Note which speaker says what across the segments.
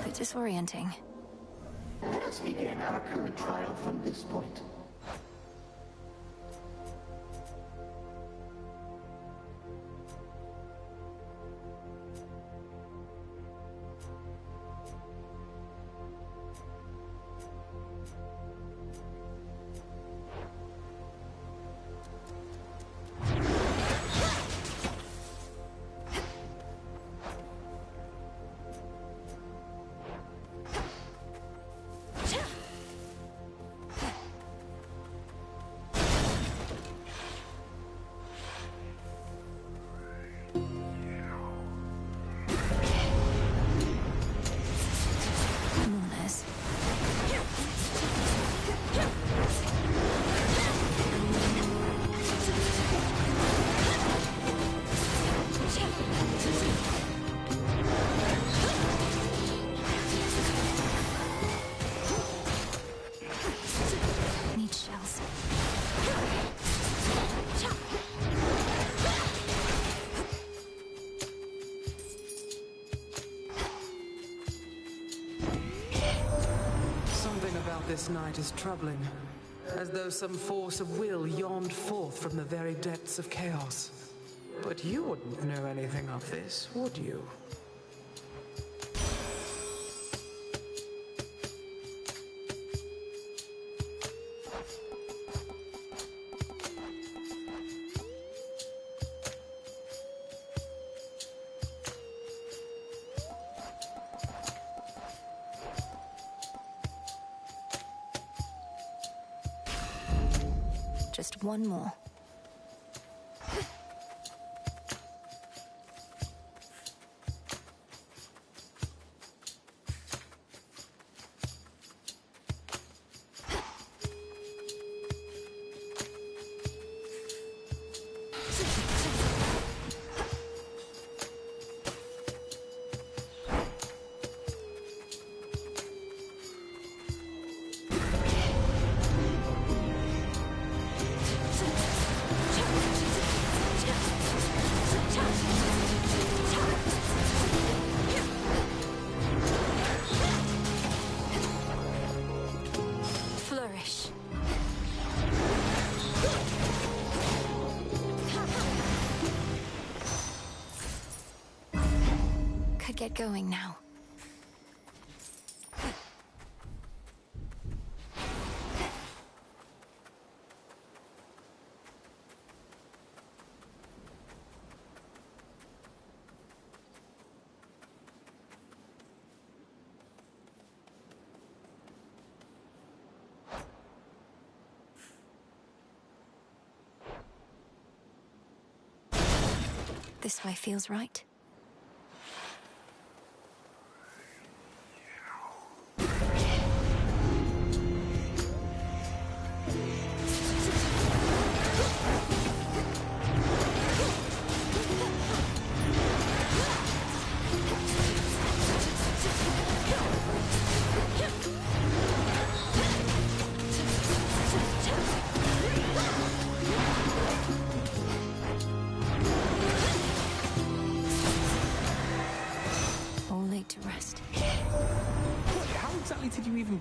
Speaker 1: bit disorienting.
Speaker 2: Let's begin our current trial from this point.
Speaker 3: This night is troubling, as though some force of will yawned forth from the very depths of chaos. But you wouldn't know anything of this, would you?
Speaker 1: Just one more. Get going now. This way feels right.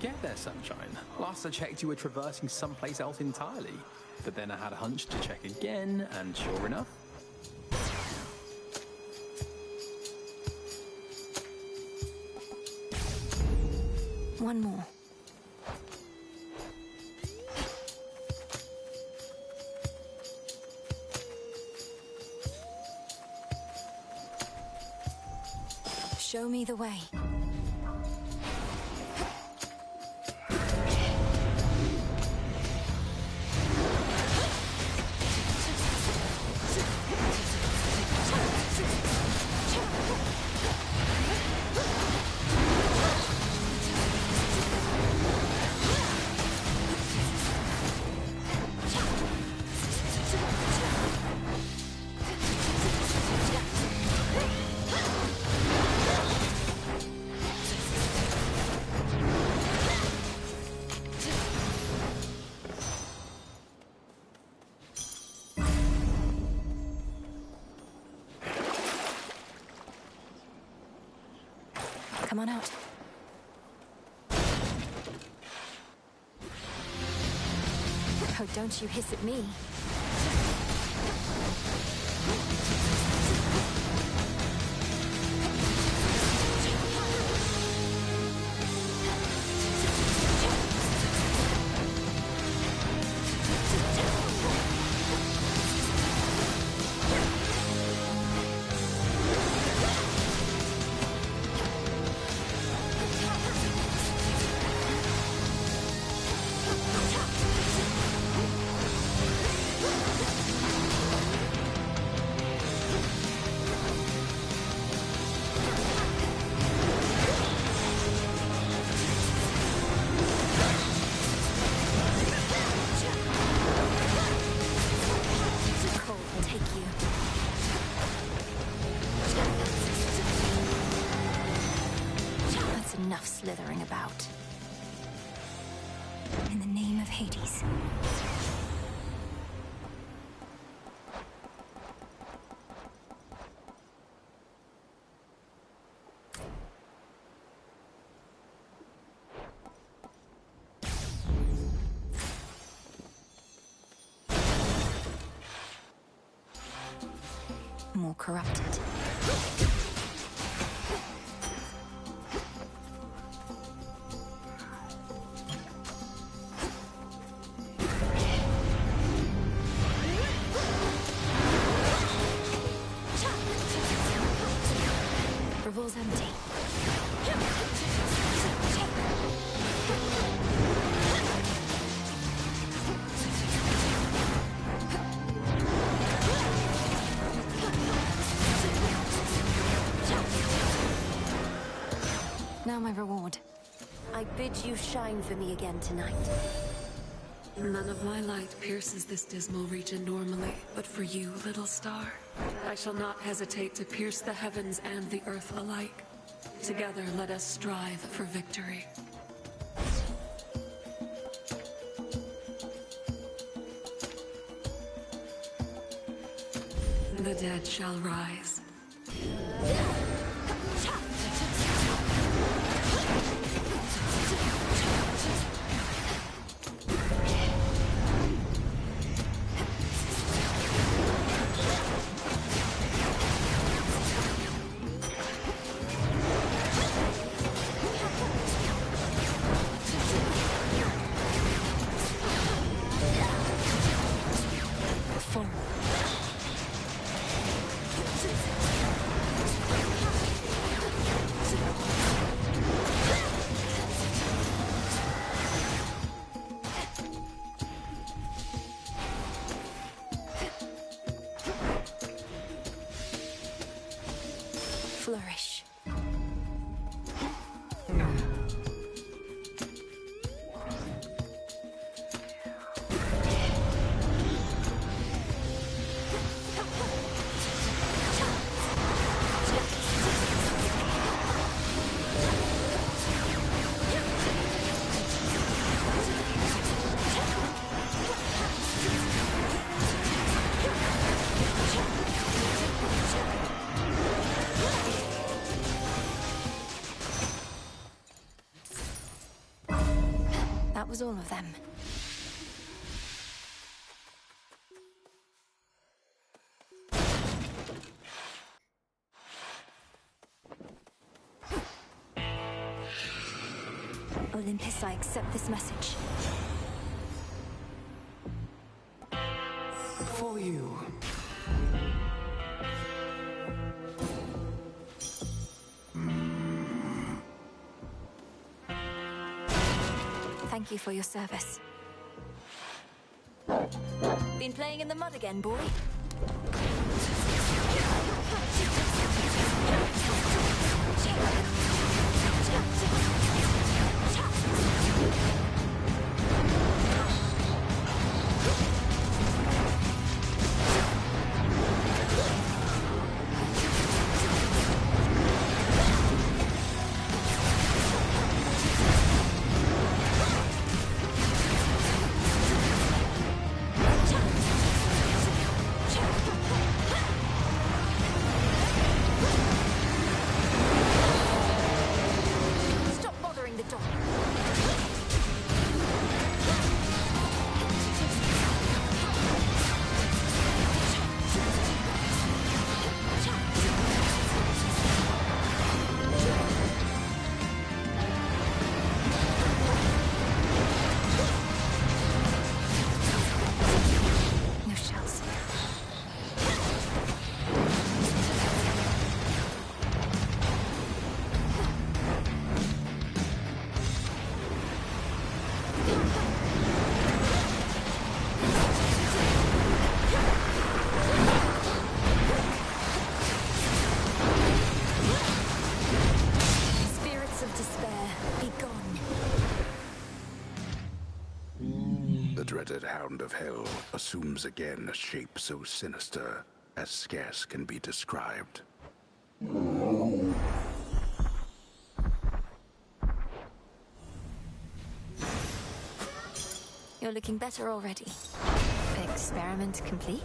Speaker 4: Get there, Sunshine. Last I checked, you were traversing someplace else entirely. But then I had a hunch to check again, and sure enough...
Speaker 1: One more. Show me the way. Come on out. Oh, don't you hiss at me. Enough slithering about. In the name of Hades. More corrupted. Revol's empty. Now my reward.
Speaker 5: I bid you shine for me again tonight.
Speaker 6: None of my light pierces this dismal region normally, but for you, little star, I shall not hesitate to pierce the heavens and the earth alike. Together, let us strive for victory. The dead shall rise.
Speaker 1: Flourish. That was all of them. Olympus, I accept this message.
Speaker 3: For you.
Speaker 1: Thank you for your service. Been playing in the mud again, boy?
Speaker 7: accursed hound of hell assumes again a shape so sinister as scarce can be described.
Speaker 1: You're looking better already. Experiment complete?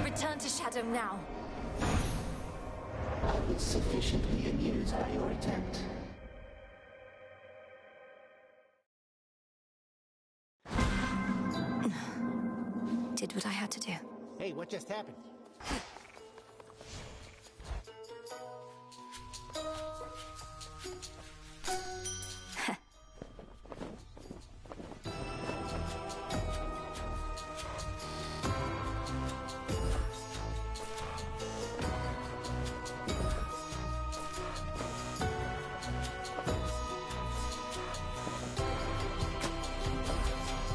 Speaker 1: Return to Shadow now.
Speaker 2: I was sufficiently amused by your attempt.
Speaker 1: Did what I had to do.
Speaker 8: Hey, what just happened?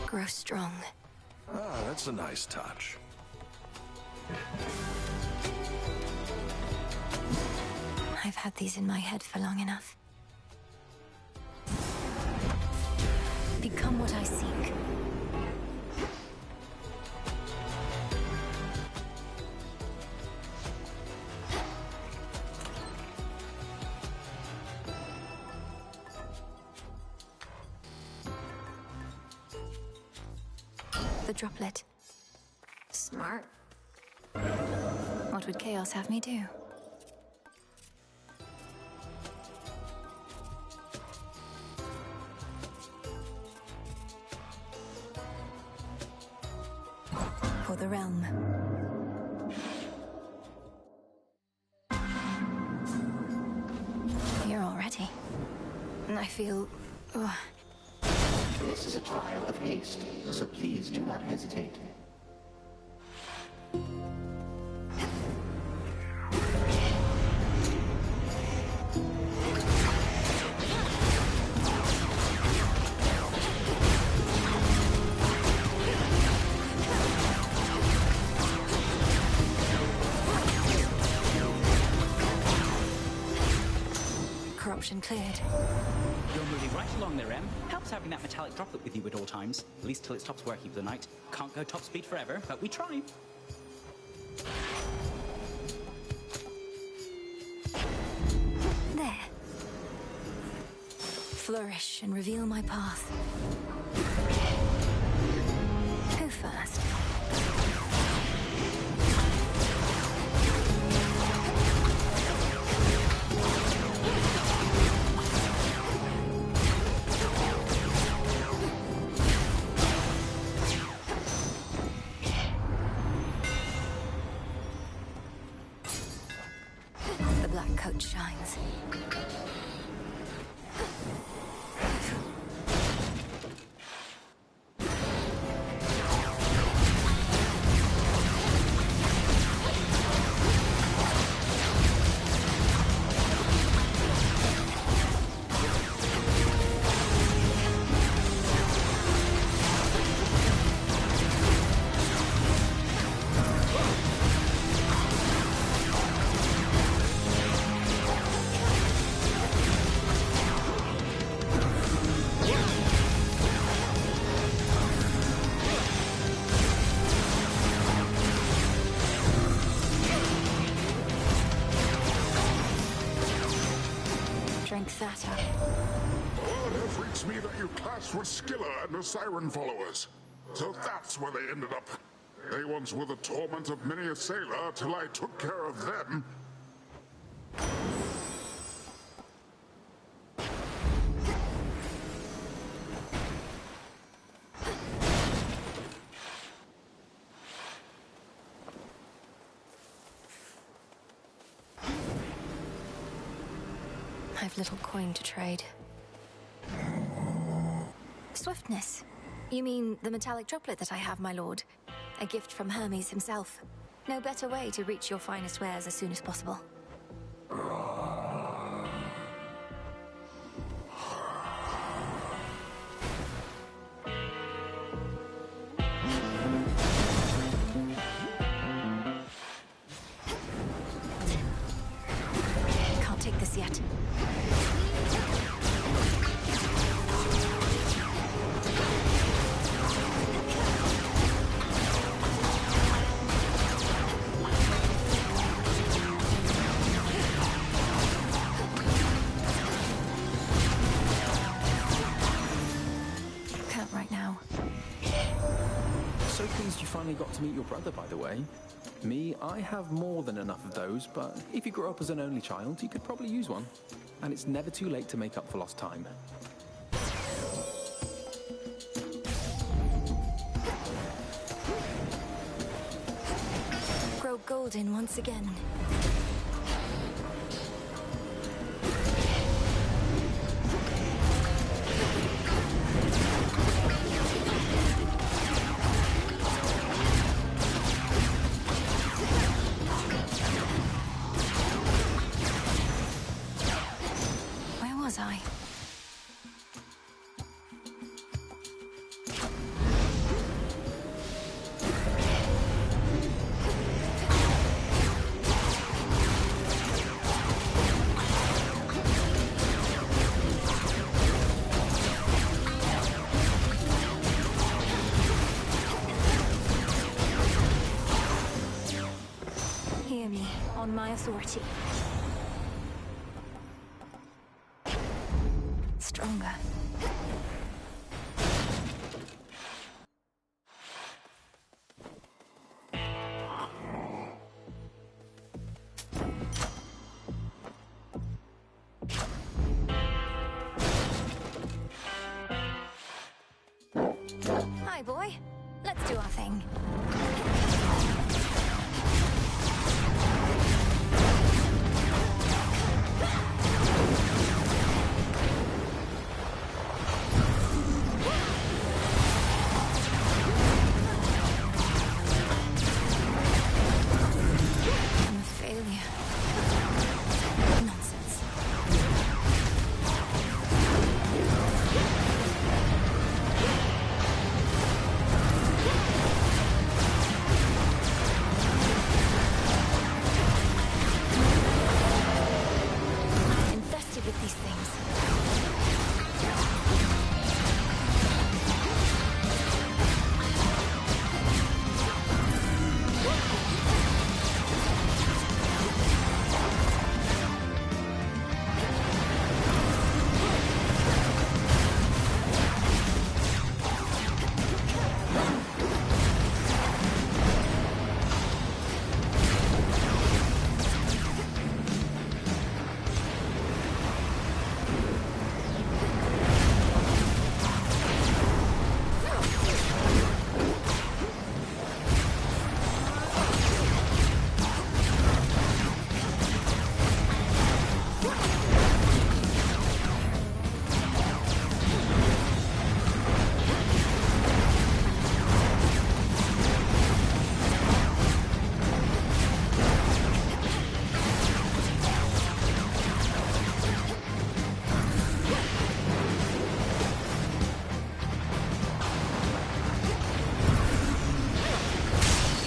Speaker 1: Grow strong.
Speaker 7: Ah, that's a nice touch.
Speaker 1: I've had these in my head for long enough. Become what I seek. The droplet. Smart. What would Chaos have me do? For the realm. Here already. And I feel...
Speaker 2: This is a trial of haste, so please do not hesitate.
Speaker 1: Corruption cleared.
Speaker 9: You're moving right along there, Em. Helps having that metallic droplet with you at all times, at least till it stops working for the night. Can't go top speed forever, but we try.
Speaker 1: There. Flourish and reveal my path. Who first? The black coat shines. Drink that up.
Speaker 10: Word has reached me that you clashed with Skiller and the Siren followers. So that's where they ended up. They once were the torment of many a sailor till I took care of them.
Speaker 1: I've little coin to trade. Swiftness. You mean the metallic droplet that I have, my lord? A gift from Hermes himself. No better way to reach your finest wares as soon as possible. Can't take this yet.
Speaker 4: got to meet your brother, by the way. Me, I have more than enough of those, but if you grew up as an only child, you could probably use one. And it's never too late to make up for lost time.
Speaker 1: Grow golden once again. Where was I? Hear me, on my authority. Stronger. Hi, boy. Let's do our thing. I'm a failure. Nonsense. Infested with these things.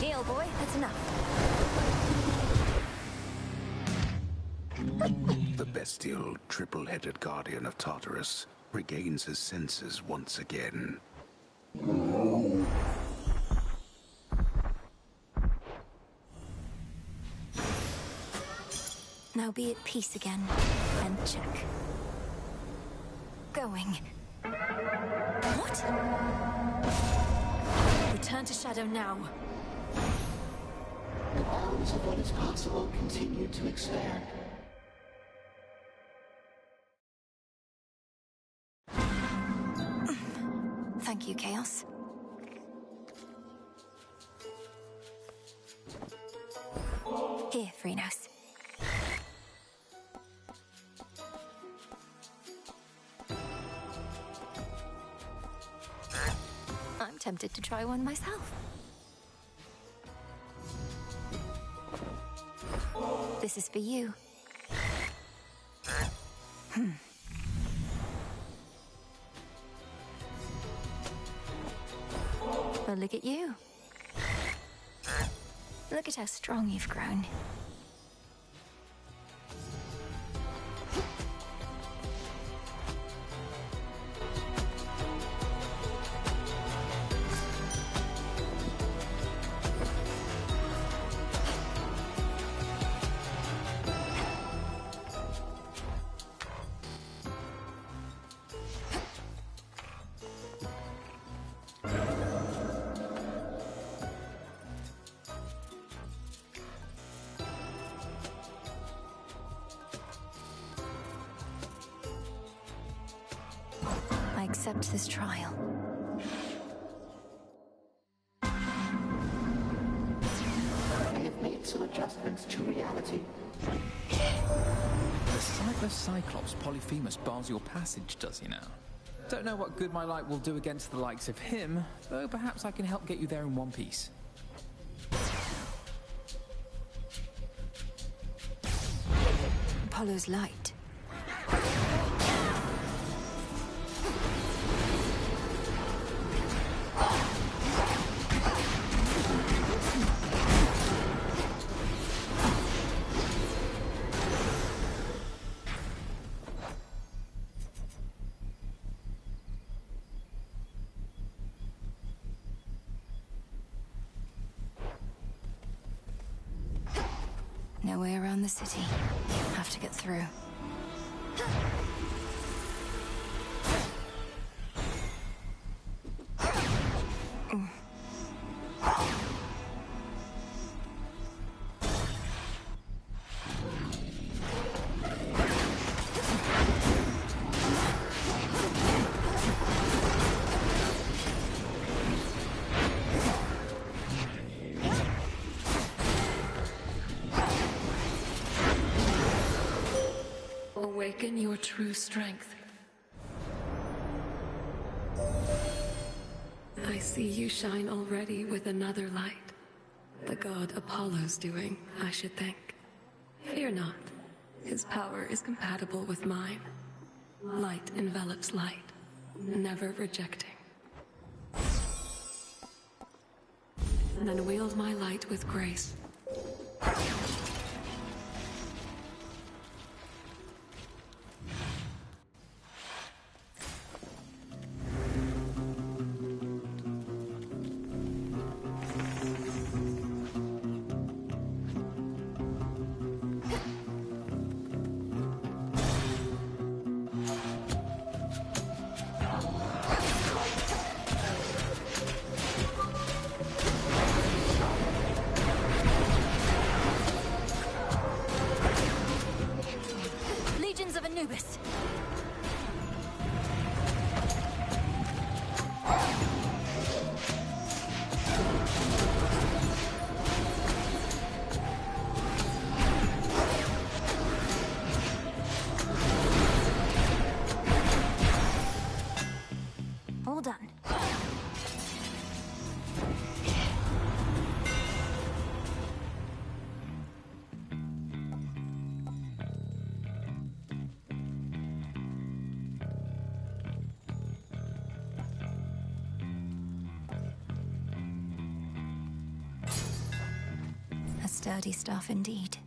Speaker 1: Heal, boy. That's enough.
Speaker 7: The bestial, triple-headed guardian of Tartarus regains his senses once again.
Speaker 1: Now be at peace again. And check. Going. What? Return to Shadow now.
Speaker 2: The bounds of what is possible continue to expand.
Speaker 1: Thank you, Chaos. Here, Freenos. I'm tempted to try one myself. This is for you. Well, look at you. Look at how strong you've grown. accept this trial.
Speaker 2: I have made some adjustments to reality.
Speaker 4: The sightless Cyclops Polyphemus bars your passage, does he now? Don't know what good my light will do against the likes of him, though perhaps I can help get you there in one piece.
Speaker 1: Apollo's light. No way around the city. Have to get through.
Speaker 6: Awaken your true strength. I see you shine already with another light. The god Apollo's doing, I should think. Fear not. His power is compatible with mine. Light envelops light, never rejecting. Then wield my light with grace.
Speaker 1: Legions of Anubis. All done. A sturdy staff indeed.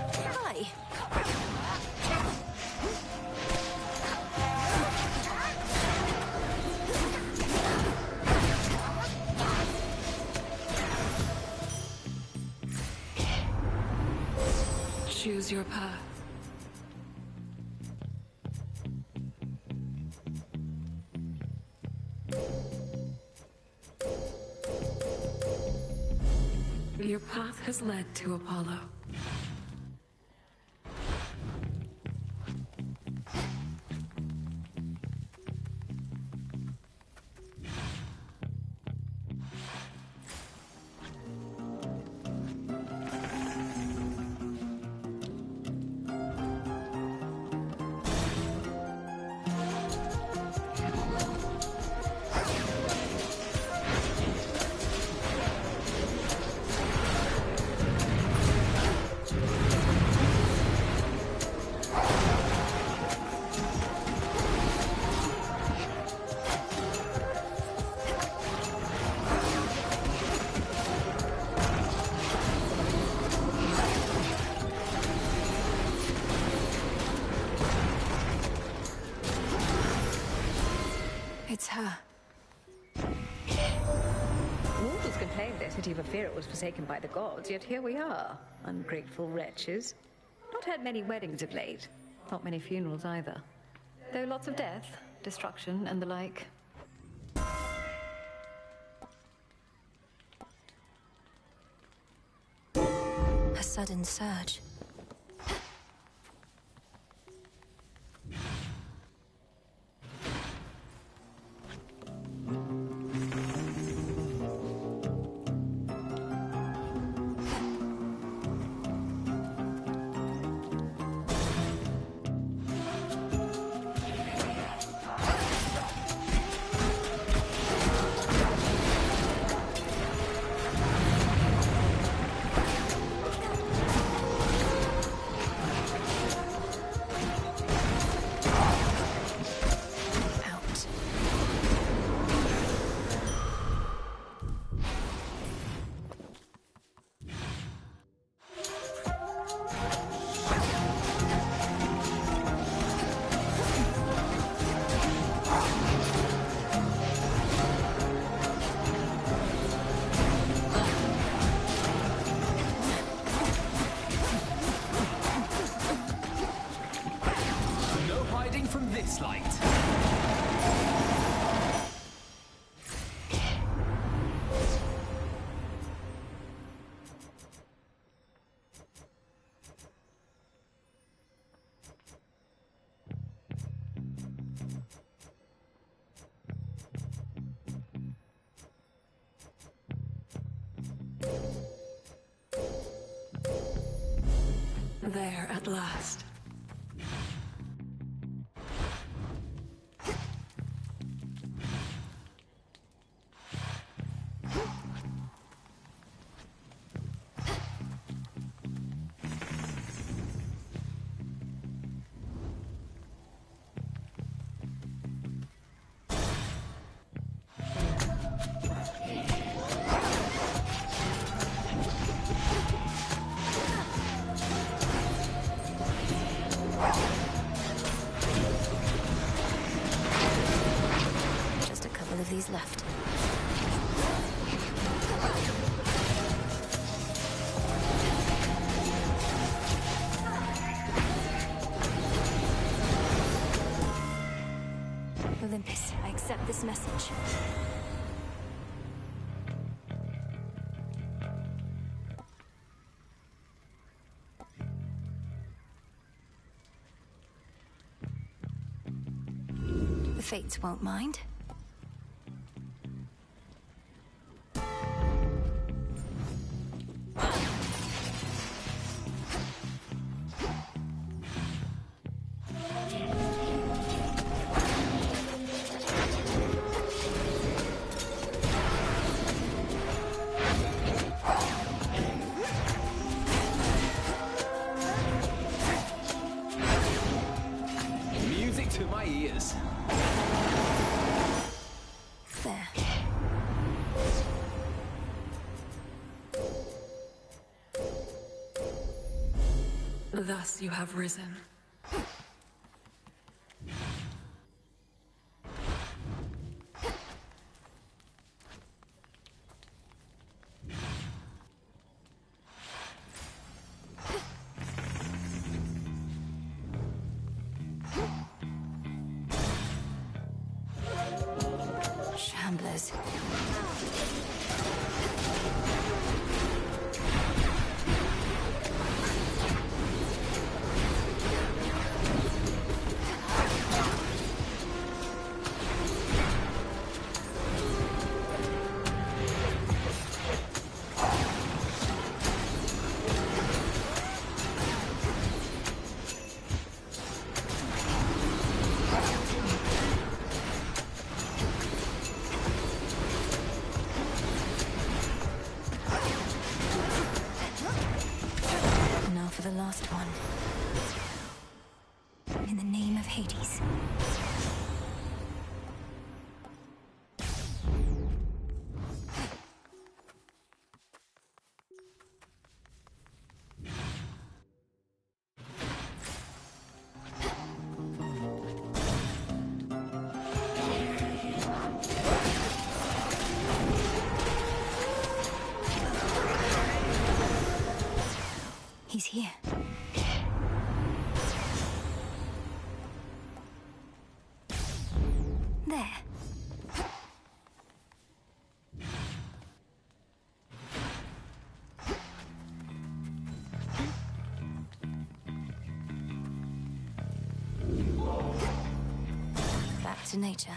Speaker 1: Hi.
Speaker 6: Choose your path. Your path has led to Apollo.
Speaker 1: It's her.
Speaker 8: Mortals complained their city of Ephyra was forsaken by the gods, yet here we are, ungrateful wretches. Not had many weddings of late, not many funerals either. Though lots of death, destruction, and the like.
Speaker 1: A sudden surge.
Speaker 6: There at last.
Speaker 1: Just a couple of these left. Olympus, I accept this message. The Fates won't mind.
Speaker 4: Music to my ears.
Speaker 1: There.
Speaker 6: Thus you have risen.
Speaker 1: Shamblers. Now for the last one. In the name of Hades. He's here. There. Back to nature.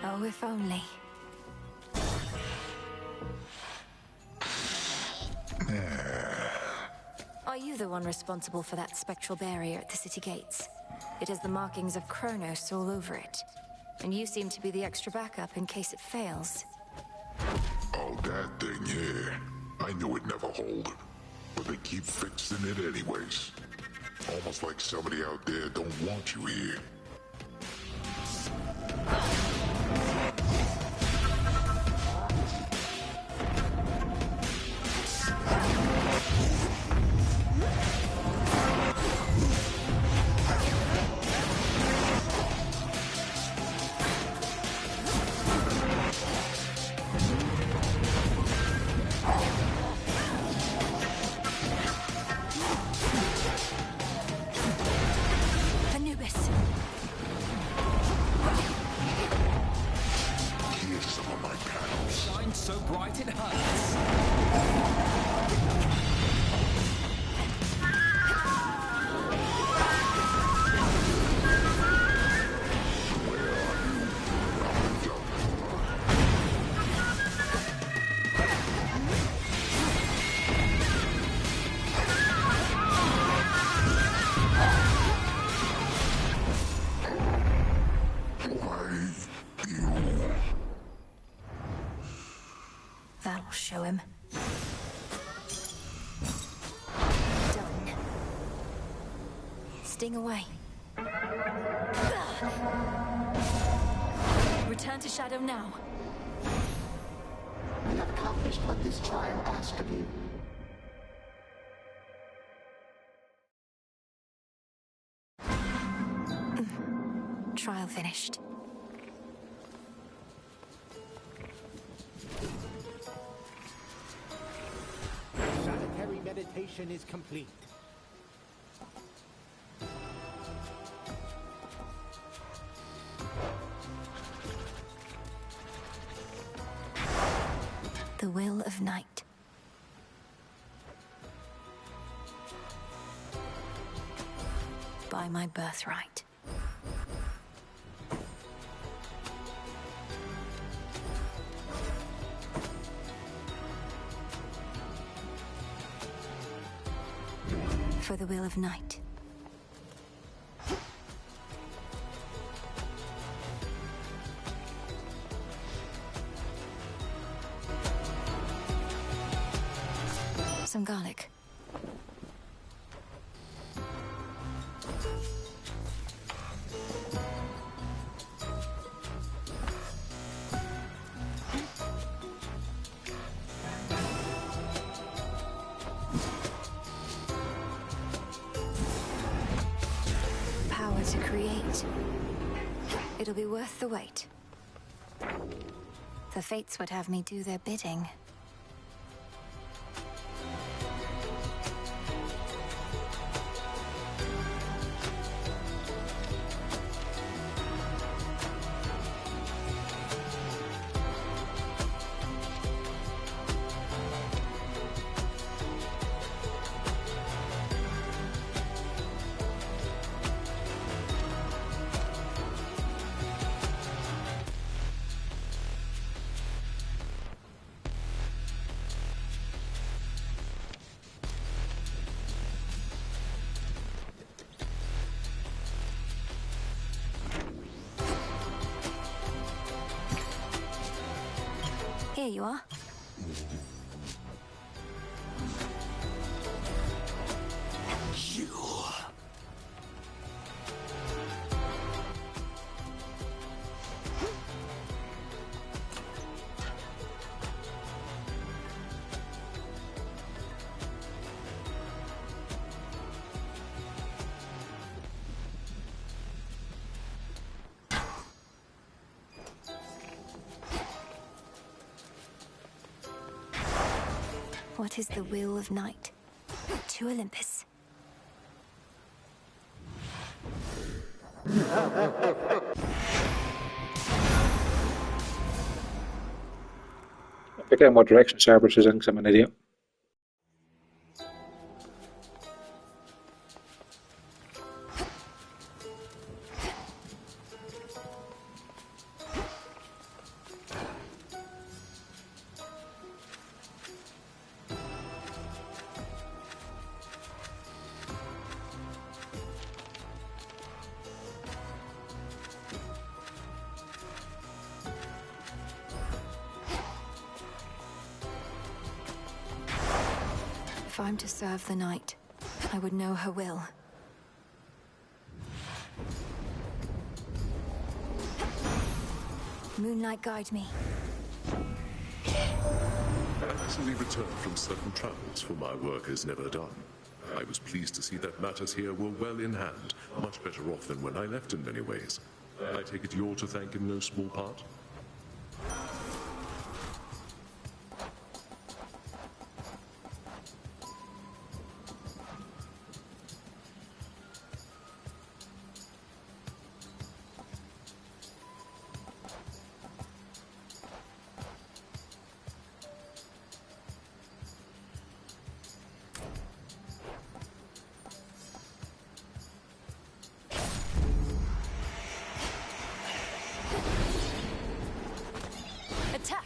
Speaker 1: Oh, if only. Are you the one responsible for that spectral barrier at the city gates? It has the markings of Kronos all over it. And you seem to be the extra backup in case it fails.
Speaker 10: Oh, that thing, yeah. I knew it'd never hold. But they keep fixing it anyways. Almost like somebody out there don't want you here.
Speaker 1: Anubis.
Speaker 10: Here's some of my panels.
Speaker 4: Shine so bright it hurts.
Speaker 1: show him. Done. Sting away. Return to Shadow now.
Speaker 2: You have accomplished what this trial asked of you.
Speaker 1: Trial finished.
Speaker 11: Sanitary meditation is complete.
Speaker 1: The will of night. By my birthright. For the will of night. Some garlic. Power to create. It'll be worth the wait. The fates would have me do their bidding. Here you are.
Speaker 7: You.
Speaker 1: What is the will of night? To Olympus.
Speaker 12: Pick out what direction Cerberus is in, because I'm an idiot.
Speaker 1: If I'm to serve the night, I would know her will. Moonlight, guide me.
Speaker 13: I recently returned from certain travels, for my work is never done. I was pleased to see that matters here were well in hand, much better off than when I left in many ways. I take it you're to thank in no small part?
Speaker 1: Attack!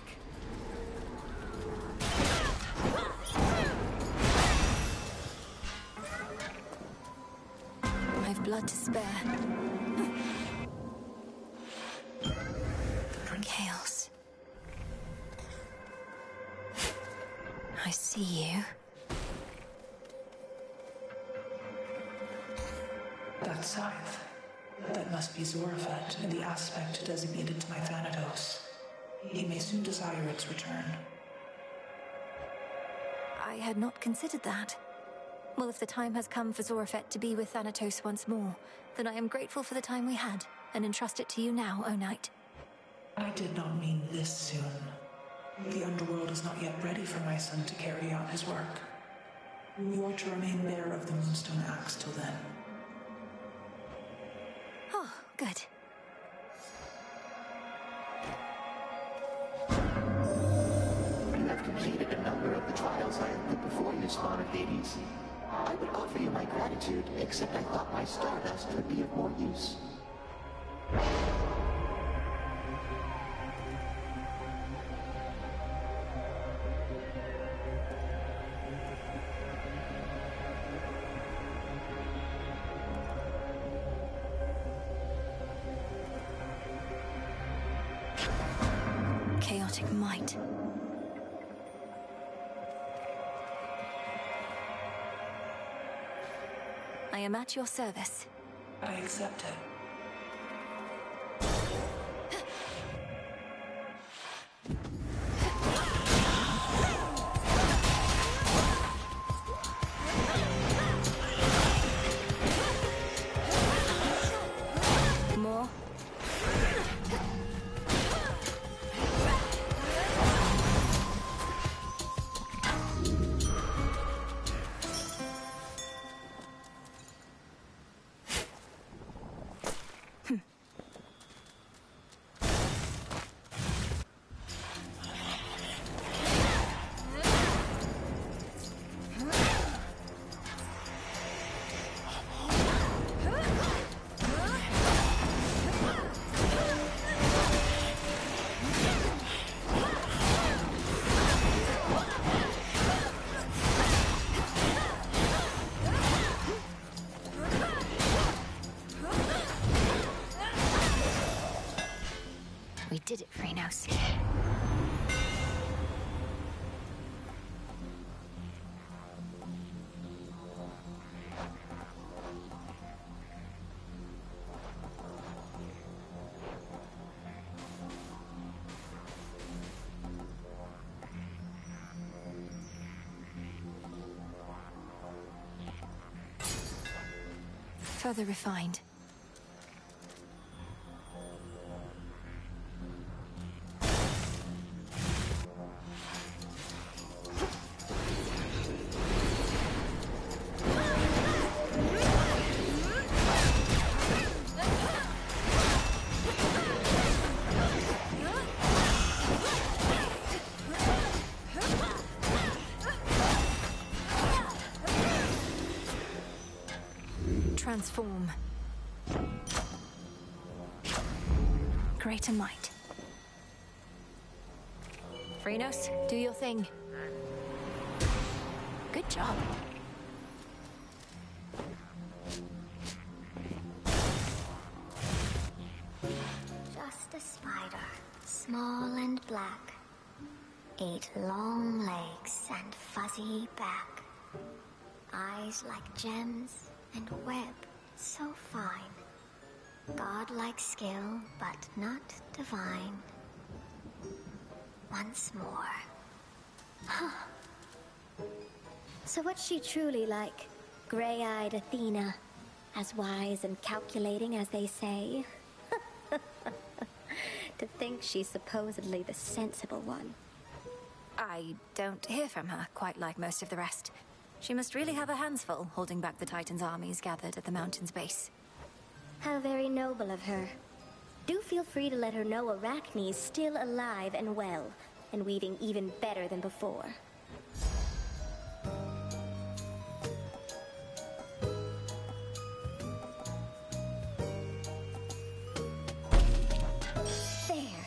Speaker 1: I've blood to spare. Chaos. I see you.
Speaker 14: That scythe. That must be Zorafet in the aspect designated to my Thanatos. He may soon desire its return.
Speaker 1: I had not considered that. Well, if the time has come for Zorafet to be with Thanatos once more, then I am grateful for the time we had, and entrust it to you now, O Knight.
Speaker 14: I did not mean this soon. The underworld is not yet ready for my son to carry out his work. You are to remain bearer of the Moonstone Axe till then.
Speaker 1: Oh, good.
Speaker 2: You have completed a number of the trials I have put before you, Spawn of Hades. I would offer you my gratitude, except I thought my stardust would be of more use.
Speaker 1: Chaotic might. I am at your service.
Speaker 14: I accept it.
Speaker 1: More? We did it, Phrenos. Further refined. Transform. Greater might. Phrenos, do your thing. Good job.
Speaker 15: Just a spider, small and black. 8 long legs and fuzzy back. Eyes like gems and web so fine. Godlike skill, but not divine. Once more. So what's she truly like? Gray-eyed Athena, as wise and calculating as they say? To think she's supposedly the sensible one.
Speaker 1: I don't hear from her quite like most of the rest. She must really have her hands full, holding back the Titan's armies gathered at the mountain's base.
Speaker 15: How very noble of her. Do feel free to let her know Arachne's still alive and well, and weaving even better than before. There.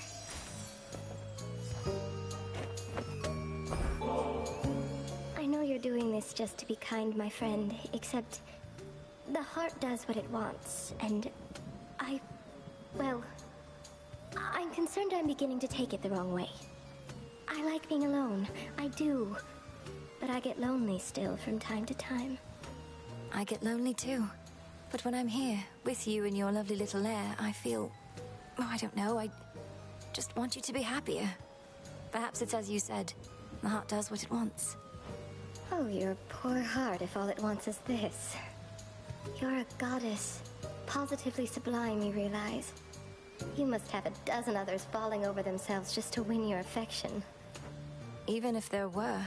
Speaker 15: I know you're doing this just to be kind, my friend, except the heart does what it wants, and well, I'm concerned I'm beginning to take it the wrong way. I like being alone, I do. but I get lonely still from time to time.
Speaker 1: I get lonely too. But when I'm here, with you in your lovely little lair, I feel... Oh, I don't know, I just want you to be happier. Perhaps it's as you said, the heart does what it wants.
Speaker 15: Oh, your poor heart if all it wants is this. You're a goddess. Positively sublime, you realize. You must have a dozen others falling over themselves just to win your affection.
Speaker 1: Even if there were,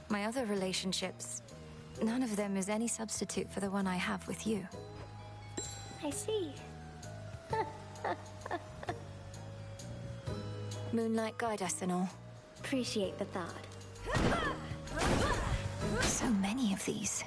Speaker 1: my other relationships, none of them is any substitute for the one I have with you.
Speaker 15: I see.
Speaker 1: Moonlight guide us and all.
Speaker 15: Appreciate the thought.
Speaker 1: So many of these.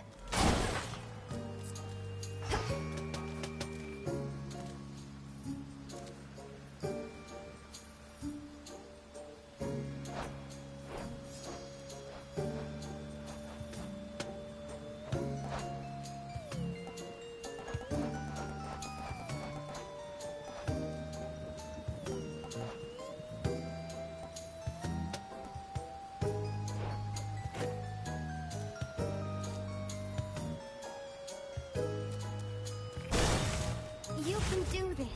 Speaker 15: You can do this.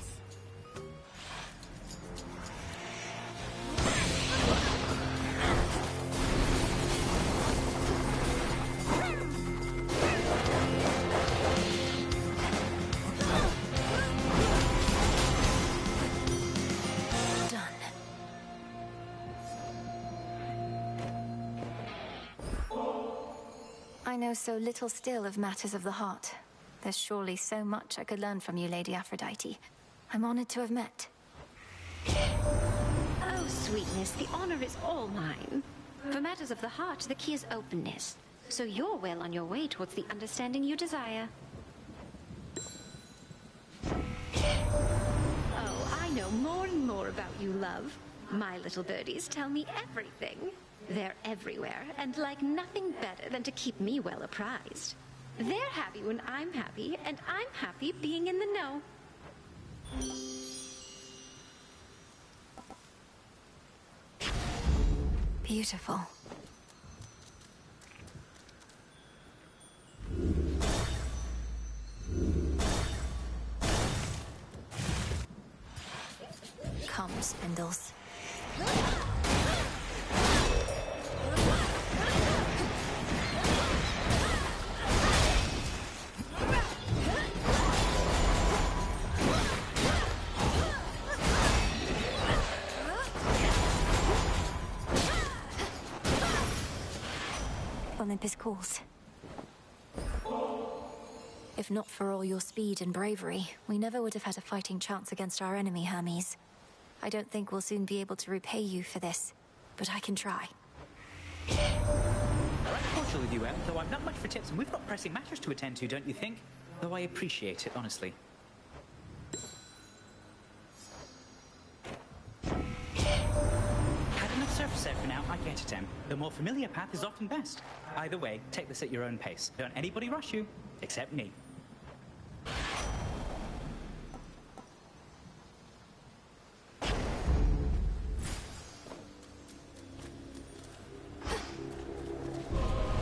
Speaker 1: I know so little still of matters of the heart. There's surely so much I could learn from you, Lady Aphrodite. I'm honored to have met.
Speaker 16: Oh, sweetness, the honor is all mine. For matters of the heart, the key is openness. So you're well on your way towards the understanding you desire. Oh, I know more and more about you, love. My little birdies tell me everything. They're everywhere, and like nothing better than to keep me well apprised. They're happy when I'm happy, and I'm happy being in the know.
Speaker 1: Beautiful. Come, spindles. Olympus calls. If not for all your speed and bravery, we never would have had a fighting chance against our enemy, Hermes. I don't think we'll soon be able to repay you for this, but I can try.
Speaker 9: I like cordial with you, Em, though I'm not much for tips and we've got pressing matters to attend to, don't you think? Though I appreciate it, honestly. Had enough surface there for now, I get it, Em. The more familiar path is often best. Either way, take this at your own pace. Don't anybody rush you, except me.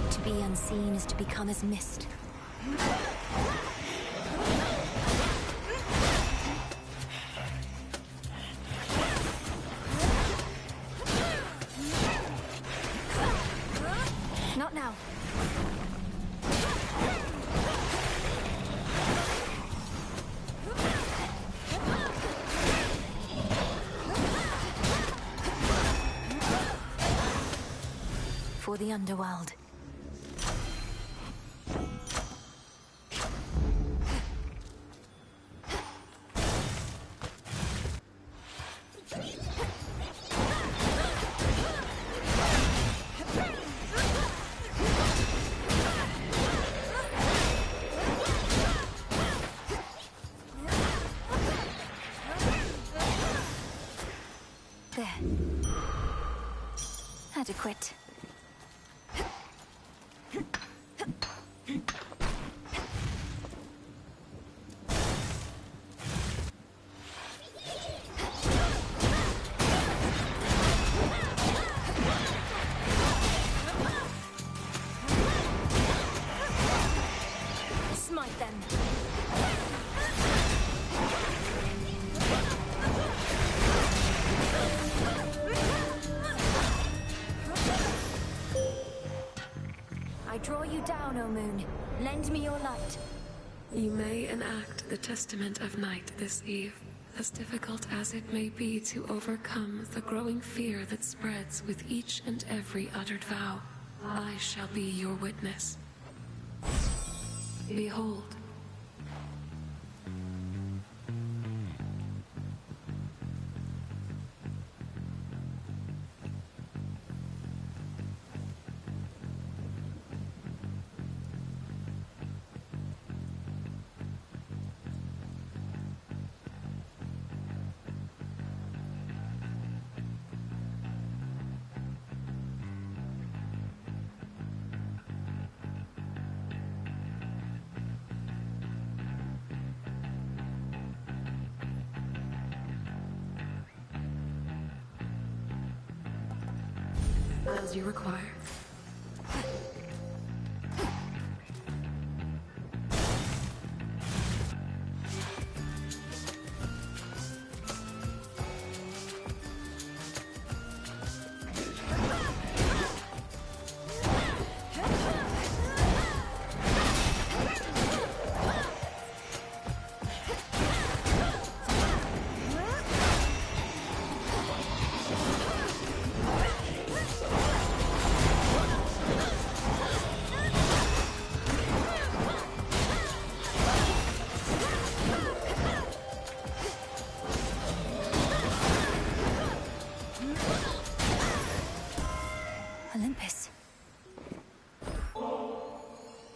Speaker 1: To be unseen is to become as mist. Not now. For the underworld. There. Adequate. draw you down, O moon. Lend me your light.
Speaker 6: You may enact the testament of night this eve, as difficult as it may be to overcome the growing fear that spreads with each and every uttered vow. I shall be your witness. Behold. As you require.
Speaker 1: Olympus.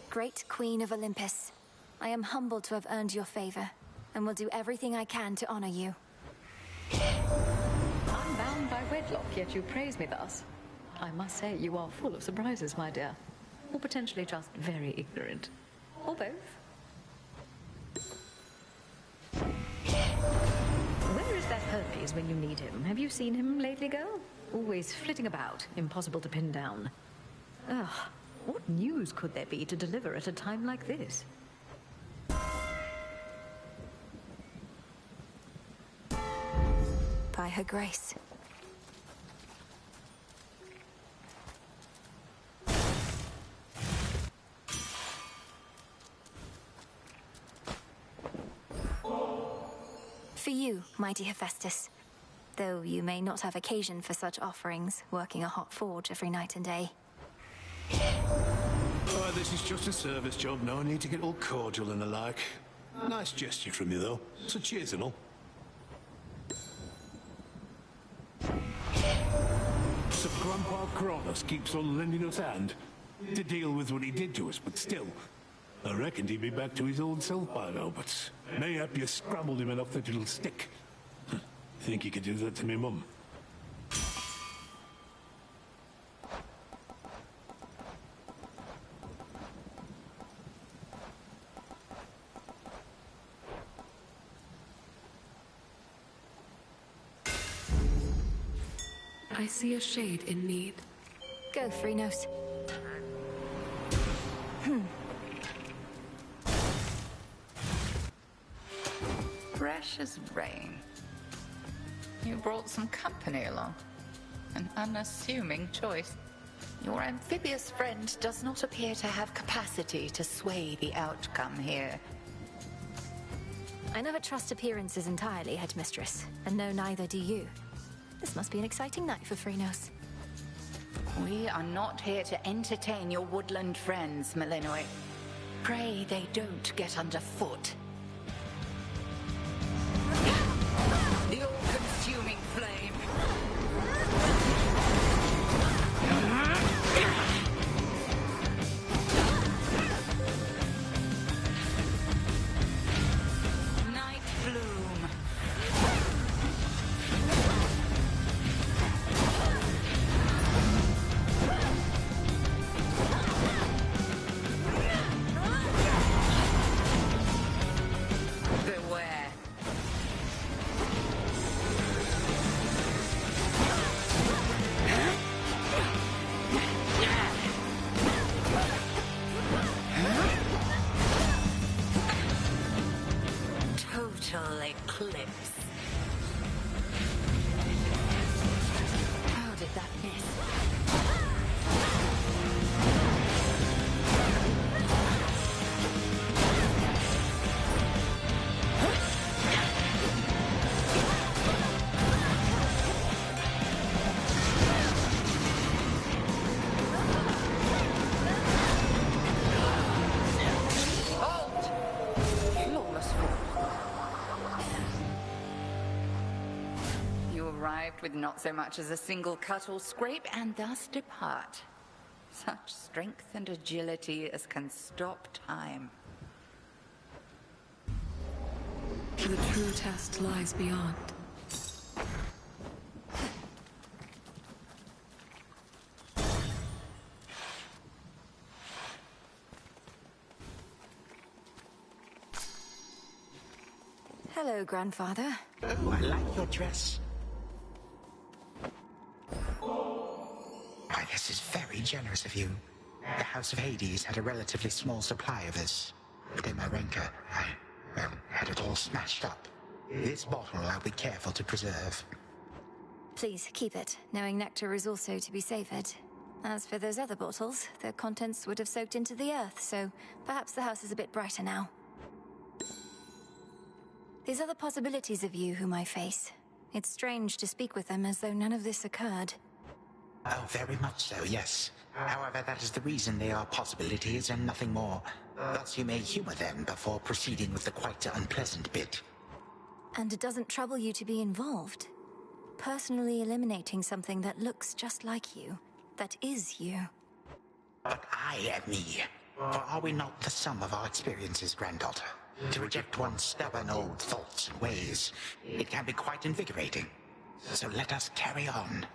Speaker 1: Great Queen of Olympus, I am humbled to have earned your favor, and will do everything I can to honor you.
Speaker 8: I'm bound by wedlock, yet you praise me thus. I must say you are full of surprises, my dear. Or potentially just very ignorant. Or both. Where is that Hermes when you need him? Have you seen him lately, girl? Always flitting about, impossible to pin down. Ugh, what news could there be to deliver at a time like this?
Speaker 1: By her grace. For you, mighty Hephaestus. Though you may not have occasion for such offerings, working a hot forge every night and day.
Speaker 17: Oh, this is just a service job. No need to get all cordial and the like. Nice gesture from you, though. So cheers and all. So Grandpa Kronos keeps on lending us a hand to deal with what he did to us, but still, I reckoned he'd be back to his old self by now, but mayhap you scrambled him enough that it'll stick. Think you could do that to me, Mum?
Speaker 6: I see a shade in need.
Speaker 1: Go, Phrynos.
Speaker 18: Fresh as rain. You brought some company along. An unassuming choice. Your amphibious friend does not appear to have capacity to sway the outcome here.
Speaker 1: I never trust appearances entirely, Headmistress, and no, neither do you. This must be an exciting night for Phrynos.
Speaker 18: We are not here to entertain your woodland friends, Melinoi. Pray they don't get underfoot. The all-consuming flame. Night bloom. with not so much as a single cut or scrape, and thus depart. Such strength and agility as can stop time.
Speaker 6: The true test lies beyond.
Speaker 1: Hello, Grandfather.
Speaker 2: Oh, I like your dress. Why, this is very generous of you. The House of Hades had a relatively small supply of this. But in my rancor, I had it all smashed up. This bottle I'll be careful to preserve.
Speaker 1: Please, keep it, knowing nectar is also to be savored. As for those other bottles, their contents would have soaked into the earth, so perhaps the house is a bit brighter now. These are the possibilities of you whom I face. It's strange to speak with them as though none of this occurred.
Speaker 2: Oh, very much so, yes. However, that is the reason they are possibilities and nothing more. Thus you may humor them before proceeding with the quite unpleasant bit.
Speaker 1: And it doesn't trouble you to be involved? Personally eliminating something that looks just like you, that is you.
Speaker 2: But I am me. For are we not the sum of our experiences, granddaughter? To reject one's stubborn old thoughts and ways, it can be quite invigorating. So let us carry on.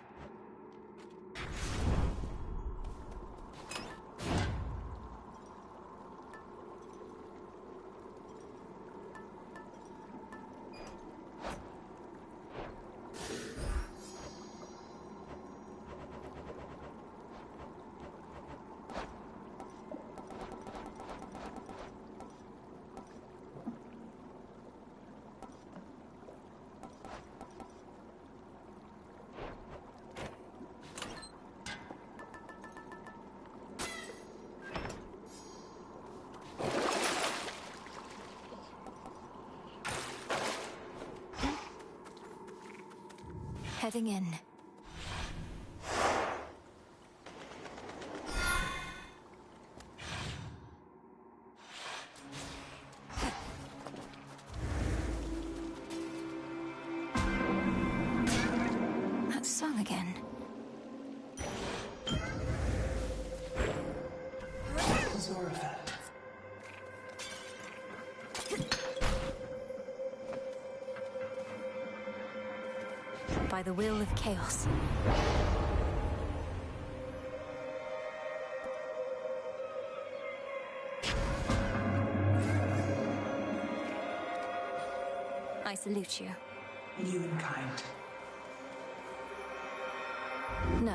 Speaker 1: Heading in. That song again.
Speaker 14: Zorafat.
Speaker 1: By the will of chaos. I salute you.
Speaker 14: Humankind.
Speaker 1: No.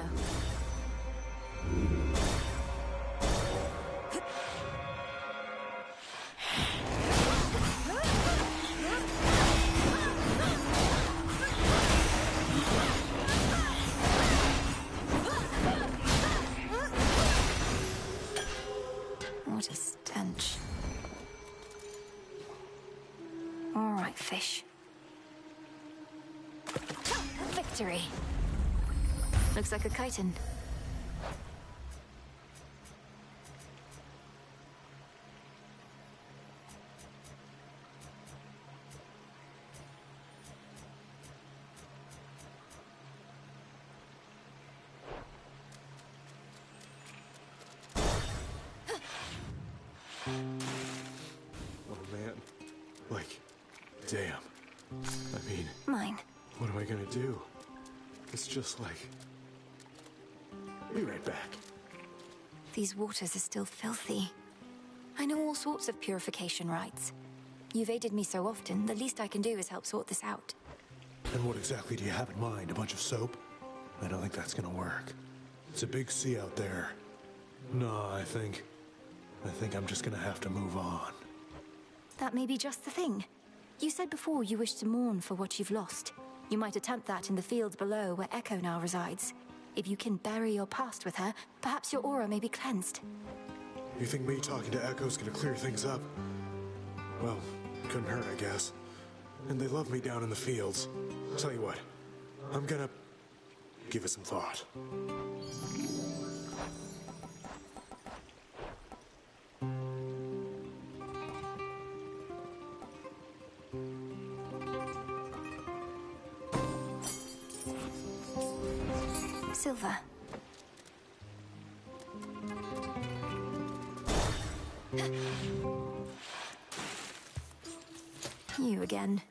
Speaker 1: What a stench. All right, fish. Victory. Looks like a chitin.
Speaker 19: Oh man, like, damn. I mean,
Speaker 1: Mine.
Speaker 19: what am I gonna do? It's just like... Be right back.
Speaker 1: These waters are still filthy. I know all sorts of purification rites. You've aided me so often, the least I can do is help sort this out.
Speaker 19: And what exactly do you have in mind? A bunch of soap? I don't think that's gonna work. It's a big sea out there. No, I think I'm just gonna have to move on.
Speaker 1: That may be just the thing. You said before you wish to mourn for what you've lost. You might attempt that in the fields below where Echo now resides. If you can bury your past with her, perhaps your aura may be cleansed.
Speaker 19: You think me talking to Echo's gonna clear things up? Well, couldn't hurt, I guess. And they love me down in the fields. Tell you what, I'm gonna give it some thought.
Speaker 1: Silver. You again.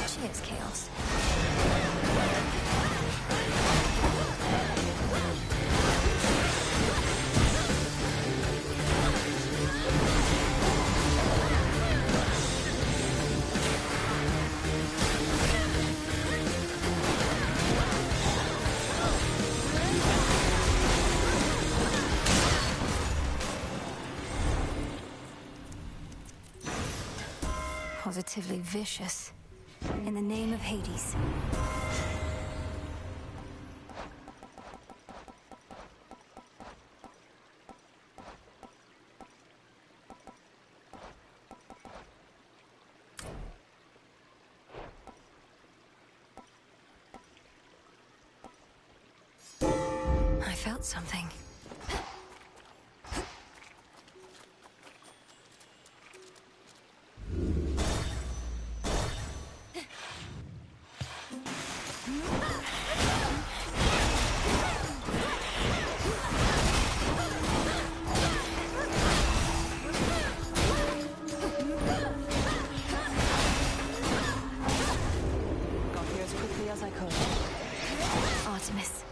Speaker 1: Cheers, Chaos. Positively vicious. In the name of Hades. I felt something. Artemis.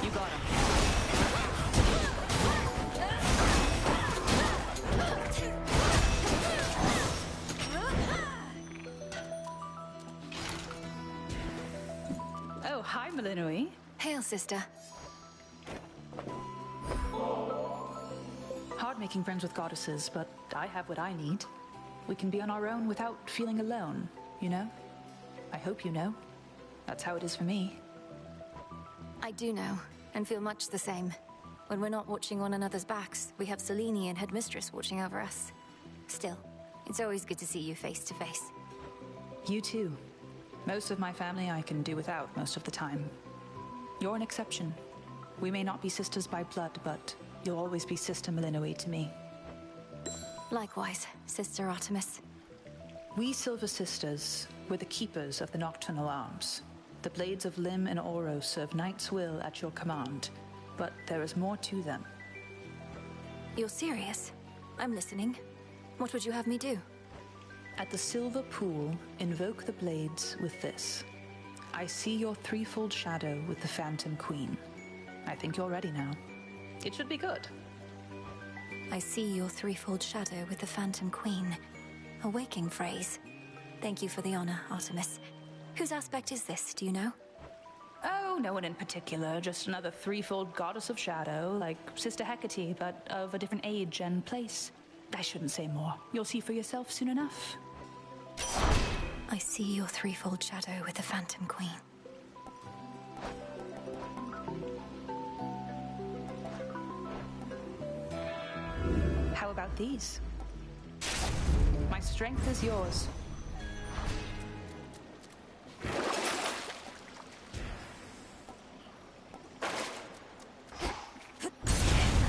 Speaker 20: You got him.
Speaker 21: Oh, hi, Malinui.
Speaker 1: Hail, sister.
Speaker 21: Hard making friends with goddesses, but I have what I need. We can be on our own without feeling alone, you know? I hope you know. That's how it is for me.
Speaker 1: I do know, and feel much the same. When we're not watching one another's backs, we have Selene and Headmistress watching over us. Still, it's always good to see you face to face.
Speaker 21: You too. Most of my family I can do without most of the time. You're an exception. We may not be sisters by blood, but you'll always be Sister Malinui to me.
Speaker 1: Likewise, Sister Artemis.
Speaker 21: We Silver Sisters were the keepers of the Nocturnal Arms. The blades of Lim and Oro serve Knight's will at your command, but there is more to them.
Speaker 1: You're serious? I'm listening. What would you have me do?
Speaker 21: At the Silver Pool, invoke the blades with this. I see your threefold shadow with the Phantom Queen. I think you're ready now. It should be good.
Speaker 1: I see your threefold shadow with the Phantom Queen. A waking phrase. Thank you for the honor, Artemis. Whose aspect is this, do you know?
Speaker 21: Oh, no one in particular. Just another threefold goddess of shadow, like Sister Hecate, but of a different age and place. I shouldn't say more. You'll see for yourself soon enough.
Speaker 1: I see your threefold shadow with the Phantom Queen.
Speaker 21: How about these? My strength is yours.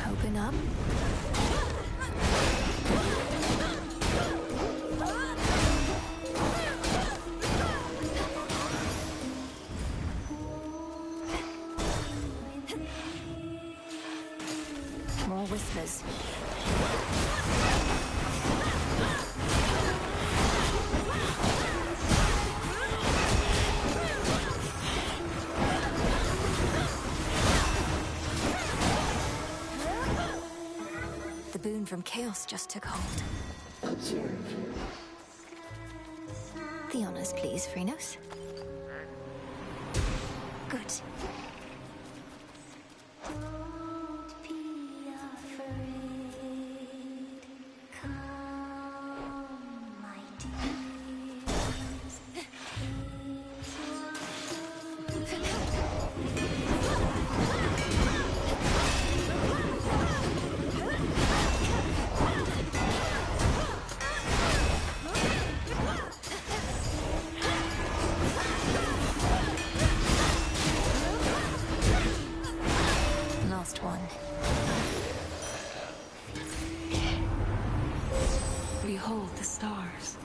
Speaker 1: Open up. More whispers. The boon from Chaos just took hold. The honors, please, Phrenos. Good.
Speaker 6: stars.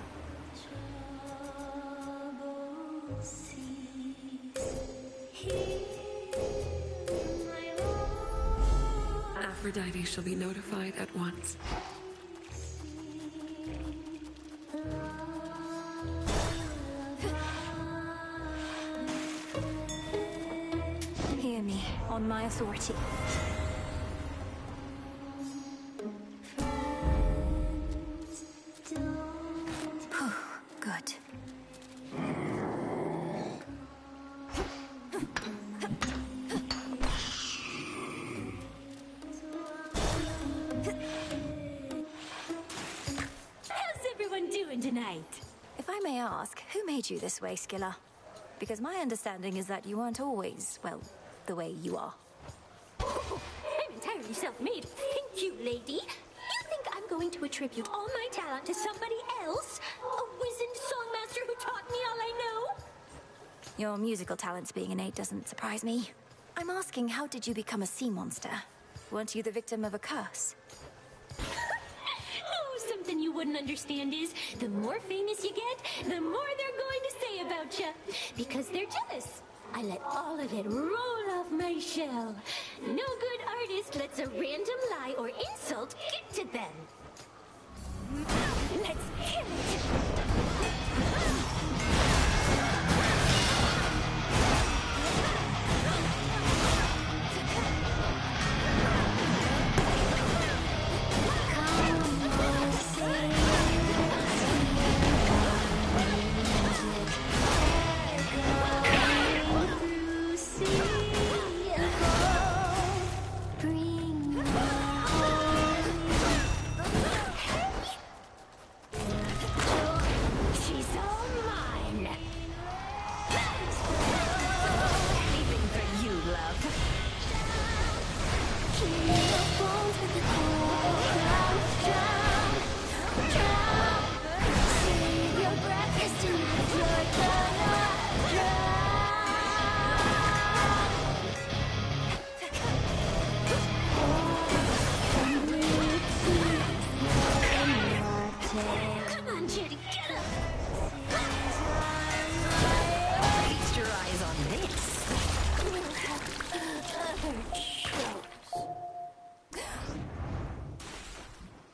Speaker 6: Aphrodite shall be notified at once.
Speaker 1: Hear me, on my authority. Good.
Speaker 20: How's everyone doing tonight?
Speaker 1: If I may ask, who made you this way, Skilla? Because my understanding is that you aren't always, well, the way you are.
Speaker 20: I'm entirely self-made. Thank you, lady. You think I'm going to attribute all my talent to somebody else? A wizened songmaster who taught me all I know?
Speaker 1: Your musical talents being innate doesn't surprise me. I'm asking, how did you become a sea monster? Weren't you the victim of a curse?
Speaker 20: Oh, something you wouldn't understand is, the more famous you get, the more they're going to say about you. Because they're jealous. I let all of it roll off my shell. No good artist lets a random lie or insult get to them. Let's kill it!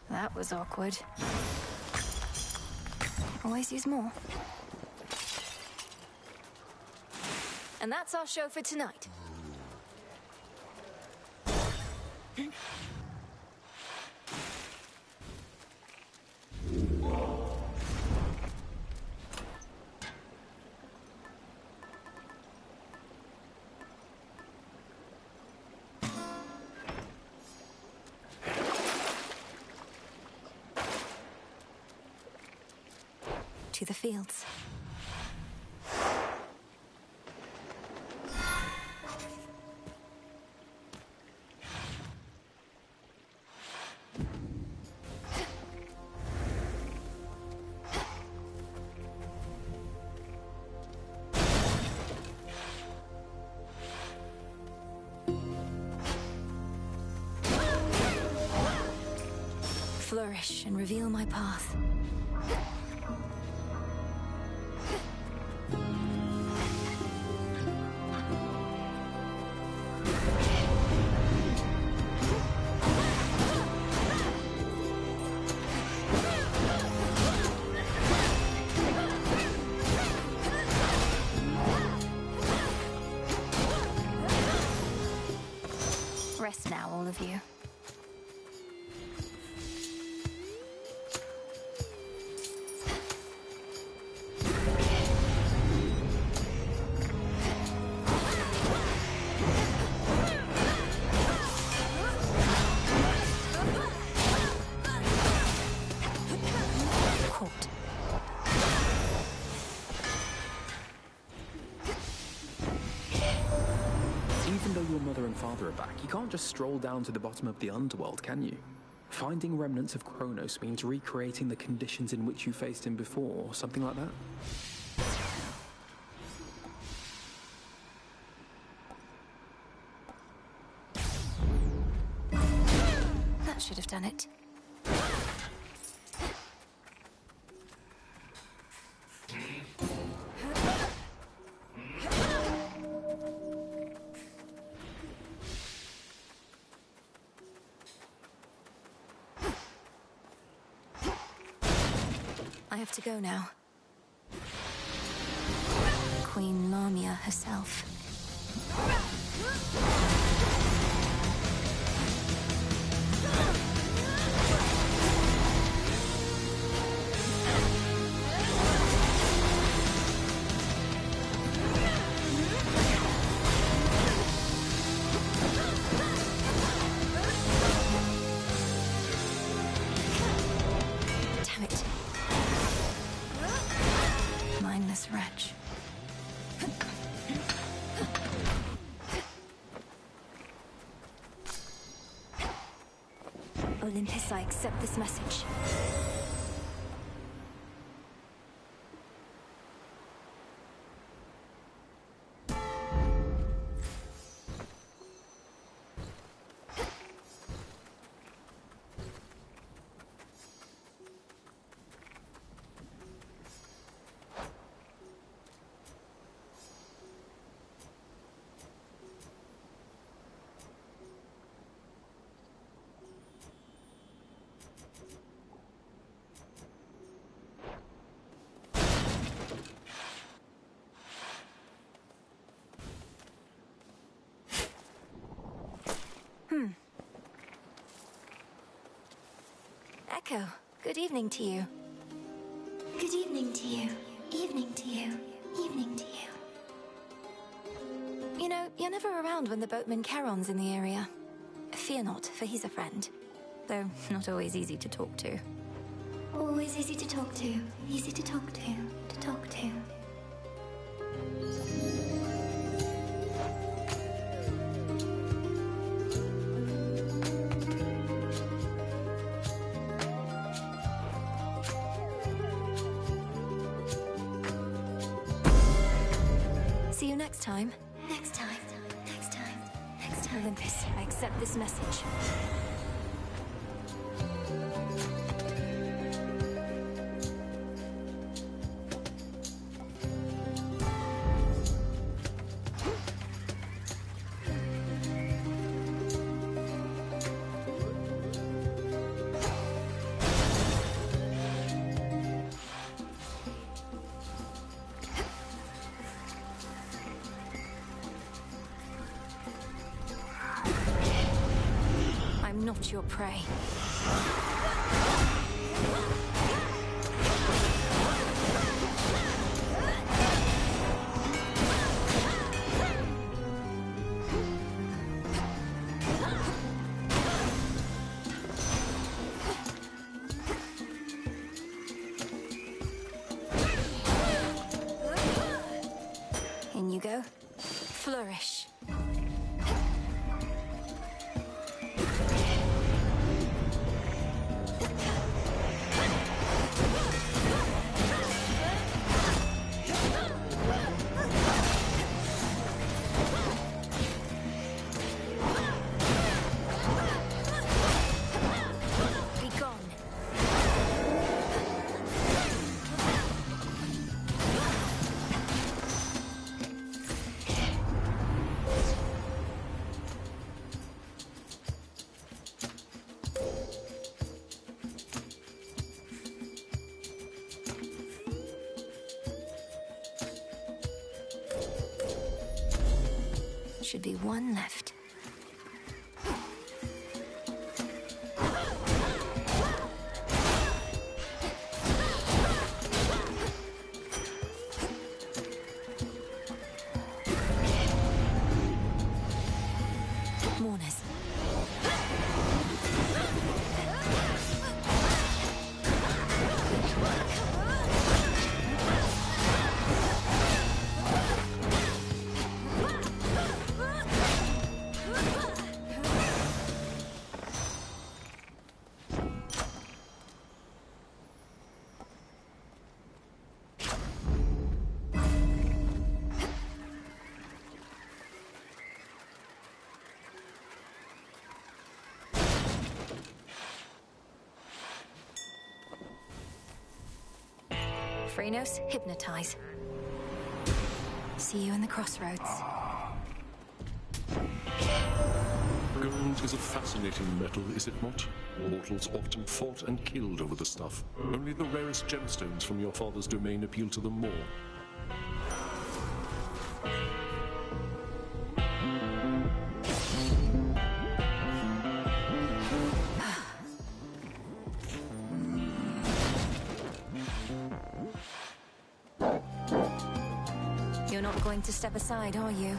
Speaker 1: That was awkward. Always use more. And that's our show for tonight. To the fields. Flourish and reveal my path. Rest now, all of you.
Speaker 4: Even though your mother and father are back, you can't just stroll down to the bottom of the underworld, can you? Finding remnants of Kronos means recreating the conditions in which you faced him before, or something like that?
Speaker 1: That should have done it. I have to go now. Queen Lamia herself. Damn it. Mindless wretch. Olympus, I accept this message. Echo, good evening to you.
Speaker 15: Good evening to you. Evening to you. Evening to you.
Speaker 1: You know, you're never around when the boatman Charon's in the area. Fear not, for he's a friend. Though not always easy to talk to.
Speaker 15: Always easy to talk to. Easy to talk to talk to.
Speaker 1: See you next time.
Speaker 15: Next time. Next time. Next time.
Speaker 1: Olympus, I accept this message. I'm not your prey. In you go. Flourish. Should be one left. Mourners. Phrenos, hypnotize. See you in the crossroads.
Speaker 13: Go Flint is a fascinating metal, is it not? Mortals often fought and killed over the stuff. Only the rarest gemstones from your father's domain appeal to them more.
Speaker 1: You're not going to step aside, are you?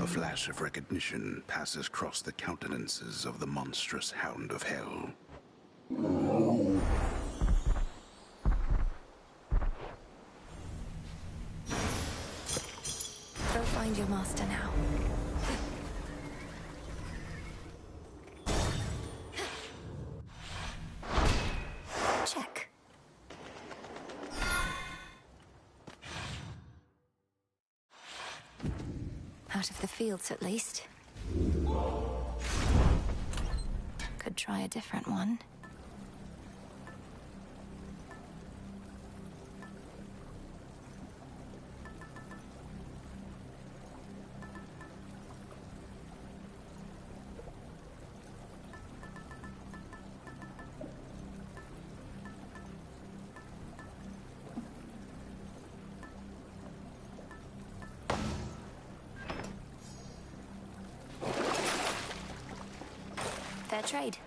Speaker 7: A flash of recognition passes across the countenances of the monstrous Hound of Hell.
Speaker 1: Go find your master now. Check. Out of the fields, at least. Could try a different one. Fair trade.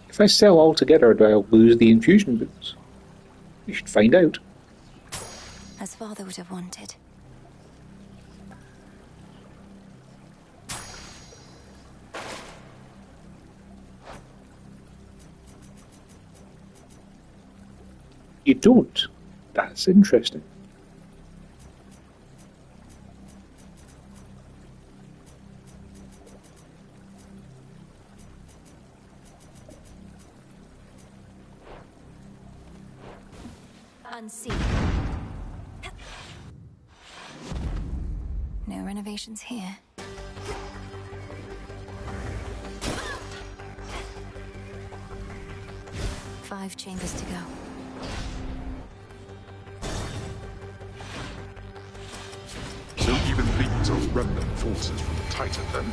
Speaker 12: If I sell altogether, do I lose the infusion boots? You should find out.
Speaker 1: As father would have wanted.
Speaker 12: You don't? That's interesting.
Speaker 1: Unseen. No renovations here. Five chambers to go.
Speaker 10: So even these are remnant forces from Titan, then?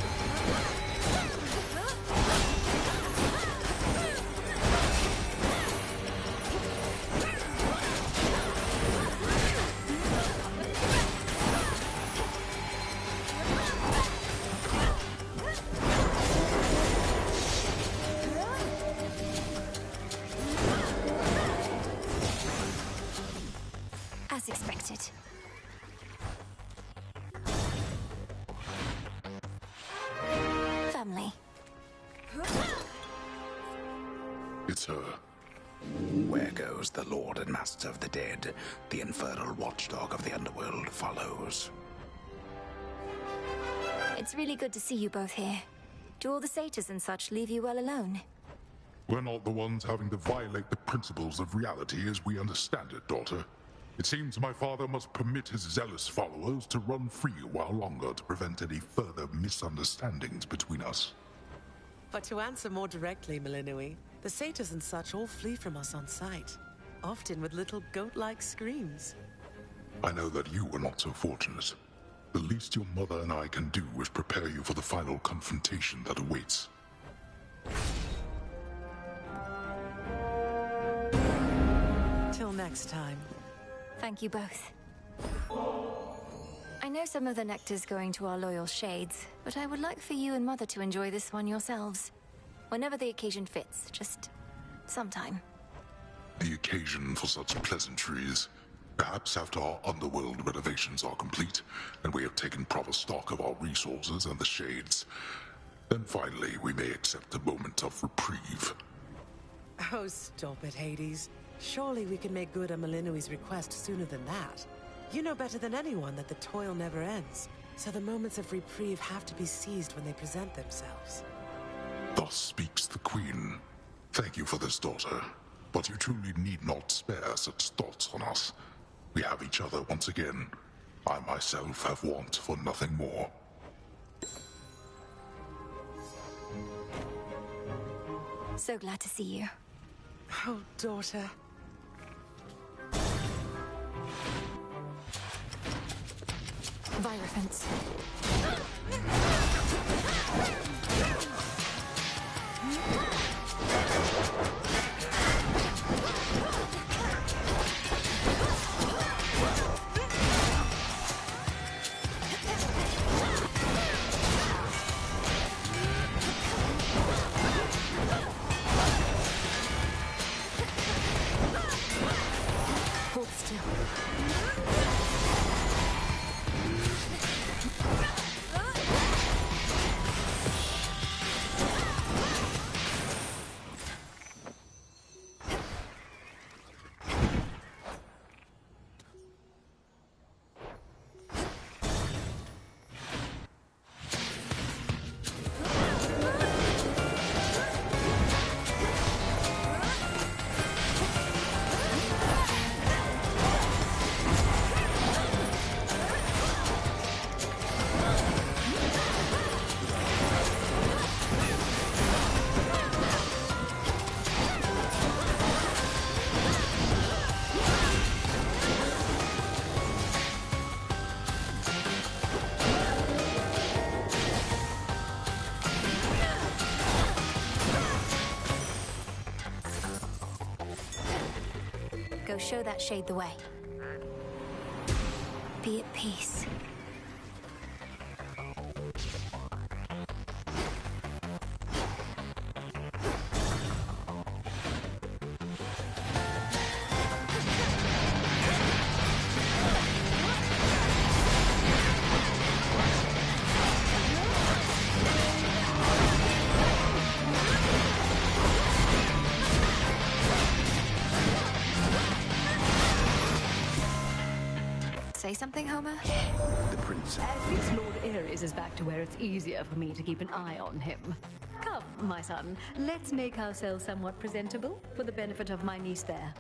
Speaker 1: As expected. Family.
Speaker 7: It's her. Where goes the Lord and Master of the Dead? The infernal watchdog of the underworld follows.
Speaker 1: It's really good to see you both here. Do all the satyrs and such leave you well alone?
Speaker 10: We're not the ones having to violate the principles of reality as we understand it, daughter. It seems my father must permit his zealous followers to run free a while longer to prevent any further misunderstandings between us.
Speaker 3: But to answer more directly, Milinui, the satyrs and such all flee from us on sight.
Speaker 5: often with little goat-like screams.
Speaker 10: I know that you were not so fortunate. The least your mother and I can do is prepare you for the final confrontation that awaits.
Speaker 5: Till next time.
Speaker 1: Thank you both. I know some of the nectar's going to our loyal shades, but I would like for you and Mother to enjoy this one yourselves. Whenever the occasion fits, just sometime.
Speaker 10: The occasion for such pleasantries. Perhaps after our underworld renovations are complete, and we have taken proper stock of our resources and the shades, then finally we may accept a moment of reprieve.
Speaker 5: Oh, stop it, Hades. Surely we can make good on Malinui's request sooner than that. You know better than anyone that the toil never ends, so the moments of reprieve have to be seized when they present themselves.
Speaker 10: Thus speaks the Queen. Thank you for this, daughter, but you truly need not spare such thoughts on us. We have each other once again. I myself have want for nothing more.
Speaker 1: So glad to see you.
Speaker 5: Oh, daughter.
Speaker 1: Virophants. Hold still. Go show that shade the way. Be at peace. Say something, Homer?
Speaker 8: The princess. At least Lord Ares is back to where it's easier for me to keep an eye on him. Come, my son, let's make ourselves somewhat presentable for the benefit of my niece there.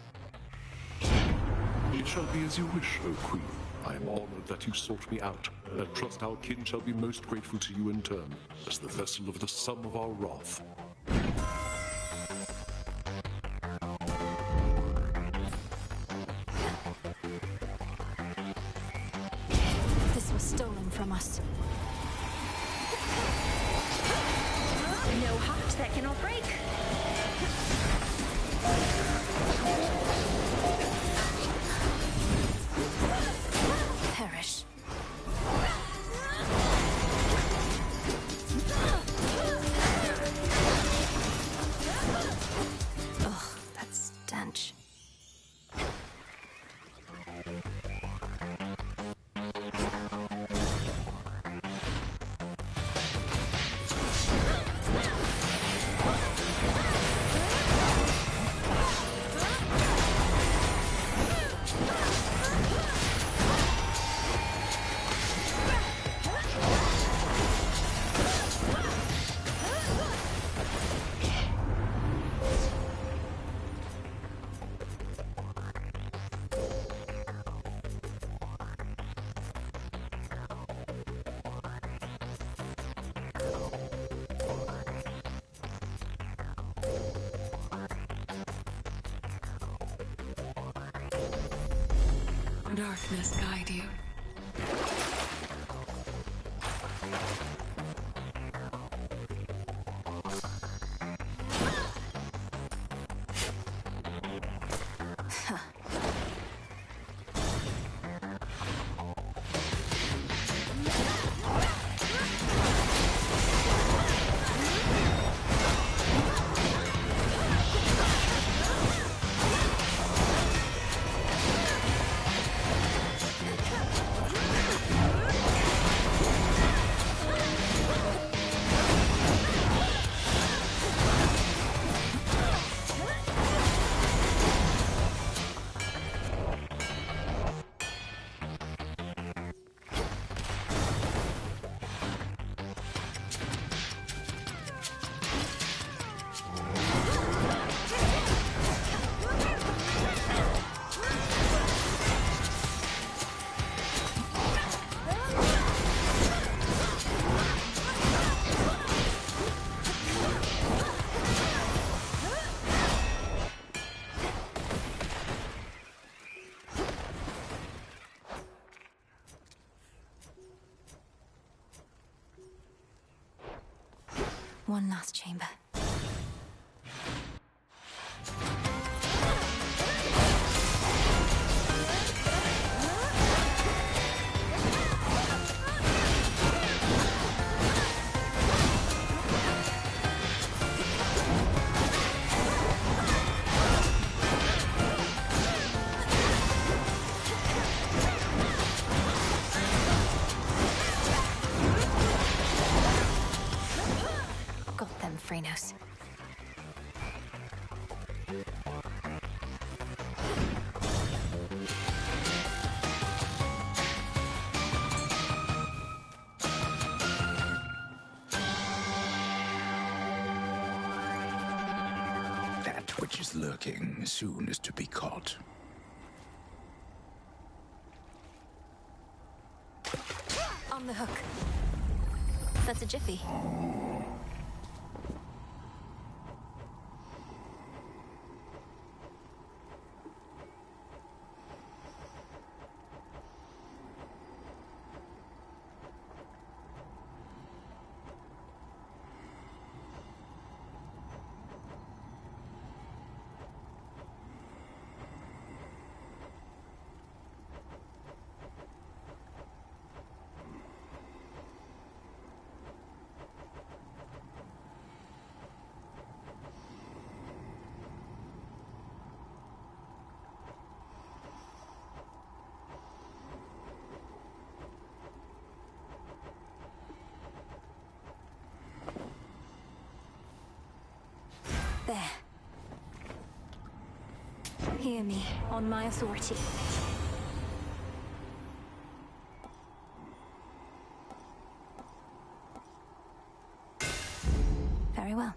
Speaker 13: It shall be as you wish, O Queen. I am honored that you sought me out, and trust our kin shall be most grateful to you in turn, as the vessel of the sum of our wrath.
Speaker 1: This was stolen from us.
Speaker 16: No heart that cannot break.
Speaker 1: Perish. Ugh, that stench.
Speaker 6: Darkness guide you.
Speaker 1: One last chamber. Got them, Frenos.
Speaker 7: That which is lurking soon is to be caught.
Speaker 1: On the hook. That's a jiffy. There. Hear me, on my authority. Very well.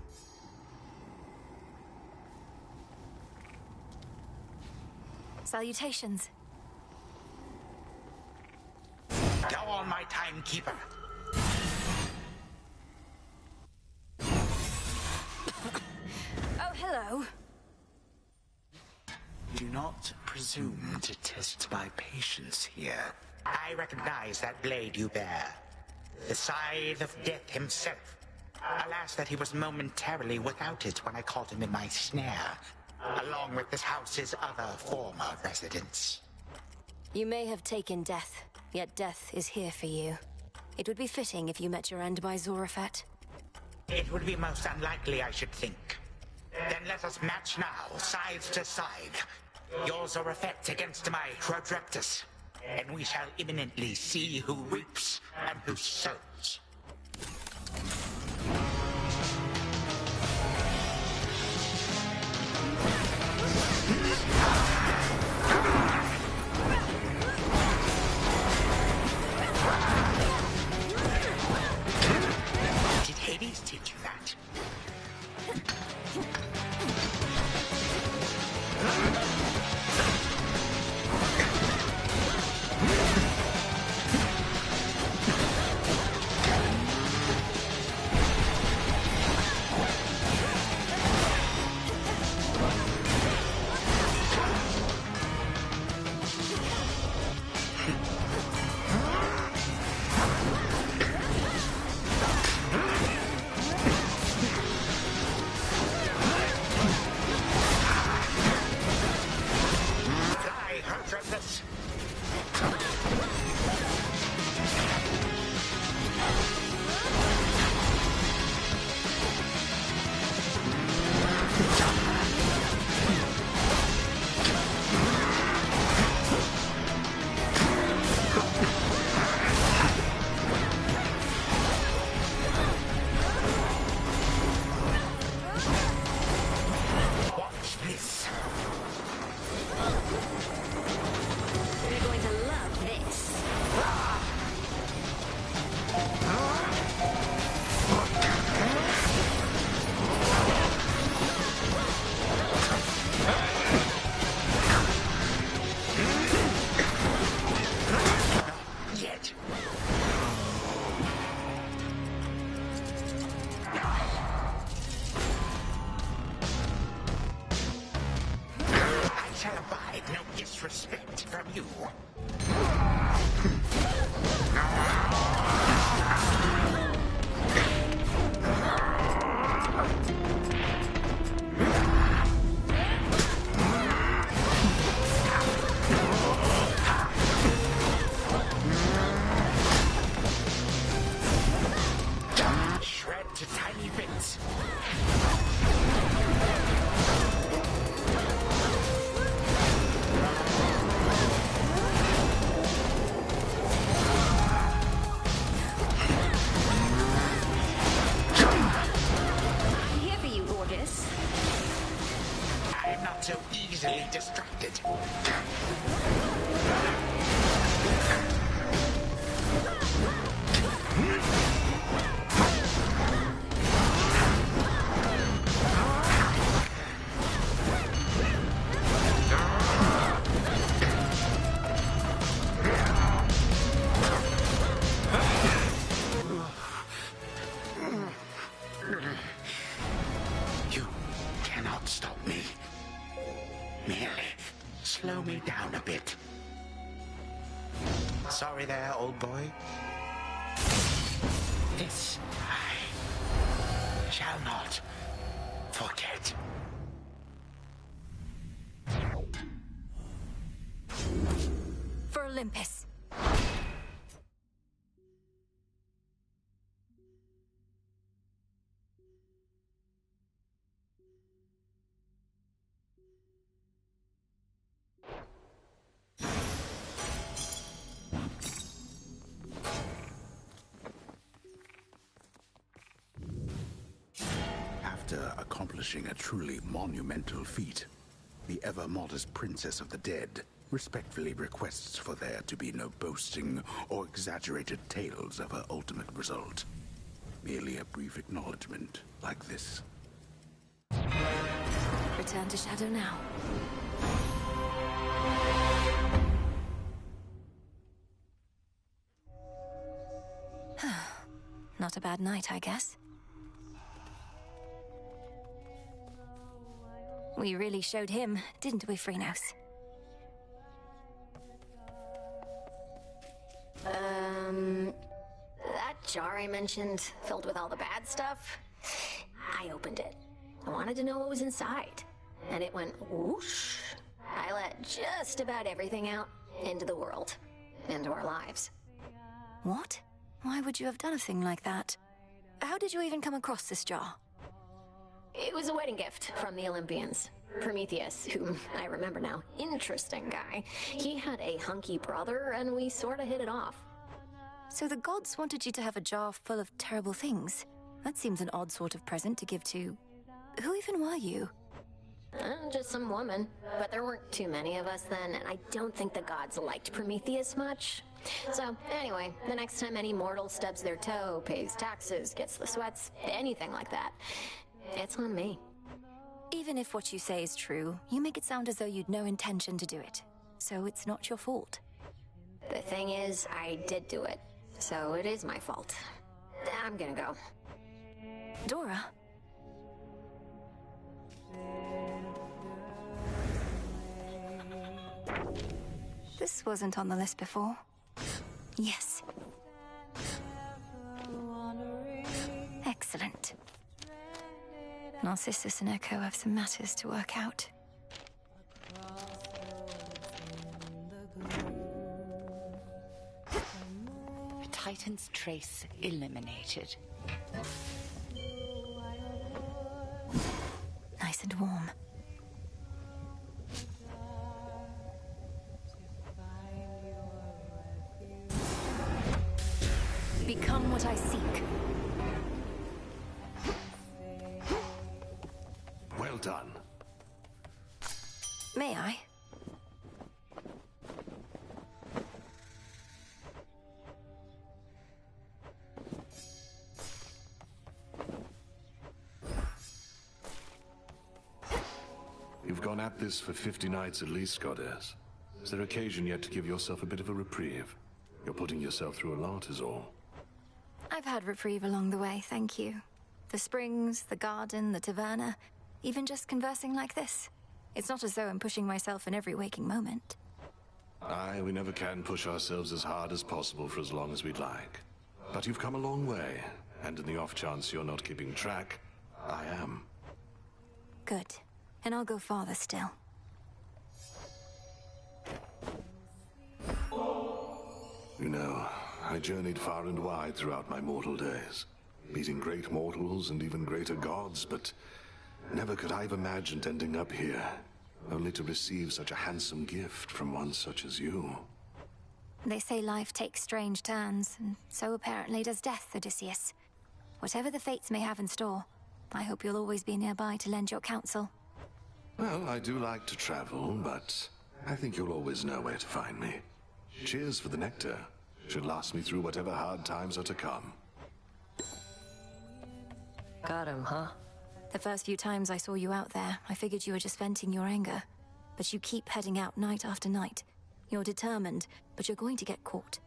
Speaker 1: Salutations.
Speaker 2: Go on, my timekeeper.
Speaker 1: Oh, hello.
Speaker 2: Do not presume to test my patience here. I recognize that blade you bear. The scythe of death himself. Alas, that he was momentarily without it when I caught him in my snare, along with this house's other former residents.
Speaker 1: You may have taken death, yet death is here for you. It would be fitting if you met your end by Zorafat.
Speaker 2: It would be most unlikely, I should think. Then let us match now, scythe to scythe. Yours are effect against my Rodreptus, and we shall imminently see who reaps and who sows. Did Hades teach you that? shall abide no disrespect from you. Shred to tiny bits.
Speaker 16: I'm here for you, gorgeous.
Speaker 2: I'm not so easily distracted. You cannot stop me. Merely slow me down a bit. Sorry there, old boy. This I shall not forget.
Speaker 1: For Olympus.
Speaker 7: After accomplishing a truly monumental feat, the ever-modest Princess of the Dead respectfully requests for there to be no boasting or exaggerated tales of her ultimate result. Merely a brief acknowledgement like this.
Speaker 1: Return to Shadow now. Not a bad night, I guess. We really showed him, didn't we, Freenos?
Speaker 11: That jar I mentioned, filled with all the bad stuff, I opened it. I wanted to know what was inside. And it went whoosh. I let just about everything out into the world, into our lives.
Speaker 1: What? Why would you have done a thing like that? How did you even come across this jar?
Speaker 11: It was a wedding gift from the Olympians. Prometheus, whom I remember now, interesting guy. He had a hunky brother, and we sort of hit it off.
Speaker 1: So the gods wanted you to have a jar full of terrible things. That seems an odd sort of present to give to... Who even were you?
Speaker 11: Just some woman. But there weren't too many of us then, and I don't think the gods liked Prometheus much. So, anyway, the next time any mortal stubs their toe, pays taxes, gets the sweats, anything like that, it's on me.
Speaker 1: Even if what you say is true, you make it sound as though you'd no intention to do it. So it's not your fault.
Speaker 11: The thing is, I did do it. So it is my fault. I'm gonna go.
Speaker 1: Dora? This wasn't on the list before. Yes. Excellent. Narcissus and Echo have some matters to work out.
Speaker 18: A Titan's trace eliminated.
Speaker 1: Nice and warm. Become what I seek.
Speaker 17: Well done.
Speaker 1: May I?
Speaker 17: You've gone at this for 50 nights at least, Goddess. Is there occasion yet to give yourself a bit of a reprieve? You're putting yourself through a lot is all.
Speaker 1: I've had reprieve along the way, thank you. The springs, the garden, the taverna, even just conversing like this. It's not as though I'm pushing myself in every waking moment.
Speaker 13: Aye, we never can push ourselves as hard as possible for as long as we'd like. But you've come a long way, and in the off chance you're not keeping track, I am.
Speaker 1: Good. And I'll go farther still.
Speaker 13: You know, I journeyed far and wide throughout my mortal days, meeting great mortals and even greater gods, but never could I have imagined ending up here, only to receive such a handsome gift from one such as you.
Speaker 1: They say life takes strange turns, and so apparently does death, Odysseus. Whatever the fates may have in store, I hope you'll always be nearby to lend your counsel.
Speaker 13: Well, I do like to travel, but I think you'll always know where to find me. Cheers for the nectar. Should last me through whatever hard times are to come.
Speaker 5: Got him, huh?
Speaker 1: The first few times I saw you out there, I figured you were just venting your anger. But you keep heading out night after night. You're determined, but you're going to get caught.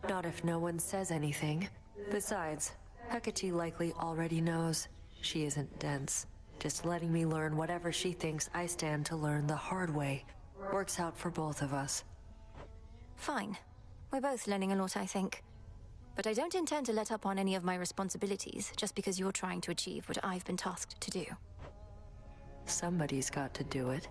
Speaker 5: Not if no one says anything. Besides, Hecate likely already knows. She isn't dense. Just letting me learn whatever she thinks I stand to learn the hard way. Works out for both of us.
Speaker 1: Fine. We're both learning a lot, I think. But I don't intend to let up on any of my responsibilities just because you're trying to achieve what I've been tasked to do.
Speaker 5: Somebody's got to do it.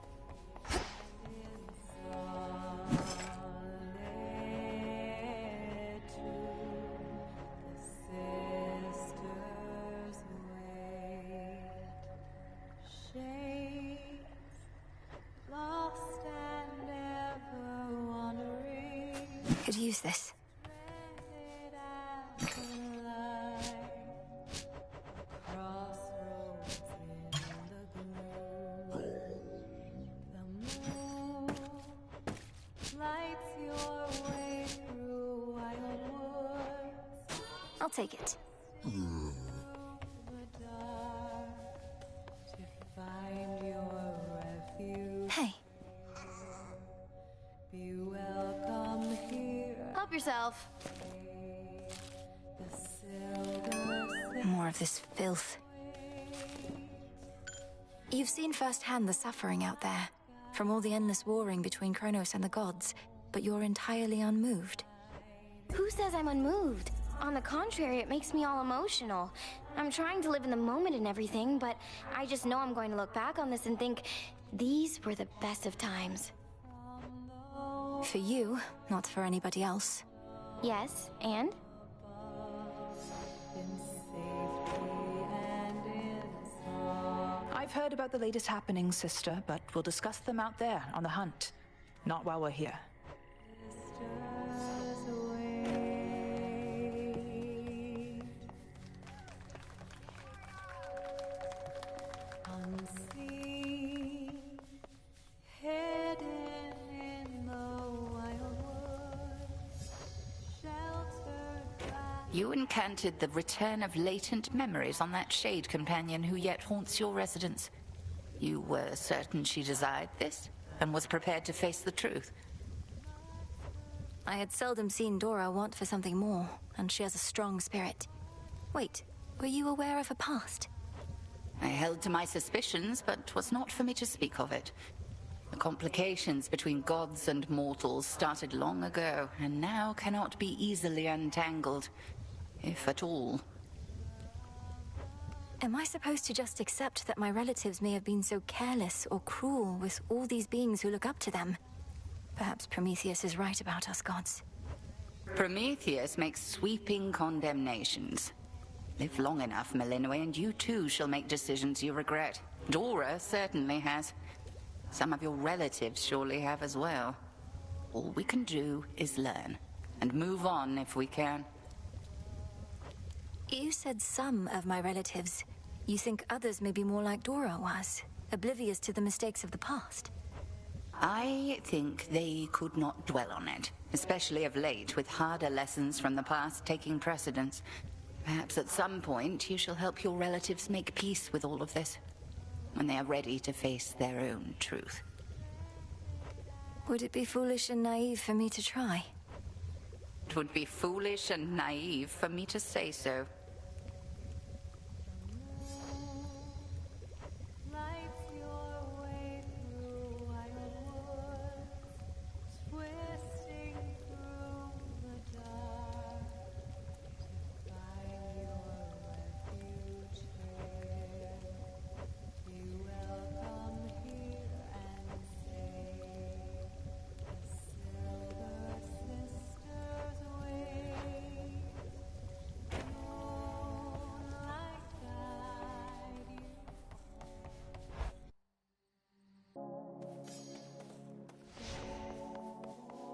Speaker 1: Could use this. I'll take it. Hey.
Speaker 15: Help yourself.
Speaker 1: More of this filth. You've seen firsthand the suffering out there, from all the endless warring between Kronos and the gods, but you're entirely unmoved.
Speaker 15: Who says I'm unmoved? On the contrary, it makes me all emotional. I'm trying to live in the moment and everything, but I just know I'm going to look back on this and think, these were the best of times.
Speaker 1: For you, not for anybody else.
Speaker 15: Yes, and?
Speaker 21: I've heard about the latest happenings, sister, but we'll discuss them out there on the hunt. Not while we're here.
Speaker 9: You encountered the return of latent memories on that Shade companion who yet haunts your residence. You were certain she desired this, and was prepared to face the truth.
Speaker 1: I had seldom seen Dora want for something more, and she has a strong spirit. Wait, were you aware of her past?
Speaker 9: I held to my suspicions, but 'twas not for me to speak of it. The complications between gods and mortals started long ago, and now cannot be easily untangled, if at all.
Speaker 1: Am I supposed to just accept that my relatives may have been so careless or cruel with all these beings who look up to them? Perhaps Prometheus is right about us gods.
Speaker 9: Prometheus makes sweeping condemnations. Live long enough, Melinoi, and you too shall make decisions you regret. Dora certainly has. Some of your relatives surely have as well. All we can do is learn, and move on if we can.
Speaker 1: You said some of my relatives. You think others may be more like Dora was, oblivious to the mistakes of the past?
Speaker 9: I think they could not dwell on it, especially of late, with harder lessons from the past taking precedence. Perhaps at some point you shall help your relatives make peace with all of this, when they are ready to face their own truth.
Speaker 1: Would it be foolish and naive for me to try?
Speaker 9: It would be foolish and naive for me to say so.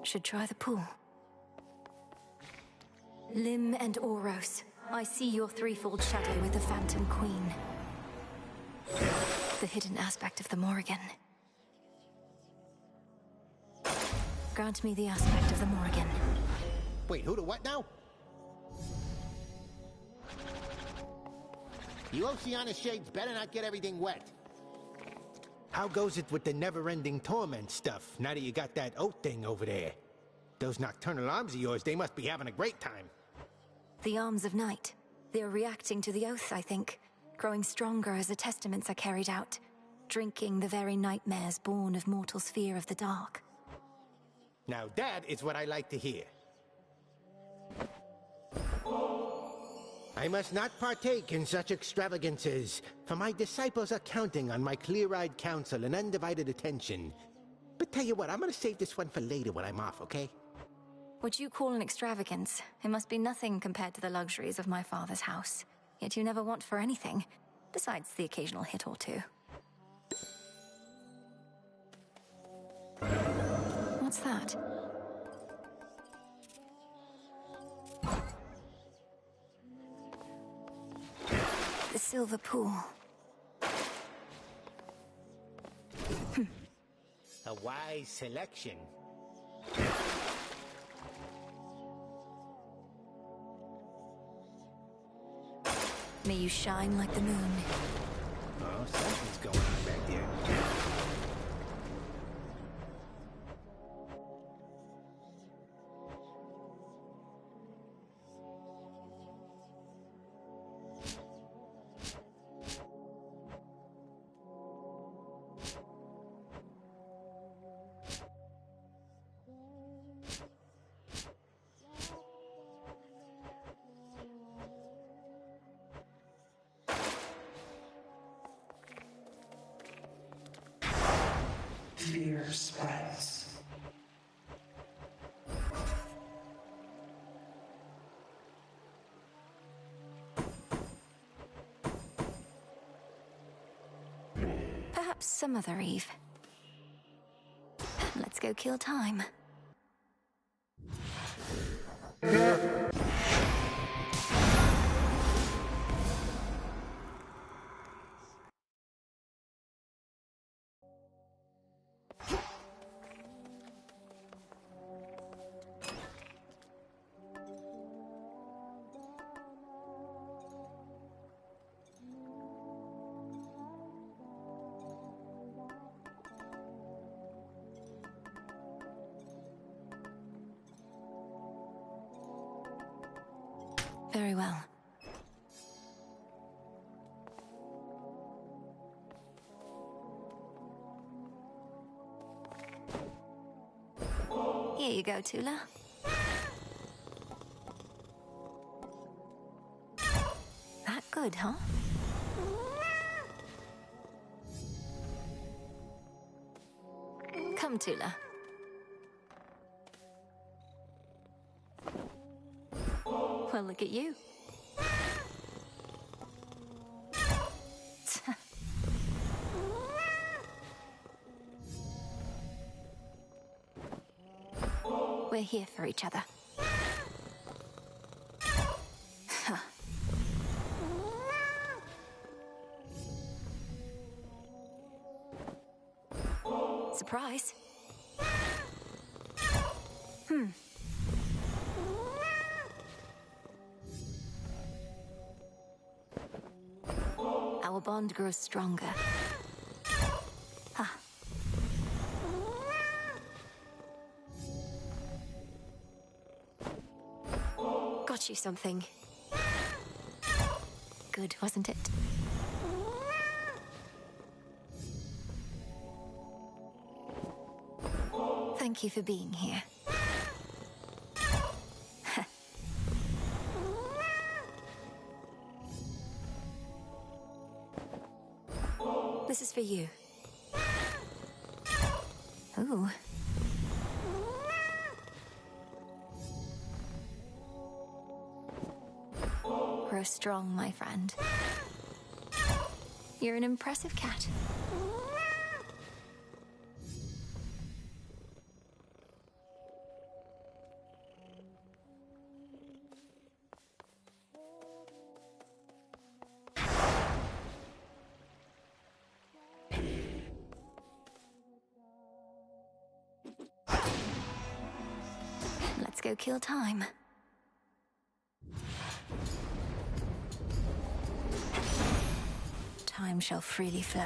Speaker 1: Should try the pool. Lim and Oros, I see your threefold shadow with the Phantom Queen. The hidden aspect of the Morrigan. Grant me the aspect of the Morrigan.
Speaker 14: Wait, who to what now? You Oceana Shades better not get everything wet. How goes it with the never-ending torment stuff, now that you got that oath thing over there? Those nocturnal arms of yours, they must be having a great time.
Speaker 1: The Arms of Night. They're reacting to the oath, I think. Growing stronger as the testaments are carried out. Drinking the very nightmares born of mortal's fear of the dark.
Speaker 14: Now that is what I like to hear. I must not partake in such extravagances, for my disciples are counting on my clear-eyed counsel and undivided attention. But tell you what, I'm gonna save this one for later when I'm off, okay?
Speaker 1: What you call an extravagance, it must be nothing compared to the luxuries of my father's house. Yet you never want for anything, besides the occasional hit or two. What's that? The silver pool.
Speaker 14: A wise selection.
Speaker 1: May you shine like the moon.
Speaker 14: Oh, something's going on back there.
Speaker 3: Fear spreads.
Speaker 1: Perhaps some other eve. Let's go kill time. Very well. Here you go, Tula. That good, huh? Come, Tula. Well, look at you. We're here for each other. Surprise. Our bond grows stronger. Got you something. Good, wasn't it? Thank you for being here. This is for you. Ooh. Grow strong, my friend. You're an impressive cat. go kill time. Time shall freely flow.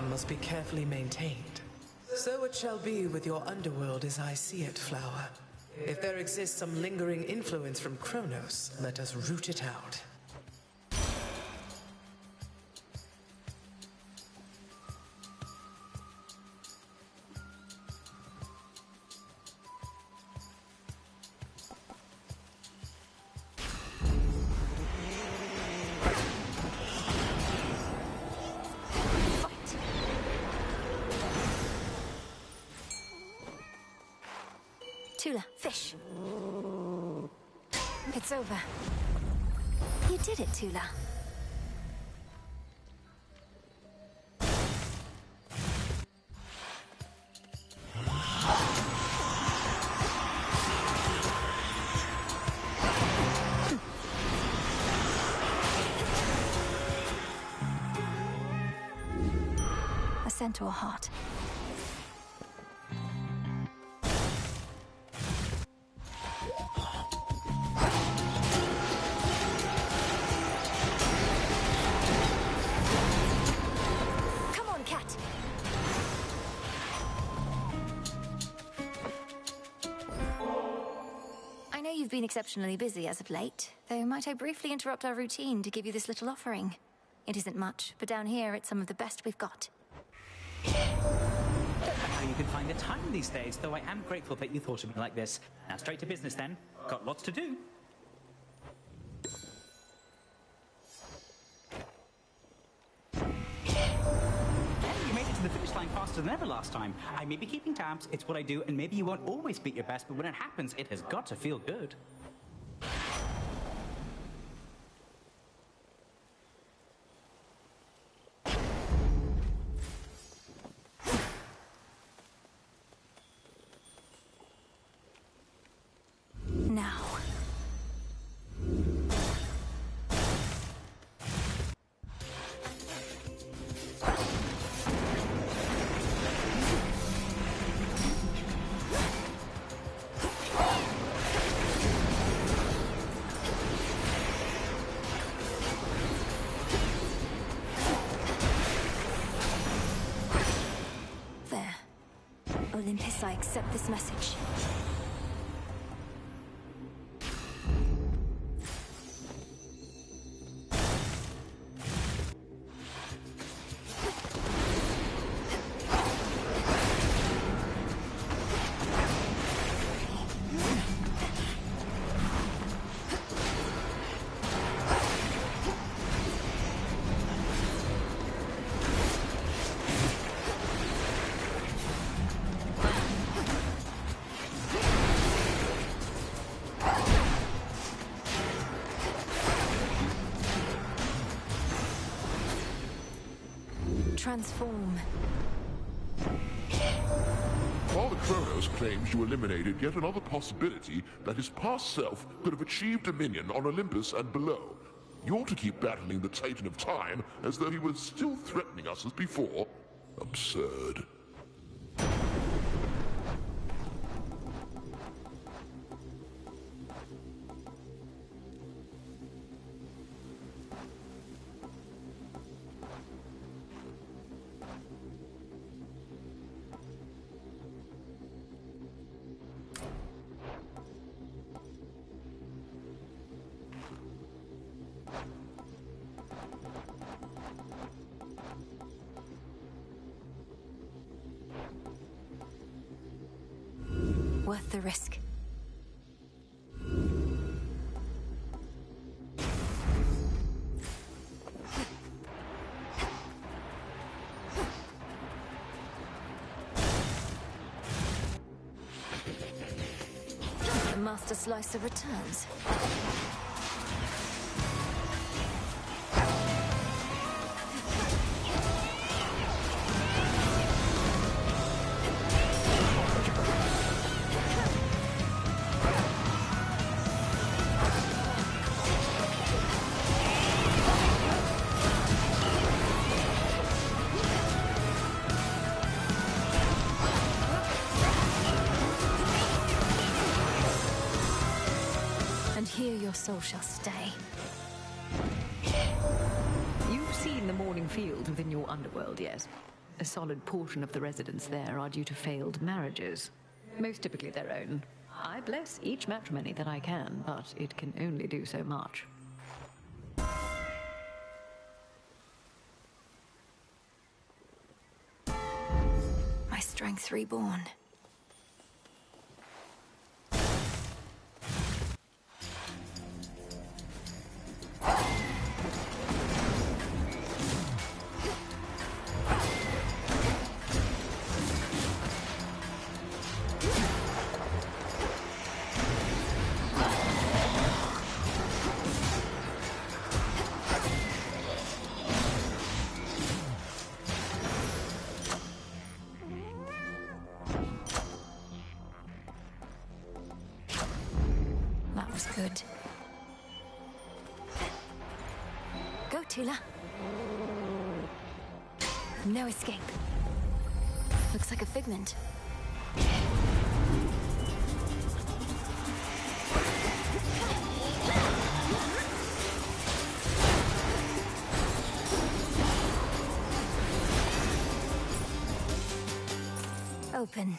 Speaker 3: Must be carefully maintained. So it shall be with your underworld as I see it, Flower. If there exists some lingering influence from Kronos, let us root it out.
Speaker 1: Tula, fish. It's over. You did it, Tula. A centaur heart. You've been exceptionally busy as of late, though might I briefly interrupt our routine to give you this little offering? It isn't much, but down here it's some of the best we've got.
Speaker 19: Don't know how you can find the time these days, though I am grateful that you thought of me like this. Now straight to business then. Got lots to do. You made it to the finish line faster than ever last time. I may be keeping tabs, it's what I do, and maybe you won't always beat your best, but when it happens, it has got to feel good.
Speaker 1: Now. There. Olympus, I accept this message. Transform.
Speaker 10: Father Kronos claims you eliminated yet another possibility that his past self could have achieved dominion on Olympus and below. You ought to keep battling the Titan of Time as though he was still threatening us as before. Absurd.
Speaker 1: Worth the risk. Master Slicer returns. And here your soul shall stay.
Speaker 8: You've seen the morning fields within your underworld, yes? A solid portion of the residents there are due to failed marriages. Most typically their own. I bless each matrimony that I can, but it can only do so much.
Speaker 1: My strength reborn. That was good. Go, Tula. No escape. Looks like a figment. Open.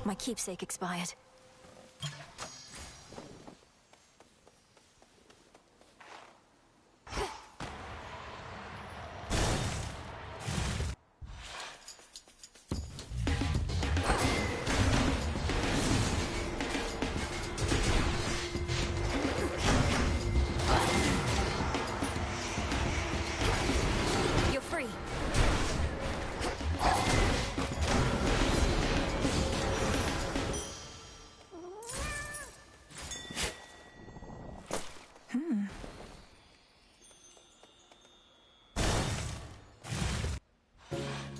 Speaker 1: My keepsake expired. You're free.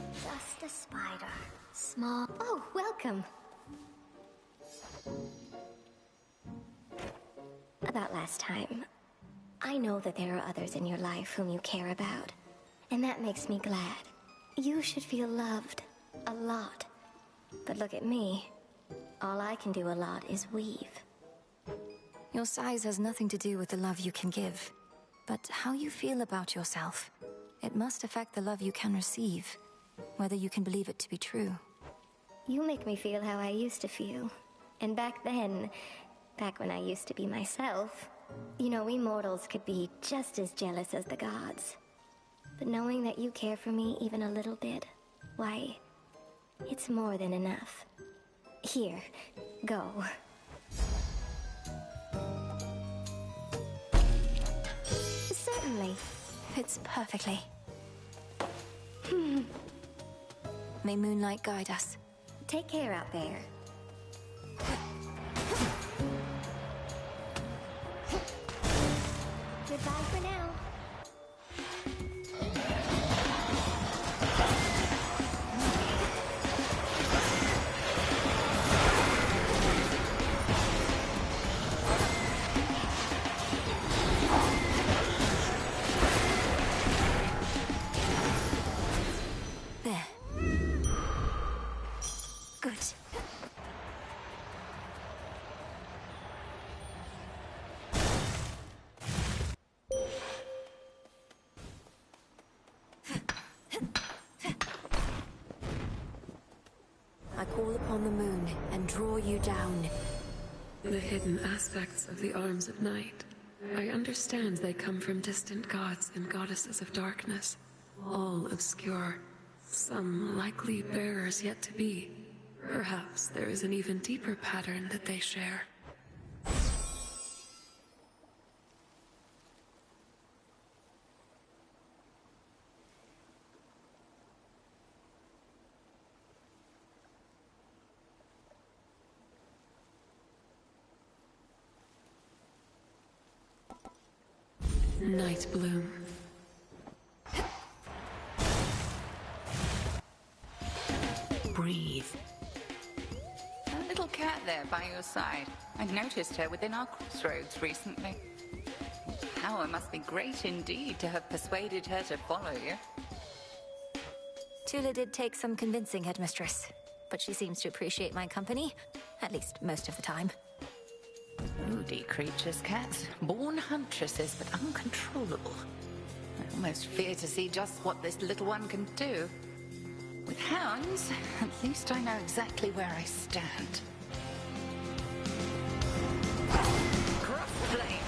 Speaker 15: Just a spider. Small. Oh, welcome. About last time. I know that there are others in your life whom you care about, and that makes me glad. You should feel loved. A lot. But look at me. All I can do a lot is weave.
Speaker 1: Your size has nothing to do with the love you can give, but how you feel about yourself. It must affect the love you can receive, whether you can believe it to be true.
Speaker 15: You make me feel how I used to feel. And back then, back when I used to be myself, you know, we mortals could be just as jealous as the gods. But knowing that you care for me even a little bit, why, it's more than enough. Here, go. Certainly.
Speaker 1: Fits perfectly. May moonlight guide us.
Speaker 15: Take care out there. Goodbye for now.
Speaker 1: There. Good. call upon the moon and draw you down.
Speaker 6: The hidden aspects of the arms of night. I understand they come from distant gods and goddesses of darkness, all obscure, some likely bearers yet to be. Perhaps there is an even deeper pattern that they share. Night bloom.
Speaker 9: Breathe. That little cat there by your side. I noticed her within our crossroads recently. Power must be great indeed to have persuaded her to follow you.
Speaker 1: Tula did take some convincing, Headmistress, but she seems to appreciate my company, at least most of the time.
Speaker 9: Moody creatures, cats. Born huntresses, but uncontrollable. I almost fear to see just what this little one can do. With hounds, at least I know exactly where I stand. Cross flames!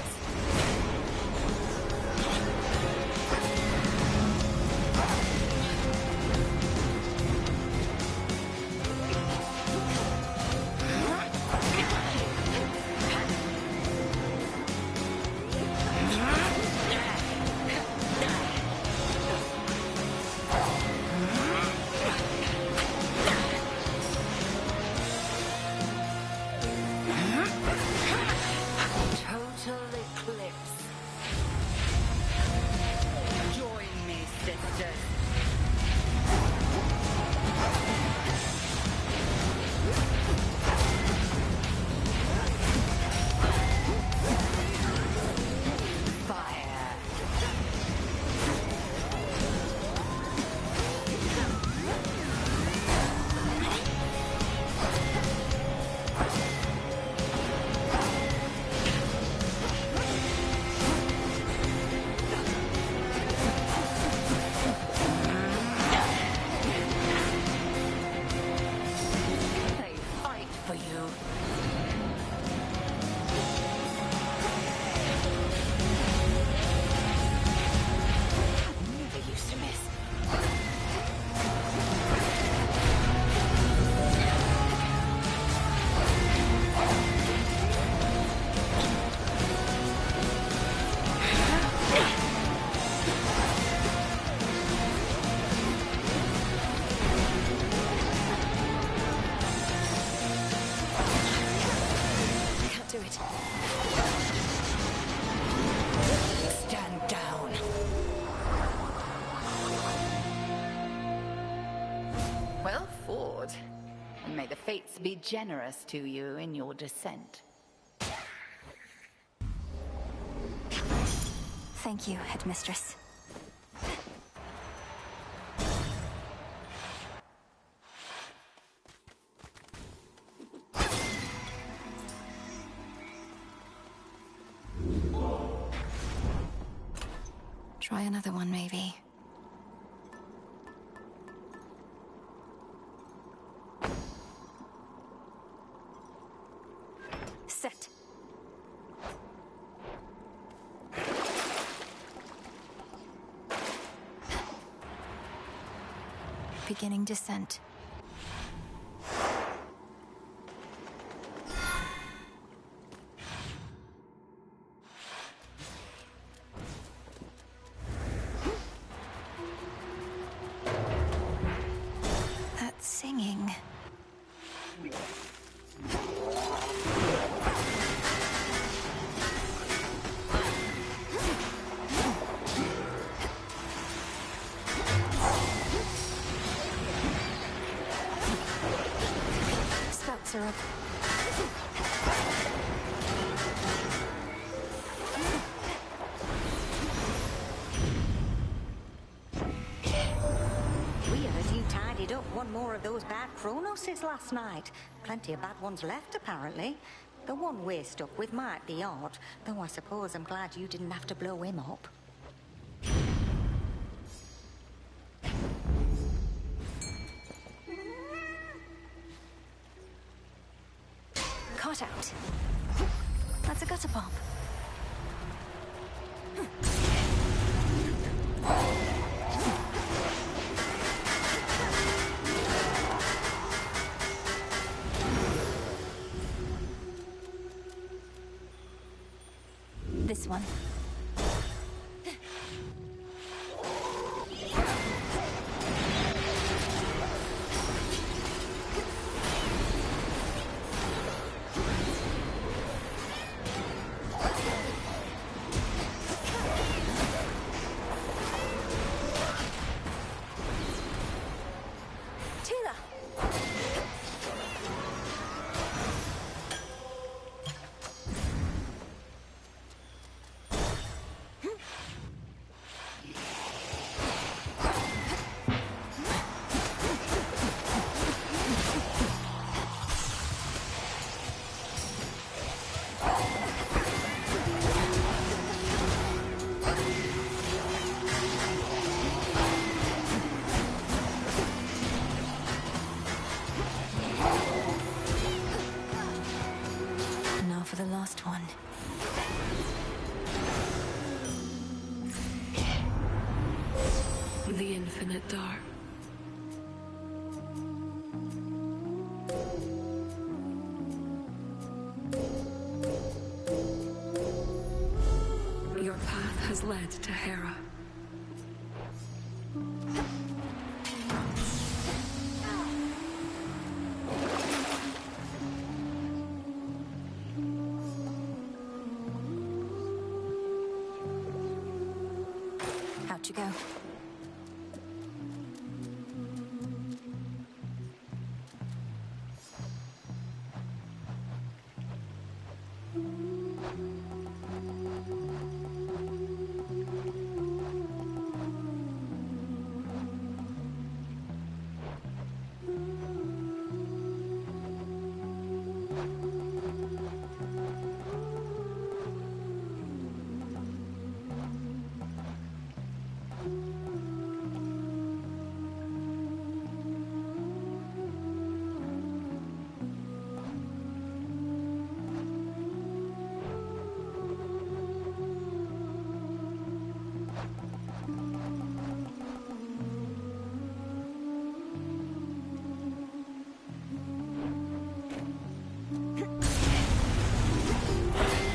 Speaker 9: Stand down. Well fought. And may the fates be generous to you in your descent.
Speaker 1: Thank you, Headmistress. Try another one, maybe. Set. Beginning descent. That singing. Spouts are up.
Speaker 20: We heard you tidied up one more of those bad Chronoses last night. Plenty of bad ones left, apparently. The one we're stuck with might be odd, though I suppose I'm glad you didn't have to blow him up.
Speaker 1: heart out. That's a gutter pop. This one. For the last one.
Speaker 6: The infinite dark. Your path has led to Hera.
Speaker 1: Out you go.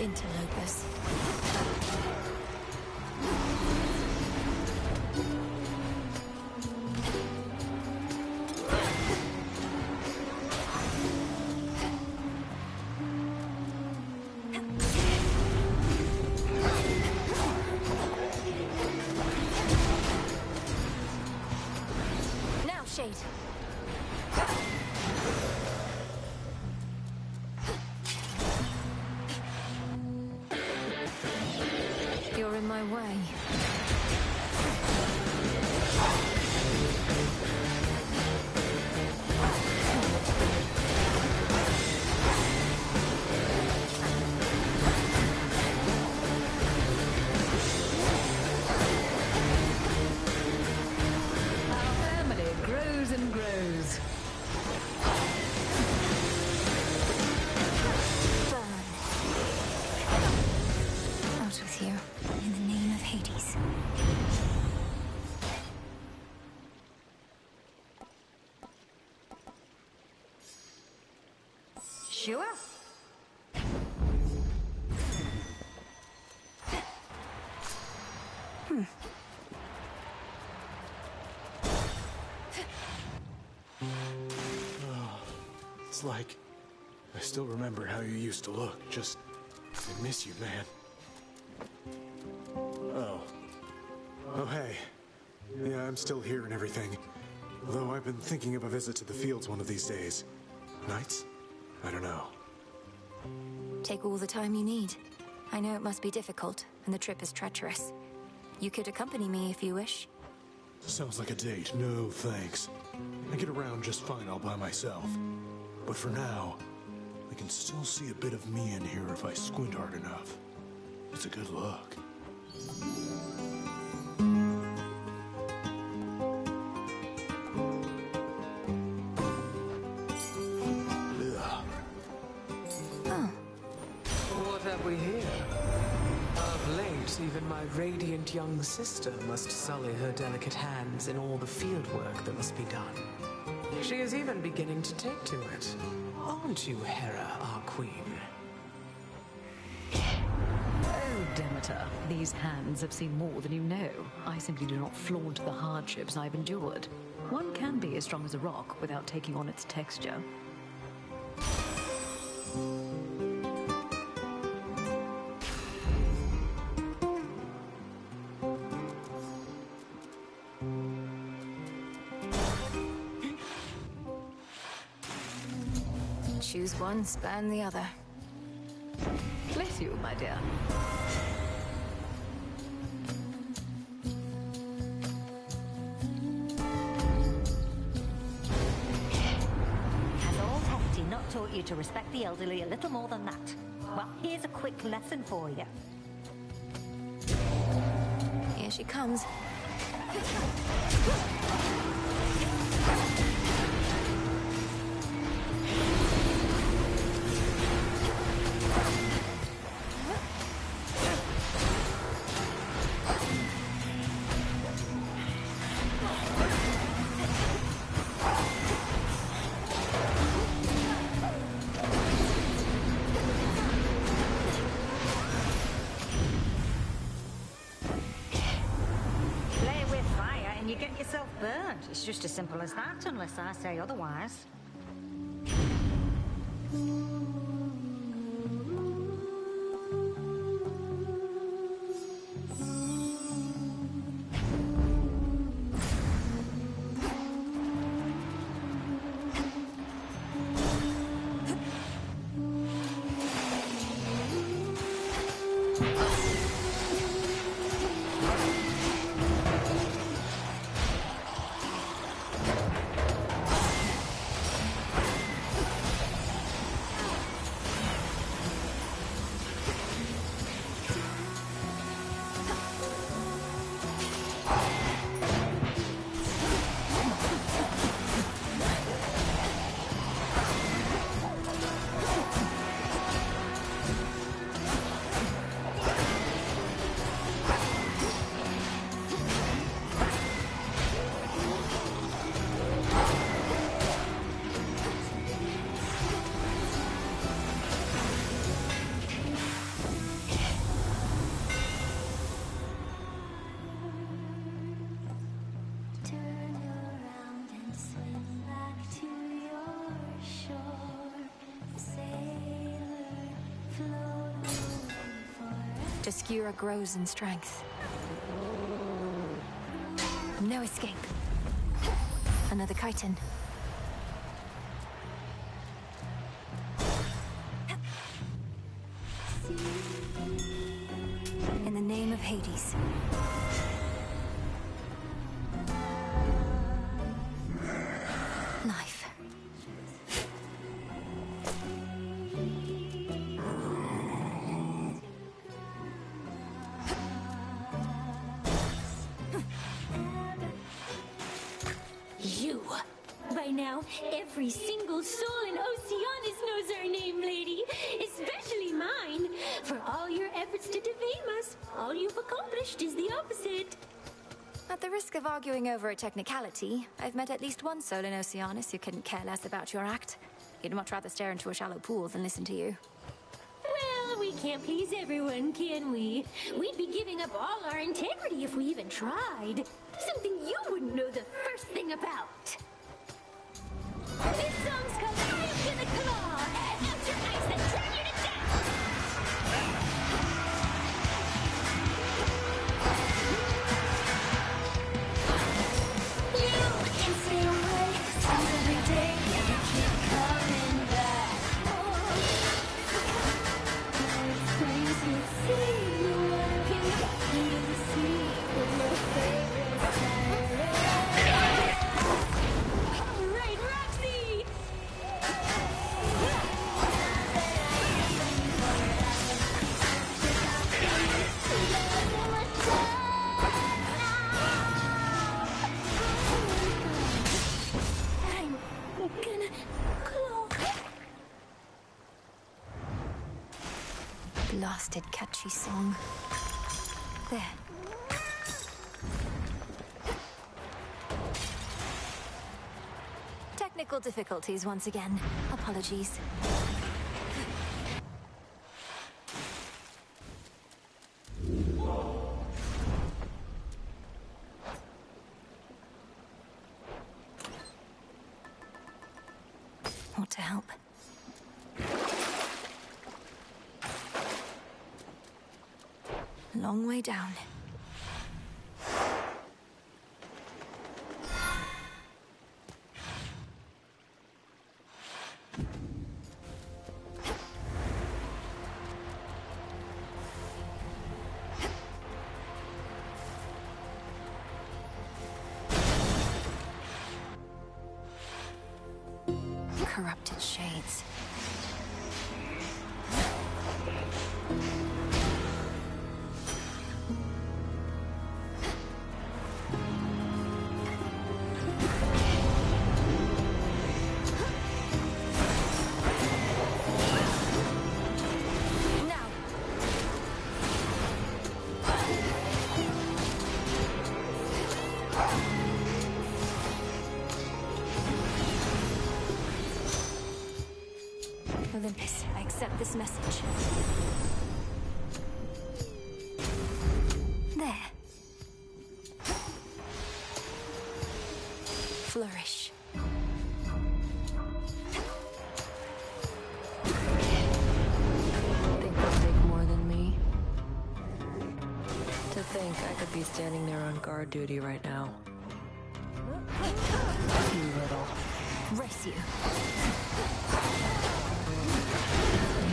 Speaker 1: Interlopers. Now, Shade. You're in my way.
Speaker 8: Our family grows and grows.
Speaker 1: Out with you, in the name of Hades.
Speaker 8: Sure.
Speaker 4: It's like I still remember how you used to look. Just, I miss you, man. Oh, hey. Yeah, I'm still here and everything. Though I've been thinking of a visit to the fields one of these days. Nights? I don't know.
Speaker 1: Take all the time you need. I know it must be difficult, and the trip is treacherous. You could accompany me if you wish.
Speaker 4: Sounds like a date. No, thanks. I get around just fine all by myself. But for now, I can still see a bit of me in here if I squint hard enough. It's a good look.
Speaker 1: Ah.
Speaker 3: My radiant young sister must sully her delicate hands in all the field work that must be done. She is even beginning to take to it. Aren't you, Hera, our queen?
Speaker 8: Oh, Demeter, these hands have seen more than you know. I simply do not flaunt the hardships I've endured. One can be as strong as a rock without taking on its texture.
Speaker 1: Choose one, spurn the other.
Speaker 8: Bless you, my dear.
Speaker 20: Has old Hefty not taught you to respect the elderly a little more than that? Well, here's a quick lesson for you.
Speaker 1: Here she comes.
Speaker 20: It's just as simple as that, unless I say otherwise.
Speaker 1: Skira grows in strength. No escape. Another chitin. In the name of Hades. Life.
Speaker 12: Every single soul in Oceanus knows our name, lady. Especially mine. For all your efforts to defame us, all you've accomplished is the opposite.
Speaker 1: At the risk of arguing over a technicality, I've met at least one soul in Oceanus who couldn't care less about your act. He'd much rather stare into a shallow pool than listen to you.
Speaker 12: Well, we can't please everyone, can we? We'd be giving up all our integrity if we even tried. Something you wouldn't know the first thing about. This song's called Eyes to the Claw! Out your eyes that turn you to death! You can stay away from every day and you keep coming back. It's crazy to see you working. You see with your favorite style. Alright, Roxy!
Speaker 1: Blasted catchy song. There. Technical difficulties once again. Apologies. Want to help? Long way down. Corrupted shades. Olympus, I accept this message. There. Flourish.
Speaker 16: Think they'll take more than me? To think I could be standing there on guard duty right now. You little.
Speaker 1: Race you.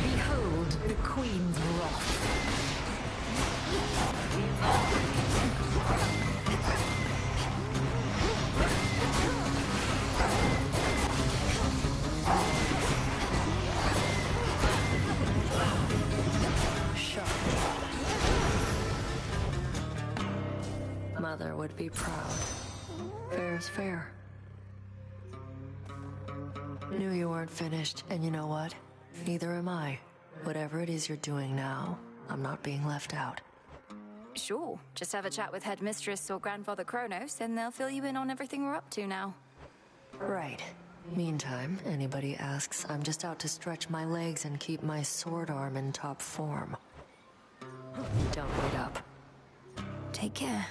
Speaker 1: Behold the Queen's wrath.
Speaker 16: Sharp. Mother would be proud. Fair's fair. Knew you weren't finished, and you know what? Neither am I. Whatever it is you're doing now, I'm not being left out.
Speaker 1: Sure, just have a chat with Headmistress or Grandfather Kronos, and they'll fill you in on everything we're up to now.
Speaker 16: Right. Meantime, anybody asks, I'm just out to stretch my legs and keep my sword arm in top form. Don't wait up.
Speaker 1: Take care.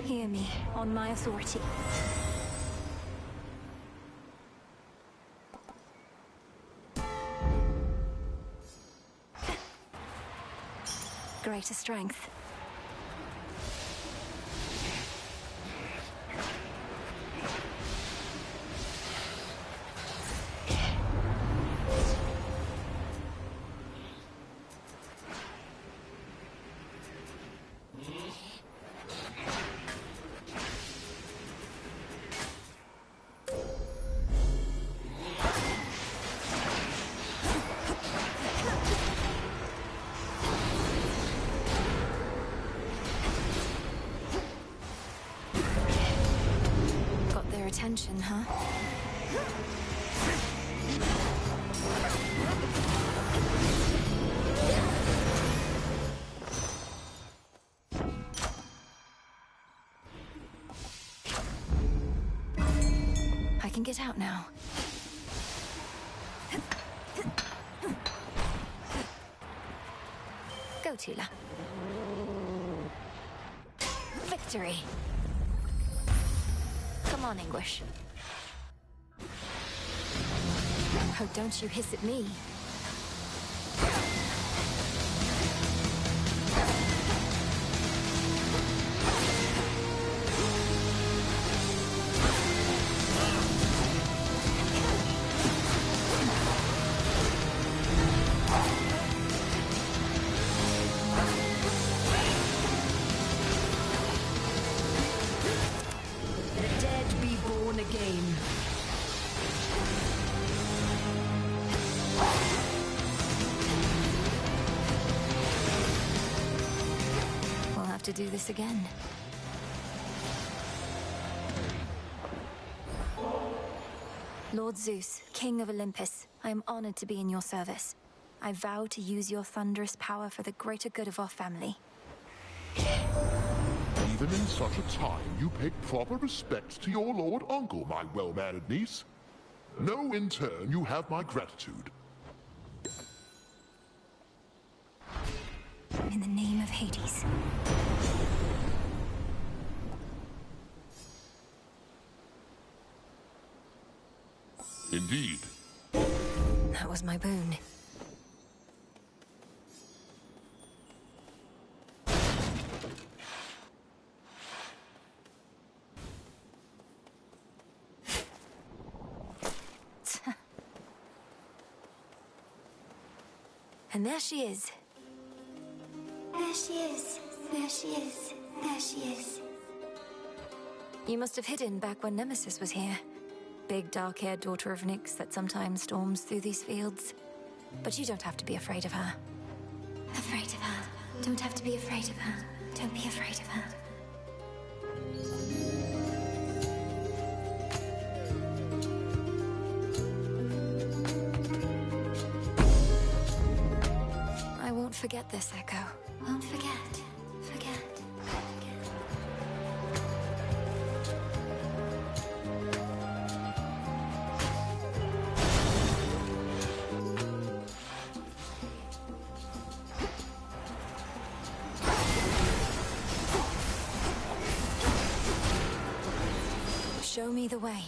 Speaker 1: Hear me, on my authority. Greater strength. Attention, huh? I can get out now. Go, Tula. Victory! Come on, Anguish. Oh, don't you hiss at me. To do this again. Lord Zeus, King of Olympus, I am honored to be in your service. I vow to use your thunderous power for the greater good of our family.
Speaker 10: Even in such a time, you pay proper respect to your lord uncle, my well-mannered niece. Know in turn you have my gratitude.
Speaker 1: In the name of Hades.
Speaker 10: Indeed.
Speaker 1: That was my boon. And there she is.
Speaker 15: There she is. There she is. There she is.
Speaker 1: You must have hidden back when Nemesis was here. Big, dark-haired daughter of Nyx that sometimes storms through these fields. But you don't have to be afraid of her.
Speaker 15: Afraid of her. Don't have to be afraid of her. Don't be afraid of her.
Speaker 1: I won't forget this, Echo.
Speaker 15: Won't forget. Forget.
Speaker 1: Show me the way.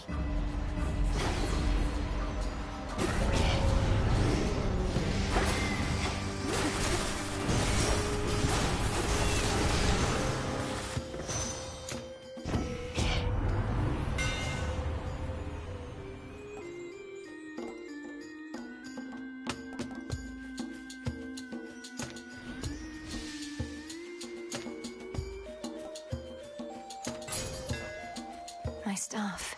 Speaker 1: My staff.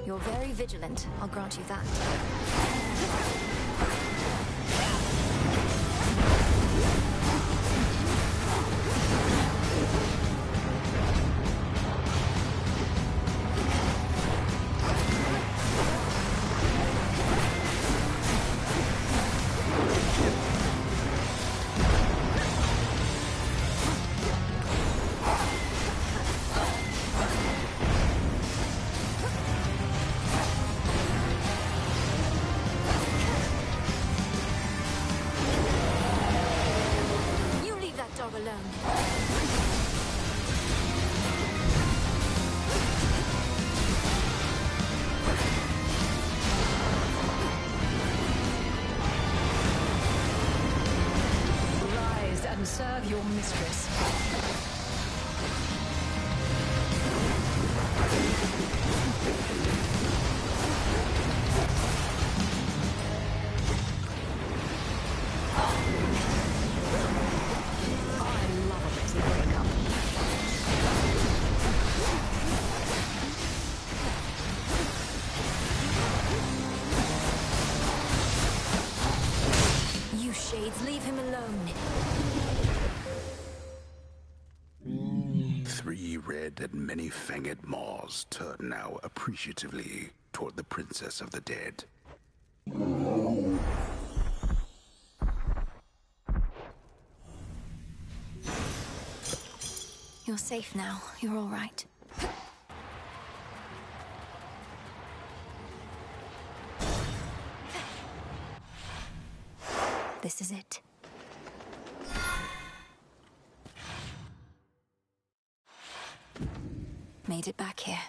Speaker 1: You're very vigilant, I'll grant you that. Serve your mistress.
Speaker 7: 3 red and many-fanged maws turn now appreciatively toward the Princess of the Dead.
Speaker 1: You're safe now. You're all right. This is it. Made it back here.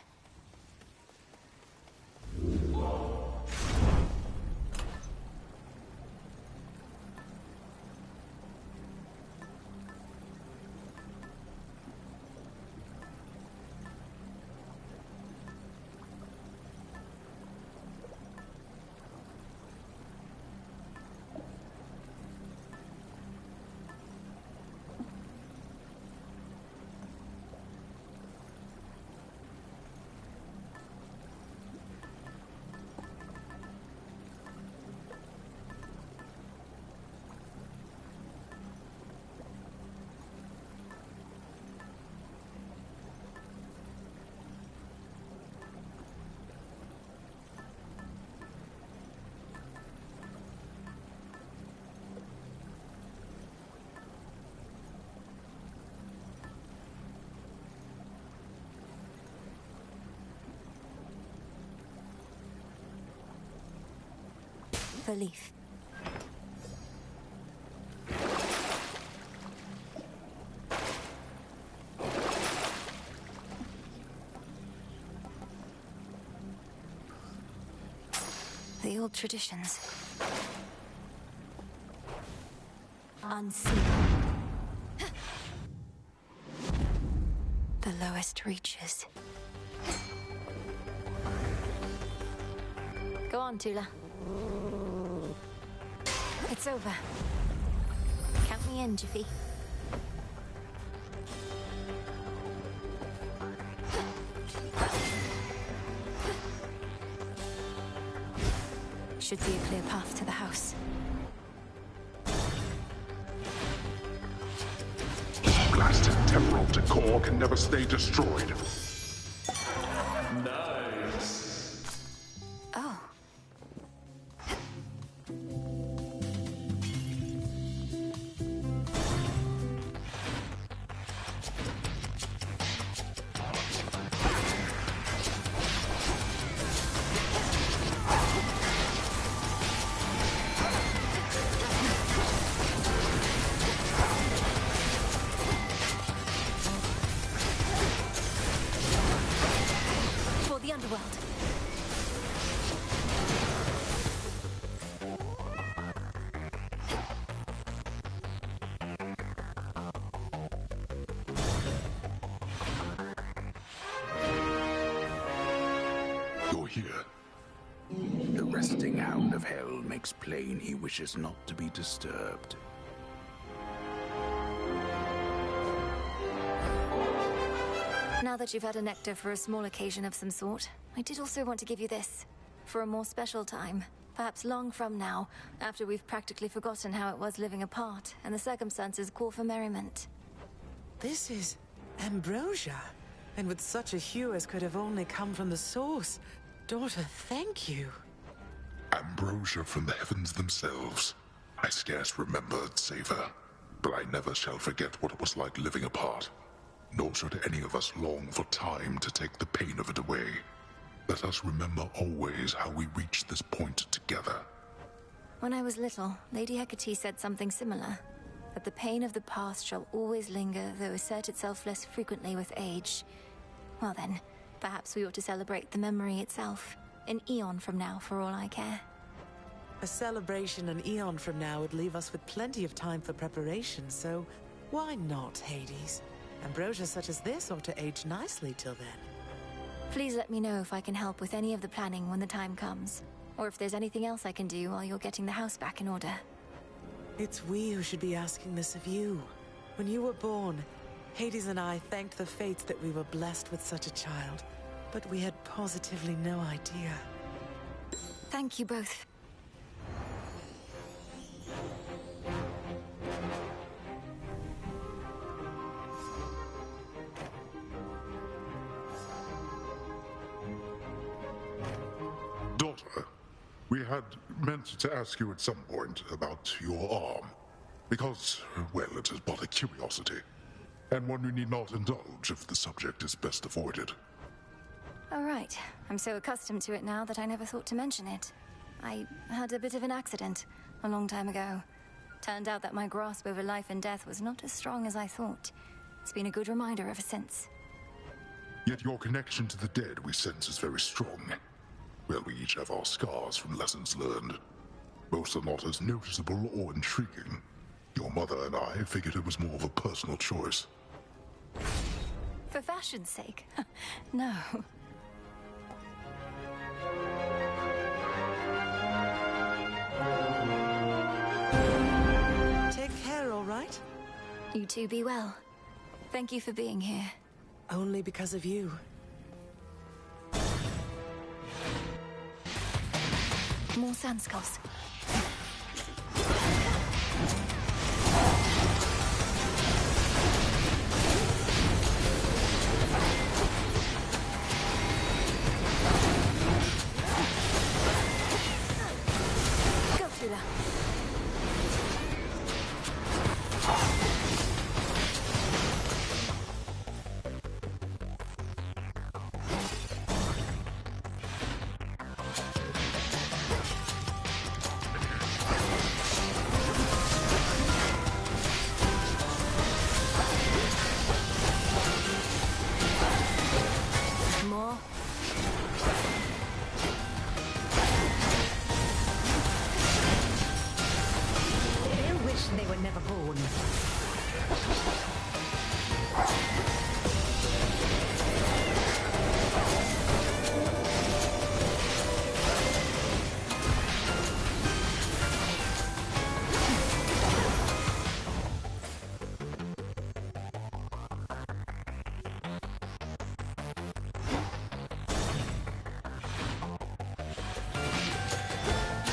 Speaker 1: The leaf. The old traditions. Unseen. The lowest reaches. Go on, Tula. It's over. Count me in, Jiffy. Should be a clear path to the house.
Speaker 10: Blasted temporal decor can never stay destroyed.
Speaker 13: Nice.
Speaker 1: Oh.
Speaker 10: You're here.
Speaker 7: The resting hound of hell makes plain he wishes not to be disturbed.
Speaker 1: Now that you've had a nectar for a small occasion of some sort, I did also want to give you this. For a more special time. Perhaps long from now, after we've practically forgotten how it was living apart, and the circumstances call for merriment.
Speaker 5: This is ambrosia. And with such a hue as could have only come from the source. Daughter, thank you.
Speaker 10: Ambrosia from the heavens themselves. I scarce remember its savor, but I never shall forget what it was like living apart. Nor should any of us long for time to take the pain of it away. Let us remember always how we reached this point together.
Speaker 1: When I was little, Lady Hecate said something similar. That the pain of the past shall always linger, though assert itself less frequently with age. Well then, perhaps we ought to celebrate the memory itself. An eon from now, for all I care.
Speaker 5: A celebration an eon from now would leave us with plenty of time for preparation, so why not, Hades? Ambrosia such as this ought to age nicely till then.
Speaker 1: Please let me know if I can help with any of the planning when the time comes. Or if there's anything else I can do while you're getting the house back in order.
Speaker 5: It's we who should be asking this of you. When you were born, Hades and I thanked the fates that we were blessed with such a child. But we had positively no idea.
Speaker 1: Thank you both.
Speaker 10: We had meant to ask you at some point about your arm. Because, well, it is but a curiosity. And one you need not indulge if the subject is best avoided.
Speaker 1: All right. I'm so accustomed to it now that I never thought to mention it. I had a bit of an accident a long time ago. Turned out that my grasp over life and death was not as strong as I thought. It's been a good reminder ever since.
Speaker 10: Yet your connection to the dead we sense is very strong. Well, we each have our scars from lessons learned. Most are not as noticeable or intriguing. Your mother and I figured it was more of a personal choice.
Speaker 1: For fashion's sake? No.
Speaker 5: Take care, all right?
Speaker 1: You two be well. Thank you for being here.
Speaker 5: Only because of you.
Speaker 1: More sand skulls. Go, Tula. More.
Speaker 8: They'll wish they were never born.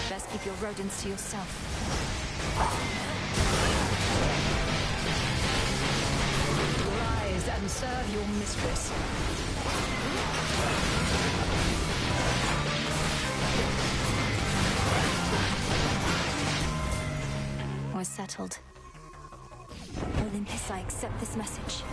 Speaker 1: Best keep your rodents to yourself.
Speaker 8: Rise and serve your mistress.
Speaker 1: We're settled. Olympus, I accept this message.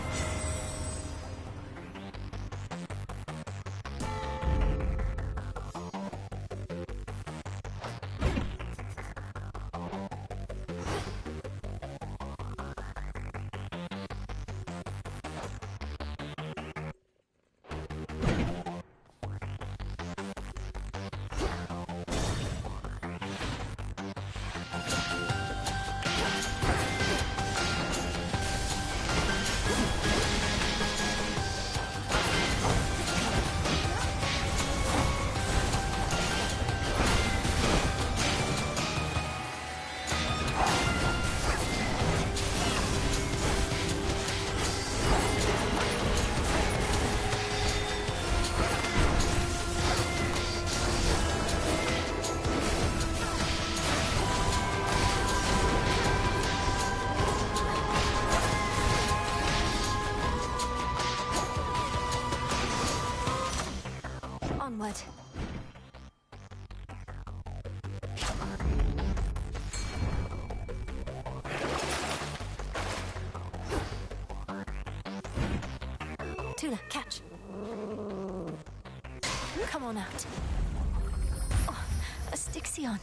Speaker 1: Onward. Tula, catch. Come on out. Oh, a Styxion.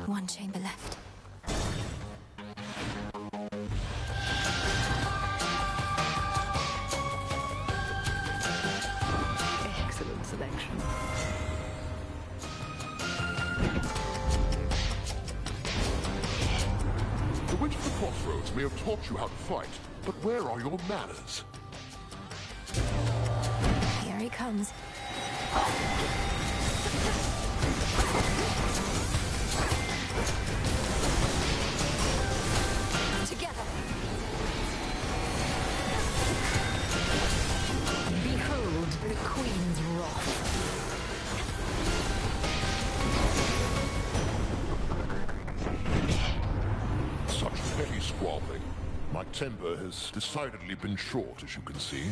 Speaker 1: One chamber left.
Speaker 8: Excellent selection.
Speaker 10: The Witch of the Crossroads may have taught you how to fight, but where are your manners?
Speaker 1: Here he comes. Together.
Speaker 2: My temper has decidedly been short, as you can see.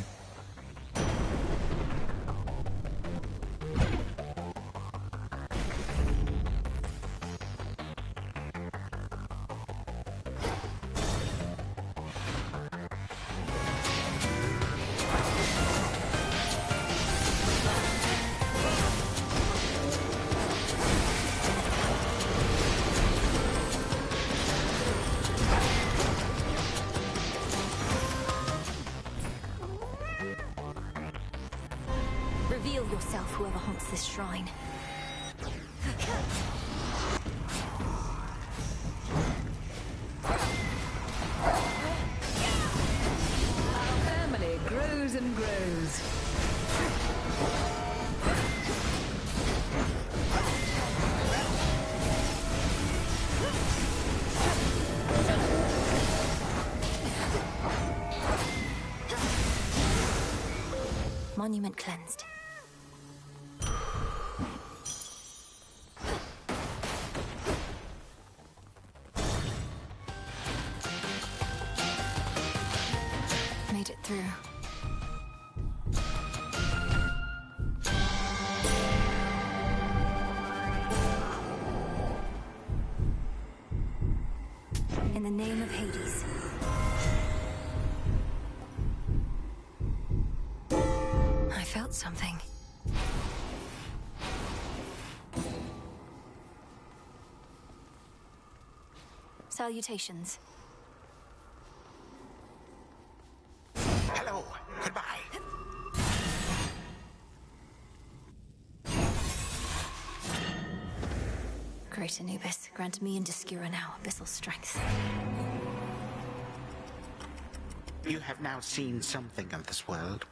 Speaker 1: Reveal yourself, whoever haunts this shrine.
Speaker 8: Our family grows and grows.
Speaker 1: Monument cleansed. Made it through. In the name of Hades. I felt something. Salutations.
Speaker 7: Hello. Goodbye.
Speaker 1: Great Anubis, grant me and Discura now abyssal strength.
Speaker 7: You have now seen something of this world.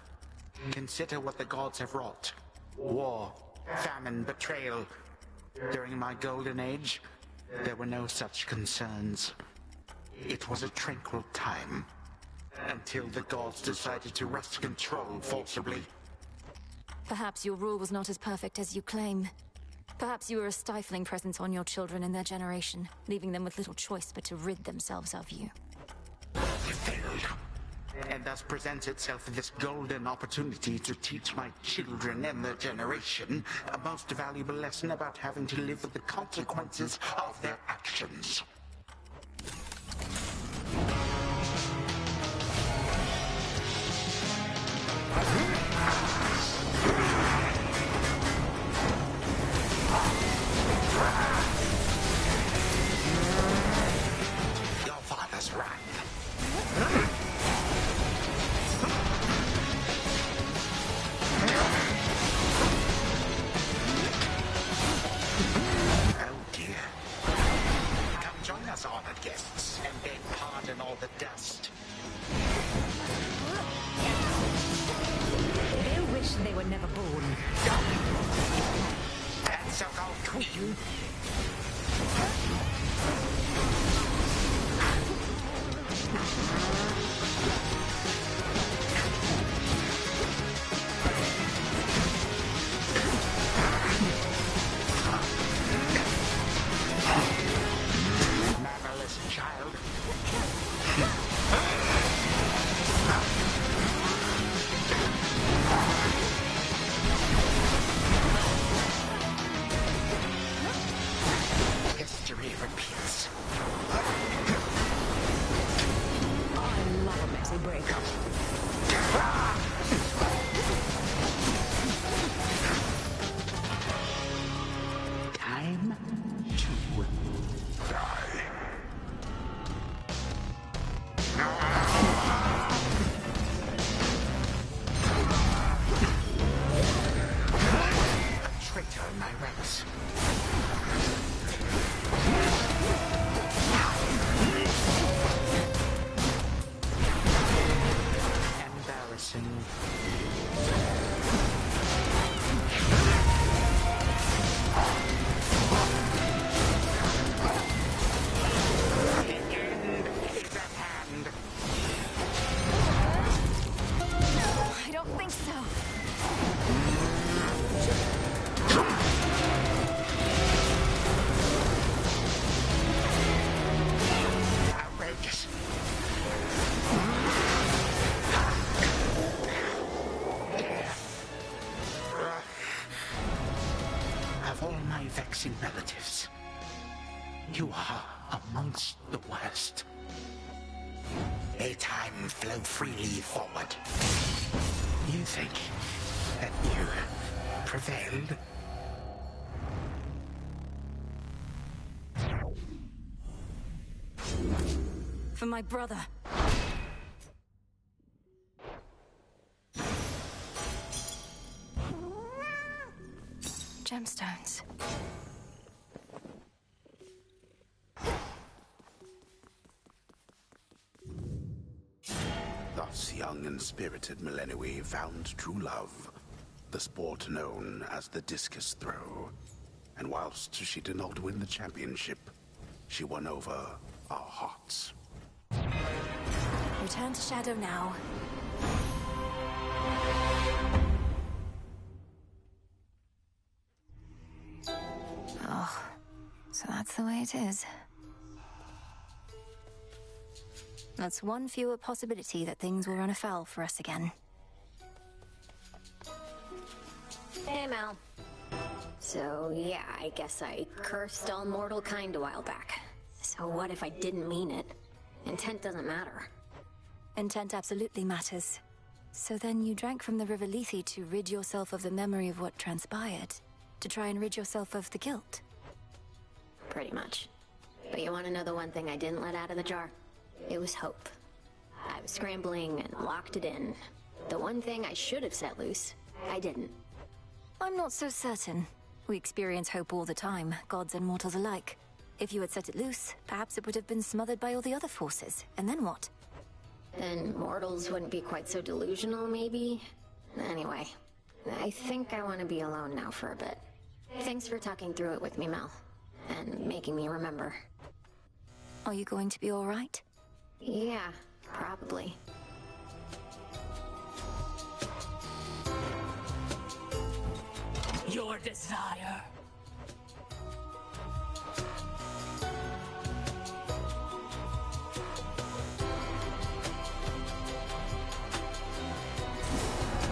Speaker 7: Consider what the gods have wrought. War, famine, betrayal. During my golden age, there were no such concerns. It was a tranquil time. Until the gods decided to wrest control forcibly.
Speaker 1: Perhaps your rule was not as perfect as you claim. Perhaps you were a stifling presence on your children and their generation, leaving them with little choice but to rid themselves of you.
Speaker 7: It failed. And thus presents itself this golden opportunity to teach my children and their generation a most valuable lesson about having to live with the consequences of their actions. Your father's wrath. Honored guests and beg pardon all the dust.
Speaker 8: They'll wish they were never born.
Speaker 7: That so-called queen. Child. History repeats. sexy relatives. You are amongst the worst. May time flow freely forward. You think that you prevailed?
Speaker 1: For my brother. Gemstones.
Speaker 7: Thus young and spirited Millennium found true love, the sport known as the discus throw. And whilst she did not win the championship, she won over our hearts.
Speaker 1: Return to Shadow now. Oh, so that's the way it is. That's one fewer possibility that things will run afoul for us again.
Speaker 11: Hey, Mal. So, yeah, I guess I cursed all mortal kind a while back. So what if I didn't mean it? Intent doesn't matter.
Speaker 1: Intent absolutely matters. So then you drank from the River Lethe to rid yourself of the memory of what transpired? To try and rid yourself of the guilt?
Speaker 11: Pretty much. But you want to know the one thing I didn't let out of the jar? It was hope. I was scrambling and locked it in. The one thing I should have set loose, I didn't.
Speaker 1: I'm not so certain. We experience hope all the time, gods and mortals alike. If you had set it loose, perhaps it would have been smothered by all the other forces. And then what?
Speaker 11: Then mortals wouldn't be quite so delusional, maybe? Anyway, I think I want to be alone now for a bit. Thanks for talking through it with me, Mel. And making me remember.
Speaker 1: Are you going to be all right?
Speaker 11: Yeah, probably.
Speaker 6: Your desire.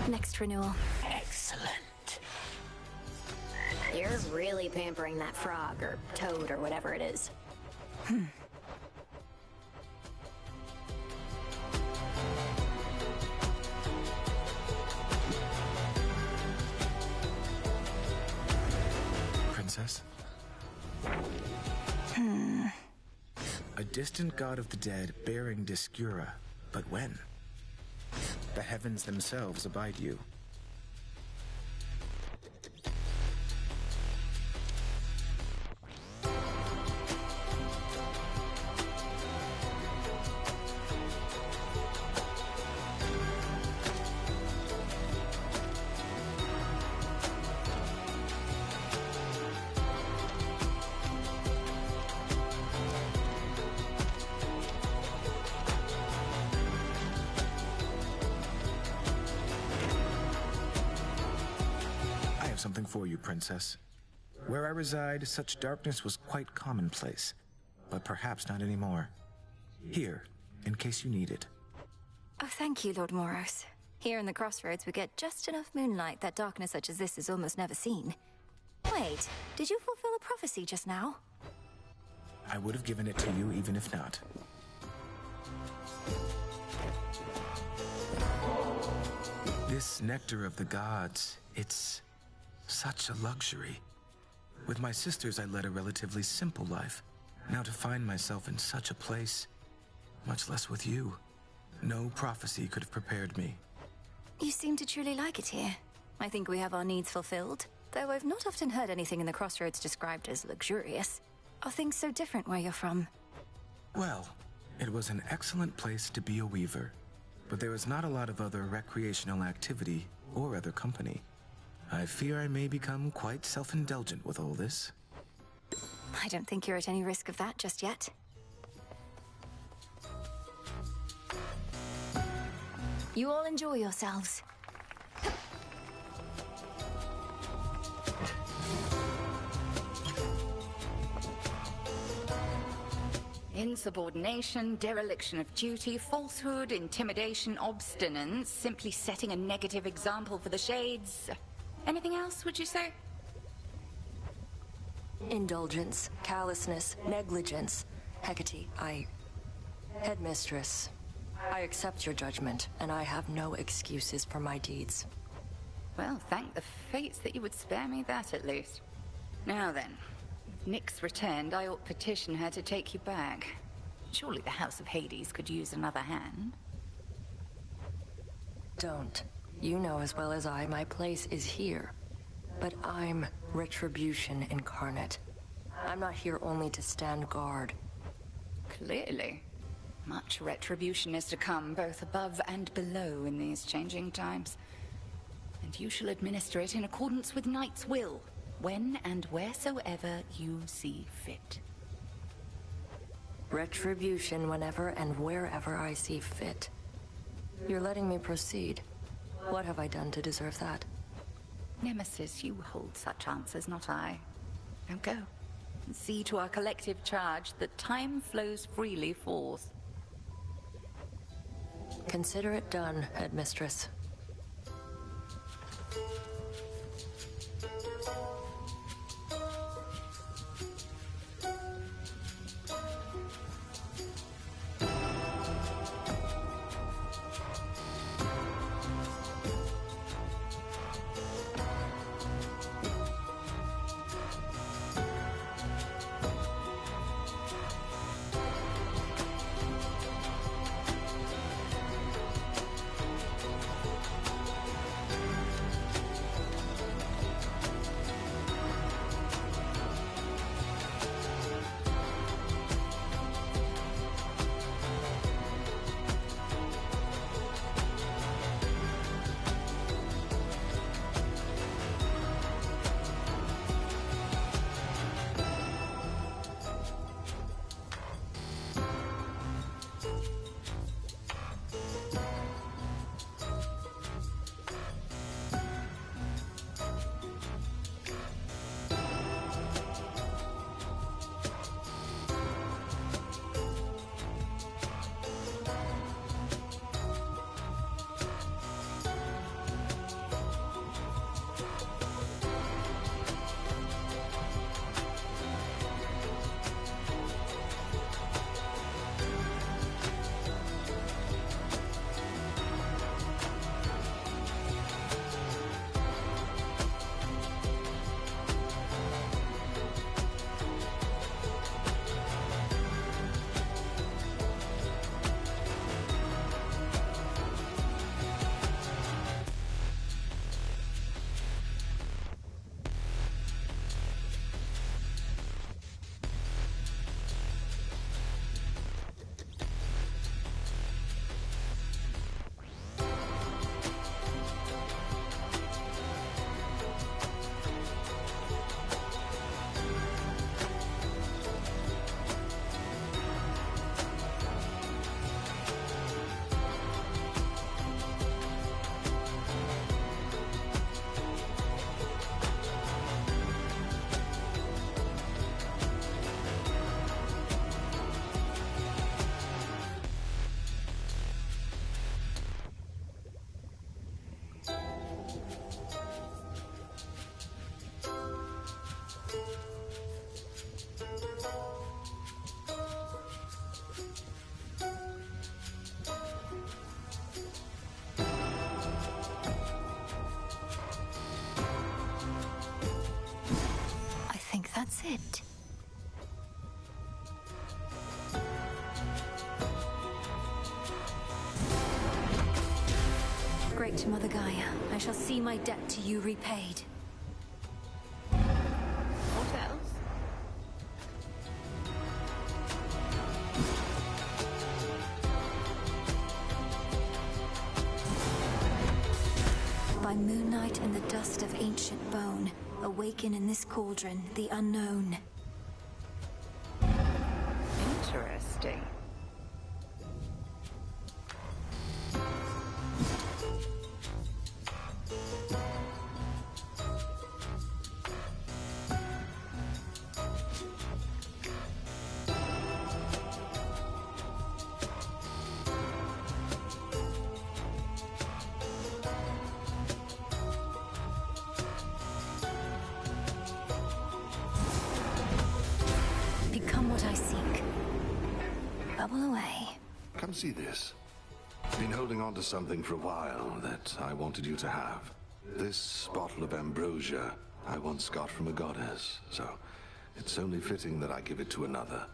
Speaker 1: Next renewal.
Speaker 6: Excellent.
Speaker 11: You're really pampering that frog, or toad, or whatever it is.
Speaker 22: Princess? A distant god of the dead bearing Discura. But when? The heavens themselves abide you. Something for you, Princess. Where I reside, such darkness was quite commonplace, but perhaps not anymore. Here, in case you need it.
Speaker 1: Oh, thank you, Lord Moros. Here in the Crossroads, we get just enough moonlight that darkness such as this is almost never seen. Wait, did you fulfill a prophecy just now?
Speaker 22: I would have given it to you even if not. This nectar of the gods, it's such a luxury. With my sisters, I led a relatively simple life. Now to find myself in such a place, much less with you, no prophecy could have prepared me.
Speaker 1: You seem to truly like it here. I think we have our needs fulfilled, though I've not often heard anything in the Crossroads described as luxurious. Are things so different where you're from?
Speaker 22: Well, it was an excellent place to be a weaver, but there was not a lot of other recreational activity or other company. I fear I may become quite self-indulgent with all this.
Speaker 1: I don't think you're at any risk of that just yet. You all enjoy yourselves.
Speaker 9: Insubordination, dereliction of duty, falsehood, intimidation, obstinance, simply setting a negative example for the shades. Anything else, would you say?
Speaker 16: Indulgence, callousness, negligence. Hecate, Headmistress, I accept your judgment, and I have no excuses for my deeds.
Speaker 9: Well, thank the fates that you would spare me that at least. Now then, if Nyx returned, I ought petition her to take you back. Surely the House of Hades could use another hand.
Speaker 16: Don't. You know as well as I, my place is here. But I'm retribution incarnate. I'm not here only to stand guard.
Speaker 9: Clearly. Much retribution is to come, both above and below in these changing times. And you shall administer it in accordance with Knight's will, when and wheresoever you see fit.
Speaker 16: Retribution whenever and wherever I see fit. You're letting me proceed. What have I done to deserve that?
Speaker 9: Nemesis, you hold such answers, not I. Now go, and see to our collective charge that time flows freely forth.
Speaker 16: Consider it done, Headmistress.
Speaker 1: That's it. Great, Mother Gaia. I shall see my debt to you repaid.
Speaker 9: What else?
Speaker 1: By moonlight and the dust of ancient bone, awaken in this cauldron the unknown.
Speaker 9: Interesting.
Speaker 1: bubble away.
Speaker 17: Come see this. Been holding on to something for a while that I wanted you to have. This bottle of ambrosia I once got from a goddess, so it's only fitting that I give it to another.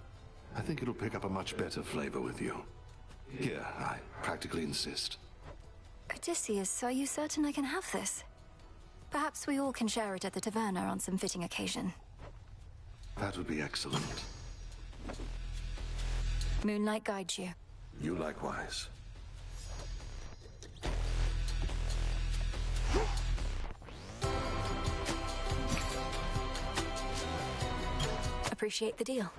Speaker 17: I think it'll pick up a much better flavor with you. Here, I practically insist.
Speaker 1: Odysseus, are you certain I can have this? Perhaps we all can share it at the taverna on some fitting occasion.
Speaker 17: That would be excellent.
Speaker 1: Moonlight guides you.
Speaker 17: You likewise.
Speaker 1: Appreciate the deal.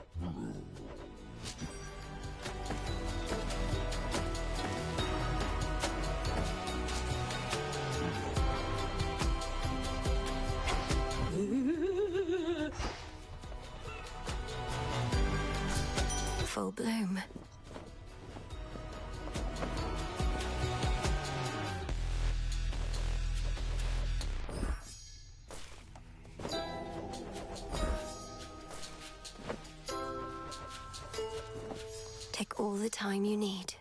Speaker 1: Full bloom. Take all the time you need.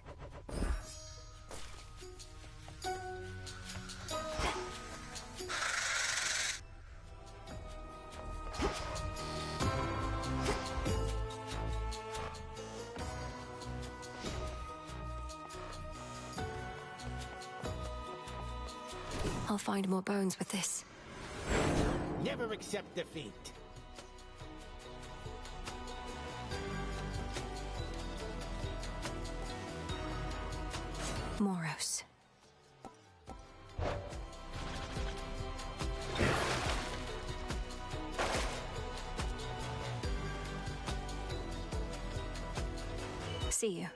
Speaker 1: I'll find more bones with this.
Speaker 14: Never accept defeat.
Speaker 1: Moros. See you.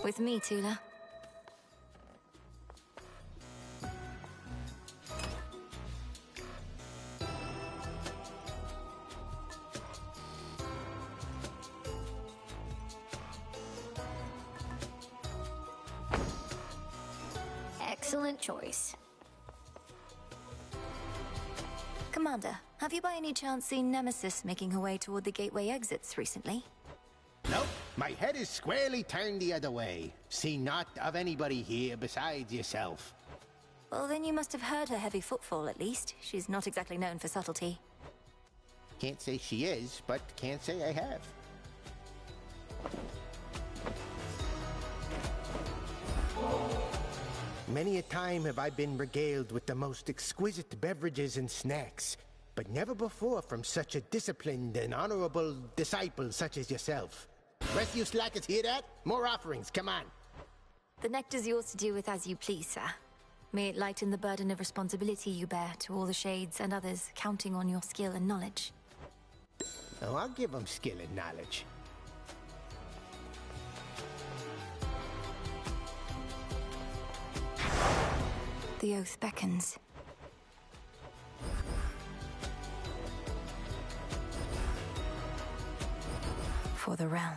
Speaker 1: With me, Tula.
Speaker 11: Excellent choice.
Speaker 1: Commander, have you by any chance seen Nemesis making her way toward the gateway exits recently?
Speaker 14: Nope, my head is squarely turned the other way. See not of anybody here besides yourself.
Speaker 1: Well, then you must have heard her heavy footfall at least. She's not exactly known for subtlety.
Speaker 14: Can't say she is, but can't say I have. Many a time have I been regaled with the most exquisite beverages and snacks, but never before from such a disciplined and honorable disciple such as yourself. Rest you slackers hear that? More offerings, come on.
Speaker 1: The nectar's yours to do with as you please, sir. May it lighten the burden of responsibility you bear to all the shades and others counting on your skill and knowledge.
Speaker 14: Oh, I'll give them skill and knowledge.
Speaker 1: The oath beckons. For the realm.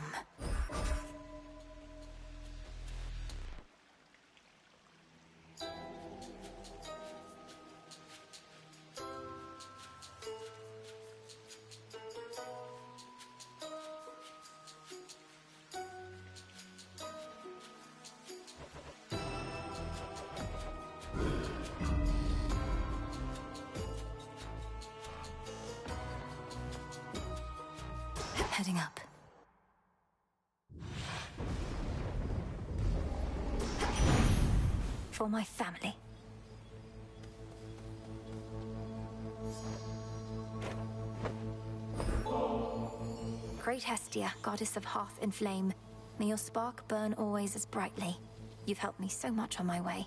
Speaker 1: Heading up. For my family. Great Hestia, goddess of hearth and flame, may your spark burn always as brightly. You've helped me so much on my way.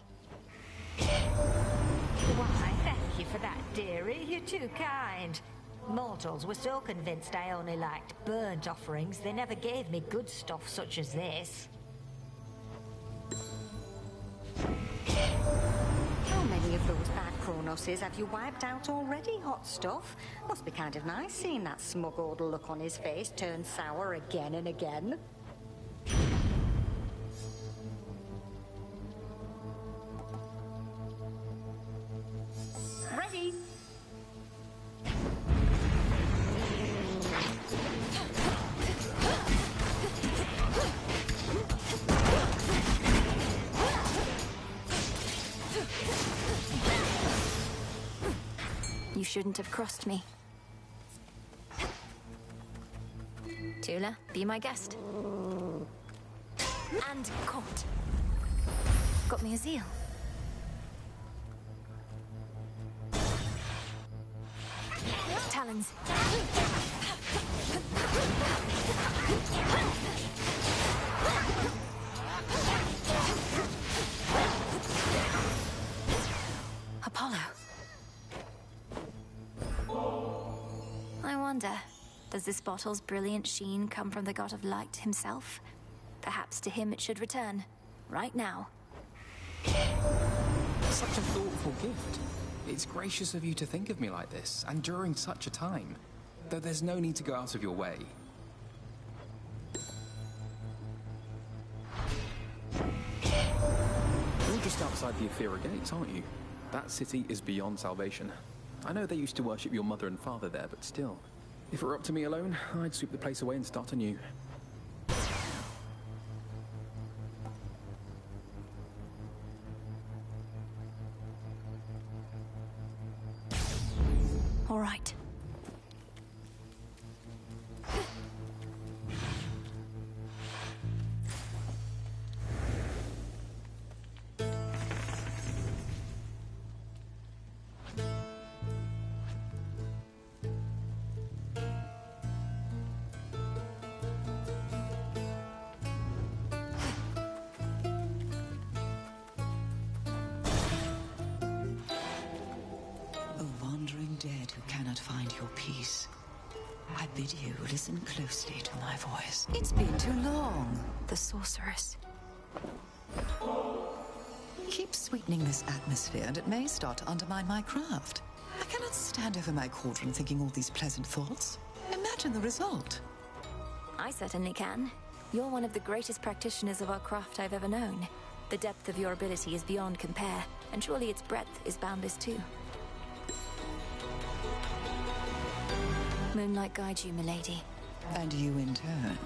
Speaker 20: Why, thank you for that, dearie. You're too kind. Mortals were so convinced I only liked burnt offerings, they never gave me good stuff such as this. How many of those bad Chronoses have you wiped out already, hot stuff? Must be kind of nice seeing that smug old look on his face turn sour again and again.
Speaker 1: You shouldn't have crossed me. Tula, be my guest. And caught. Got me a zeal. Talons. Apollo. I wonder, does this bottle's brilliant sheen come from the god of light himself? Perhaps to him it should return, right now.
Speaker 18: Such a thoughtful gift. It's gracious of you to think of me like this, and during such a time. Though there's no need to go out of your way. You're just outside the Aethera Gates, aren't you? That city is beyond salvation. I know they used to worship your mother and father there, but still. If it were up to me alone, I'd sweep the place away and start anew.
Speaker 1: All right.
Speaker 21: I bid you listen closely to my voice.
Speaker 1: It's been too long. The sorceress.
Speaker 21: Keep sweetening this atmosphere, and it may start to undermine my craft. I cannot stand over my cauldron thinking all these pleasant thoughts. Imagine the result.
Speaker 1: I certainly can. You're one of the greatest practitioners of our craft I've ever known. The depth of your ability is beyond compare, and surely its breadth is boundless too. Moonlight guides you, milady.
Speaker 21: And you in turn.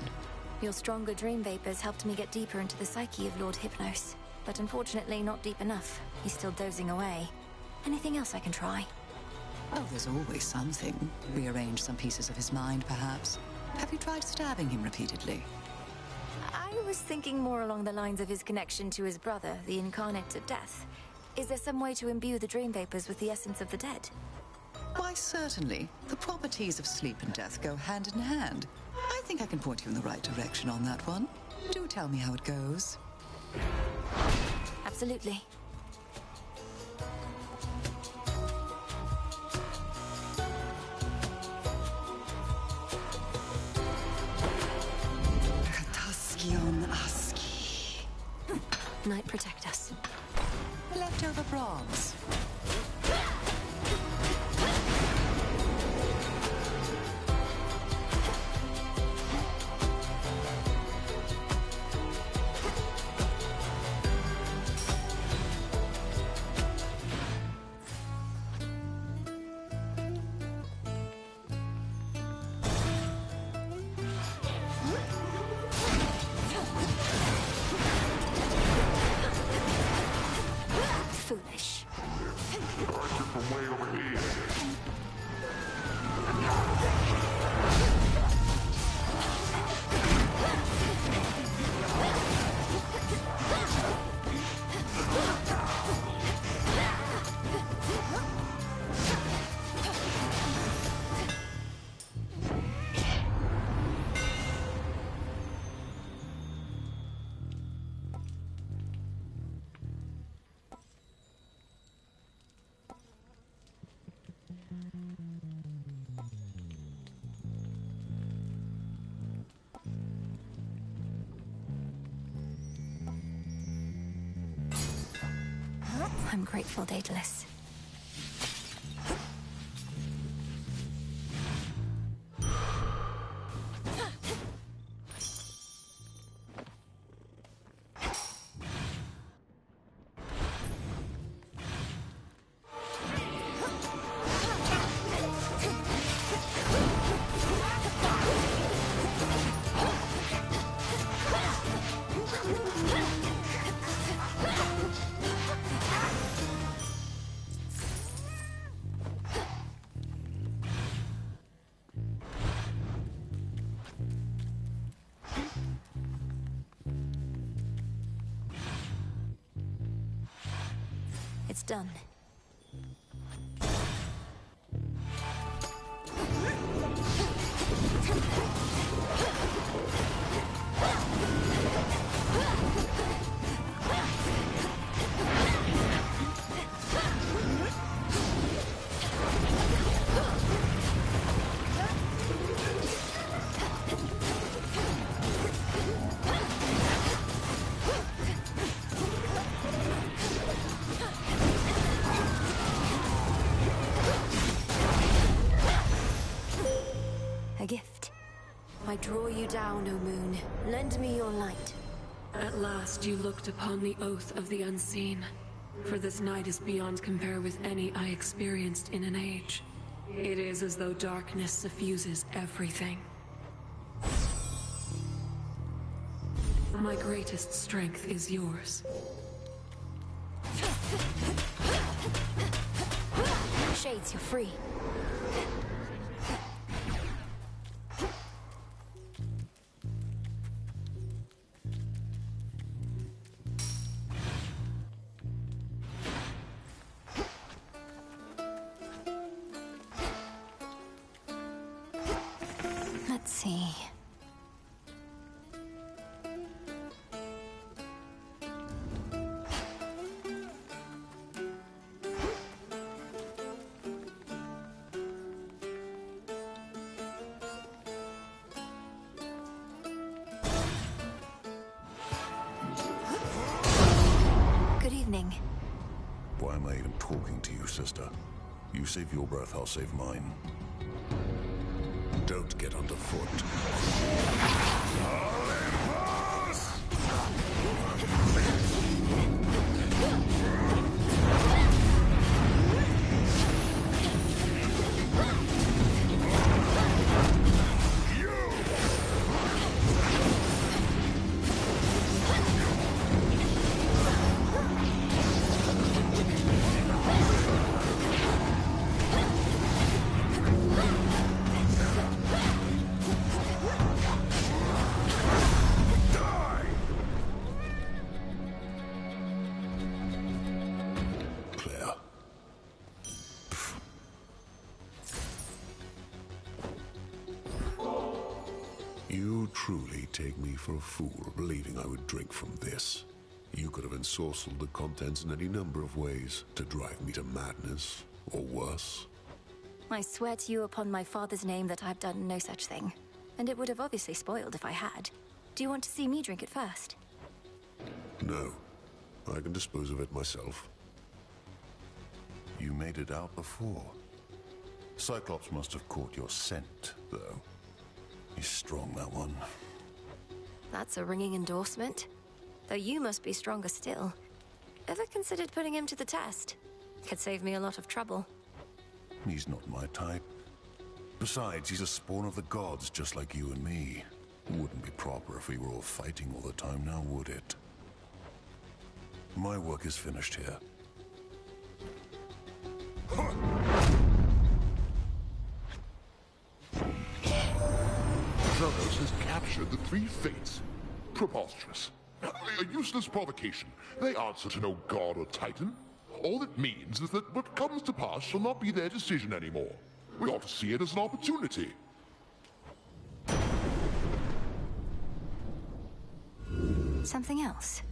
Speaker 1: Your stronger dream vapors helped me get deeper into the psyche of Lord Hypnos. But unfortunately not deep enough. He's still dozing away. Anything else I can try?
Speaker 21: Oh, there's always something. Rearrange some pieces of his mind, perhaps. Have you tried stabbing him repeatedly?
Speaker 1: I was thinking more along the lines of his connection to his brother, the incarnate of death. Is there some way to imbue the dream vapors with the essence of the dead?
Speaker 21: Why, certainly. The properties of sleep and death go hand in hand. I think I can point you in the right direction on that one. Do tell me how it goes.
Speaker 1: Absolutely.
Speaker 21: Kataskion Aski.
Speaker 1: Night protect us.
Speaker 21: Leftover bronze.
Speaker 1: Foolish.
Speaker 10: From way over here.
Speaker 1: I'm grateful, Daedalus. It's done. A gift. I draw you down, O moon. Lend me your light.
Speaker 6: At last you looked upon the oath of the unseen. For this night is beyond compare with any I experienced in an age. It is as though darkness suffuses everything. My greatest strength is yours.
Speaker 1: Shades, you're free. Let's see. Good evening.
Speaker 2: Why am I even talking to you, sister? You save your breath, I'll save mine. Don't get underfoot. You truly take me for a fool, believing I would drink from this. You could have ensorcelled the contents in any number of ways to drive me to madness, or worse.
Speaker 1: I swear to you upon my father's name that I've done no such thing. And it would have obviously spoiled if I had. Do you want to see me drink it first?
Speaker 2: No. I can dispose of it myself. You made it out before. Cyclops must have caught your scent, though. He's strong, that one.
Speaker 1: That's a ringing endorsement. Though you must be stronger still. Ever considered putting him to the test? Could save me a lot of trouble.
Speaker 2: He's not my type. Besides, he's a spawn of the gods, just like you and me. Wouldn't be proper if we were all fighting all the time now, would it? My work is finished here. Kronos has captured the three fates. Preposterous. A useless provocation. They answer to no god or titan. All it means is that what comes to pass shall not be their decision anymore. We ought to see it as an opportunity.
Speaker 1: Something else?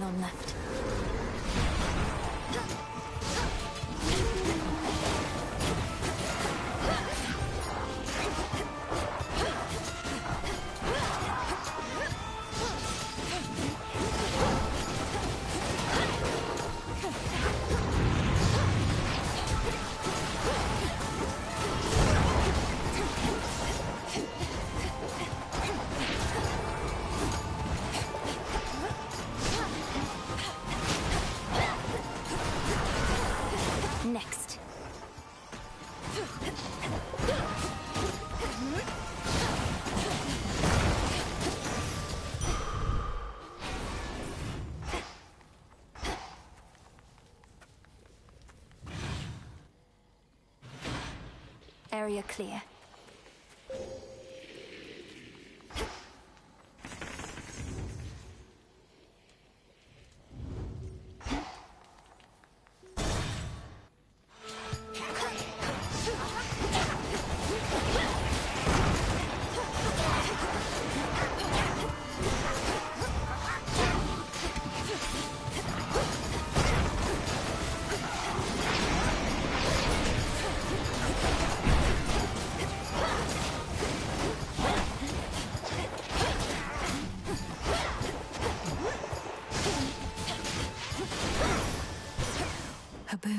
Speaker 1: going on left. Next. Area clear. A boon.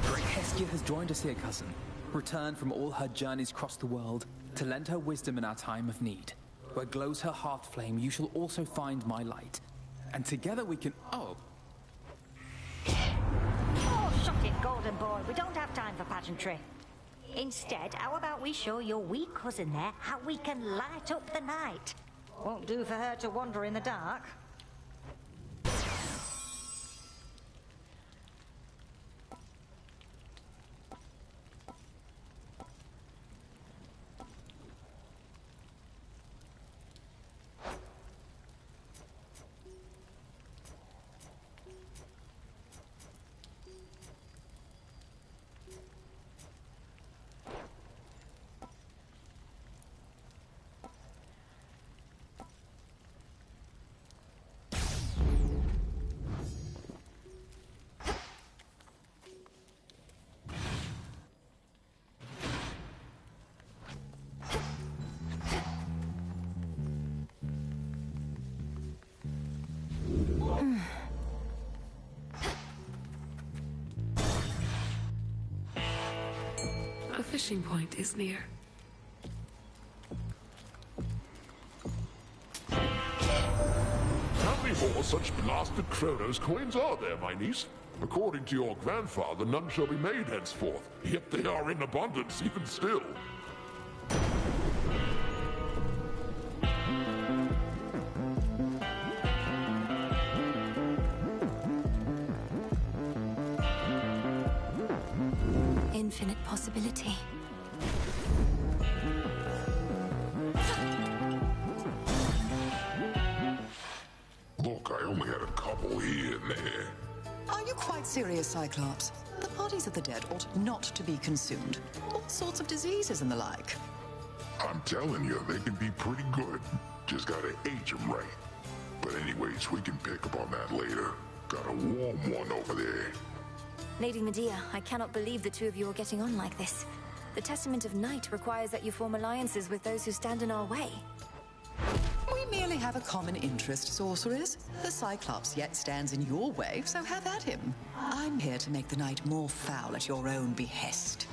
Speaker 18: Hestia has joined us here, cousin. Returned from all her journeys across the world to lend her wisdom in our time of need. Where glows her heart flame, you shall also find my light. And together we can... Oh,
Speaker 20: Shut it, Golden Boy. We don't have time for pageantry. Instead, how about we show your wee cousin there how we can light up the night? Won't do for her to wander in the dark.
Speaker 6: A fishing point is near.
Speaker 2: How many more such blasted Kronos coins are there, my niece? According to your grandfather, none shall be made henceforth, yet they are in abundance even still.
Speaker 1: Infinite possibility.
Speaker 10: Look, I only had a couple here and there.
Speaker 21: Are you quite serious, Cyclops? The bodies of the dead ought not to be consumed. All sorts of diseases and the like.
Speaker 10: I'm telling you, they can be pretty good. Just gotta age them right. But anyways, we can pick up on that later. Got a warm one over there.
Speaker 1: Lady Medea, I cannot believe the two of you are getting on like this. The Testament of Night requires that you form alliances with those who stand in our way.
Speaker 21: We merely have a common interest, sorceress. The Cyclops yet stands in your way, so have at him. I'm here to make the night more foul at your own behest.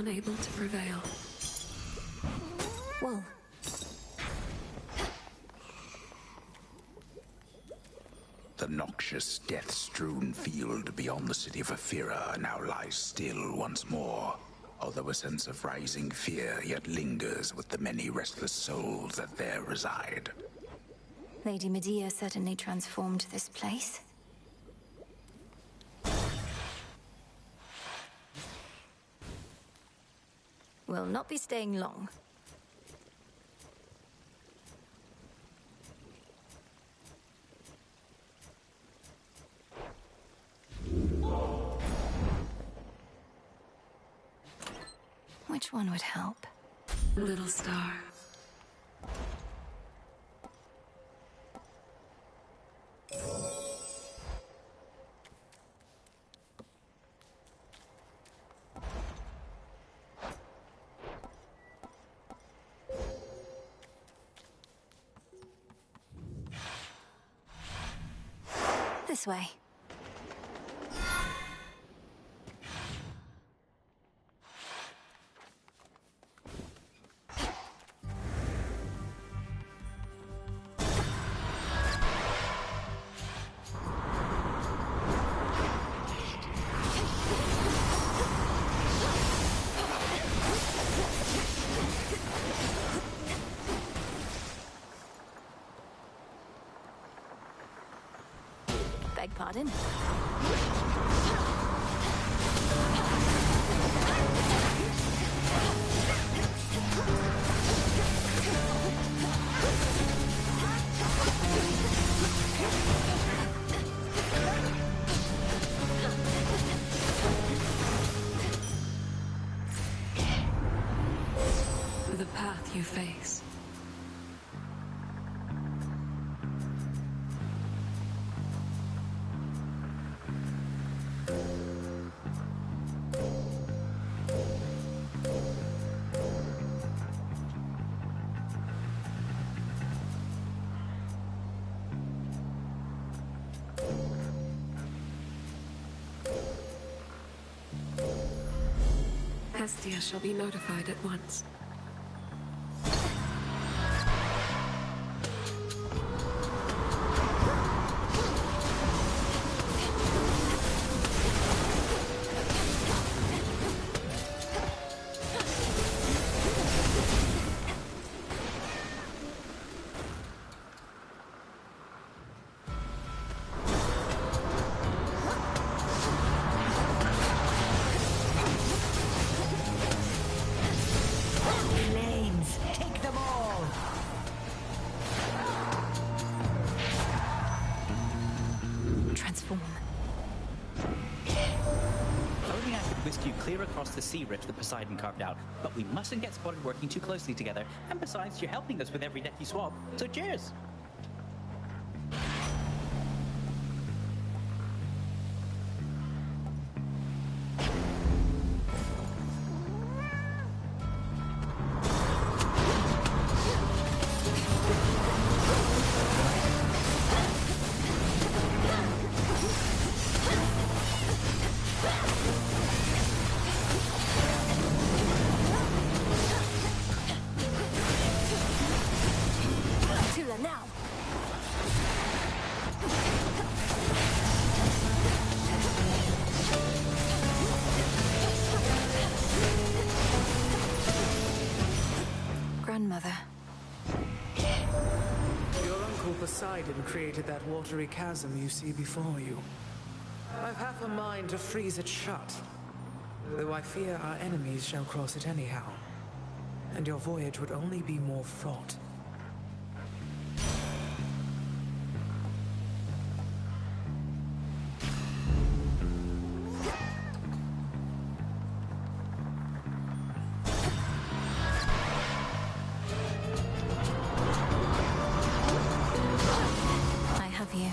Speaker 6: unable to prevail.
Speaker 1: Well,
Speaker 7: the noxious, death-strewn field beyond the city of Aphira now lies still once more, although a sense of rising fear yet lingers with the many restless souls that there reside.
Speaker 1: Lady Medea certainly transformed this place. Will not be staying long. Which one would help?
Speaker 6: Little star.
Speaker 1: This way. Beg pardon?
Speaker 6: The path you face. Hestia shall be notified at once.
Speaker 4: Clear across the sea rift that Poseidon carved out, but we mustn't get spotted working too closely together. And besides, you're helping us with every deck you swab, so cheers!
Speaker 1: Grandmother.
Speaker 3: Your uncle Poseidon created that watery chasm you see before you. I've half a mind to freeze it shut, though I fear our enemies shall cross it anyhow, and your voyage would only be more fraught.
Speaker 1: You.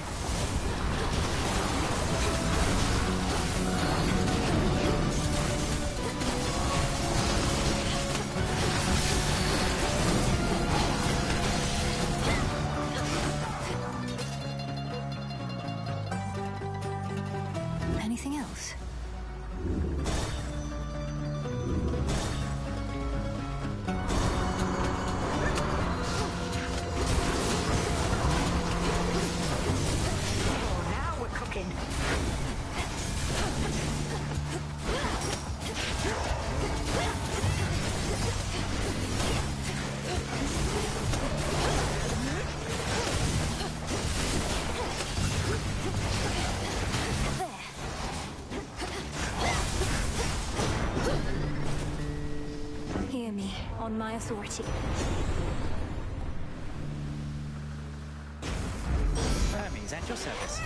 Speaker 1: me, on my authority.
Speaker 4: Hermes, at your service.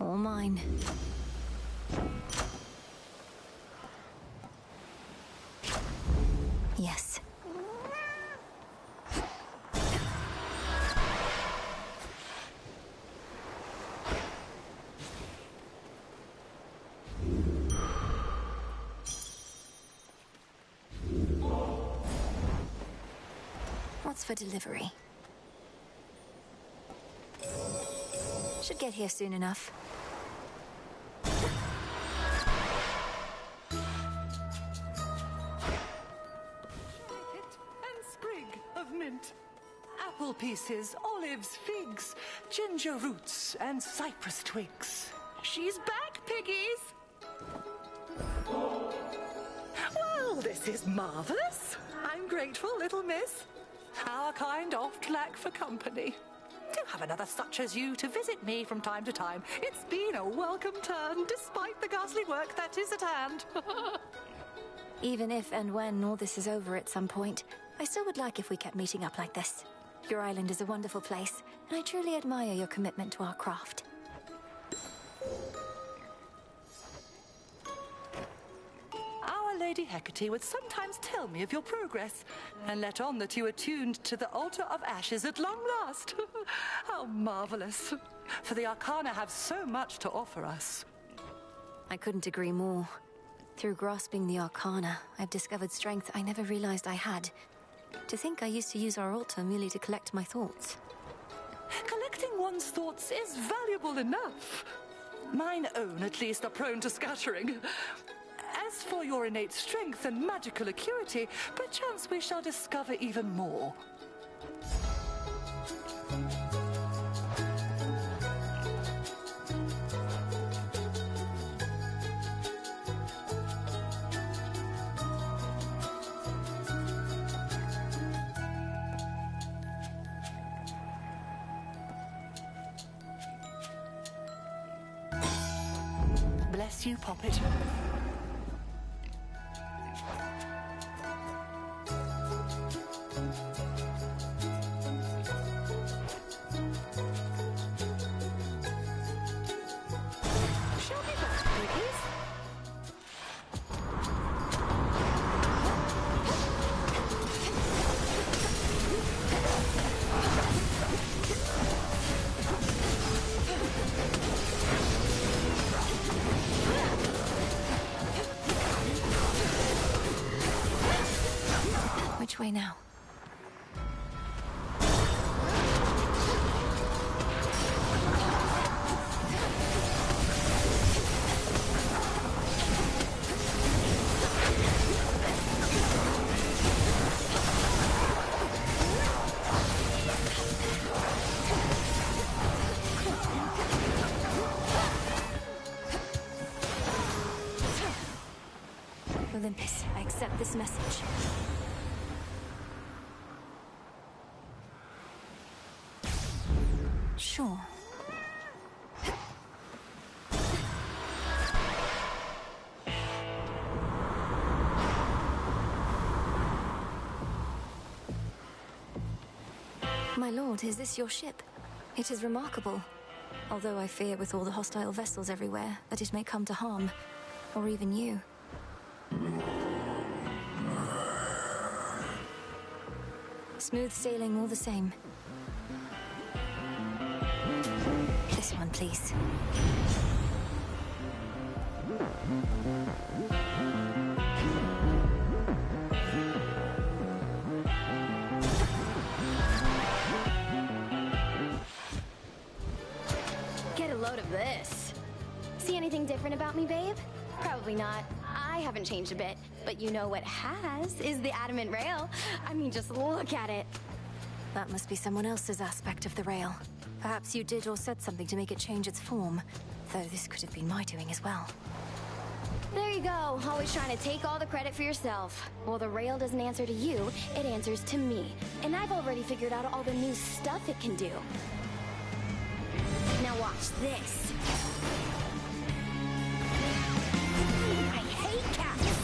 Speaker 1: All mine. Yes. What's for delivery? Should get here soon enough.
Speaker 12: Apple pieces, olives, figs, ginger roots, and cypress twigs. She's back, piggies! Well, this is marvelous. I'm grateful, little miss. Our kind oft lack for company. Do have another such as you to visit me from time to time. It's been a welcome turn, despite the ghastly work that is at hand.
Speaker 1: Even if and when all this is over at some point, I still would like if we kept meeting up like this. Your island is a wonderful place, and I truly admire your commitment to our craft.
Speaker 12: Our Lady Hecate would sometimes tell me of your progress, and let on that you are tuned to the altar of ashes at long last. How marvelous! For the Arcana have so much to offer us.
Speaker 1: I couldn't agree more. Through grasping the Arcana, I've discovered strength I never realized I had. To think I used to use our altar merely to collect my thoughts.
Speaker 12: Collecting one's thoughts is valuable enough. Mine own, at least, are prone to scattering. As for your innate strength and magical acuity, perchance we shall discover even more. Bless you, Poppet. Shall be back, piggies.
Speaker 1: Which way now? Olympus, I accept this message. Sure. My lord, is this your ship? It is remarkable. Although I fear with all the hostile vessels everywhere that it may come to harm. Or even you. Smooth sailing all the same. This one, please.
Speaker 11: Get a load of this. See anything
Speaker 15: anything different about me, babe? Probably not. I haven't changed a bit. But you know what has is the adamant rail. I mean, just look at it.
Speaker 1: That must be someone else's aspect of the rail. Perhaps you did or said something to make it change its form. Though this could have been my doing as well.
Speaker 15: There you go, always trying to take all the credit for yourself. Well, the rail doesn't answer to you, it answers to me. And I've already figured out all the new stuff it can do. Now watch this. I hate cats!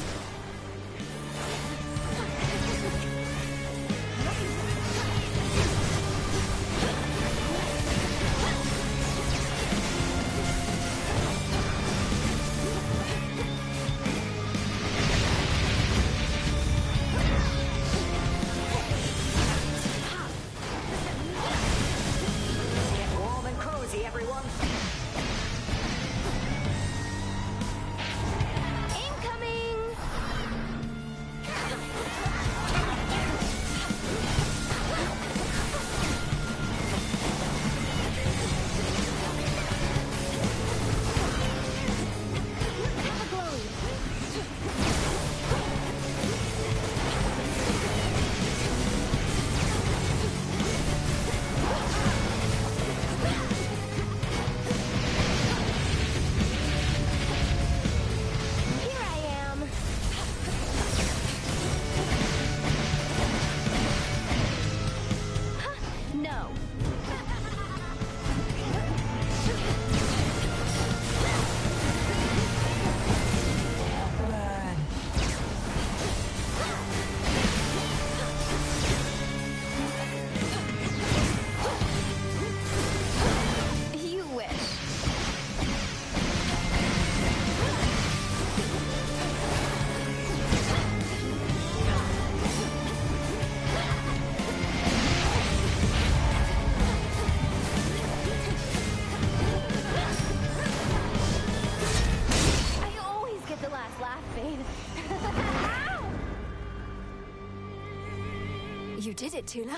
Speaker 1: You did it, Tula.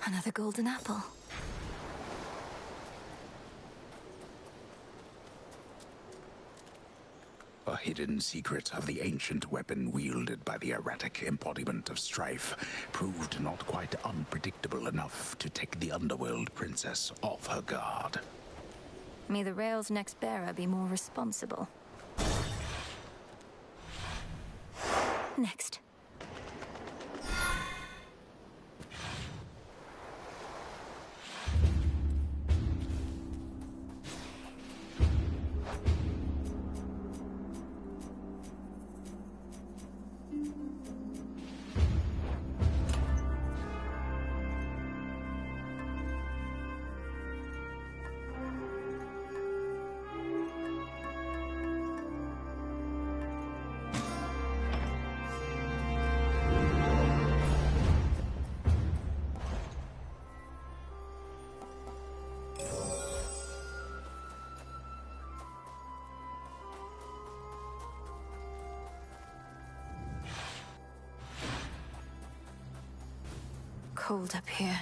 Speaker 1: Another golden apple.
Speaker 7: A hidden secret of the ancient weapon wielded by the erratic embodiment of strife proved not quite unpredictable enough to take the underworld princess off her guard.
Speaker 1: May the rail's next bearer be more responsible. Next. Cold up here.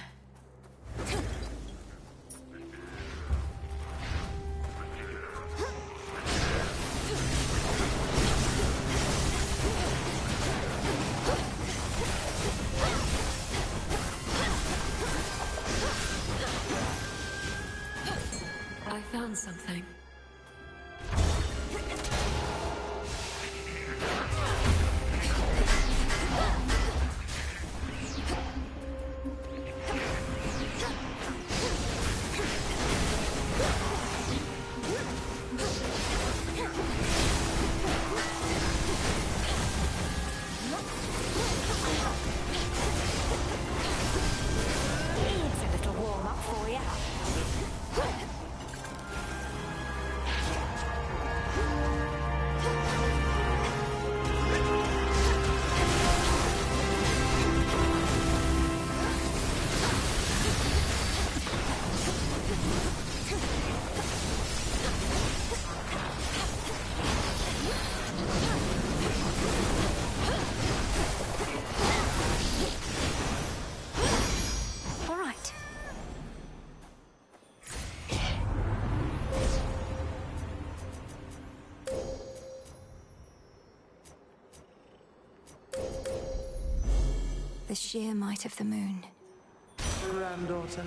Speaker 6: I found something.
Speaker 1: The sheer might of the moon.
Speaker 3: Granddaughter.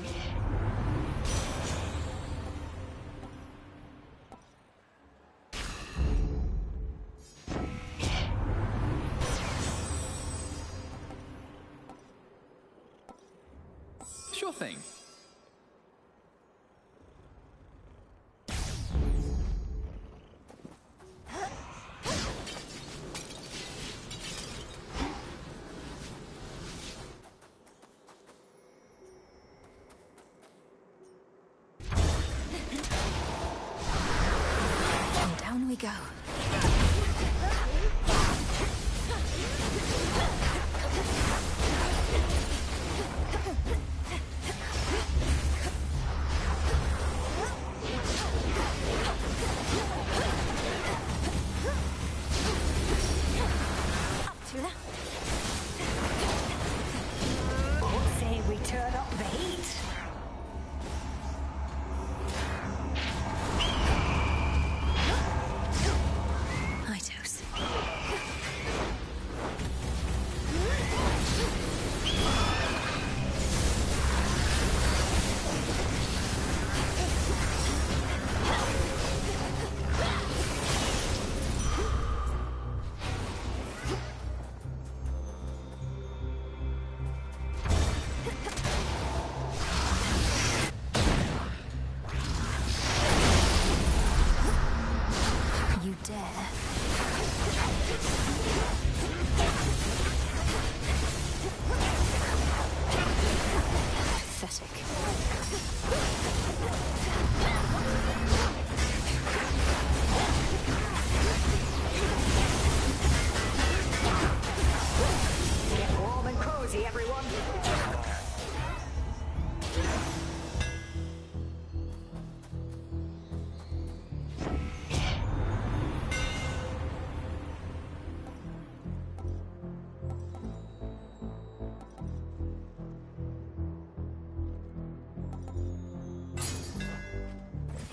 Speaker 18: Sure thing.
Speaker 1: And down we go.
Speaker 20: Say we turn up the heat.
Speaker 1: Itos. You dare. Pathetic.
Speaker 20: Get warm and cozy, everyone.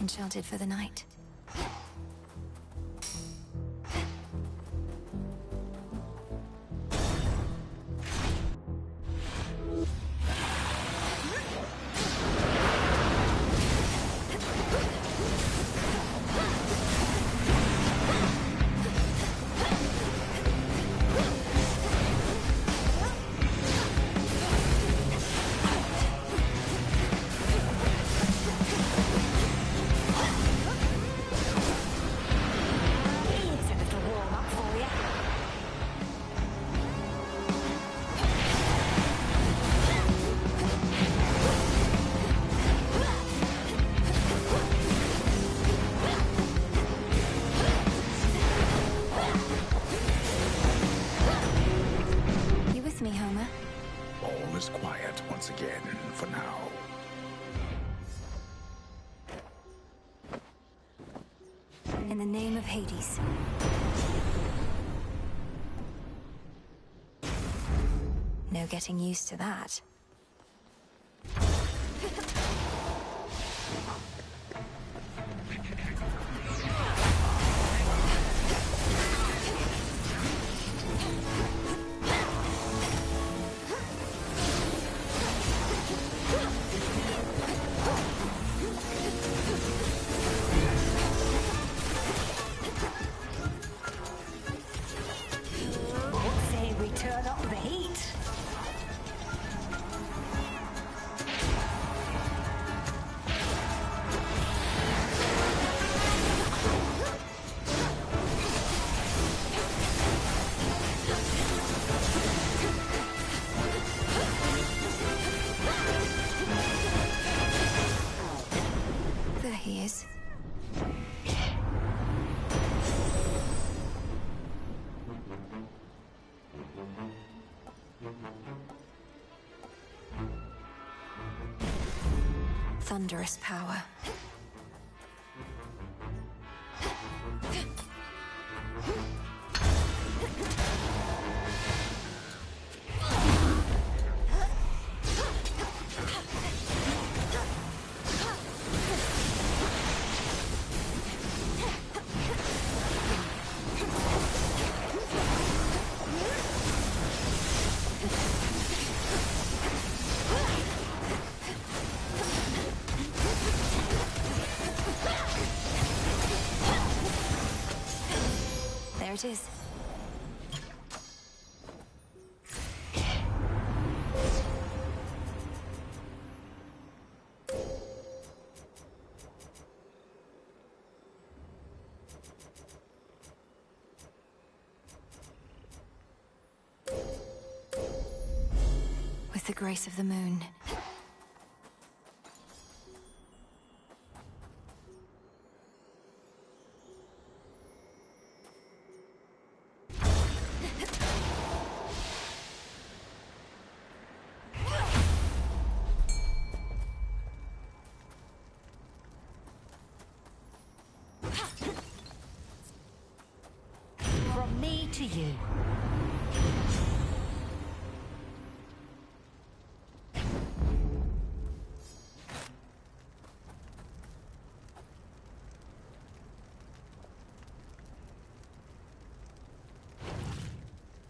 Speaker 1: Enchanted for the night.
Speaker 20: It's a little warm-up for you.
Speaker 1: You with me, Homer?
Speaker 7: All is quiet once again, for now.
Speaker 1: In the name of Hades. No getting used to that.
Speaker 20: Say we turn up the heat.
Speaker 1: There he is. Thunderous power. it is. With the grace of the moon.
Speaker 13: From me to you.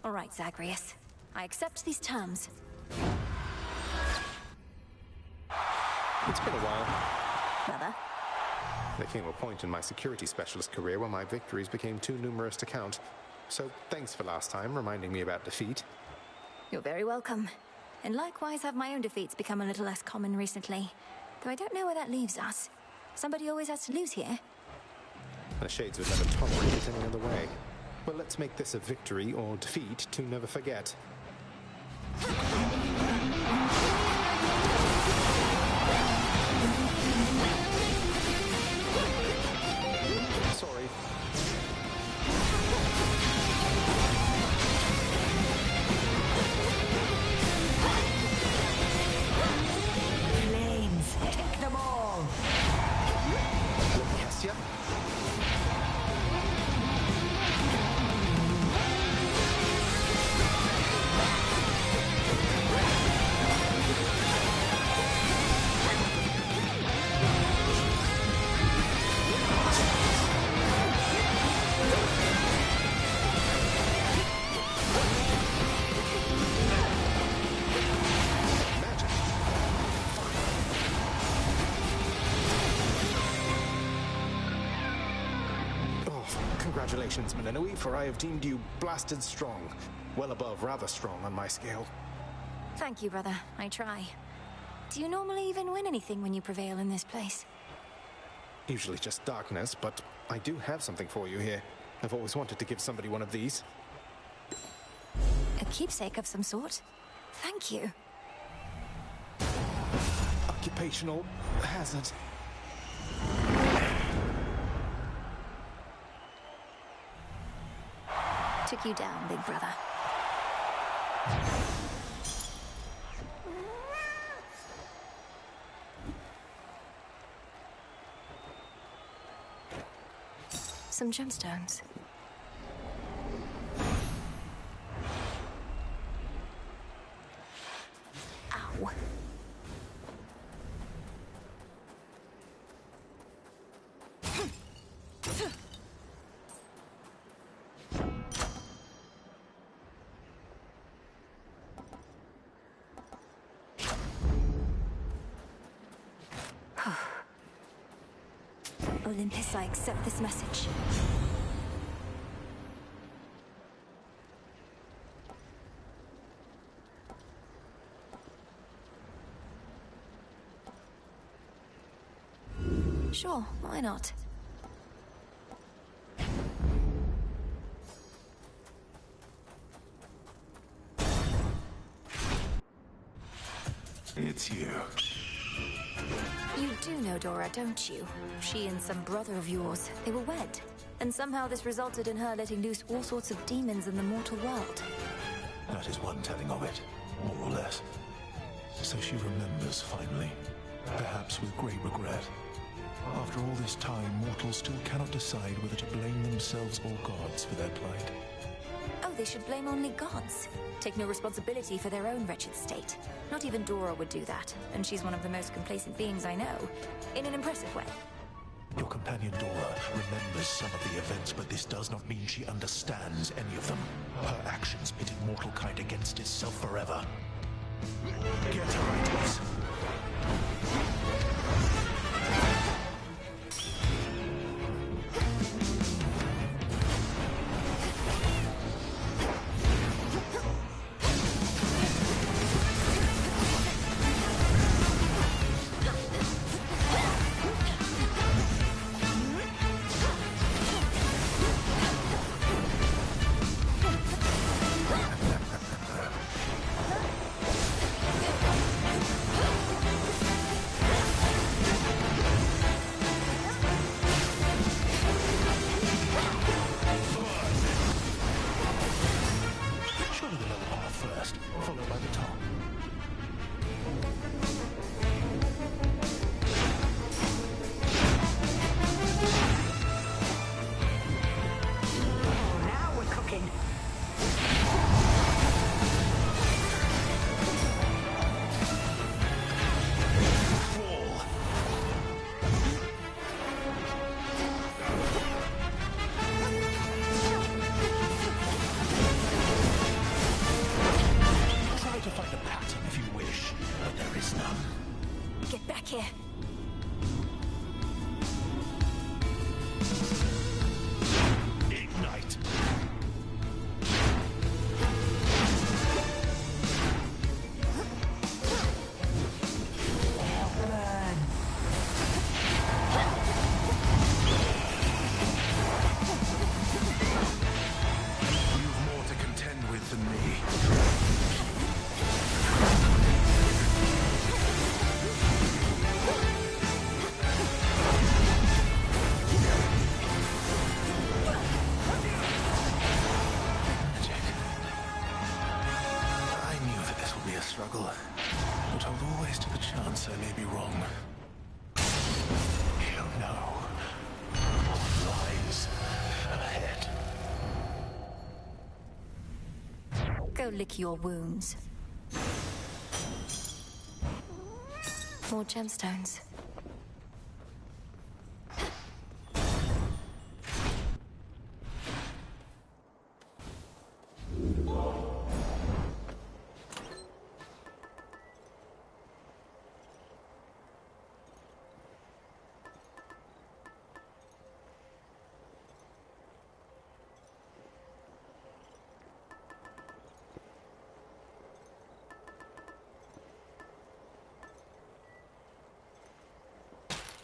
Speaker 1: All right, Zagreus. I accept these terms.
Speaker 19: It's been a while.
Speaker 1: Brother?
Speaker 19: There came a point in my security specialist career where my victories became too numerous to count. So thanks for last time, reminding me about defeat.
Speaker 1: You're very welcome. And likewise have my own defeats become a little less common recently. Though I don't know where that leaves us. Somebody always has to lose here.
Speaker 19: The Shades would never tolerate it any other way. Well, let's make this a victory or defeat to never forget. Sorry.
Speaker 13: Flames, take them all.
Speaker 19: Cassia? Congratulations, Melinoi, for I have deemed you blasted strong. Well above rather strong on my scale.
Speaker 1: Thank you, brother. I try. Do you normally even win anything when you prevail in this place?
Speaker 19: Usually just darkness, but I do have something for you here. I've always wanted to give somebody one of these.
Speaker 1: A keepsake of some sort? Thank you.
Speaker 19: Occupational hazard.
Speaker 1: Took you down, big brother. Some gemstones. Ow. Olympus, I accept this message. Sure, why not?
Speaker 17: It's you.
Speaker 1: You do know Dora, don't you? She and some brother of yours, they were wed. And somehow this resulted in her letting loose all sorts of demons in the mortal world.
Speaker 23: That is one telling of it, more or less. So she remembers finally, perhaps with great regret. After all this time, mortals still cannot decide whether to blame themselves or gods for their plight.
Speaker 1: Oh, they should blame only gods. Take no responsibility for their own wretched state. Not even Dora would do that, and she's one of the most complacent beings I know. In an impressive way.
Speaker 23: Your companion Dora remembers some of the events, but this does not mean she understands any of them. Her actions pitted mortal kind against itself forever. Get her items.
Speaker 1: lick your wounds. More gemstones.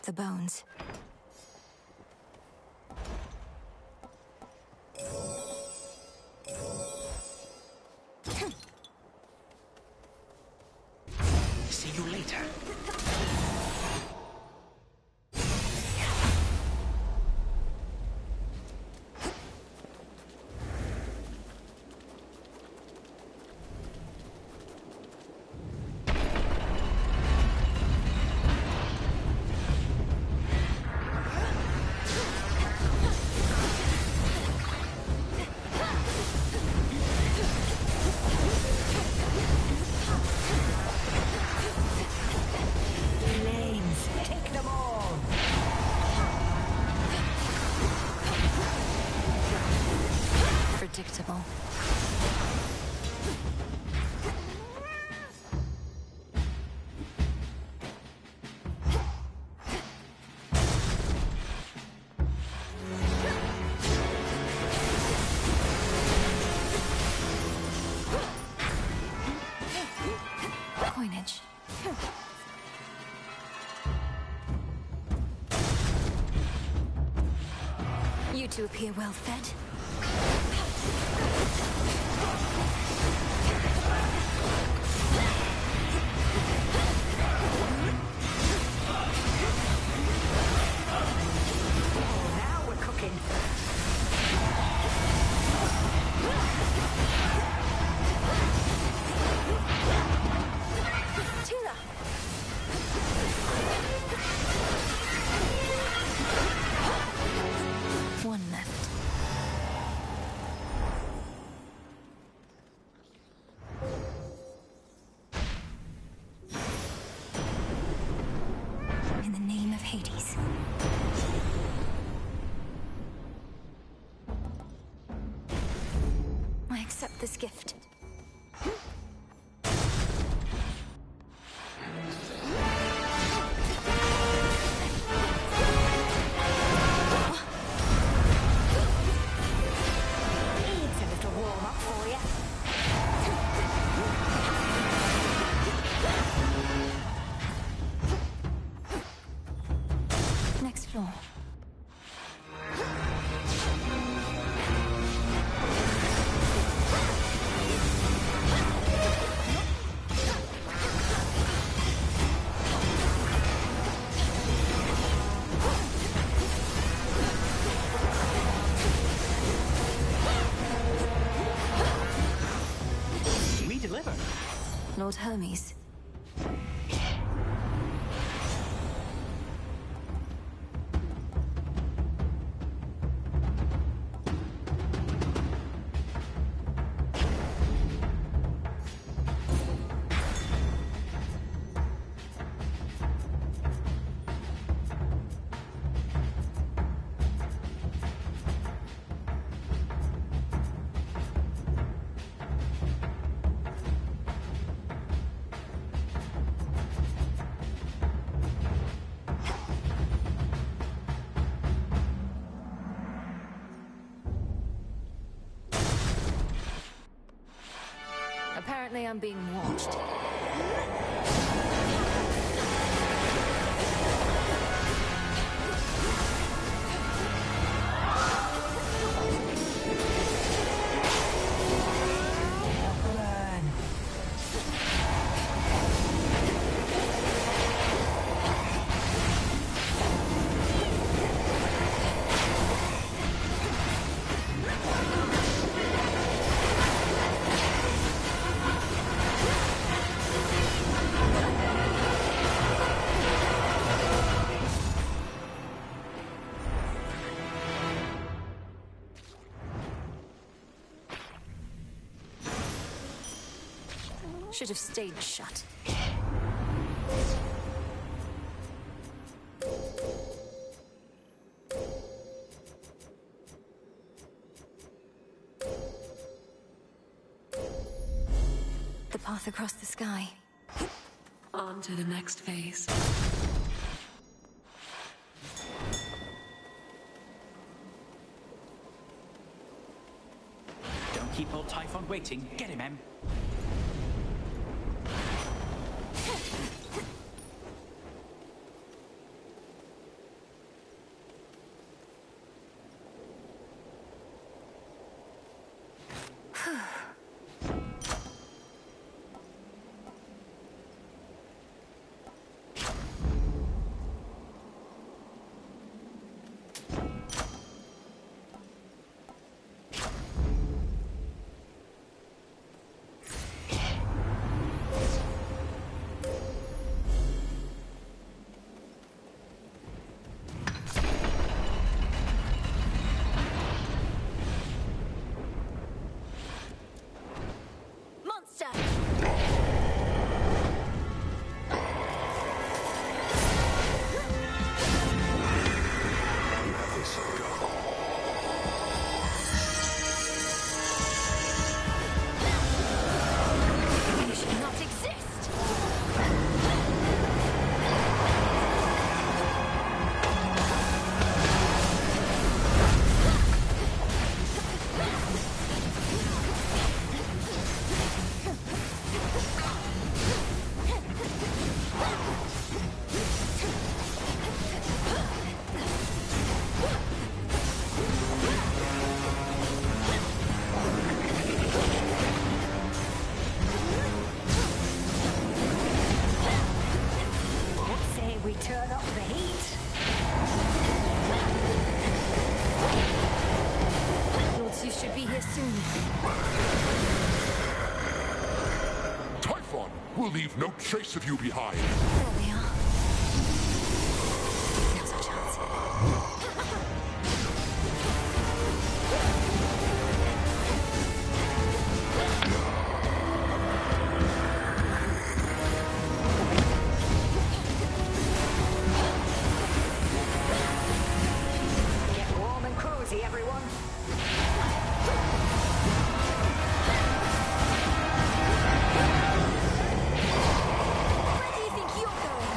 Speaker 1: The bones.
Speaker 14: See you later. Predictable. Coinage. You two appear well fed.
Speaker 13: Now we're cooking.
Speaker 1: Tila! One left. In the name of Hades. I accept this gift.
Speaker 13: Needs a little warm-up for you.
Speaker 1: Next floor.
Speaker 4: We deliver.
Speaker 1: Lord Hermes. Apparently I'm being watched. Should have stayed shut. The path across the sky.
Speaker 6: On to the next phase.
Speaker 4: Don't keep old Typhon waiting. Get him, Em.
Speaker 13: Turn up the heat.
Speaker 1: Lords, you should be here soon.
Speaker 2: Typhon will leave no trace of you behind.
Speaker 1: There we are. Now's our chance.
Speaker 13: Everyone.
Speaker 1: Where do you think you're going?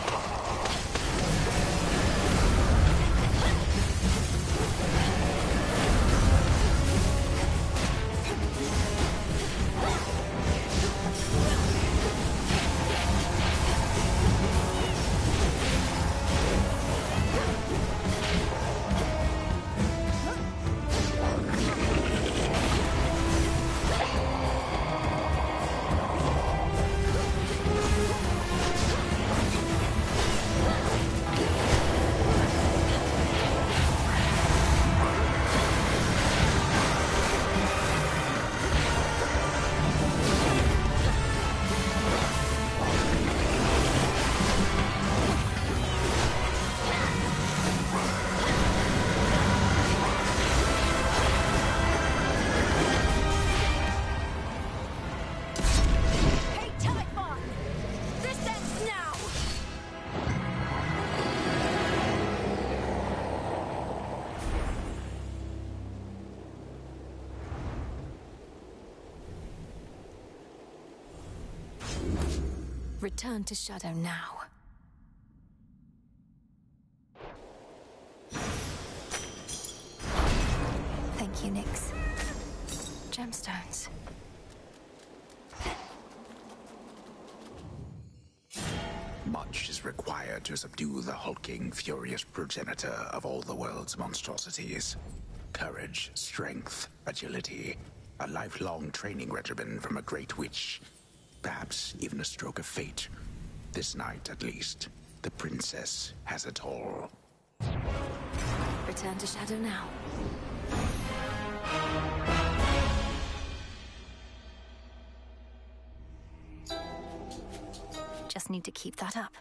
Speaker 1: Return to Shadow now. Thank you, Nyx. Gemstones.
Speaker 7: Much is required to subdue the hulking, furious progenitor of all the world's monstrosities. Courage, strength, agility, a lifelong training regimen from a great witch. Perhaps even a stroke of fate. This night, at least, the princess has it all.
Speaker 1: Return to Shadow now. Just need to keep that up.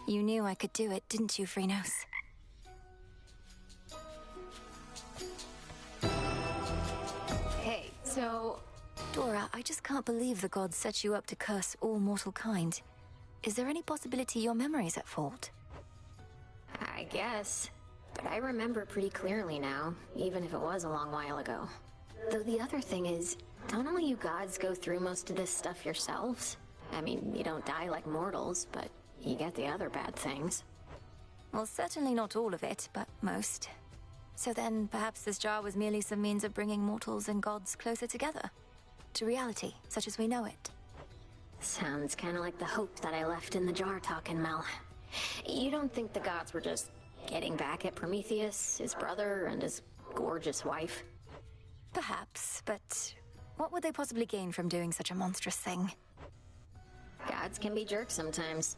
Speaker 1: You knew I could do it, didn't you, Phrynos?
Speaker 13: Hey,
Speaker 11: So...
Speaker 1: Dora, I just can't believe the gods set you up to curse all mortal kind. Is there any possibility your memory's at fault?
Speaker 11: I guess. But I remember pretty clearly now, even if it was a long while ago. Though the other thing is, don't all you gods go through most of this stuff yourselves? I mean, you don't die like mortals, but you get the other bad things.
Speaker 1: Well, certainly not all of it, but most. So then, perhaps this jar was merely some means of bringing mortals and gods closer together. To reality, such as we know it.
Speaker 11: Sounds kind of like the hope that I left in the jar talking, Mel. You don't think the gods were just getting back at Prometheus, his brother, and his gorgeous wife?
Speaker 1: Perhaps, but what would they possibly gain from doing such a monstrous thing?
Speaker 11: Gods can be jerks sometimes.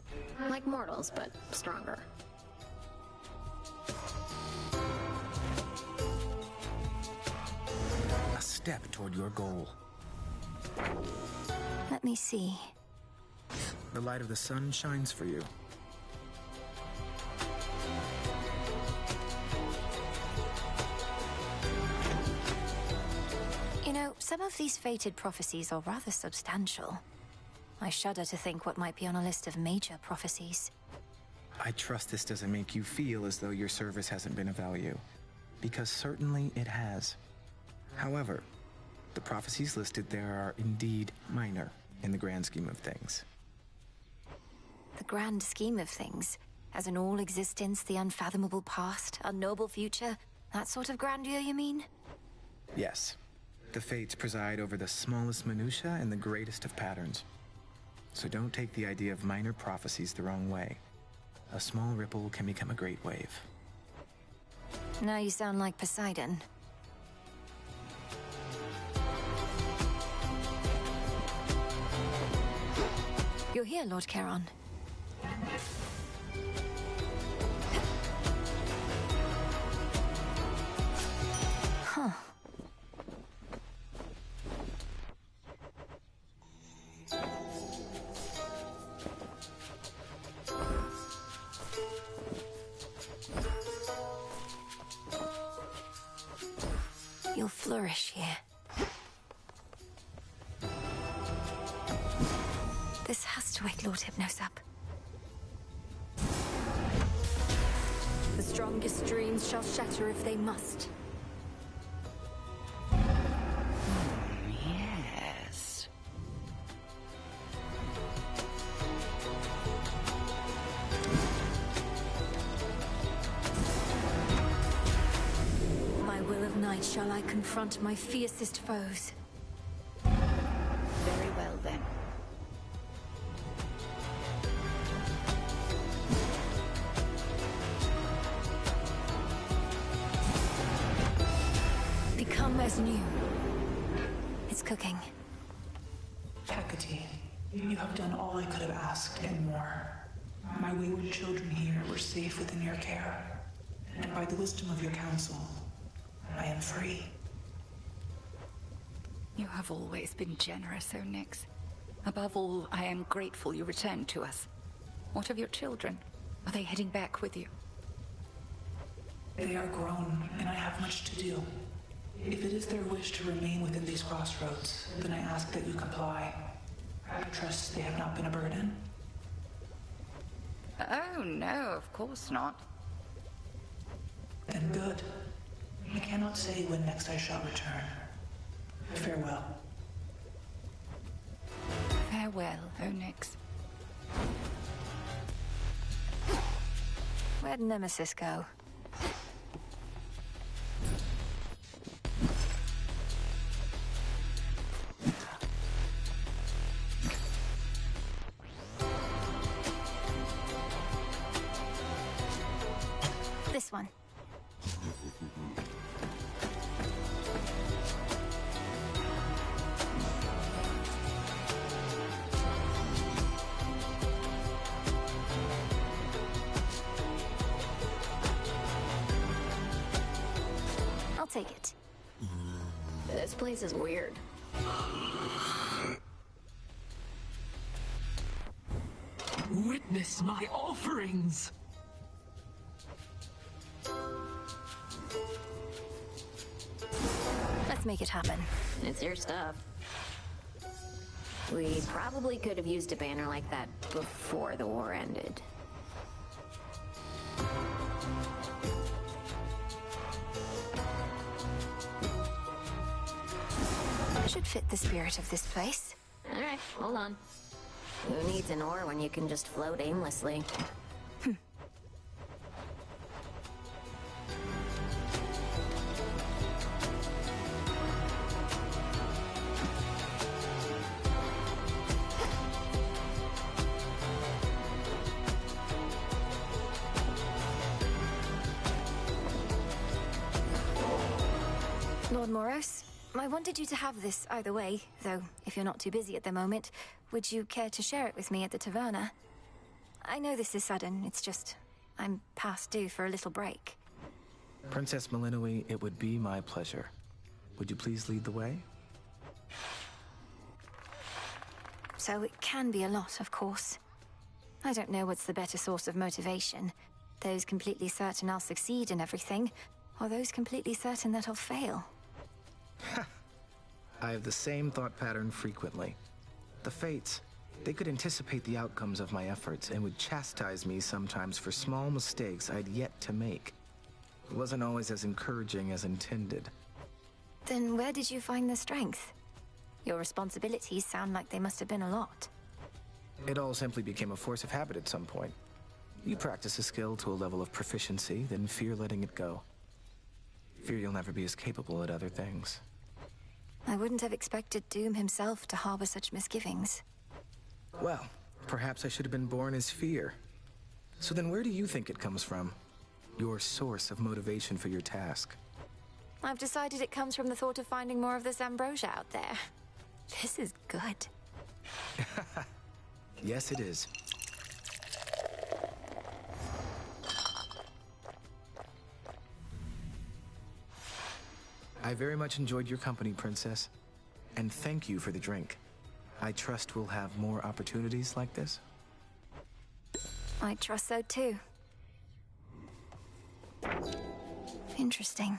Speaker 11: Like mortals, but stronger.
Speaker 5: A step toward your goal.
Speaker 1: Let me see.
Speaker 5: The light of the sun shines for you.
Speaker 1: You know, some of these fated prophecies are rather substantial. I shudder to think what might be on a list of major prophecies.
Speaker 5: I trust this doesn't make you feel as though your service hasn't been of value, because certainly it has. However, the prophecies listed there are indeed minor in the grand scheme of things.
Speaker 1: The grand scheme of things? As in all existence, the unfathomable past, unknowable future? That sort of grandeur, you mean?
Speaker 5: Yes. The fates preside over the smallest minutiae and the greatest of patterns. So don't take the idea of minor prophecies the wrong way. A small ripple can become a great wave.
Speaker 1: Now you sound like Poseidon. You're here, Lord Charon. Huh. You'll flourish here. This has to wake Lord Hypnos up. The strongest dreams shall shatter if they must.
Speaker 9: Yes.
Speaker 1: By will of night shall I confront my fiercest foes.
Speaker 9: Very well then.
Speaker 1: Become as new. It's cooking.
Speaker 8: Hecate, you have done all I could have asked and more. My wayward children here were safe within your care, and by the wisdom of your counsel, I am free.
Speaker 9: You have always been generous, Onyx. Above all, I am grateful you returned to us. What of your children? Are they heading back with you?
Speaker 8: They are grown, and I have much to do. If it is their wish to remain within these crossroads, then I ask that you comply. I trust they have not been a burden.
Speaker 9: Oh, no, of course not.
Speaker 8: Then good. I cannot say when next I shall return. Farewell.
Speaker 9: Farewell, Onyx.
Speaker 1: Where'd Nemesis go? This one. I'll take it.
Speaker 11: This place is weird.
Speaker 12: Witness my offerings!
Speaker 1: Let's make it happen.
Speaker 11: It's your stuff. We probably could have used a banner like that before the war ended.
Speaker 1: Should fit the spirit of this place.
Speaker 11: Alright, hold on. Who needs an oar when you can just float aimlessly?
Speaker 1: Lord Moros, I wanted you to have this either way, though if you're not too busy at the moment, would you care to share it with me at the taverna? I know this is sudden, it's just I'm past due for a little break.
Speaker 5: Princess Malinois, it would be my pleasure. Would you please lead the way?
Speaker 1: So it can be a lot, of course. I don't know what's the better source of motivation. Those completely certain I'll succeed in everything, or those completely certain that I'll fail.
Speaker 5: I have the same thought pattern frequently. The fates, they could anticipate the outcomes of my efforts and would chastise me sometimes for small mistakes I'd yet to make. It wasn't always as encouraging as intended.
Speaker 1: Then where did you find the strength? Your responsibilities sound like they must have been a lot.
Speaker 5: It all simply became a force of habit at some point. You practice a skill to a level of proficiency, then fear letting it go. Fear you'll never be as capable at other things.
Speaker 1: I wouldn't have expected Doom himself to harbor such misgivings.
Speaker 5: Well, perhaps I should have been born as fear. So then where do you think it comes from? Your source of motivation for your task?
Speaker 1: I've decided it comes from the thought of finding more of this ambrosia out there. This is good.
Speaker 5: Yes, it is. I very much enjoyed your company, Princess. And thank you for the drink. I trust we'll have more opportunities like this.
Speaker 1: I trust so too. Interesting.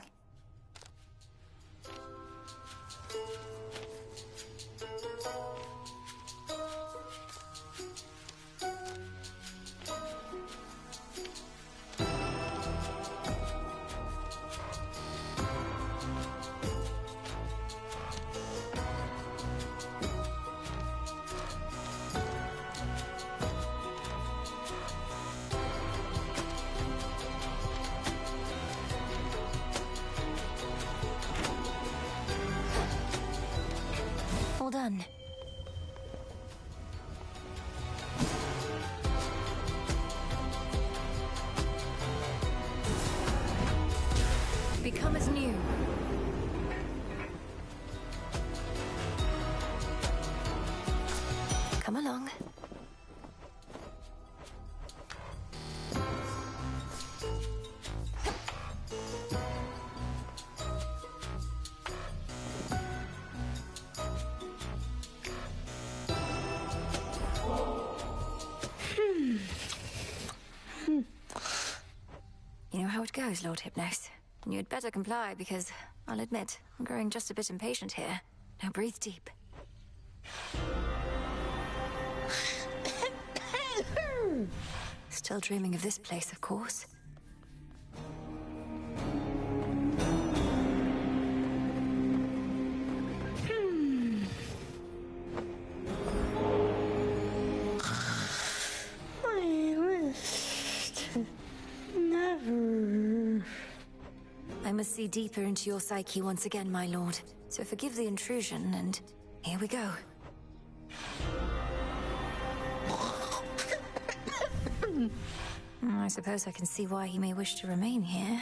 Speaker 1: All done. Become as new. Come along. You know how it goes, Lord Hypnos. And you'd better comply, because I'll admit, I'm growing just a bit impatient here. Now breathe deep. Still dreaming of this place, of course. I must see deeper into your psyche once again, my lord. So forgive the intrusion, and here we go. I suppose I can see why he may wish to remain here.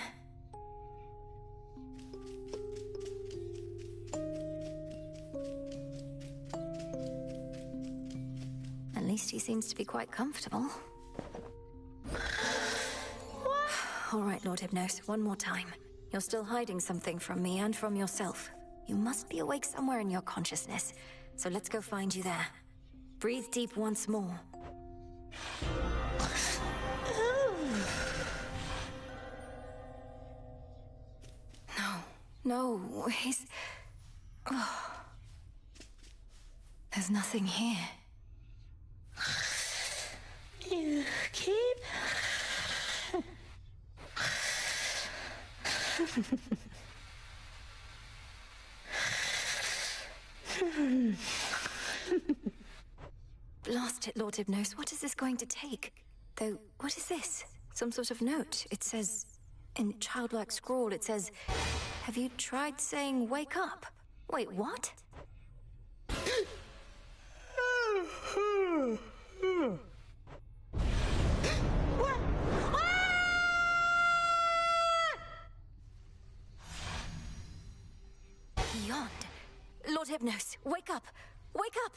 Speaker 1: At least he seems to be quite comfortable. All right, Lord Hypnos, one more time. You're still hiding something from me and from yourself. You must be awake somewhere in your consciousness. So let's go find you there. Breathe deep once more. No, he's... Oh. There's nothing here.
Speaker 13: You keep...
Speaker 1: Blast it, Lord Hypnos. What is this going to take? Though, what is this? Some sort of note. It says... in childlike scrawl, it says... Have you tried saying wake up? Wait, what? Beyond. Lord Hypnos, wake up! Wake up!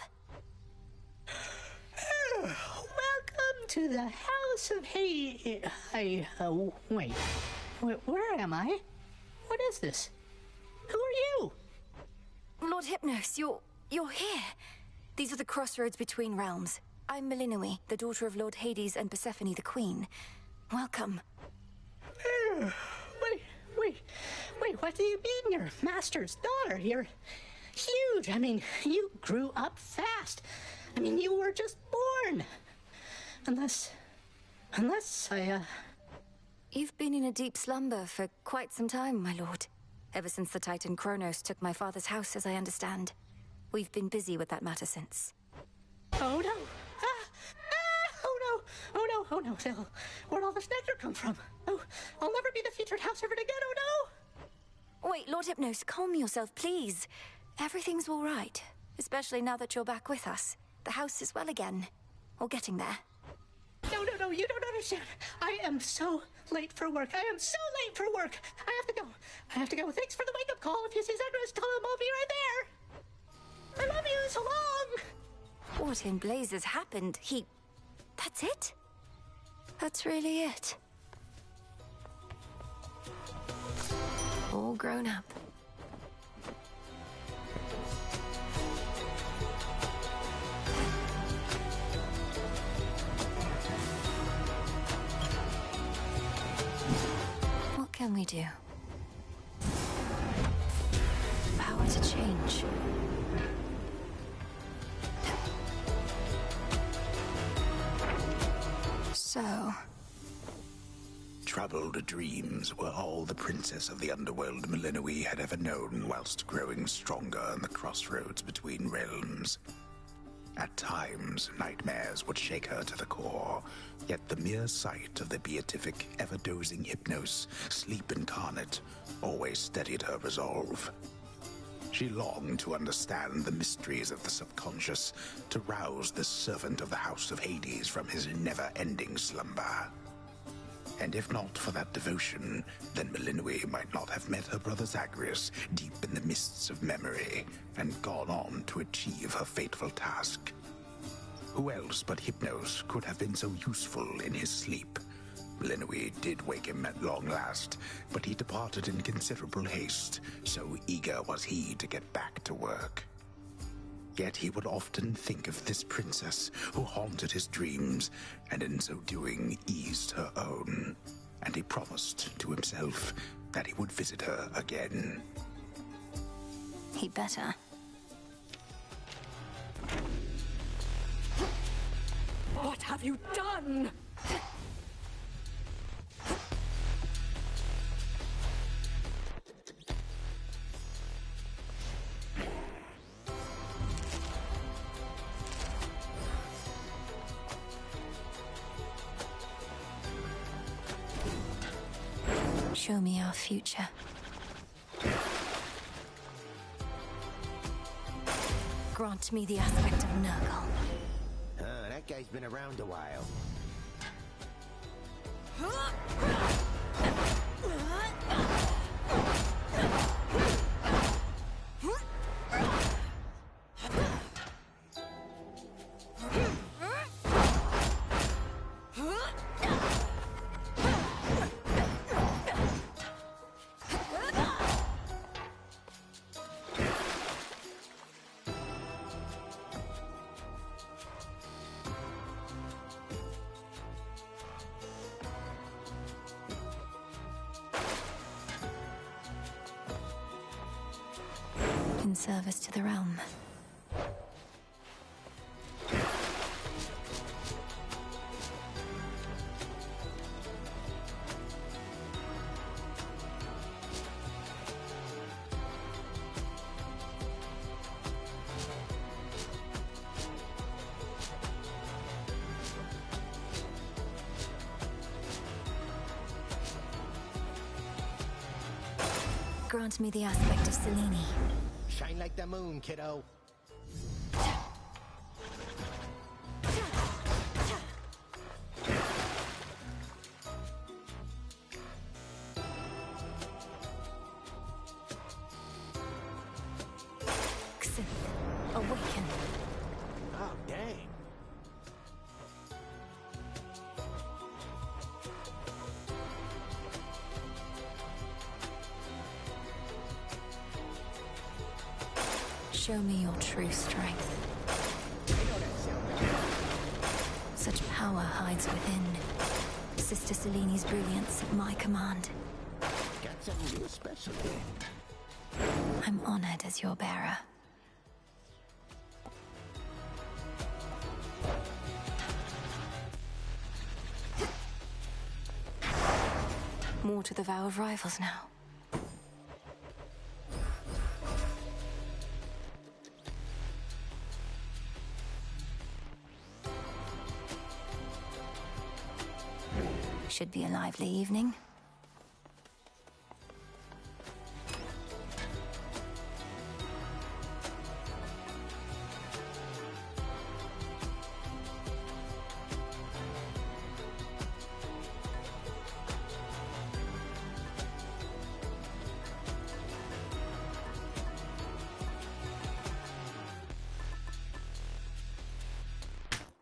Speaker 13: Welcome to the House of Hades. Wait. Where am I? What is this? Who are you?
Speaker 1: Lord Hypnos, you're here. These are the crossroads between realms. I'm Melinoi, the daughter of Lord Hades and Persephone the Queen. Welcome.
Speaker 13: Wait, what do you mean you're Master's daughter? You're huge. I mean, you grew up fast. I mean, you were just born. Unless I,
Speaker 1: You've been in a deep slumber for quite some time, my lord. Ever since the Titan Kronos took my father's house, as I understand. We've been busy with that matter since.
Speaker 13: Oh no! Oh no! Phil, where'd all this nectar come from? Oh, I'll never be the featured house servant again, oh no!
Speaker 1: Wait, Lord Hypnos, calm yourself, please. Everything's all right. Especially now that you're back with us. The house is well again. Or getting there.
Speaker 13: No, you don't understand. I am so late for work. I have to go. Thanks for the wake-up call. If you see Zagreus, tell him I'll be right there. I love you, so long!
Speaker 1: What in blazes happened? That's it? That's really it? All grown up. What can we do? Power to change. So...
Speaker 7: Troubled dreams were all the princess of the underworld Melinoi had ever known whilst growing stronger in the crossroads between realms. At times, nightmares would shake her to the core, yet the mere sight of the beatific, ever-dozing Hypnos, sleep incarnate, always steadied her resolve. She longed to understand the mysteries of the subconscious, to rouse the servant of the House of Hades from his never-ending slumber. And if not for that devotion, then Melinoi might not have met her brother Zagreus deep in the mists of memory and gone on to achieve her fateful task. Who else but Hypnos could have been so useful in his sleep? Melinoi did wake him at long last, but he departed in considerable haste, so eager was he to get back to work. Yet he would often think of this princess who haunted his dreams, and in so doing eased her own. And he promised to himself that he would visit her again.
Speaker 1: He better.
Speaker 12: What have you done?
Speaker 1: Show me our future. Grant me the aspect of Nurgle.
Speaker 14: That guy's been around a while.
Speaker 1: in service to the realm. Grant me the aspect of Selene.
Speaker 14: Shine like the moon, kiddo.
Speaker 1: Awaken.
Speaker 14: Oh, dang.
Speaker 1: Show me your true strength. Such power hides within. Sister Selene's brilliance at my command.
Speaker 14: Got something real special here.
Speaker 1: I'm honored as your bearer. More to the vow of rivals now. Should be a lively evening.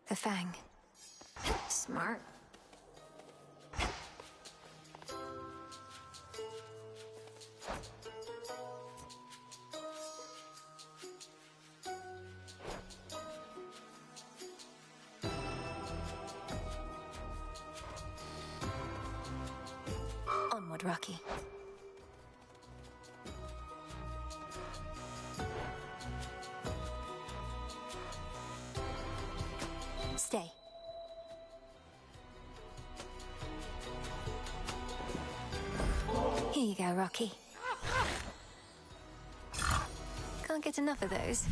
Speaker 1: The Fang.
Speaker 11: Smart.
Speaker 1: Onward, Rocky. Stay. Here you go, Rocky. Can't get enough of those.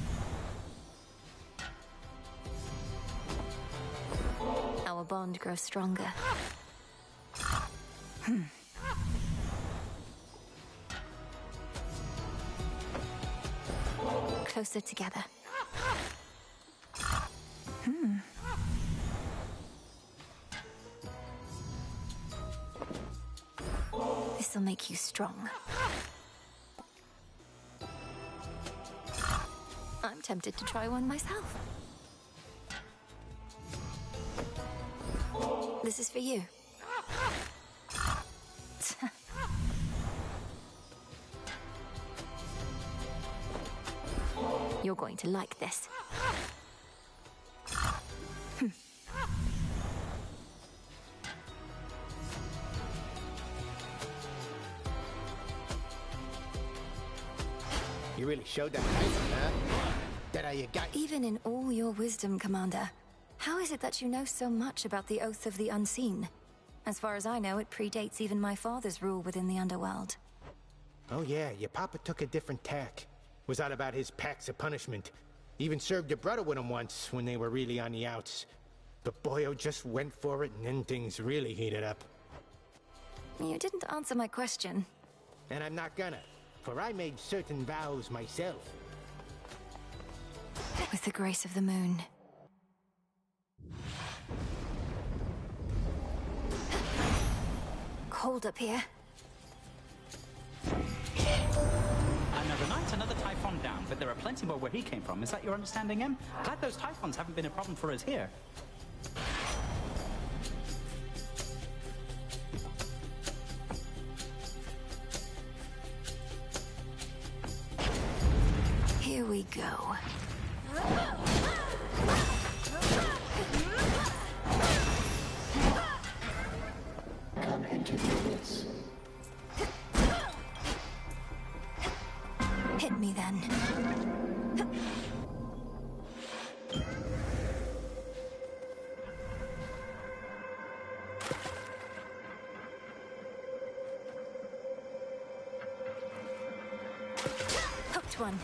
Speaker 1: Our bond grows stronger. Closer together. This'll make you strong. I'm tempted to try one myself. This is for you. You're going to like this.
Speaker 14: You really showed that Titan, huh? That how you got...
Speaker 1: Even in all your wisdom, Commander, how is it that you know so much about the Oath of the Unseen? As far as I know, it predates even my father's rule within the underworld.
Speaker 14: Oh yeah, your papa took a different tack. Was all about his packs of punishment. Even served your brother with him once when they were really on the outs. But boyo just went for it and then things really heated up.
Speaker 1: You didn't answer my question.
Speaker 14: And I'm not gonna, for I made certain vows myself.
Speaker 1: With the grace of the moon. Cold up here.
Speaker 4: Another night, another Typhon down, but there are plenty more where he came from. Is that your understanding, Em? Glad those Typhons haven't been a problem for us here.
Speaker 1: Here we go.
Speaker 14: Come into this.
Speaker 1: Hit me me then. Hooked one.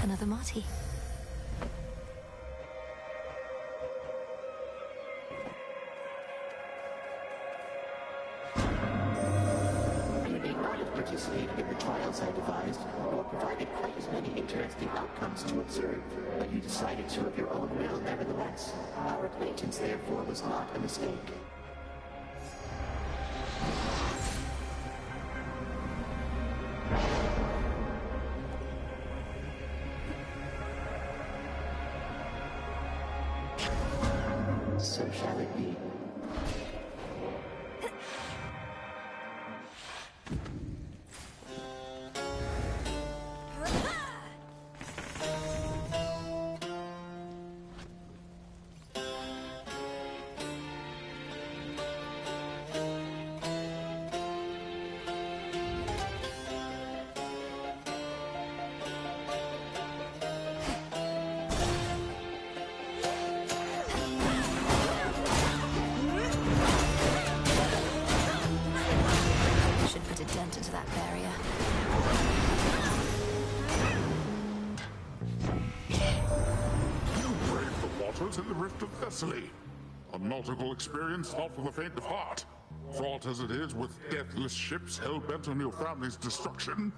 Speaker 1: Another Marty.
Speaker 10: You may not have participated in the trials I devised, nor provided quite as many interesting outcomes to observe, but you decided so of your own will nevertheless. Our acquaintance, therefore, was not a mistake. So shall it be.
Speaker 1: Into that barrier.
Speaker 2: You braved the waters in the Rift of Thessaly. A nautical experience not for the faint of heart. Fraught as it is with deathless ships hell-bent on your family's destruction,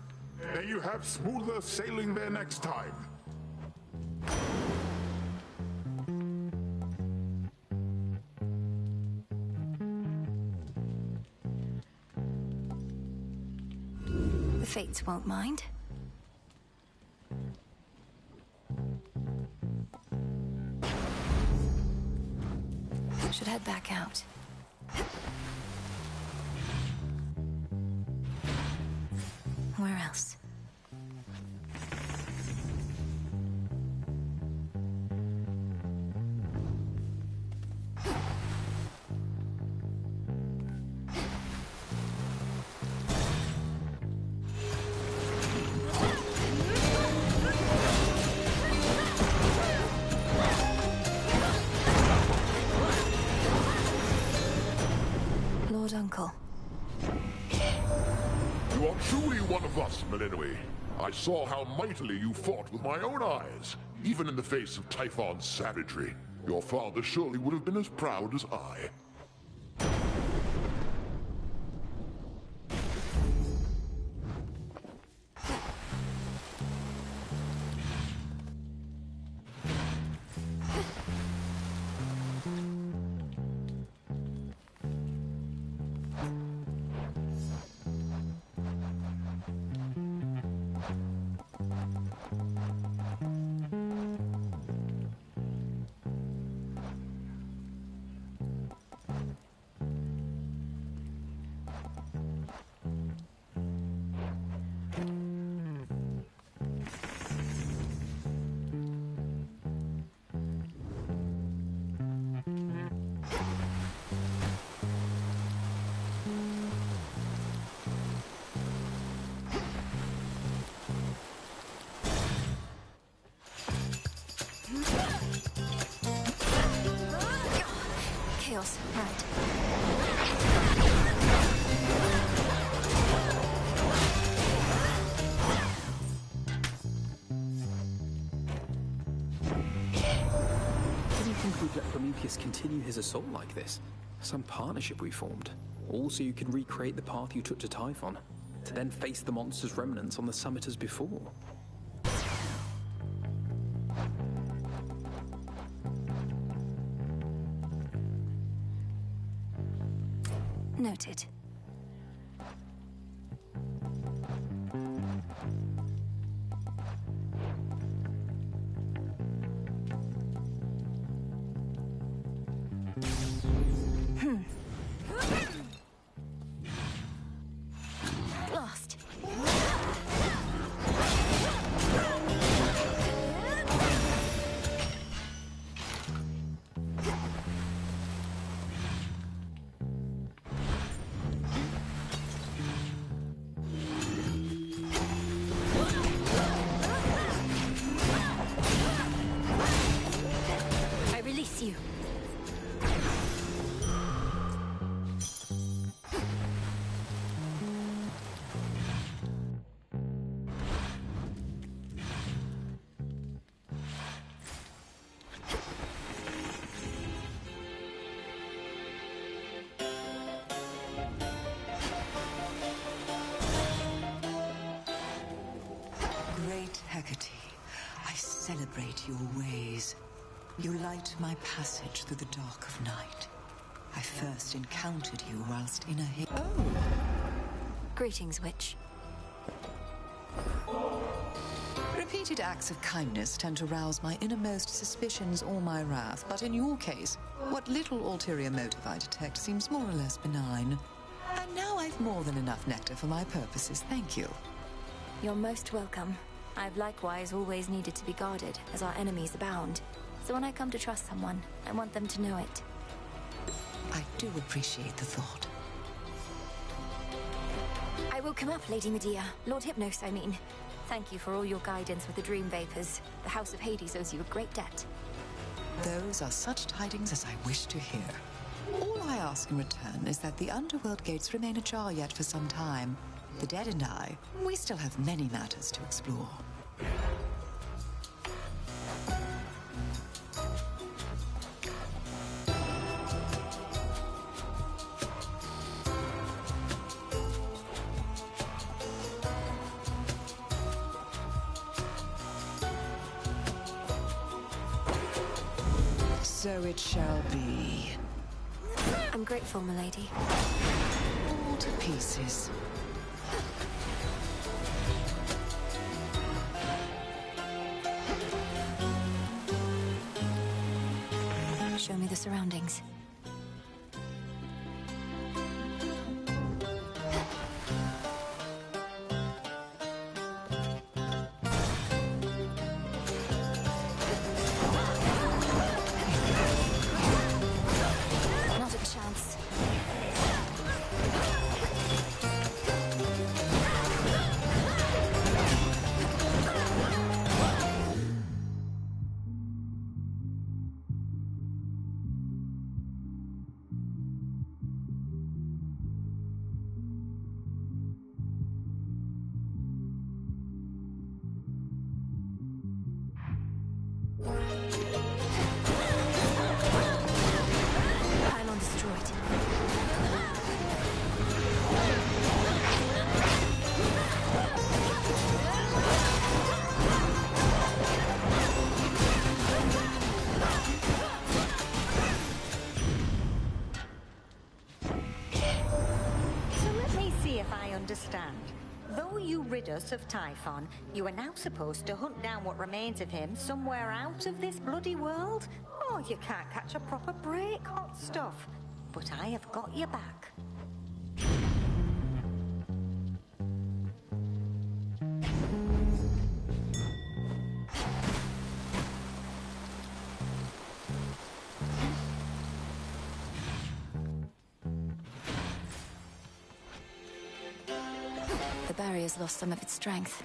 Speaker 2: may you have smoother sailing there next time.
Speaker 1: The Fates won't mind. Should head back out. Where else? Uncle.
Speaker 2: You are truly one of us, Melinoi. I saw how mightily you fought with my own eyes. Even in the face of Typhon's savagery, your father surely would have been as proud as I.
Speaker 1: Chaos, right.
Speaker 18: Didn't think we'd let Prometheus continue his assault like this. Some partnership we formed. Also, you can recreate the path you took to Typhon, to then face the monster's remnants on the summit as before.
Speaker 1: Noted. Lost.
Speaker 16: celebrate your ways. You light my passage through the dark of night. I first encountered you whilst in a Oh!
Speaker 1: Greetings, witch.
Speaker 16: Repeated acts of kindness tend to rouse my innermost suspicions or my wrath, but in your case, what little ulterior motive I detect seems more or less benign. And now I've more than enough nectar for my purposes, thank you.
Speaker 1: You're most welcome. I've likewise always needed to be guarded, as our enemies abound. So when I come to trust someone, I want them to know it.
Speaker 16: I do appreciate the thought.
Speaker 1: I will come up, Lady Medea. Lord Hypnos, I mean. Thank you for all your guidance with the Dream Vapors. The House of Hades owes you a great debt.
Speaker 16: Those are such tidings as I wish to hear. All I ask in return is that the underworld gates remain ajar yet for some time. The dead and I, we still have many matters to explore. So it shall be.
Speaker 1: I'm grateful, milady.
Speaker 16: All to pieces.
Speaker 1: Show me the surroundings. Not a chance. Pylon destroyed.
Speaker 20: So let me see if I understand. Though you rid us of Typhon, you are now supposed to hunt down what remains of him somewhere out of this bloody world? Oh, you can't catch a proper break, hot stuff. But I have got your back.
Speaker 1: The barrier's lost some of its strength.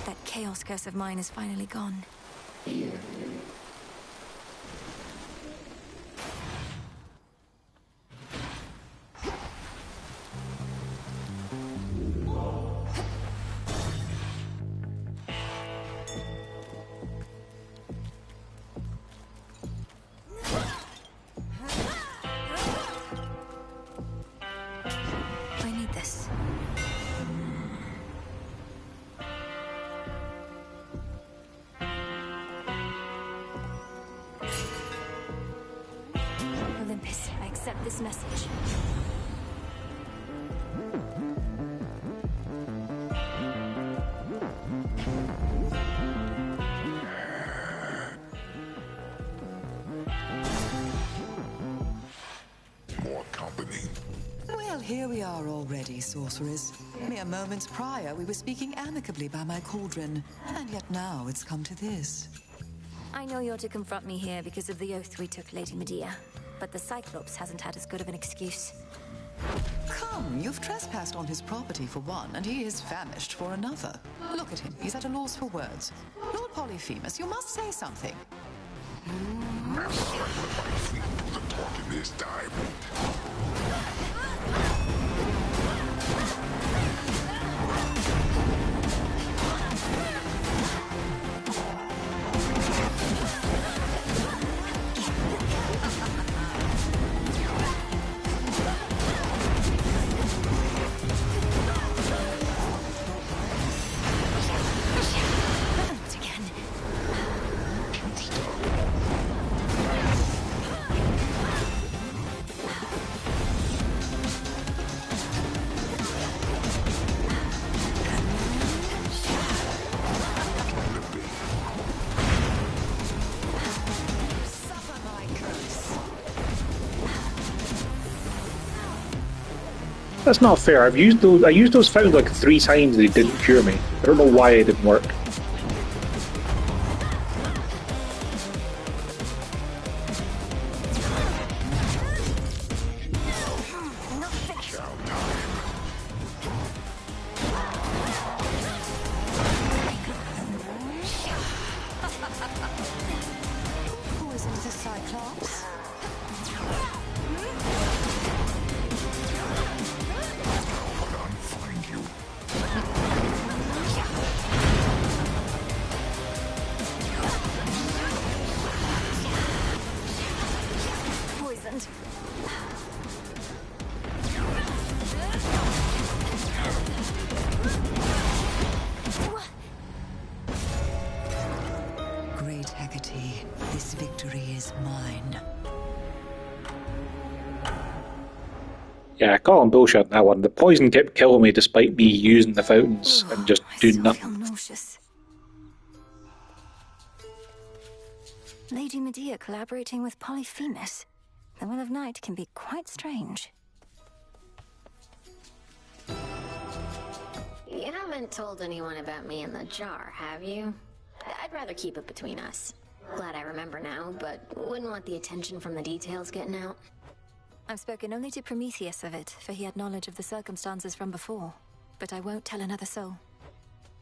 Speaker 1: That chaos curse of mine is finally gone. I need this. Olympus, I accept this message.
Speaker 2: More company.
Speaker 16: Well, here we are already, sorceress. Mere moments prior, we were speaking amicably by my cauldron, and yet now it's come to this.
Speaker 1: I know you're to confront me here because of the oath we took, Lady Medea. But the Cyclops hasn't had as good of an excuse.
Speaker 16: Come, you've trespassed on his property for one, and he is famished for another. Look at him, he's at a loss for words. Lord Polyphemus, you must say something.
Speaker 7: Master, I feel the talking this time.
Speaker 15: That's not fair. I used those fountains like 3 times and they didn't cure me. I don't know why it didn't work.
Speaker 16: Poisoned the Cyclops?
Speaker 1: Poisoned.
Speaker 16: Great Hecate, this victory is mine.
Speaker 15: Yeah, I call him bullshit on that one. The poison kept killing me despite me using the fountains and just doing
Speaker 1: I feel
Speaker 15: nothing.
Speaker 1: nauseous. Lady Medea collaborating with Polyphemus. The will of night can be quite strange.
Speaker 11: You haven't told anyone about me in the jar, have you? I'd rather keep it between us. Glad I remember now, but wouldn't want the attention from the details getting out.
Speaker 1: I've spoken only to Prometheus of it, for he had knowledge of the circumstances from before. But I won't tell another soul.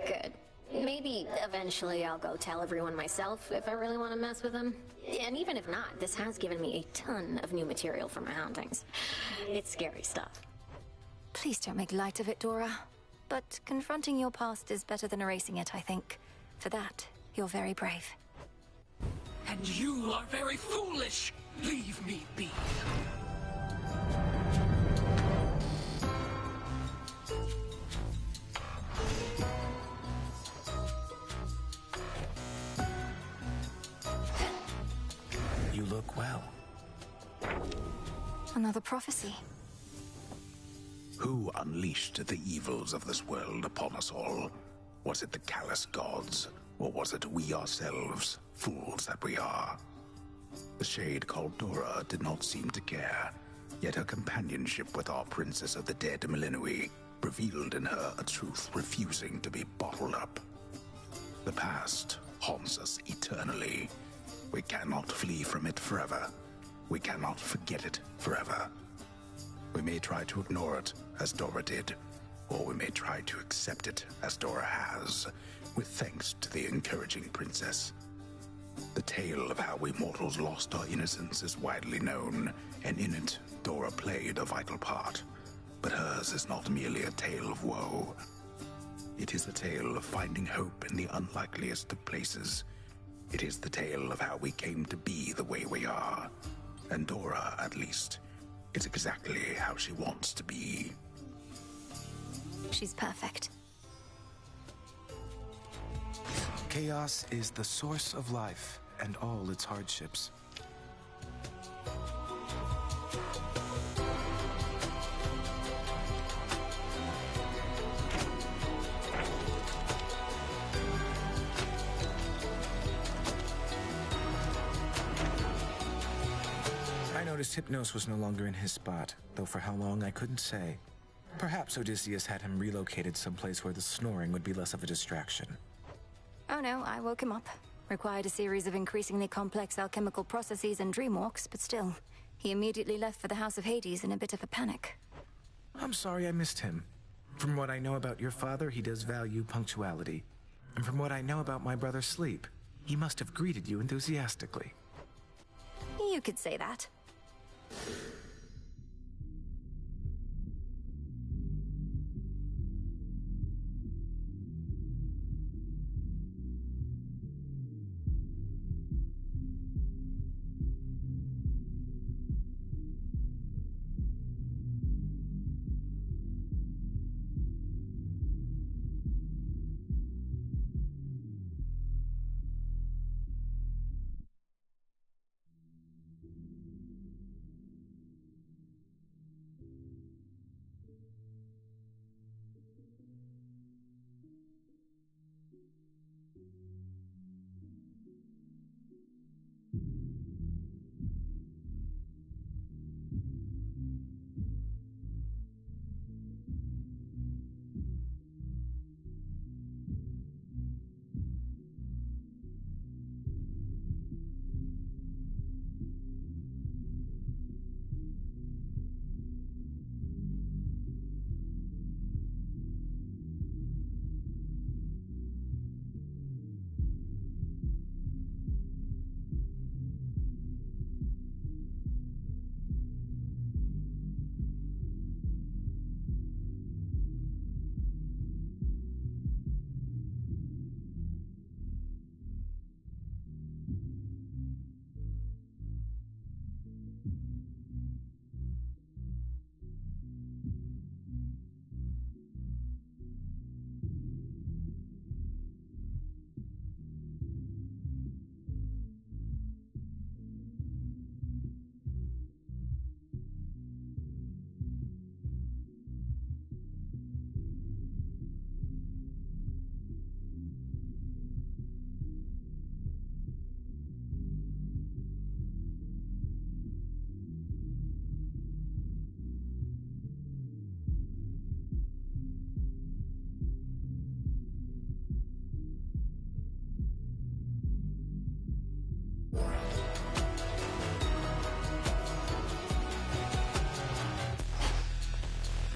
Speaker 11: Good. Maybe eventually I'll go tell everyone myself if I really want to mess with them. And even if not, this has given me a ton of new material for my hauntings. It's scary stuff.
Speaker 1: Please don't make light of it, Dora. But confronting your past is better than erasing it, I think. For that, you're very brave.
Speaker 21: And you are very foolish! Leave me be.
Speaker 5: You look well.
Speaker 1: Another prophecy.
Speaker 7: Who unleashed the evils of this world upon us all? Was it the callous gods, or was it we ourselves, fools that we are? The shade called Dora did not seem to care, yet her companionship with our Princess of the Dead Millenoi revealed in her a truth refusing to be bottled up. The past haunts us eternally. We cannot flee from it forever. We cannot forget it forever. We may try to ignore it, as Dora did, or we may try to accept it, as Dora has, with thanks to the encouraging princess. The tale of how we mortals lost our innocence is widely known, and in it, Dora played a vital part. But hers is not merely a tale of woe. It is a tale of finding hope in the unlikeliest of places. It is the tale of how we came to be the way we are. And Dora, at least, is exactly how she wants to be.
Speaker 1: She's perfect.
Speaker 5: Chaos is the source of life and all its hardships. I noticed Hypnos was no longer in his spot, though for how long I couldn't say. Perhaps Odysseus had him relocated someplace where the snoring would be less of a distraction.
Speaker 1: Oh no, I woke him up. Required a series of increasingly complex alchemical processes and dreamwalks, but still, he immediately left for the House of Hades in a bit of a panic.
Speaker 5: I'm sorry I missed him. From what I know about your father, he does value punctuality. And from what I know about my brother's sleep, he must have greeted you enthusiastically.
Speaker 1: You could say that.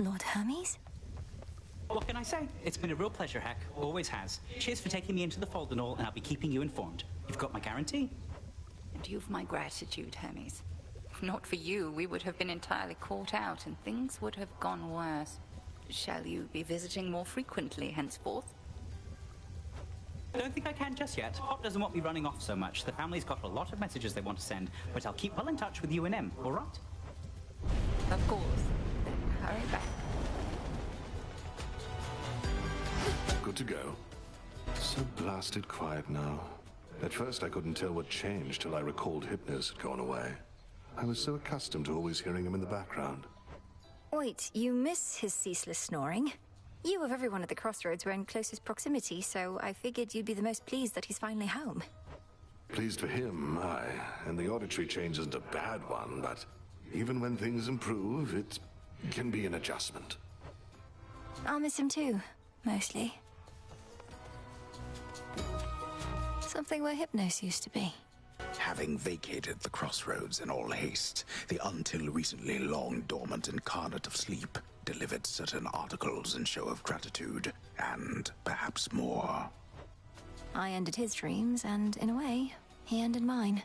Speaker 1: Lord Hermes?
Speaker 4: What can I say? It's been a real pleasure, Heck. Always has. Cheers for taking me into the fold and all, and I'll be keeping you informed. You've got my guarantee.
Speaker 9: And you've my gratitude, Hermes. If not for you, we would have been entirely caught out, and things would have gone worse. Shall you be visiting more frequently henceforth?
Speaker 4: I don't think I can just yet. Pop doesn't want me running off so much. The family's got a lot of messages they want to send, but I'll keep well in touch with you and Em, all right?
Speaker 9: Of course. Hurry back.
Speaker 17: Good to go. So blasted quiet now. At first I couldn't tell what changed till I recalled Hypnos had gone away. I was so accustomed to always hearing him in the background.
Speaker 1: Wait, you miss his ceaseless snoring? You of everyone at the crossroads were in closest proximity, so I figured you'd be the most pleased that he's finally home.
Speaker 17: Pleased for him, aye. And the auditory change isn't a bad one, but even when things improve, it can be an adjustment.
Speaker 1: I'll miss him too, mostly. Something where Hypnos used to be.
Speaker 7: Having vacated the crossroads in all haste, the until recently long dormant incarnate of sleep delivered certain articles in show of gratitude, and perhaps more.
Speaker 1: I ended his dreams, and in a way, he ended mine.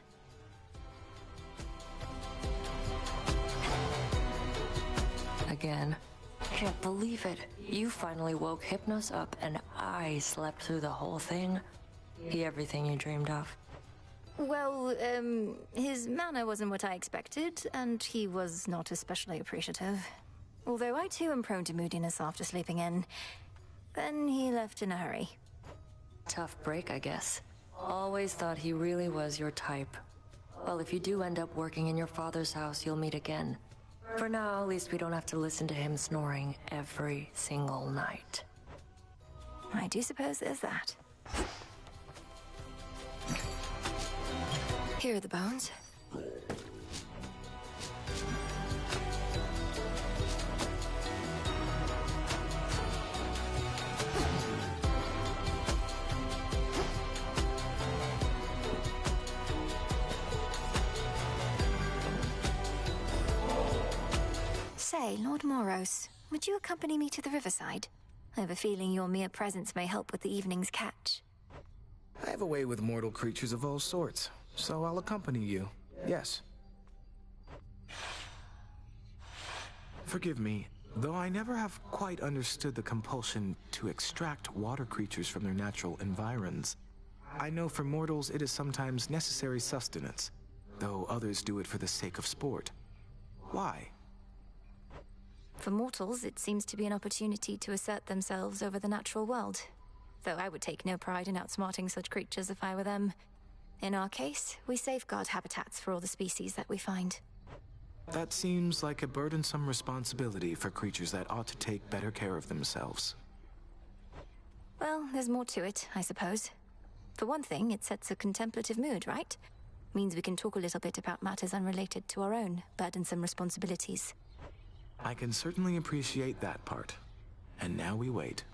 Speaker 3: Again. Can't believe it. You finally woke Hypnos up, and I slept through the whole thing. He everything you dreamed of.
Speaker 1: Well, his manner wasn't what I expected, and he was not especially appreciative. Although I too am prone to moodiness after sleeping in. Then he left in a hurry.
Speaker 3: Tough break, I guess. Always thought he really was your type. Well, if you do end up working in your father's house, you'll meet again. For now, at least we don't have to listen to him snoring every single night.
Speaker 1: I do suppose there's that. Here are the bones. say, Lord Moros, would you accompany me to the riverside? I have a feeling your mere presence may help with the evening's catch.
Speaker 5: I have a way with mortal creatures of all sorts, so I'll accompany you. Yes. Forgive me, though I never have quite understood the compulsion to extract water creatures from their natural environs. I know for mortals it is sometimes necessary sustenance, though others do it for the sake of sport. Why?
Speaker 1: For mortals, it seems to be an opportunity to assert themselves over the natural world. Though I would take no pride in outsmarting such creatures if I were them. In our case, we safeguard habitats for all the species that we find.
Speaker 5: That seems like a burdensome responsibility for creatures that ought to take better care of themselves.
Speaker 1: Well, there's more to it, I suppose. For one thing, it sets a contemplative mood, right? Means we can talk a little bit about matters unrelated to our own burdensome responsibilities.
Speaker 5: I can certainly appreciate that part. And now we wait.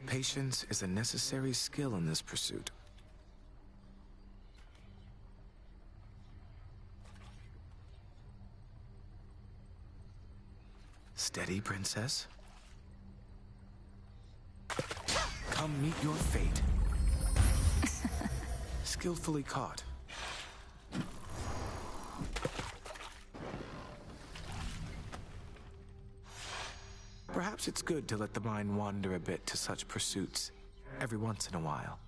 Speaker 5: Patience is a necessary skill in this pursuit. Steady, princess. Come meet your fate. Skillfully caught. Perhaps it's good to let the mind wander a bit to such pursuits every once in a while.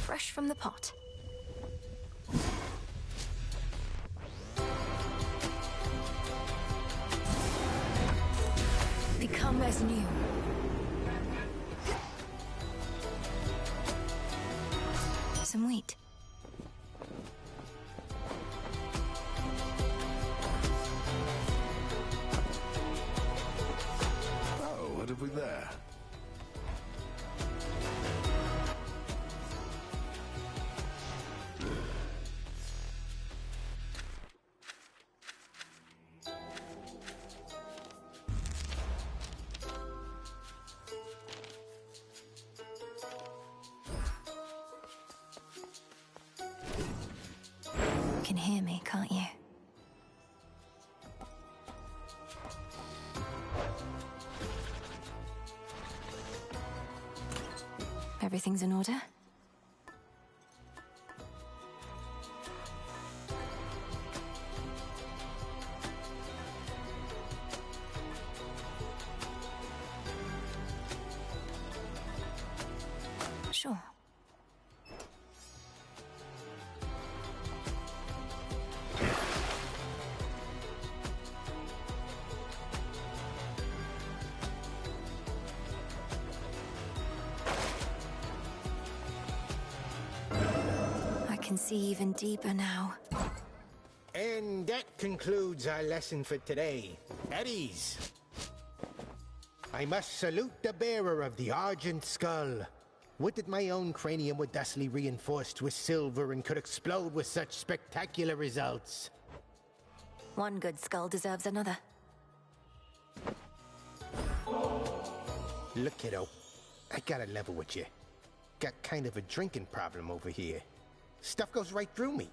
Speaker 1: Fresh from the pot. Become as new. Some wheat.
Speaker 17: Oh, what have we there?
Speaker 1: You can hear me, can't you? Everything's in order? Sure. I can see even deeper now.
Speaker 14: And that concludes our lesson for today. At ease. I must salute the bearer of the Argent Skull. Would that my own cranium were thusly reinforced with silver and could explode with such spectacular results.
Speaker 1: One good skull deserves another.
Speaker 14: Look, kiddo. I gotta level with you. Got kind of a drinking problem over here. Stuff goes right through me.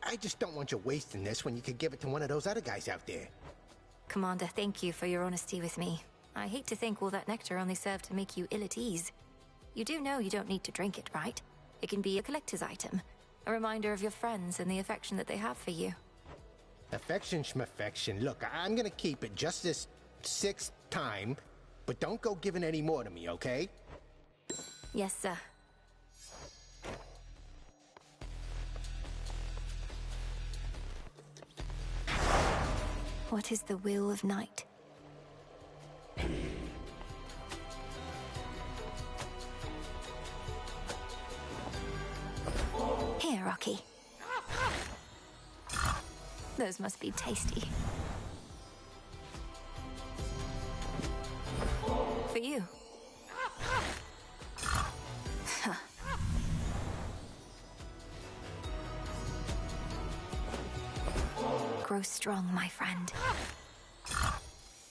Speaker 14: I just don't want you wasting this when you could give it to one of those other guys out there.
Speaker 1: Commander, thank you for your honesty with me. I hate to think all that nectar only served to make you ill at ease. You do know you don't need to drink it, right? It can be a collector's item. A reminder of your friends and the affection that they have for you.
Speaker 14: Affection schmaffection. Look, I'm gonna keep it just this 6th time, but don't go giving any more to me, okay?
Speaker 1: Yes, sir. What is the will of night? Here, Rocky. Those must be tasty. For you. Huh. Grow strong, my friend.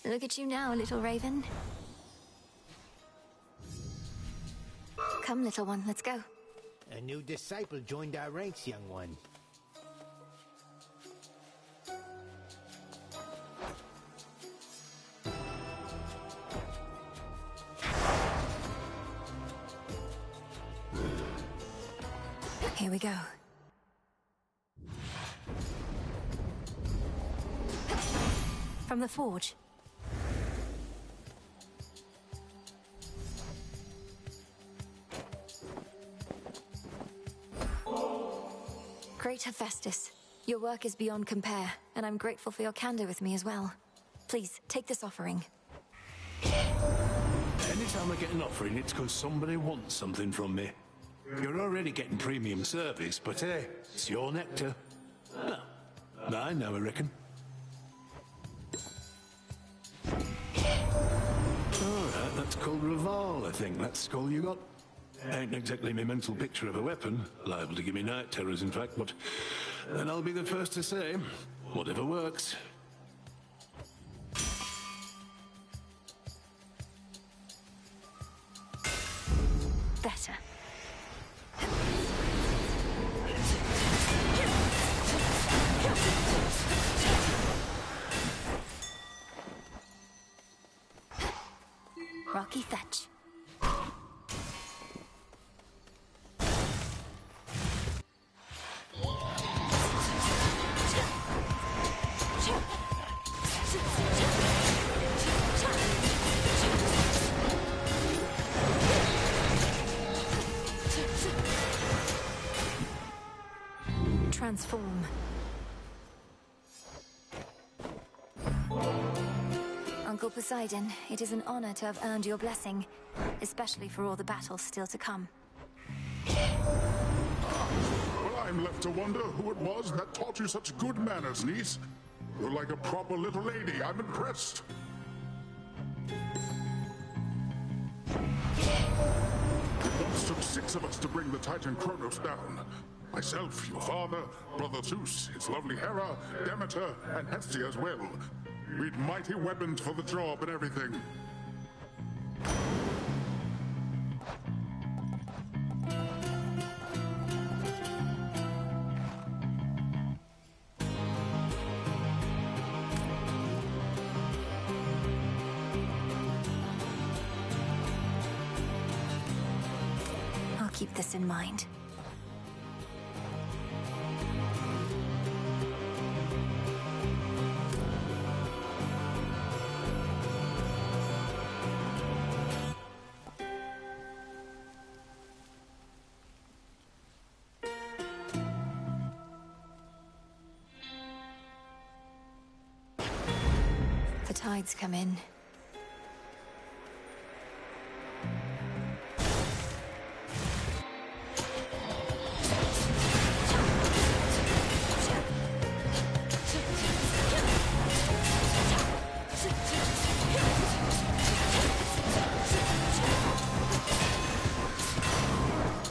Speaker 1: Look at you now, little raven. Come, little one, let's go.
Speaker 14: A new disciple joined our ranks, young one.
Speaker 1: Here we go. From the forge. Great Hephaestus, your work is beyond compare, and I'm grateful for your candor with me as well. Please, take this offering.
Speaker 19: Anytime I get an offering, it's because somebody wants something from me. You're already getting premium service, but hey, it's your nectar. No, I know, I reckon. Alright, that's called Raval, I think. That's the skull you got. Ain't exactly my mental picture of a weapon. Liable to give me night terrors, in fact, but then I'll be the first to say, whatever works.
Speaker 1: Better. Rocky fetch. Transform. Uncle Poseidon, it is an honor to have earned your blessing, especially for all the battles still to come.
Speaker 2: Well, I'm left to wonder who it was that taught you such good manners, niece. You're like a proper little lady. I'm impressed. It once took 6 of us to bring the Titan Kronos down. Myself, your father, Brother Zeus, his lovely Hera, Demeter, and Hestia as well. We'd mighty weapons for the job and everything.
Speaker 1: I'll keep this in mind. The tides come in.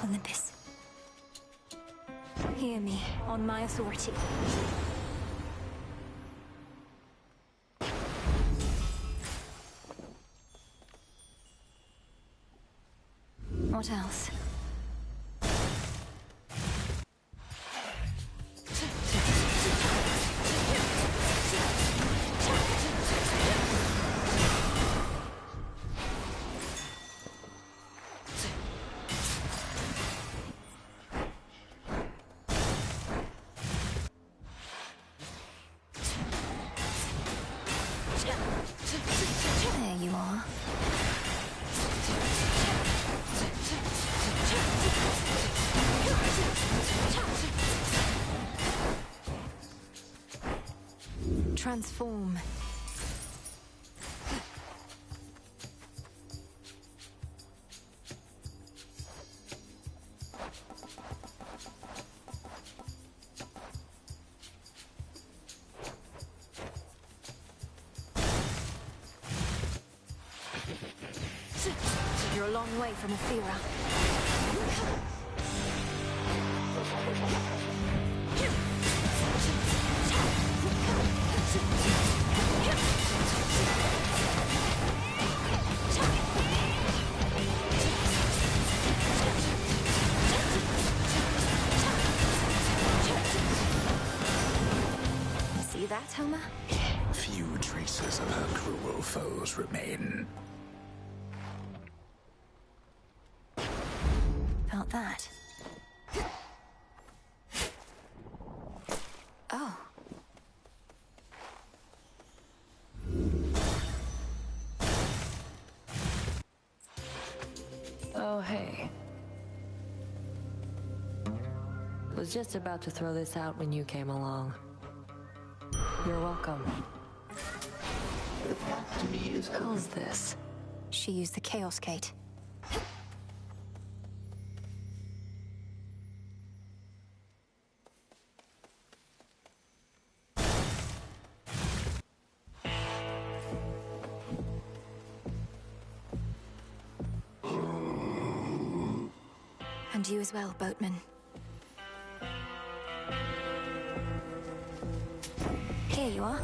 Speaker 1: Olympus. Hear me on my authority. What else? There you are. Transform. You're a long way from Athera. Helma?
Speaker 7: Few traces of her cruel foes remain.
Speaker 1: Felt that. Oh.
Speaker 3: Oh, hey. Was just about to throw this out when you came along. You're welcome.
Speaker 10: The path to me is open.
Speaker 3: How's this?
Speaker 1: She used the Chaos Gate. And you as well, boatman. Here you are.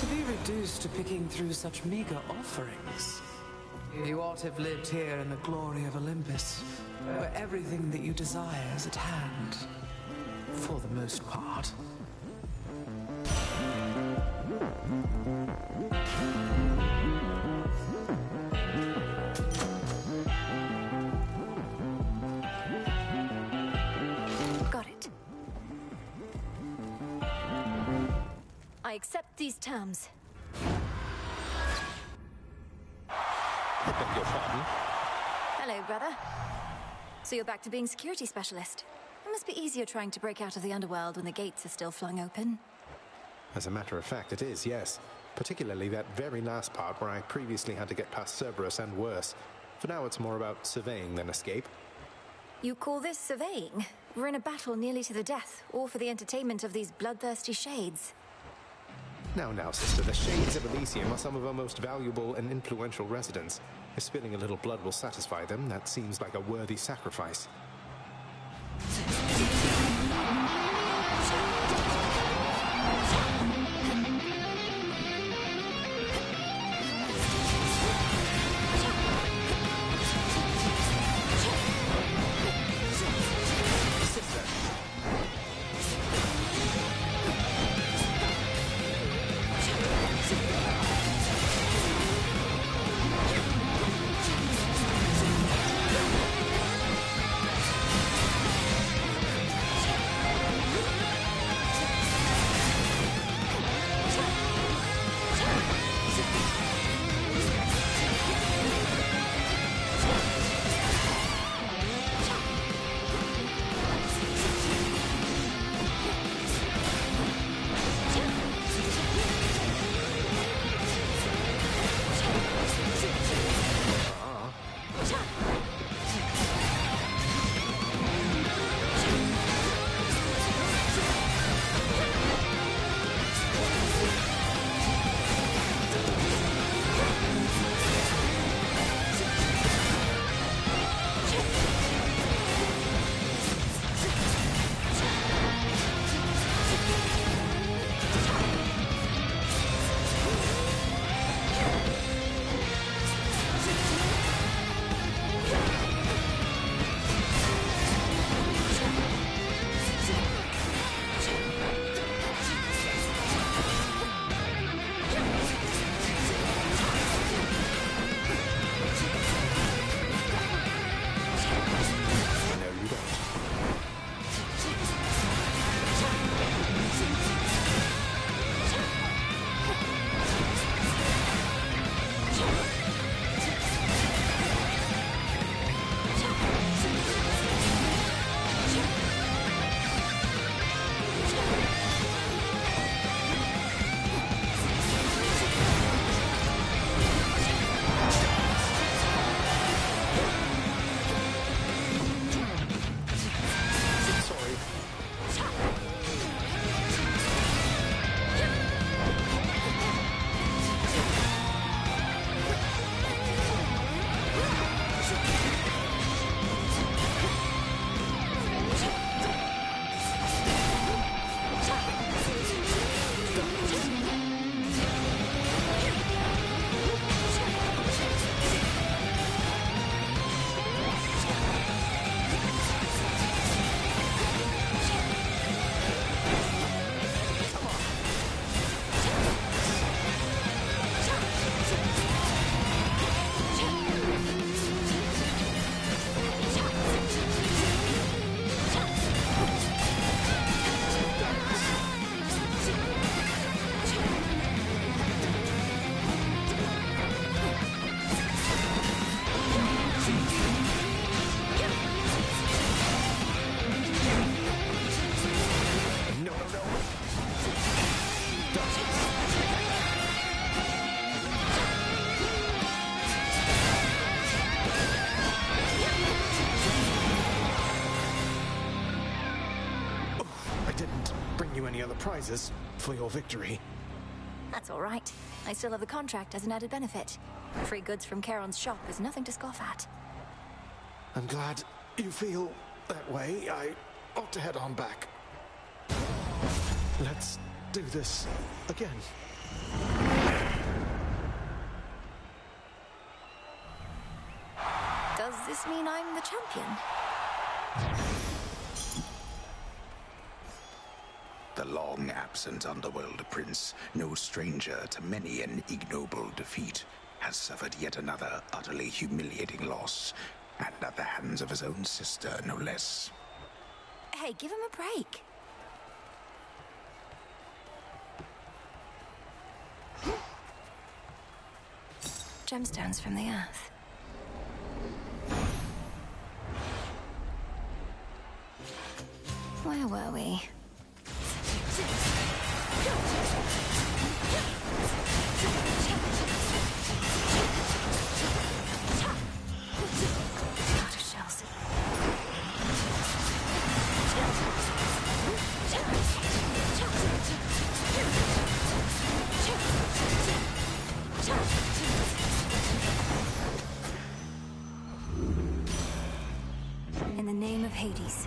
Speaker 6: To be reduced to picking through such meager offerings. You ought to have lived here in the glory of Olympus, where everything that you desire is at hand. For the most part.
Speaker 1: Got it. I accept these terms.
Speaker 5: I beg your pardon?
Speaker 1: Hello, brother. So you're back to being security specialist. It must be easier trying to break out of the underworld when the gates are still flung open.
Speaker 5: As a matter of fact, it is, yes. Particularly that very last part where I previously had to get past Cerberus and worse. For now, it's more about surveying than escape.
Speaker 1: You call this surveying? We're in a battle nearly to the death, all for the entertainment of these bloodthirsty shades.
Speaker 5: Now, sister, the Shades of Elysium are some of our most valuable and influential residents. If spilling a little blood will satisfy them, that seems like a worthy sacrifice.
Speaker 8: prizes for your victory.
Speaker 1: That's all right. I still have the contract as an added benefit. Free goods from Charon's shop is nothing to scoff at.
Speaker 8: I'm glad you feel that way. I ought to head on back. Let's do this again.
Speaker 1: Does this mean I'm the champion?
Speaker 7: The long-absent Underworld Prince, no stranger to many an ignoble defeat, has suffered yet another utterly humiliating loss, and at the hands of his own sister, no less.
Speaker 1: Hey, give him a break. Gemstones from the earth. Where were we? Out of shells. In the name of Hades.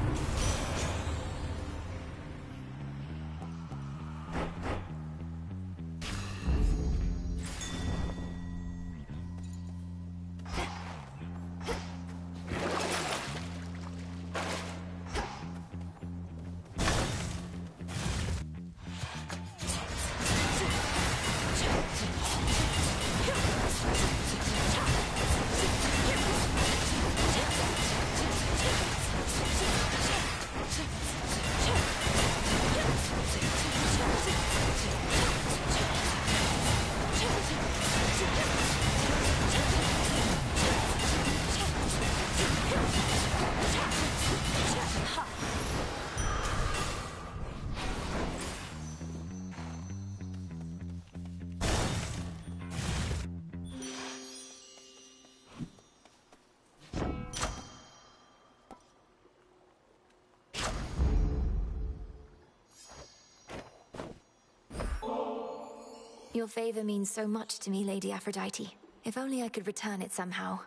Speaker 1: Your favor means so much to me, Lady Aphrodite. If only I could return it somehow.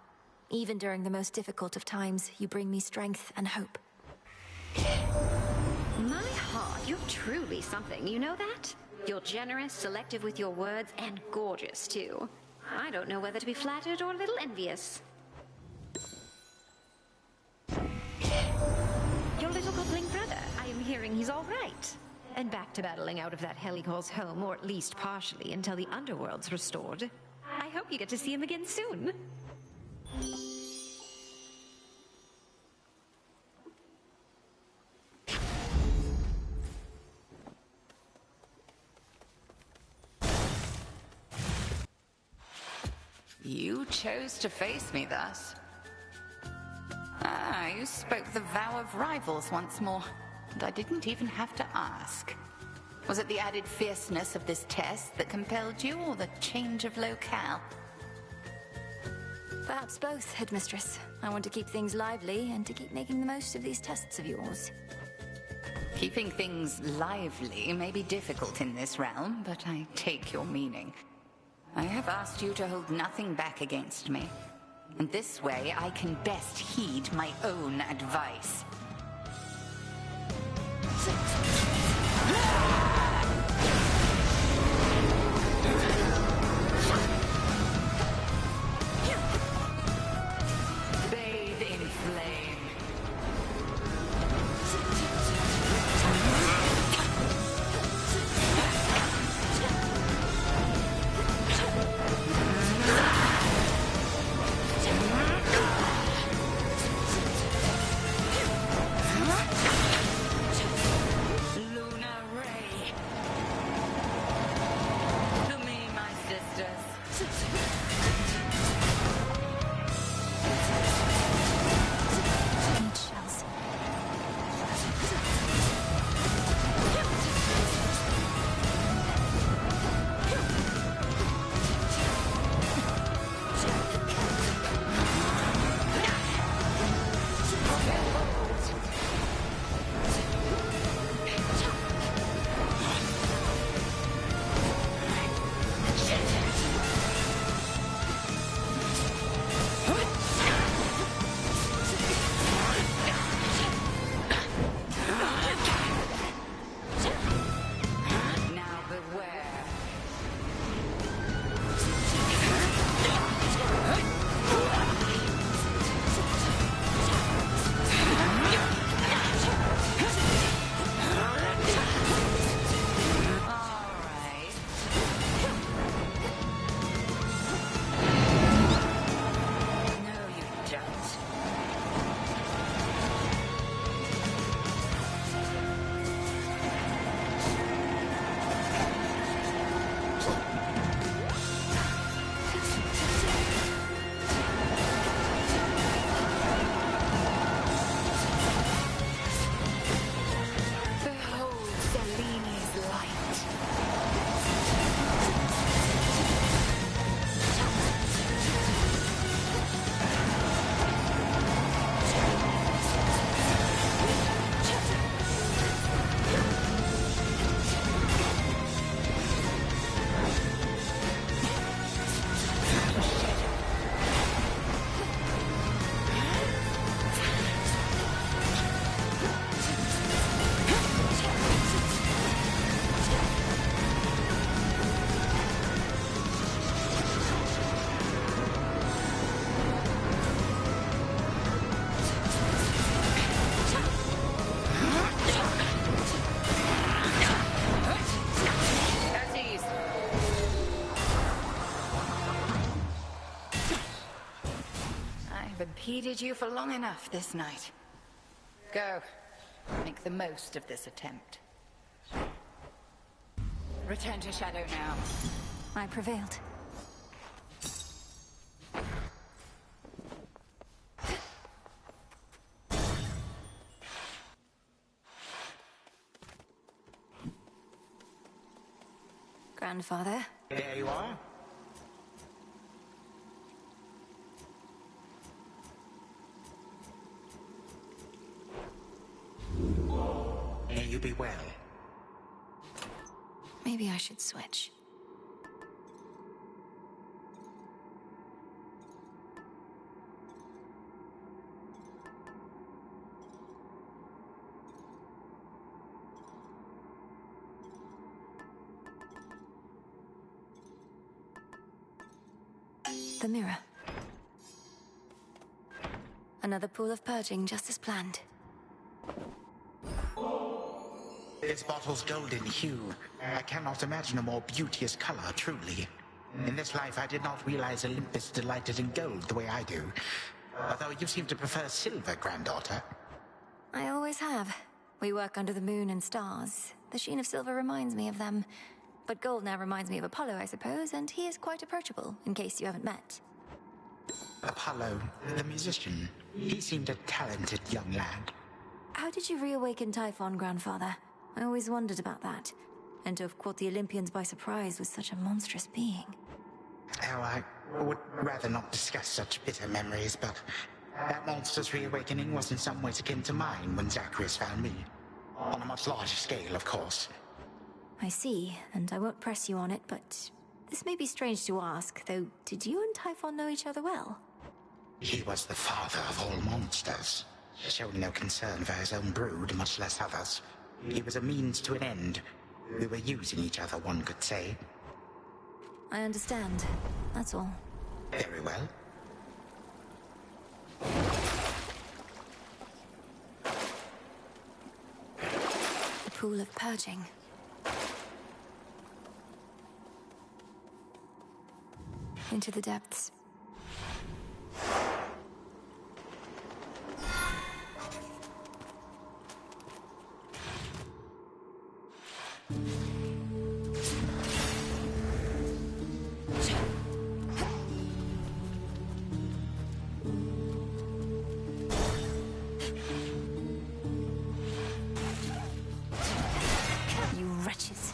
Speaker 1: Even during the most difficult of times, you bring me strength and hope.
Speaker 22: My heart, you're truly something, you know that? You're generous, selective with your words, and gorgeous, too. I don't know whether to be flattered or a little envious. Your little goblin brother, I am hearing he's all right. And back to battling out of that hell he calls home, or at least partially, until the underworld's restored. I hope you get to see him again soon.
Speaker 9: You chose to face me thus. Ah, you spoke the vow of rivals once more. And I didn't even have to ask. Was it the added fierceness of this test that compelled you, or the change of locale?
Speaker 1: Perhaps both, Headmistress. I want to keep things lively and to keep making the most of these tests of yours.
Speaker 9: Keeping things lively may be difficult in this realm, but I take your meaning. I have asked you to hold nothing back against me. And this way I can best heed my own advice.
Speaker 22: Bathe in flame. Luna Ray.
Speaker 9: I've impeded you for long enough this night. Go. Make the most of this attempt. Return to Shadow now.
Speaker 1: I prevailed. Grandfather?
Speaker 14: There you are. May you be well.
Speaker 1: Maybe I should switch. The mirror. Another pool of purging, just as planned.
Speaker 14: This bottle's golden hue. I cannot imagine a more beauteous color, truly. In this life, I did not realize Olympus delighted in gold the way I do. Although you seem to prefer silver, granddaughter.
Speaker 1: I always have. We work under the moon and stars. The sheen of silver reminds me of them. But gold now reminds me of Apollo, I suppose, and he is quite approachable, in case you haven't met.
Speaker 14: Apollo, the musician. He seemed a talented young lad.
Speaker 1: How did you reawaken Typhon, grandfather? I always wondered about that. And to have caught the Olympians by surprise with such a monstrous being.
Speaker 14: Oh, I would rather not discuss such bitter memories, but that monster's reawakening was in some ways akin to mine when Zacharias found me. On a much larger scale, of course.
Speaker 1: I see, and I won't press you on it, but this may be strange to ask, though did you and Typhon know each other well?
Speaker 14: He was the father of all monsters, showing no concern for his own brood, much less others. He was a means to an end. We were using each other, one could say.
Speaker 1: I understand. That's all.
Speaker 14: Very well.
Speaker 1: The pool of purging. Into the depths. You wretches.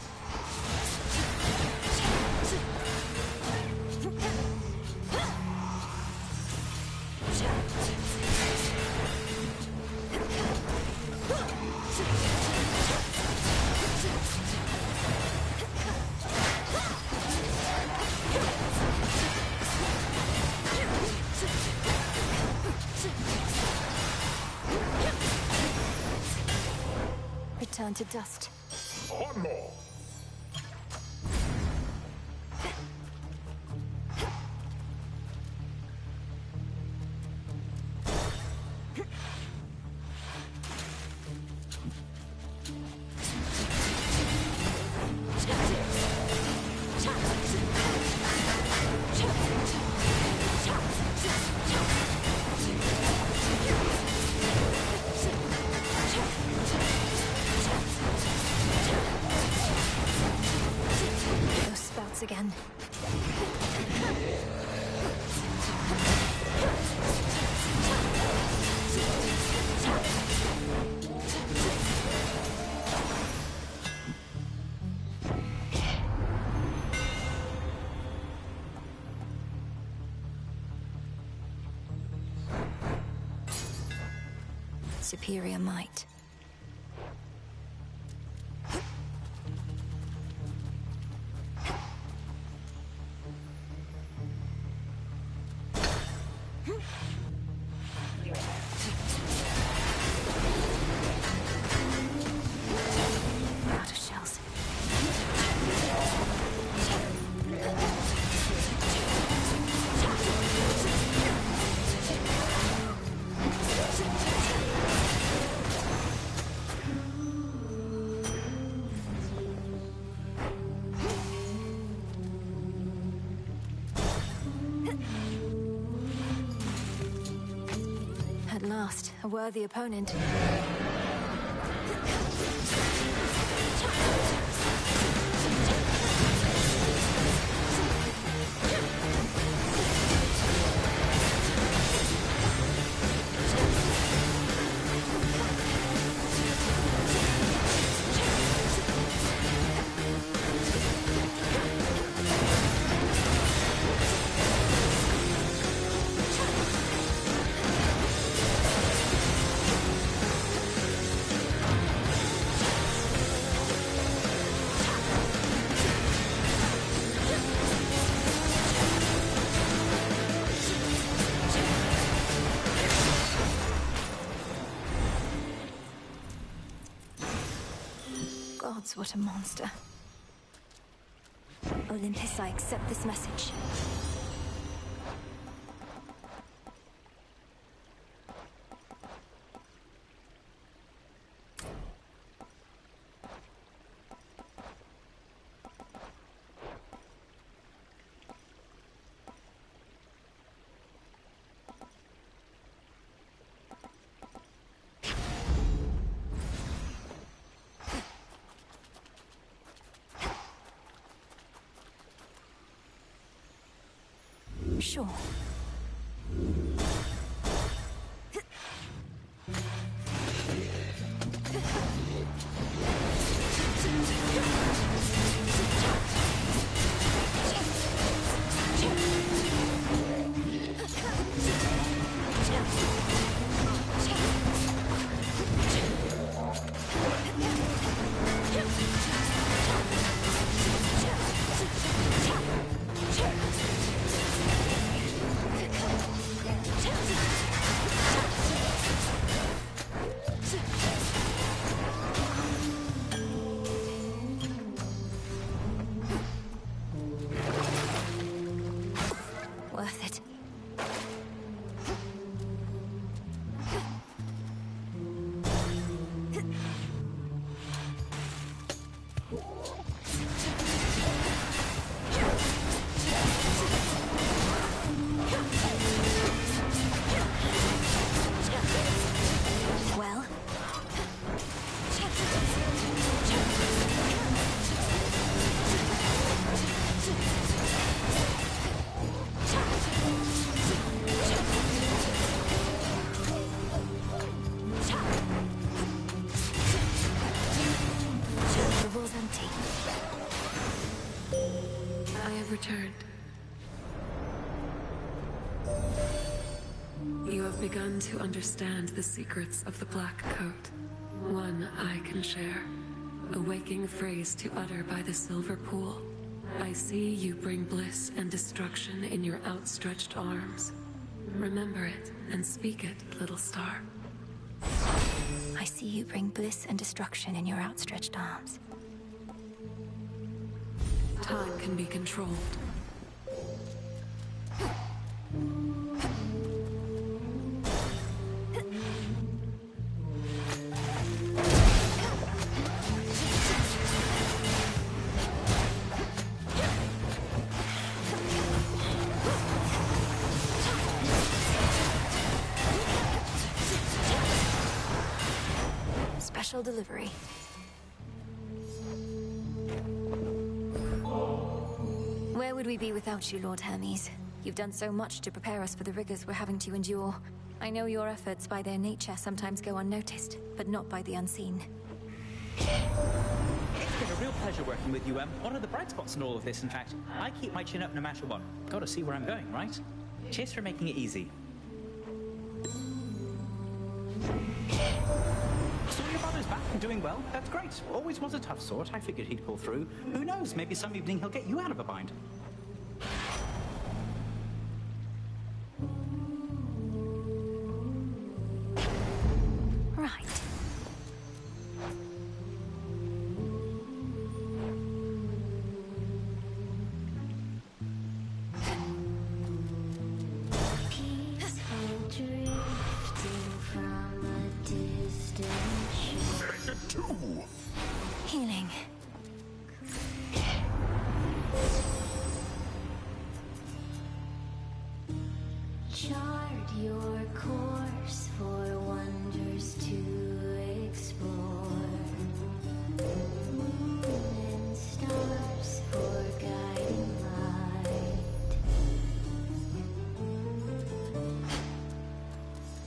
Speaker 1: Return to dust.
Speaker 2: One more.
Speaker 1: Those spouts again. Superior might. Out of shells. At last, a worthy opponent. Gods, what a monster. Olympus, I accept this message. Sure. Worth it. Well? The room's empty.
Speaker 12: I have returned. You have begun to understand the secrets of the Black Coat. One I can share. A waking phrase to utter by the silver pool. I see you bring bliss and destruction in your outstretched arms. Remember it and speak it, little star.
Speaker 1: I see you bring bliss and destruction in your outstretched arms.
Speaker 12: Time can be controlled.
Speaker 1: Special delivery. Where would we be without you, Lord Hermes? You've done so much to prepare us for the rigors we're having to endure. I know your efforts by their nature sometimes go unnoticed, but not by the unseen.
Speaker 4: It's been a real pleasure working with you, Em. What are the bright spots in all of this, in fact? I keep my chin up no matter what. Gotta see where I'm going, right? Cheers for making it easy. So your brother's back and doing well. That's great. Always was a tough sort. I figured he'd pull through. Who knows? Maybe some evening he'll get you out of a bind.
Speaker 1: Right. Healing.
Speaker 10: Charge
Speaker 13: your course for wonders to explore. Moon and stars for guiding light.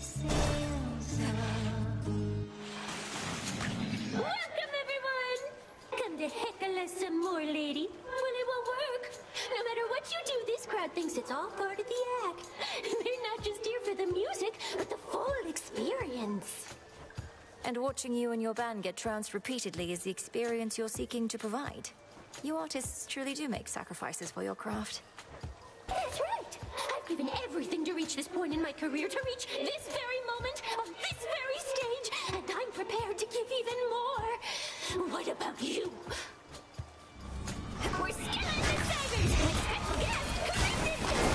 Speaker 13: Sails up.
Speaker 18: Welcome, everyone! Come to heckle us some more, lady. Well, it will work. No matter what you do, this crowd thinks it's all part of the act. They're not just here for the music, but the full experience.
Speaker 1: And watching you and your band get trounced repeatedly is the experience you're seeking to provide. You artists truly do make sacrifices for your craft.
Speaker 18: That's right! I've given everything to reach this point in my career, to reach this very moment, on this very stage, and I'm prepared to give even more. What about you? We're Skilla and the Savers with special guest, Charybdis!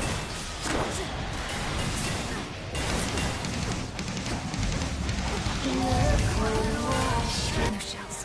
Speaker 1: No shells.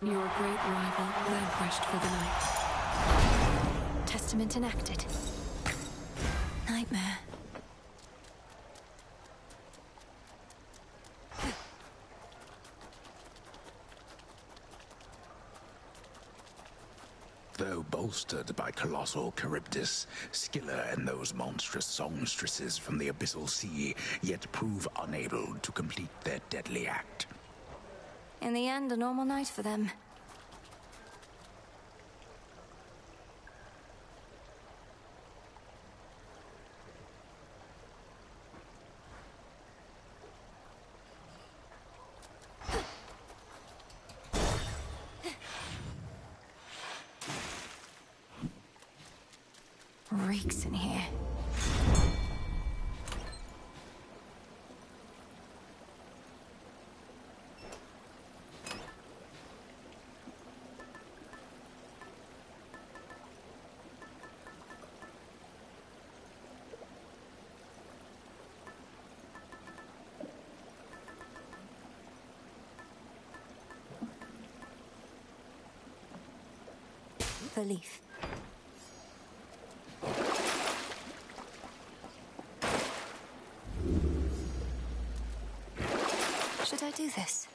Speaker 12: Your great rival vanquished for the night.
Speaker 1: Testament enacted. Nightmare.
Speaker 7: Though bolstered by colossal Charybdis, Skilla and those monstrous songstresses from the abyssal sea yet prove unable to complete their deadly act.
Speaker 1: In the end, a normal night for them. Reeks in here. belief. Should I do this?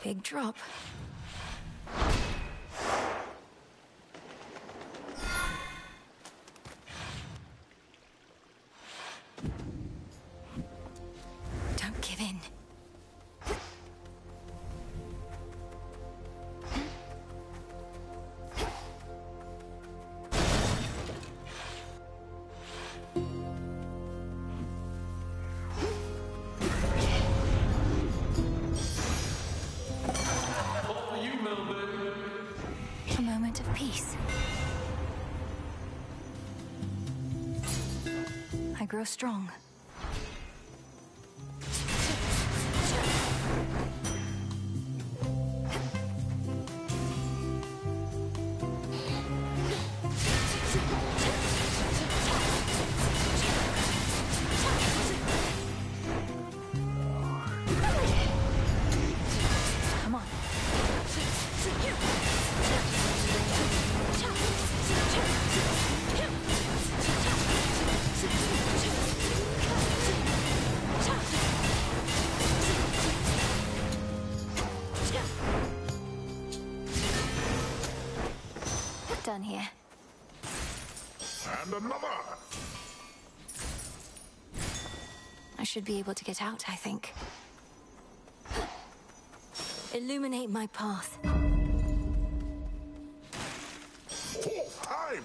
Speaker 1: Big drop. Don't give in. A moment of peace. I grow strong. Come on. Done here.
Speaker 2: And another!
Speaker 1: I should be able to get out, I think. Illuminate my path.
Speaker 2: Fourth time!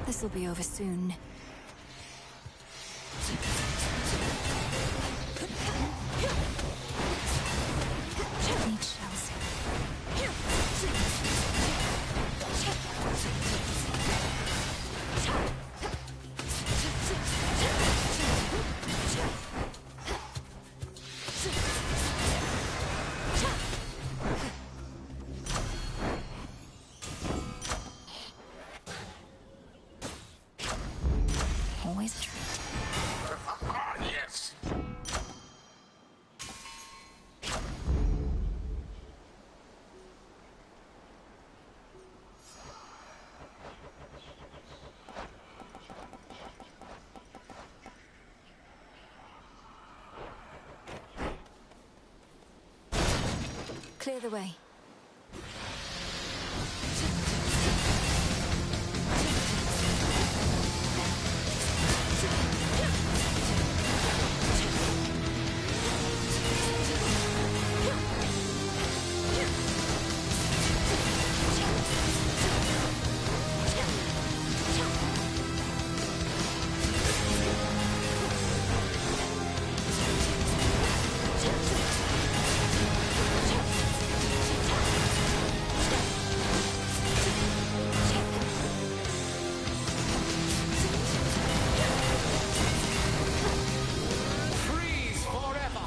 Speaker 1: This'll be over soon. Need shells. Always a treat.
Speaker 2: Yes!
Speaker 1: Clear the way.
Speaker 6: Freeze forever!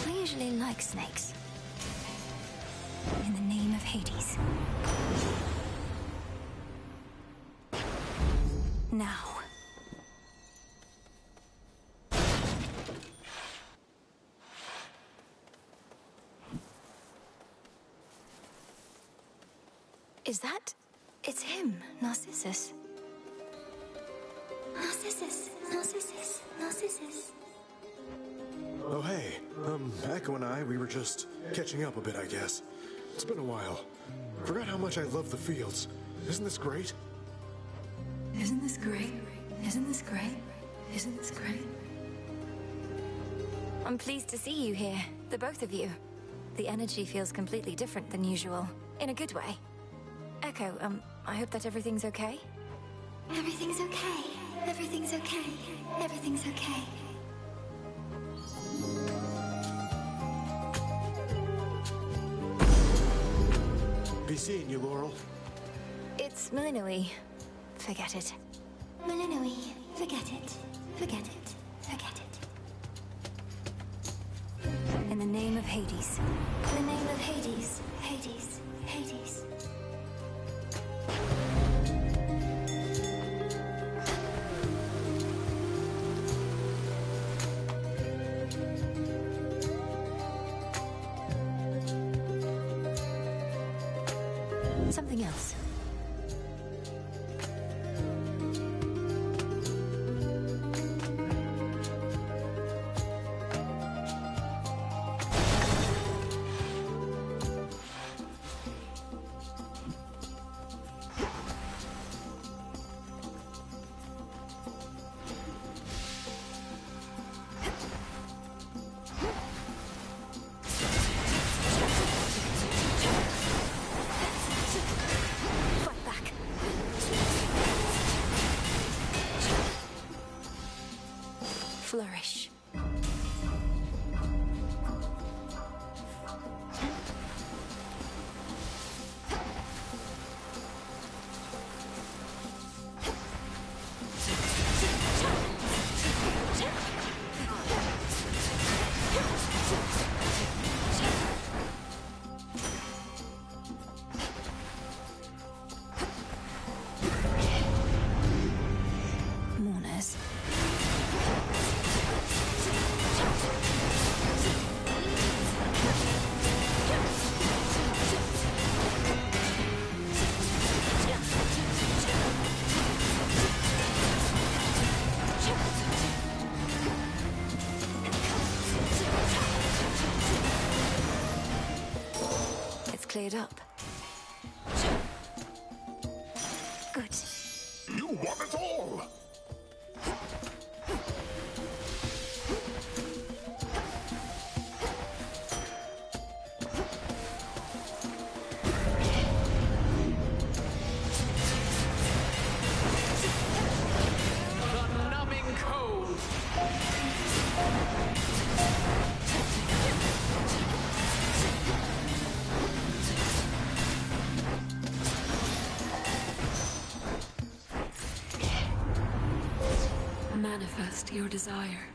Speaker 1: I usually like snakes. In the name of Hades. Now. Is that... It's him, Narcissus.
Speaker 13: Narcissus, Narcissus, Narcissus.
Speaker 8: Oh, hey. Echo and I, we were just catching up a bit, I guess. It's been a while. Forgot how much I love the fields. Isn't this great?
Speaker 12: Isn't this great? Isn't this great? Isn't this great?
Speaker 1: I'm pleased to see you here, the both of you. The energy feels completely different than usual, in a good way. Echo, I hope that everything's okay?
Speaker 13: Everything's okay. Everything's okay. Everything's okay.
Speaker 8: Be seeing you, Laurel.
Speaker 1: It's Milinoe. Forget it.
Speaker 13: Milinoe, forget it. Forget it. Forget it.
Speaker 1: In the name of Hades.
Speaker 13: In the name of Hades. Hades. Hades.
Speaker 1: Something else. Flourish. Mourners. It's cleared up. Good.
Speaker 2: You want it all!
Speaker 21: The numbing cold.
Speaker 12: Manifest your desire.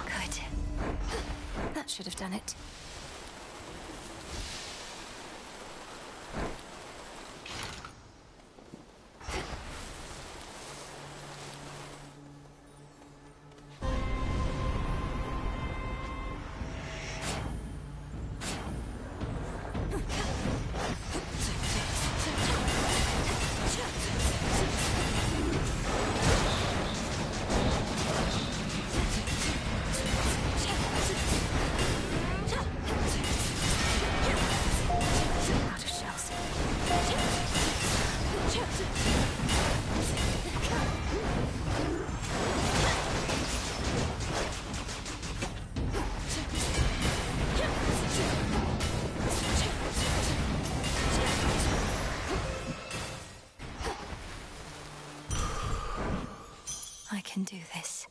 Speaker 1: Good. That should have done it. Out of shells. I can do this.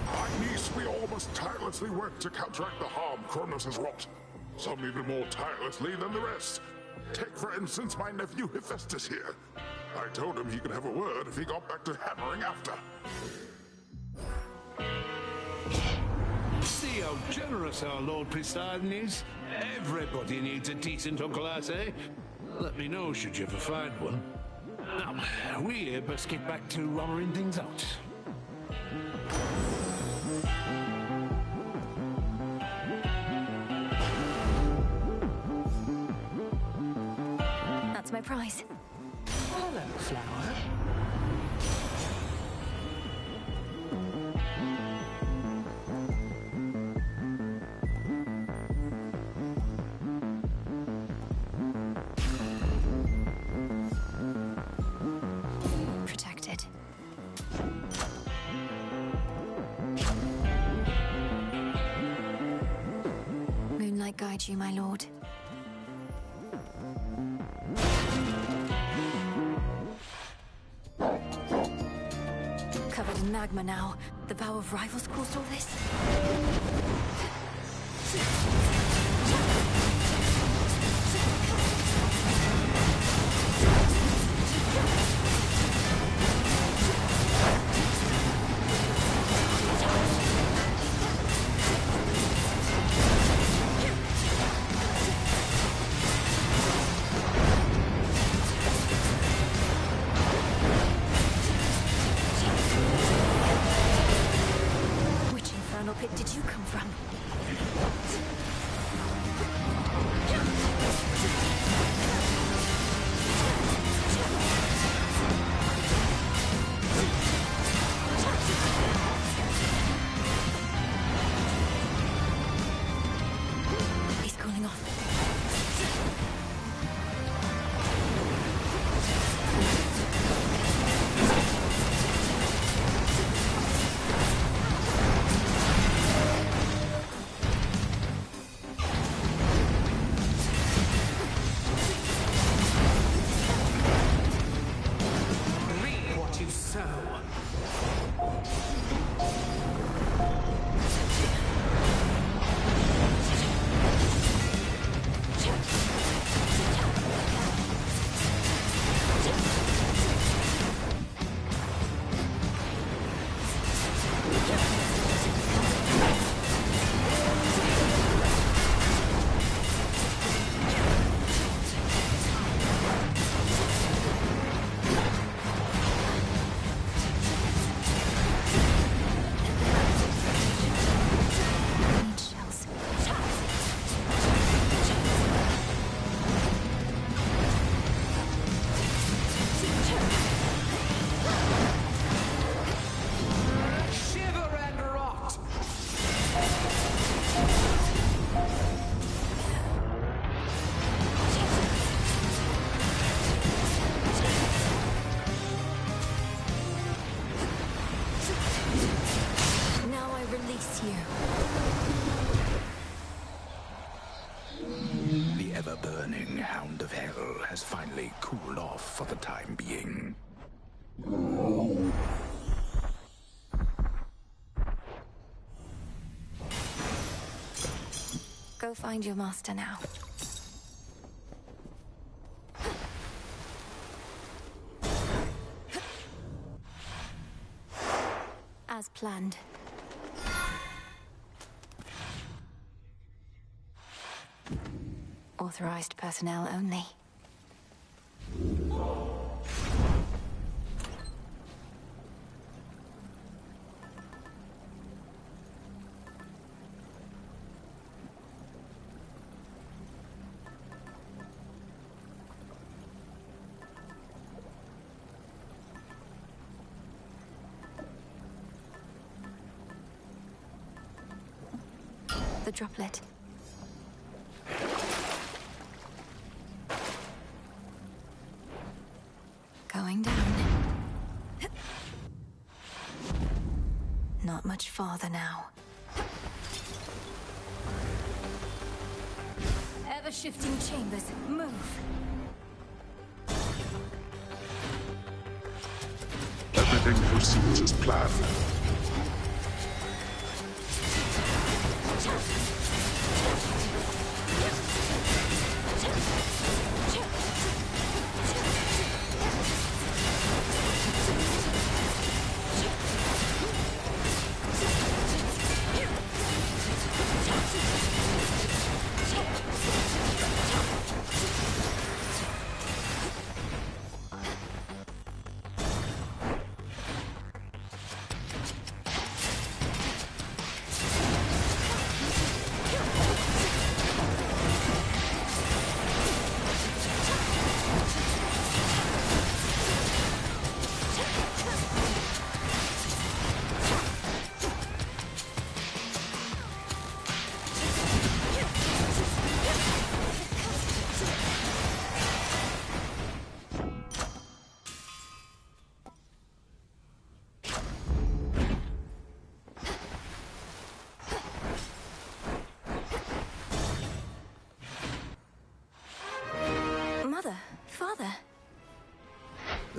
Speaker 2: My niece, we all must tirelessly work to counteract the harm Kronos has wrought. Some even more tirelessly than the rest. Take, for instance, my nephew Hephaestus here. I told him he could have a word if he got back to hammering after.
Speaker 19: See how generous our Lord Poseidon is? Everybody needs a decent Uncle eh? Let me know should you ever find one. Now, we best get back to honoring things out.
Speaker 1: That's my prize.
Speaker 6: Hello, flower.
Speaker 1: Protected. guide you, my lord. Covered in magma now. The vow of rivals caused all this? Pit did you come from? He's cooling off.
Speaker 7: The ever-burning Hound of Hell has finally cooled off for the time being.
Speaker 1: Go find your master now. As planned. Authorized personnel only. The droplet. Going down. Not much farther now. Ever-shifting chambers, move.
Speaker 2: Everything proceeds as planned.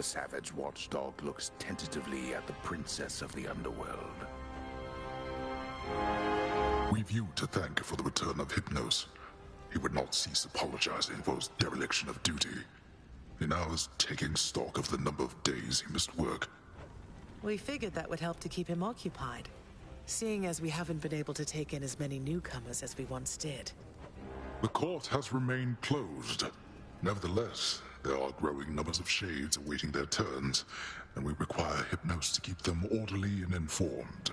Speaker 7: savage watchdog looks tentatively at the princess of the underworld.
Speaker 2: We've you to thank for the return of Hypnos. He would not cease apologizing for his dereliction of duty. He now is taking stock of the number of days he missed work.
Speaker 6: We figured that would help to keep him occupied, seeing as we haven't been able to take in as many newcomers as we once did.
Speaker 2: The court has remained closed. Nevertheless, there are growing numbers of shades awaiting their turns, and we require Hypnos to keep them orderly and informed.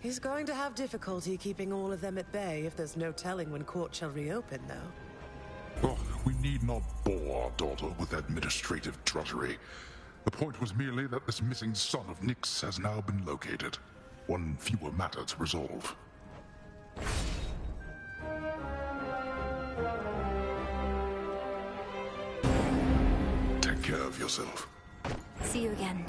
Speaker 6: He's going to have difficulty keeping all of them at bay if there's no telling when court shall reopen, though.
Speaker 2: Oh, we need not bore our daughter with administrative drudgery. The point was merely that this missing son of Nyx has now been located. One fewer matter to resolve. Take care of yourself.
Speaker 1: See you again.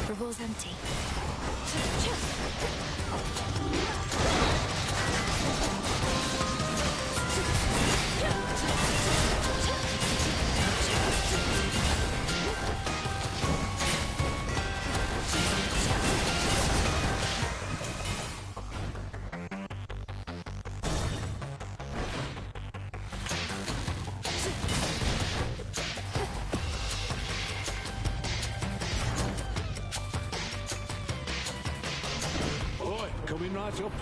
Speaker 1: Revol's empty.
Speaker 19: Oi, coming right up.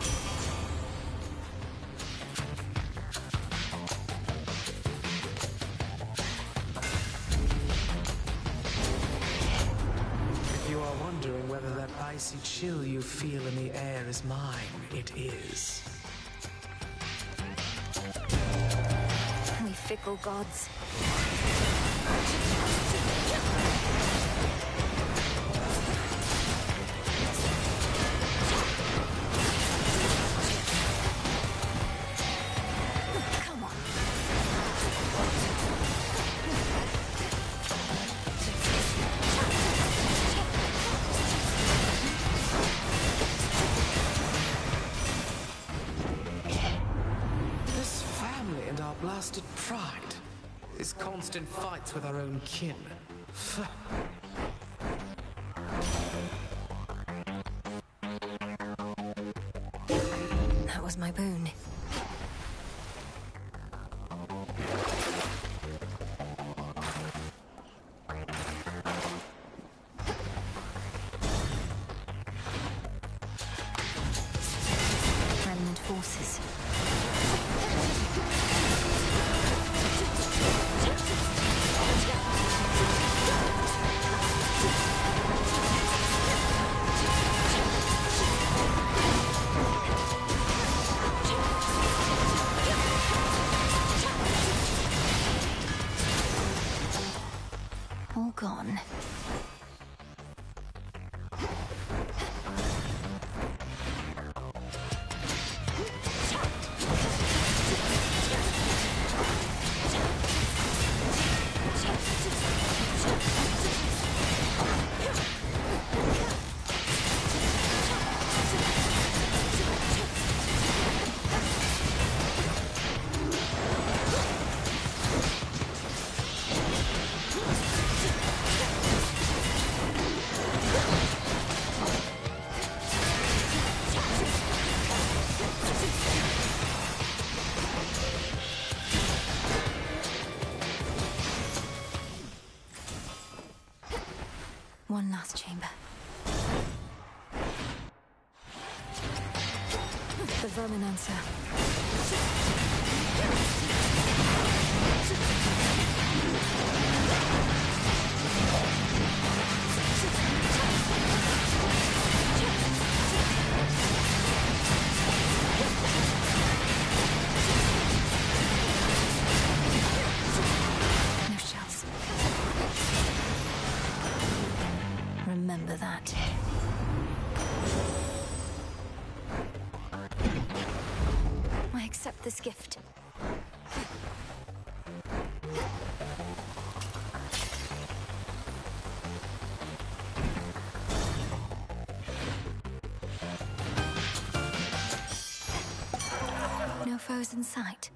Speaker 6: If you are wondering whether that icy chill you feel in the air is mine, it is.
Speaker 1: We fickle gods. Come on.
Speaker 6: This family and our blasted pride. These constant fights with our own kin.
Speaker 1: That was my boon. Remnant forces. All gone. One last chamber. The vermin answer. No shells. Remember that. accept this gift. No foes in sight.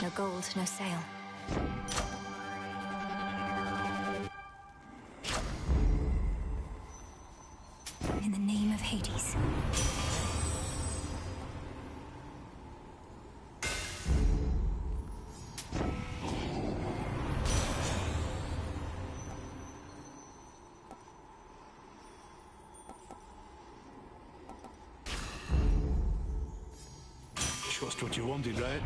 Speaker 1: No gold, no sail. In the name of Hades.
Speaker 19: Just what you wanted, right?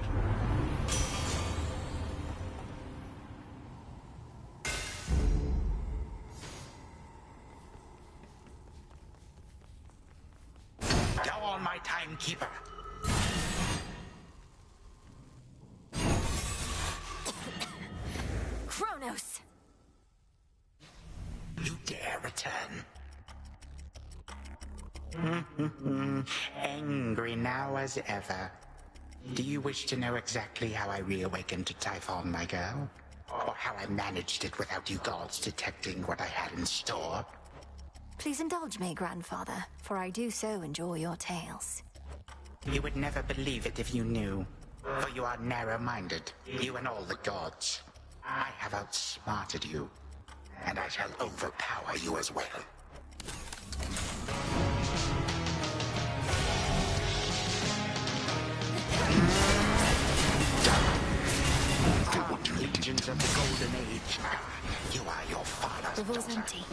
Speaker 7: Go on, my timekeeper.
Speaker 1: Kronos!
Speaker 7: You dare return? Angry now as ever. Do you wish to know exactly how I reawakened to Typhon, my girl? Or how I managed it without you gods detecting what I had in store?
Speaker 1: Please indulge me, grandfather, for I do so enjoy your tales.
Speaker 7: You would never believe it if you knew. For you are narrow-minded, you and all the gods. I have outsmarted you, and I shall overpower you as well. Legions of the Golden Age. You are your father's
Speaker 1: The vault's
Speaker 7: daughter.
Speaker 1: empty.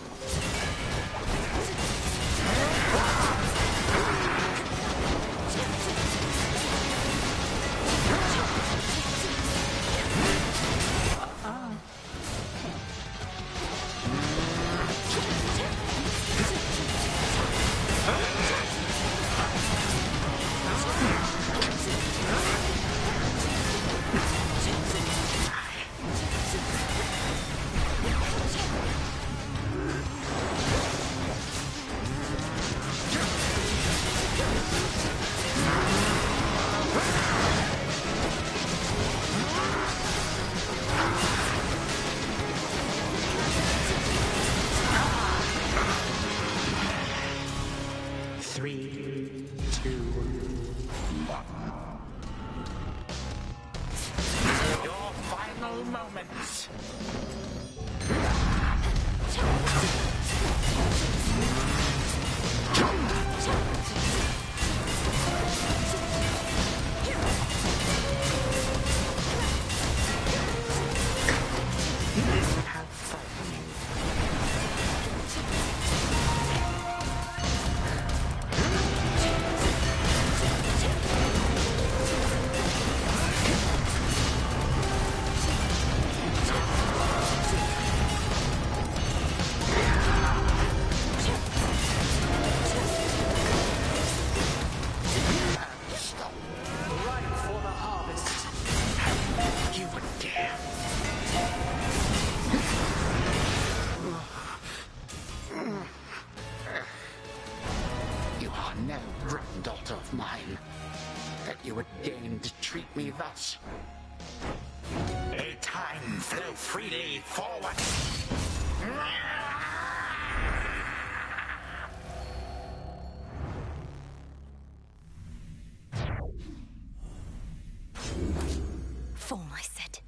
Speaker 7: Your final moments. Have fun. Granddaughter of mine, that you would deign to treat me thus. A
Speaker 16: Time flow freely forward.
Speaker 1: Fall, I said.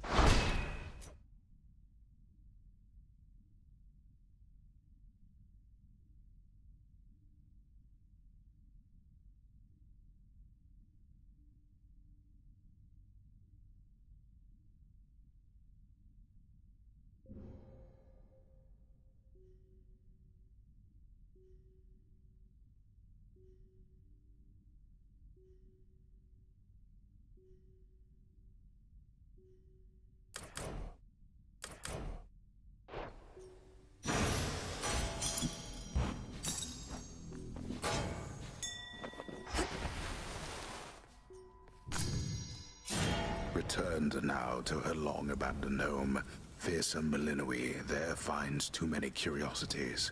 Speaker 7: Returned now to her long-abandoned home, fearsome Malinois there finds too many curiosities.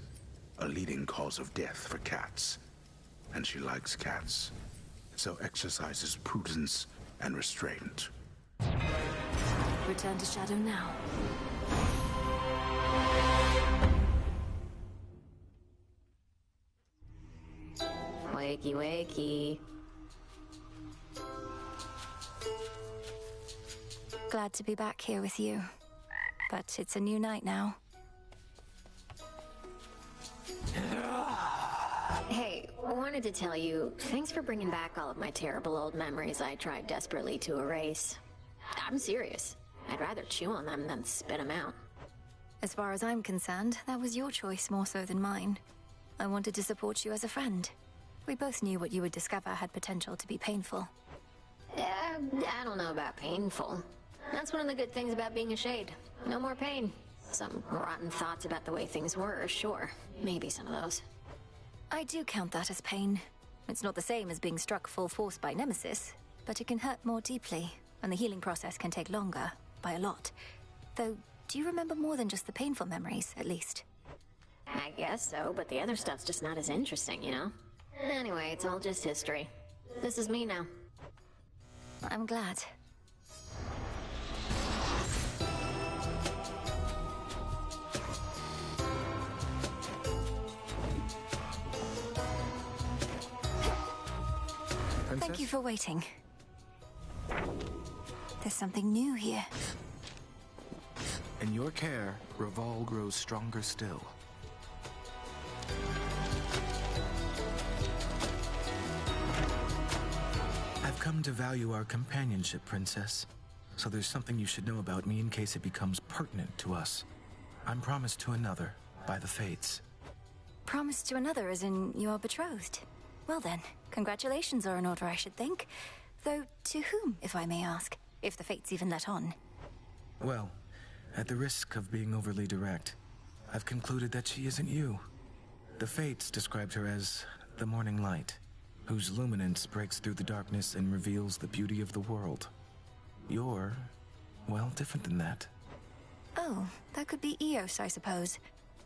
Speaker 7: A leading cause of death for cats. And she likes cats, so exercises prudence and restraint.
Speaker 1: Return to Shadow now.
Speaker 11: Wakey, wakey.
Speaker 1: Glad to be back here with you. But it's a new night now.
Speaker 11: Hey, wanted to tell you, thanks for bringing back all of my terrible old memories I tried desperately to erase. I'm serious. I'd rather chew on them than spit them out.
Speaker 1: As far as I'm concerned, that was your choice more so than mine. I wanted to support you as a friend. We both knew what you would discover had potential to be painful.
Speaker 11: I don't know about painful. That's one of the good things about being a Shade. No more pain. Some rotten thoughts about the way things were, sure. Maybe some of those.
Speaker 1: I do count that as pain. It's not the same as being struck full force by Nemesis, but it can hurt more deeply, and the healing process can take longer, by a lot. Though, do you remember more than just the painful memories, at least?
Speaker 11: I guess so, but the other stuff's just not as interesting, you know? Anyway, it's all just history. This is me now.
Speaker 1: I'm glad.
Speaker 5: Princess?
Speaker 1: Thank you for waiting. There's something new here.
Speaker 5: In your care, Raval grows stronger still. I've come to value our companionship, Princess. So there's something you should know about me in case it becomes pertinent to us. I'm promised to another, by the Fates.
Speaker 1: Promised to another as in you are betrothed. Well then, congratulations are in order, I should think. Though, to whom, if I may ask? If the Fates even let on.
Speaker 5: Well, at the risk of being overly direct, I've concluded that she isn't you. The Fates described her as the morning light, whose luminance breaks through the darkness and reveals the beauty of the world. You're, well, different than that.
Speaker 1: Oh, that could be Eos, I suppose.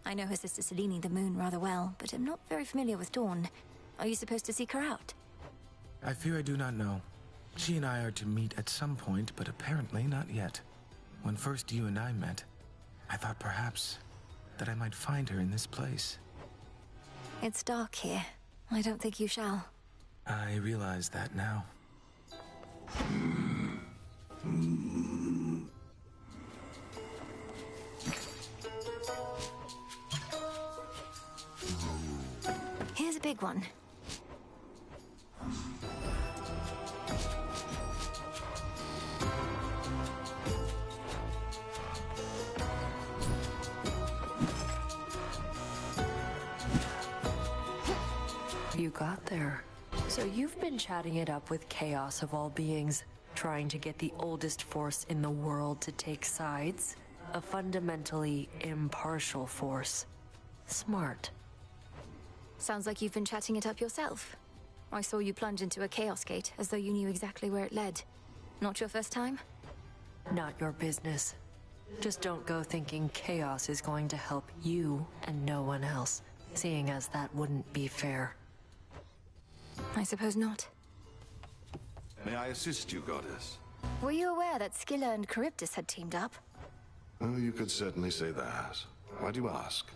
Speaker 1: I know her sister Selene the Moon rather well, but am not very familiar with Dawn. Are you supposed to seek her out?
Speaker 5: I fear I do not know. She and I are to meet at some point, but apparently not yet. When first you and I met, I thought perhaps that I might find her in this place.
Speaker 1: It's dark here. I don't think you shall.
Speaker 5: I realize that now.
Speaker 1: Here's a big one.
Speaker 3: You got there. So you've been chatting it up with Chaos of all beings, trying to get the oldest force in the world to take sides. A fundamentally impartial force. Smart.
Speaker 1: Sounds like you've been chatting it up yourself. I saw you plunge into a chaos gate as though you knew exactly where it led. Not your first time?
Speaker 3: Not your business. Just don't go thinking Chaos is going to help you and no one else, seeing as that wouldn't be fair.
Speaker 1: I suppose not.
Speaker 17: May I assist you, Goddess?
Speaker 1: Were you aware that Scylla and Charybdis had teamed up?
Speaker 17: Oh, you could certainly say that. Why do you ask?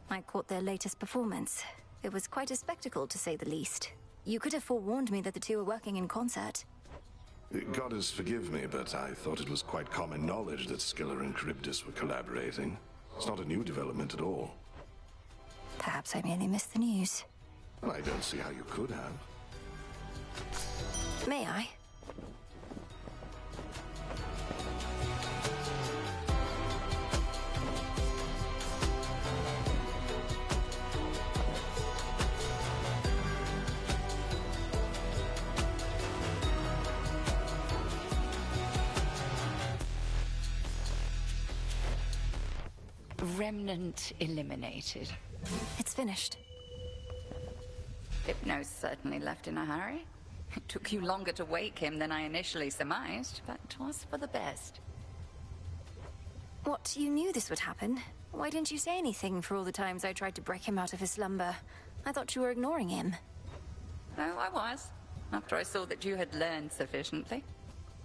Speaker 1: I caught their latest performance. It was quite a spectacle, to say the least. You could have forewarned me that the two were working in concert.
Speaker 17: Goddess, forgive me, but I thought it was quite common knowledge that Skiller and Charybdis were collaborating. It's not a new development at all.
Speaker 1: Perhaps I merely missed the news.
Speaker 17: I don't see how you could have.
Speaker 1: May I?
Speaker 9: Remnant eliminated.
Speaker 1: It's finished.
Speaker 9: Hypno's certainly left in a hurry. It took you longer to wake him than I initially surmised, but 'twas for the best.
Speaker 1: What, you knew this would happen? Why didn't you say anything for all the times I tried to break him out of his slumber? I thought you were ignoring him.
Speaker 9: Oh, I was, after I saw that you had learned sufficiently.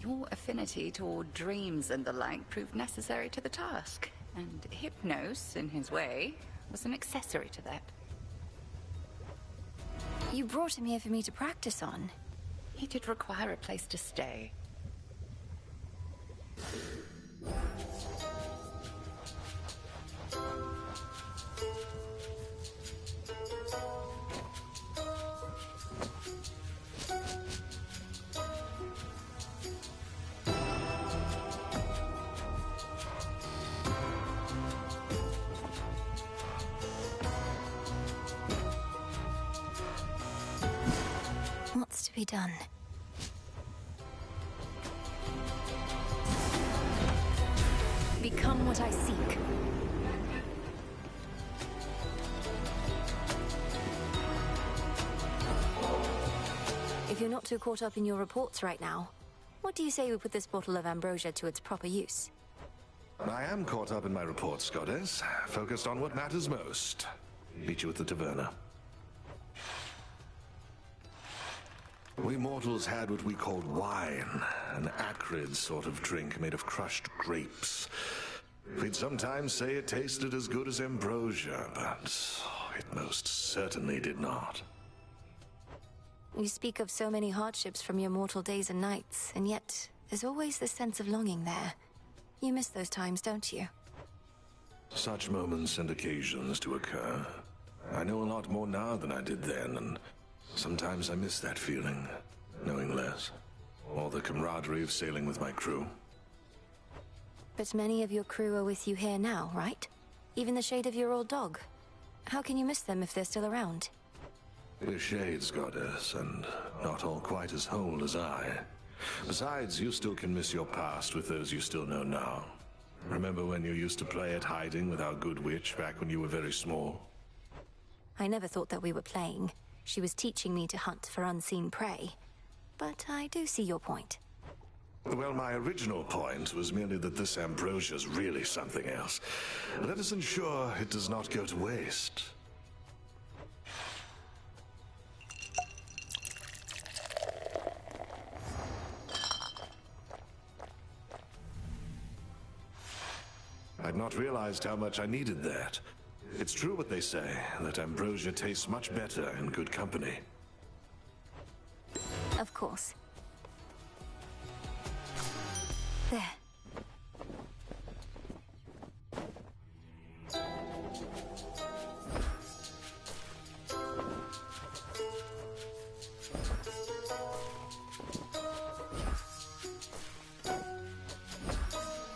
Speaker 9: Your affinity toward dreams and the like proved necessary to the task, and Hypnos, in his way, was an accessory to that.
Speaker 1: You brought him here for me to practice on.
Speaker 9: He did require a place to stay.
Speaker 1: What's to be done? Become what I seek. If you're not too caught up in your reports right now, what do you say we put this bottle of ambrosia to its proper use?
Speaker 17: I am caught up in my reports, Goddess. Focused on what matters most. Meet you at the taverna. We mortals had what we called wine, an acrid sort of drink made of crushed grapes. We'd sometimes say it tasted as good as ambrosia, but it most certainly did not.
Speaker 1: You speak of so many hardships from your mortal days and nights, and yet there's always this sense of longing there. You miss those times, don't you?
Speaker 17: Such moments and occasions do occur. I know a lot more now than I did then, and sometimes I miss that feeling, knowing less. Or the camaraderie of sailing with my crew.
Speaker 1: But many of your crew are with you here now, right? Even the shade of your old dog. How can you miss them if they're still around?
Speaker 17: We're shades, Goddess, and not all quite as whole as I. Besides, you still can miss your past with those you still know now. Remember when you used to play at hiding with our good witch back when you were very small?
Speaker 1: I never thought that we were playing. She was teaching me to hunt for unseen prey. But I do see your point.
Speaker 17: Well, my original point was merely that this ambrosia's really something else. Let us ensure it does not go to waste. I'd not realized how much I needed that. It's true what they say, that ambrosia tastes much better in good company.
Speaker 1: Of course. There.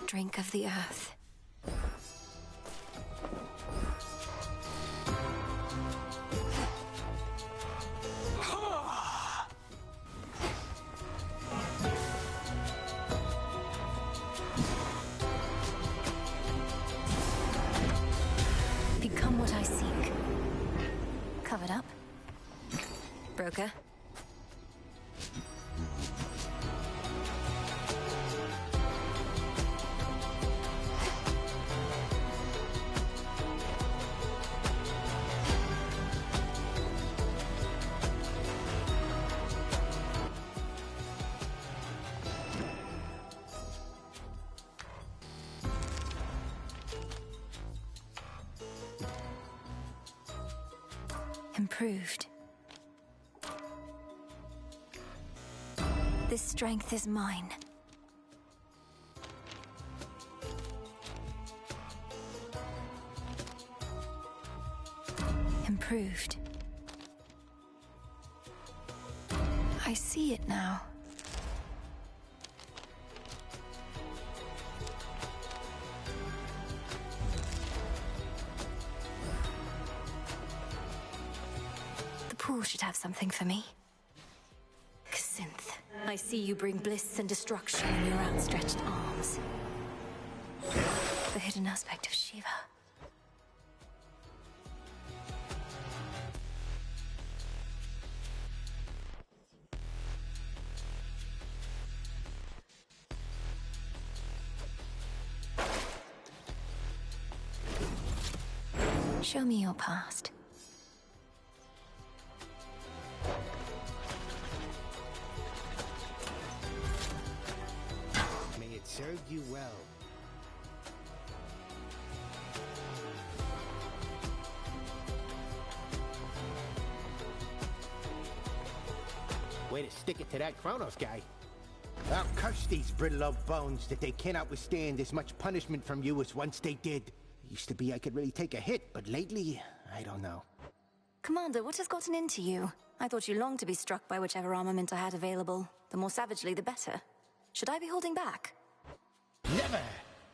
Speaker 1: Drink of the earth. Become what I seek. Covered up. Broker. Improved. This strength is mine. Improved. I see it now. The pool should have something for me. Synth, I see you bring bliss and destruction in your outstretched arms. The hidden aspect of Shiva. Show me your past.
Speaker 14: May it serve you well. Way to stick it to that Kronos guy. I'll curse these brittle old bones that they cannot withstand as much punishment from you as once they did. Used to be I could really take a hit, but lately, I don't know.
Speaker 1: Commander, what has gotten into you? I thought you longed to be struck by whichever armament I had available. The more savagely, the better. Should I be holding back?
Speaker 14: Never!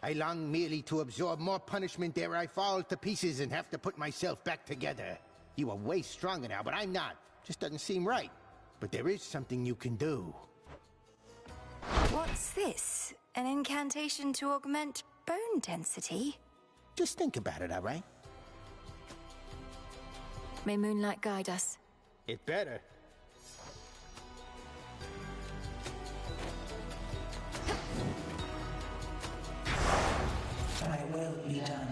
Speaker 14: I long merely to absorb more punishment ere I fall to pieces and have to put myself back together. You are way stronger now, but I'm not. Just doesn't seem right. But there is something you can do.
Speaker 1: What's this? An incantation to augment bone density?
Speaker 14: Just think about it, all right?
Speaker 1: May moonlight guide us.
Speaker 14: It better.
Speaker 15: My will be done.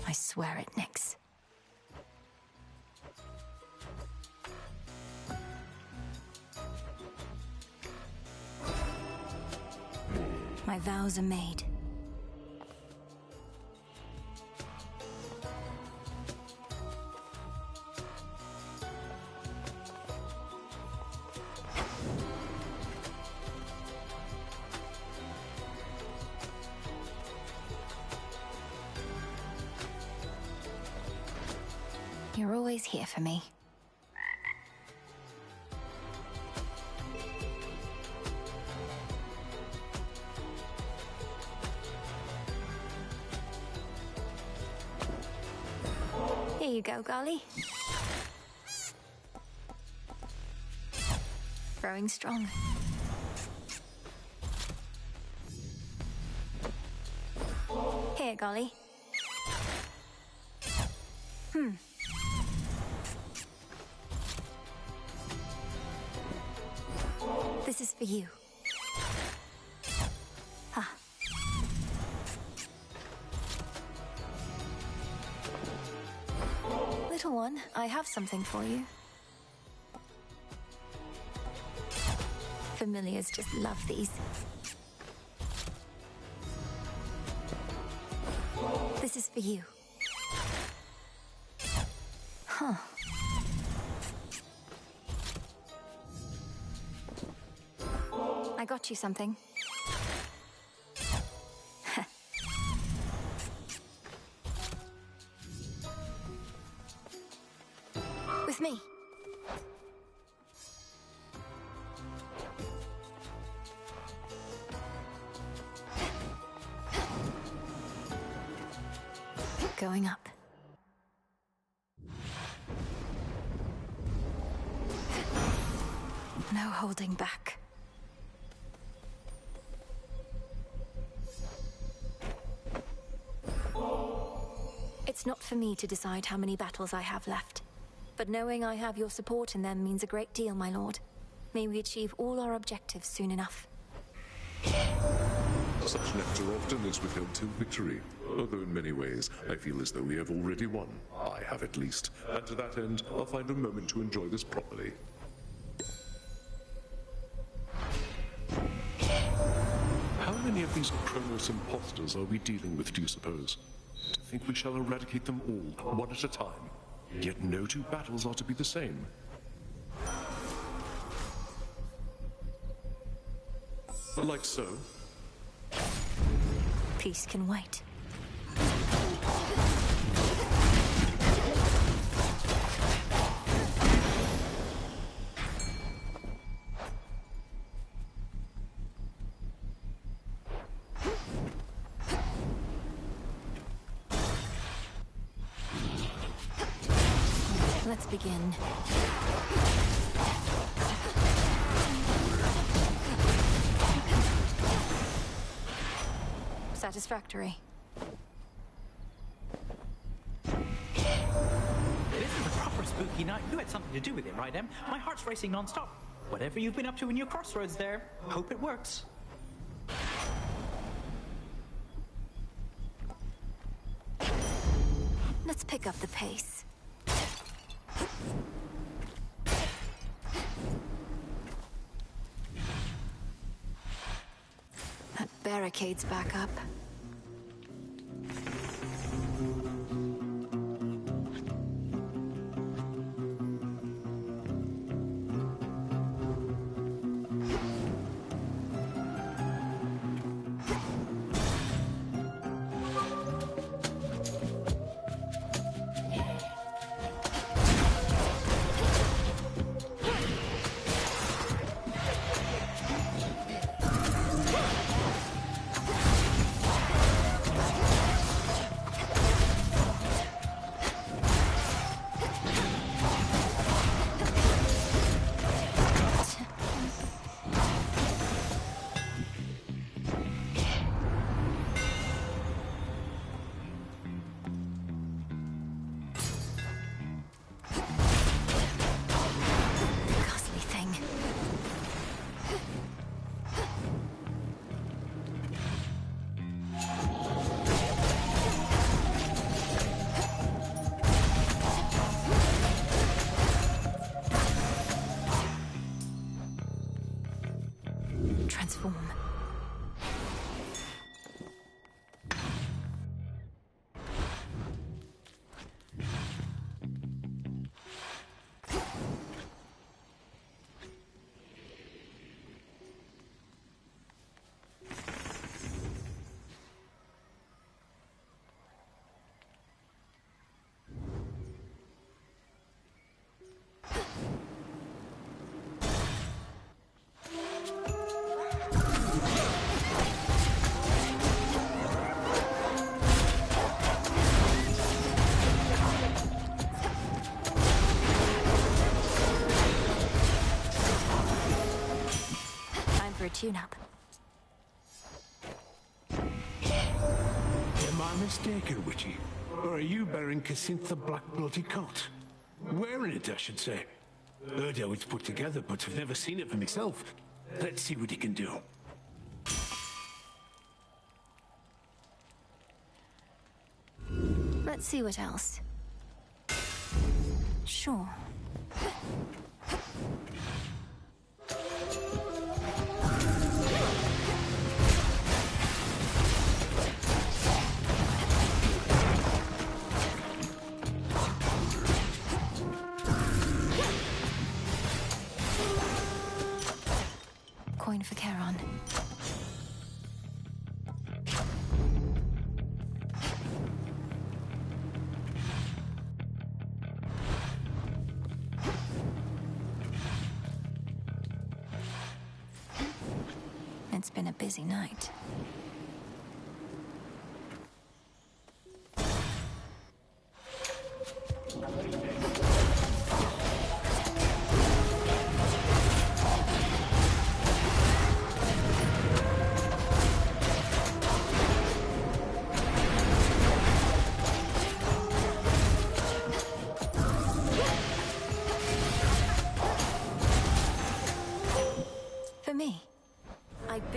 Speaker 1: I swear it, Nyx. My vows are made. You're always here for me. Here you go, Golly. Growing strong. Here, Golly. This is for you. Ah. Little one, I have something for you. Familiars just love these. This is for you. Huh. I got you something. With me. Going up. No holding back. It's not for me to decide how many battles I have left. But knowing I have your support in them means a great deal, my lord. May we achieve all our objectives soon enough.
Speaker 15: Such nectar often is withheld till victory, although in many ways I feel as though we have already won. I have at least, and to that end, I'll find a moment to enjoy this properly. How many of these Kronos imposters are we dealing with, do you suppose? To think we shall eradicate them all, one at a time. Yet no two battles are to be the same. Like so.
Speaker 1: Peace can wait. Let's begin. Satisfactory.
Speaker 4: This is a proper spooky night. You had something to do with it, right, Em? My heart's racing non-stop. Whatever you've been up to in your crossroads there, hope it works.
Speaker 1: Let's pick up the pace. That barricade's back up. Transform. Tune-up.
Speaker 19: Am I mistaken, Witchy? Or are you bearing Cassinthe the Black Bloody Coat? Wearing it, I should say. Heard how it's put together, but I've never seen it for myself. Let's see what he can do.
Speaker 1: Let's see what else. Sure. Coin for Charon. It's been a busy night.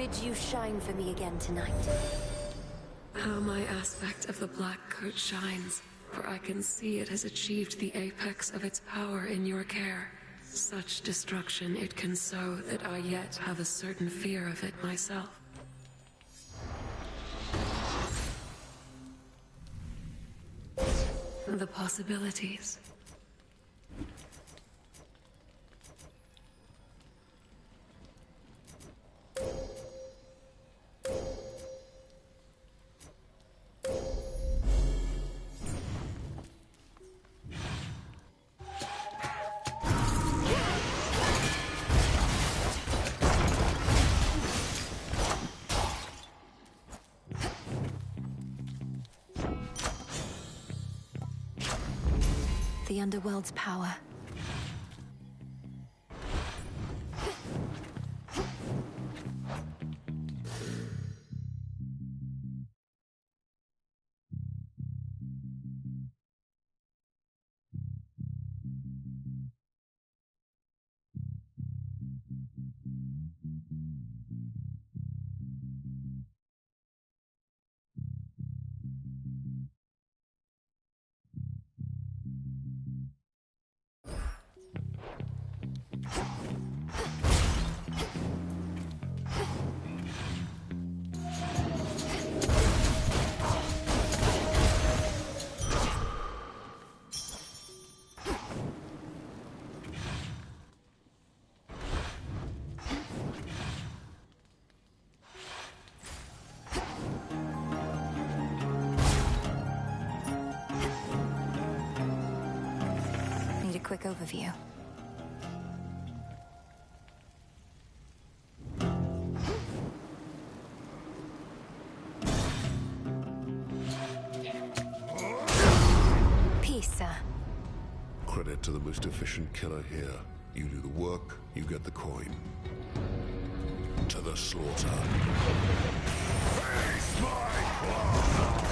Speaker 1: bid you shine for me again tonight.
Speaker 12: How my aspect of the Black Coat shines, for I can see it has achieved the apex of its power in your care. Such destruction it can sow that I yet have a certain fear of it myself. The possibilities.
Speaker 1: The underworld's power. Quick overview. Peace, sir.
Speaker 17: Credit to the most efficient killer here. You do the work, you get the coin. To the slaughter. Face my claw!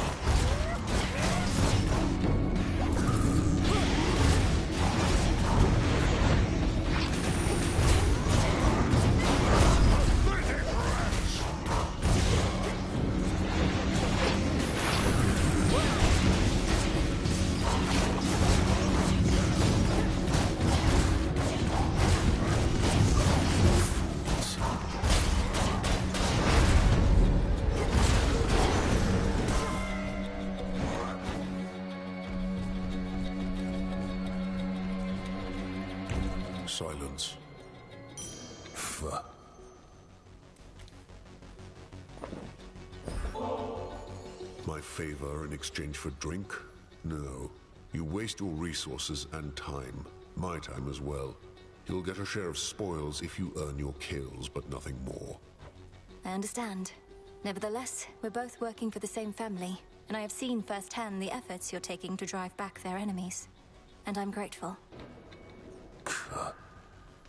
Speaker 17: Silence. My favor in exchange for drink? No. You waste your resources and time. My time as well. You'll get a share of spoils if you earn your kills, but nothing more.
Speaker 1: I understand. Nevertheless, we're both working for the same family, and I have seen firsthand the efforts you're taking to drive back their enemies. And I'm grateful.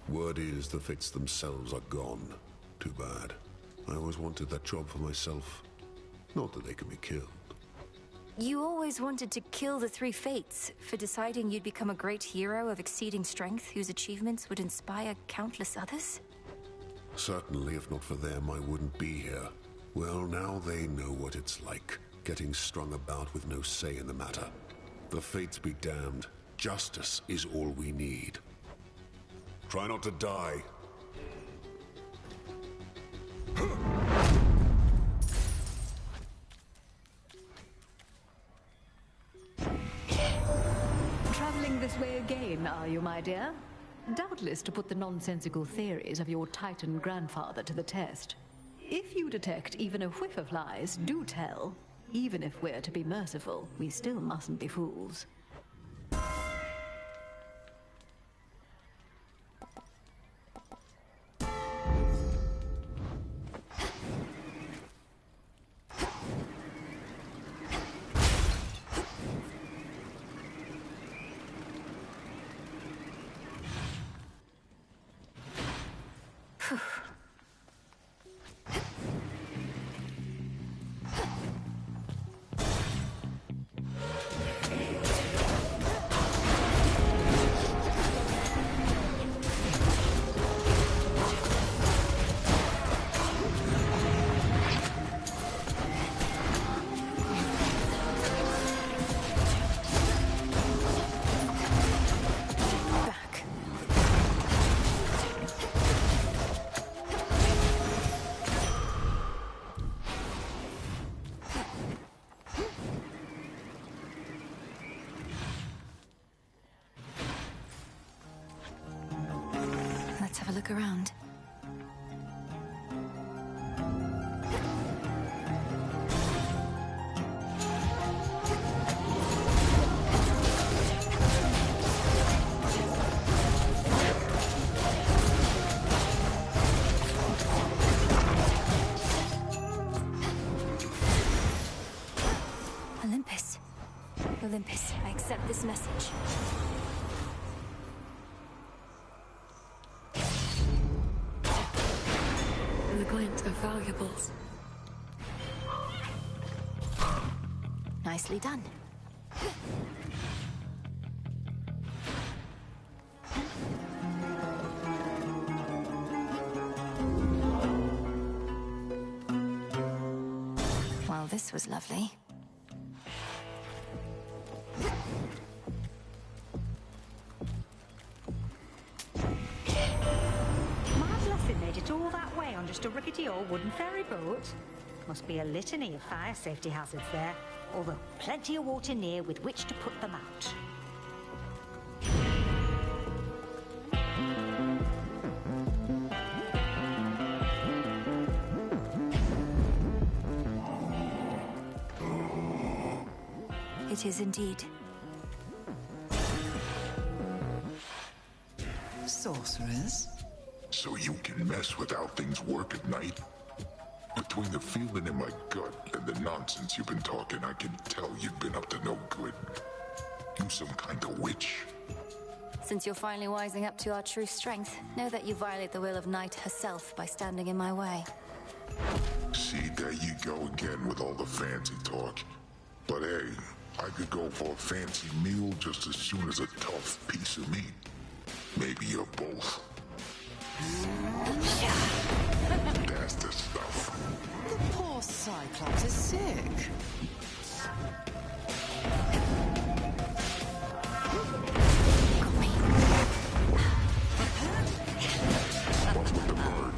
Speaker 17: Word is the Fates themselves are gone. Too bad. I always wanted that job for myself. Not that they can be killed.
Speaker 1: You always wanted to kill the three Fates for deciding you'd become a great hero of exceeding strength whose achievements would inspire countless others?
Speaker 17: Certainly, if not for them, I wouldn't be here. Well, now they know what it's like, getting strung about with no say in the matter. The Fates be damned. Justice is all we need. Try not to die.
Speaker 20: Traveling this way again, are you, my dear? Doubtless to put the nonsensical theories of your Titan grandfather to the test. If you detect even a whiff of lies, do tell. Even if we're to be merciful, we still mustn't be fools.
Speaker 1: have a look around. Olympus, I accept this message.
Speaker 12: The glint of valuables.
Speaker 1: Nicely done. Well, this was lovely.
Speaker 10: Made it all that way on just a rickety old wooden ferry boat? Must be a litany of fire safety hazards there, although plenty of water near with which to put them out.
Speaker 1: It is indeed.
Speaker 6: Sorcerers?
Speaker 2: So you can mess with how things work at night? Between the feeling in my gut and the nonsense you've been talking, I can tell you've been up to no good. You some kind of witch.
Speaker 1: Since you're finally wising up to our true strength, know that you violate the will of Night herself by standing in my way.
Speaker 2: See, there you go again with all the fancy talk. But hey, I could go for a fancy meal just as soon as a tough piece of meat. Maybe you're both. That's the stuff.
Speaker 6: The poor Cyclops is sick.
Speaker 2: What's with the bird?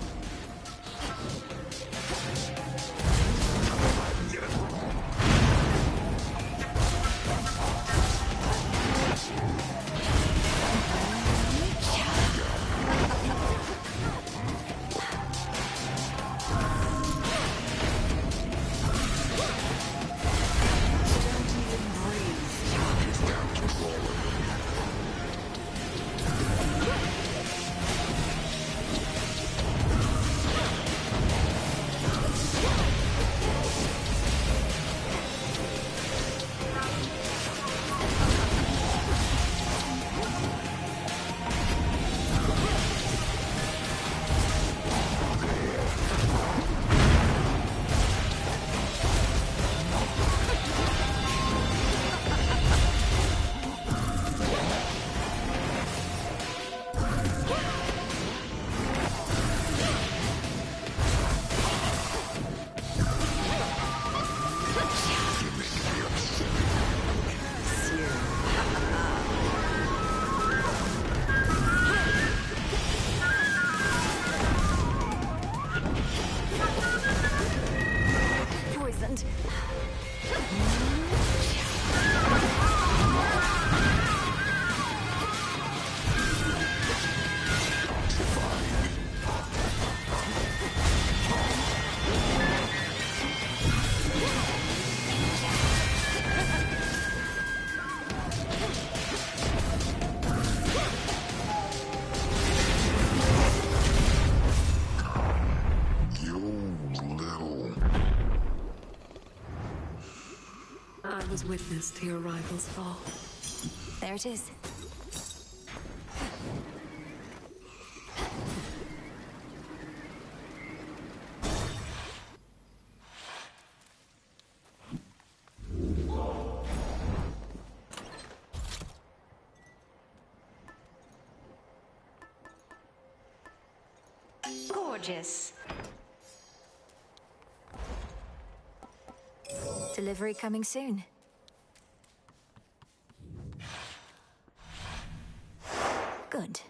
Speaker 12: I was witness to your rival's fall.
Speaker 1: There it is.
Speaker 10: Gorgeous.
Speaker 1: Delivery coming soon. Good.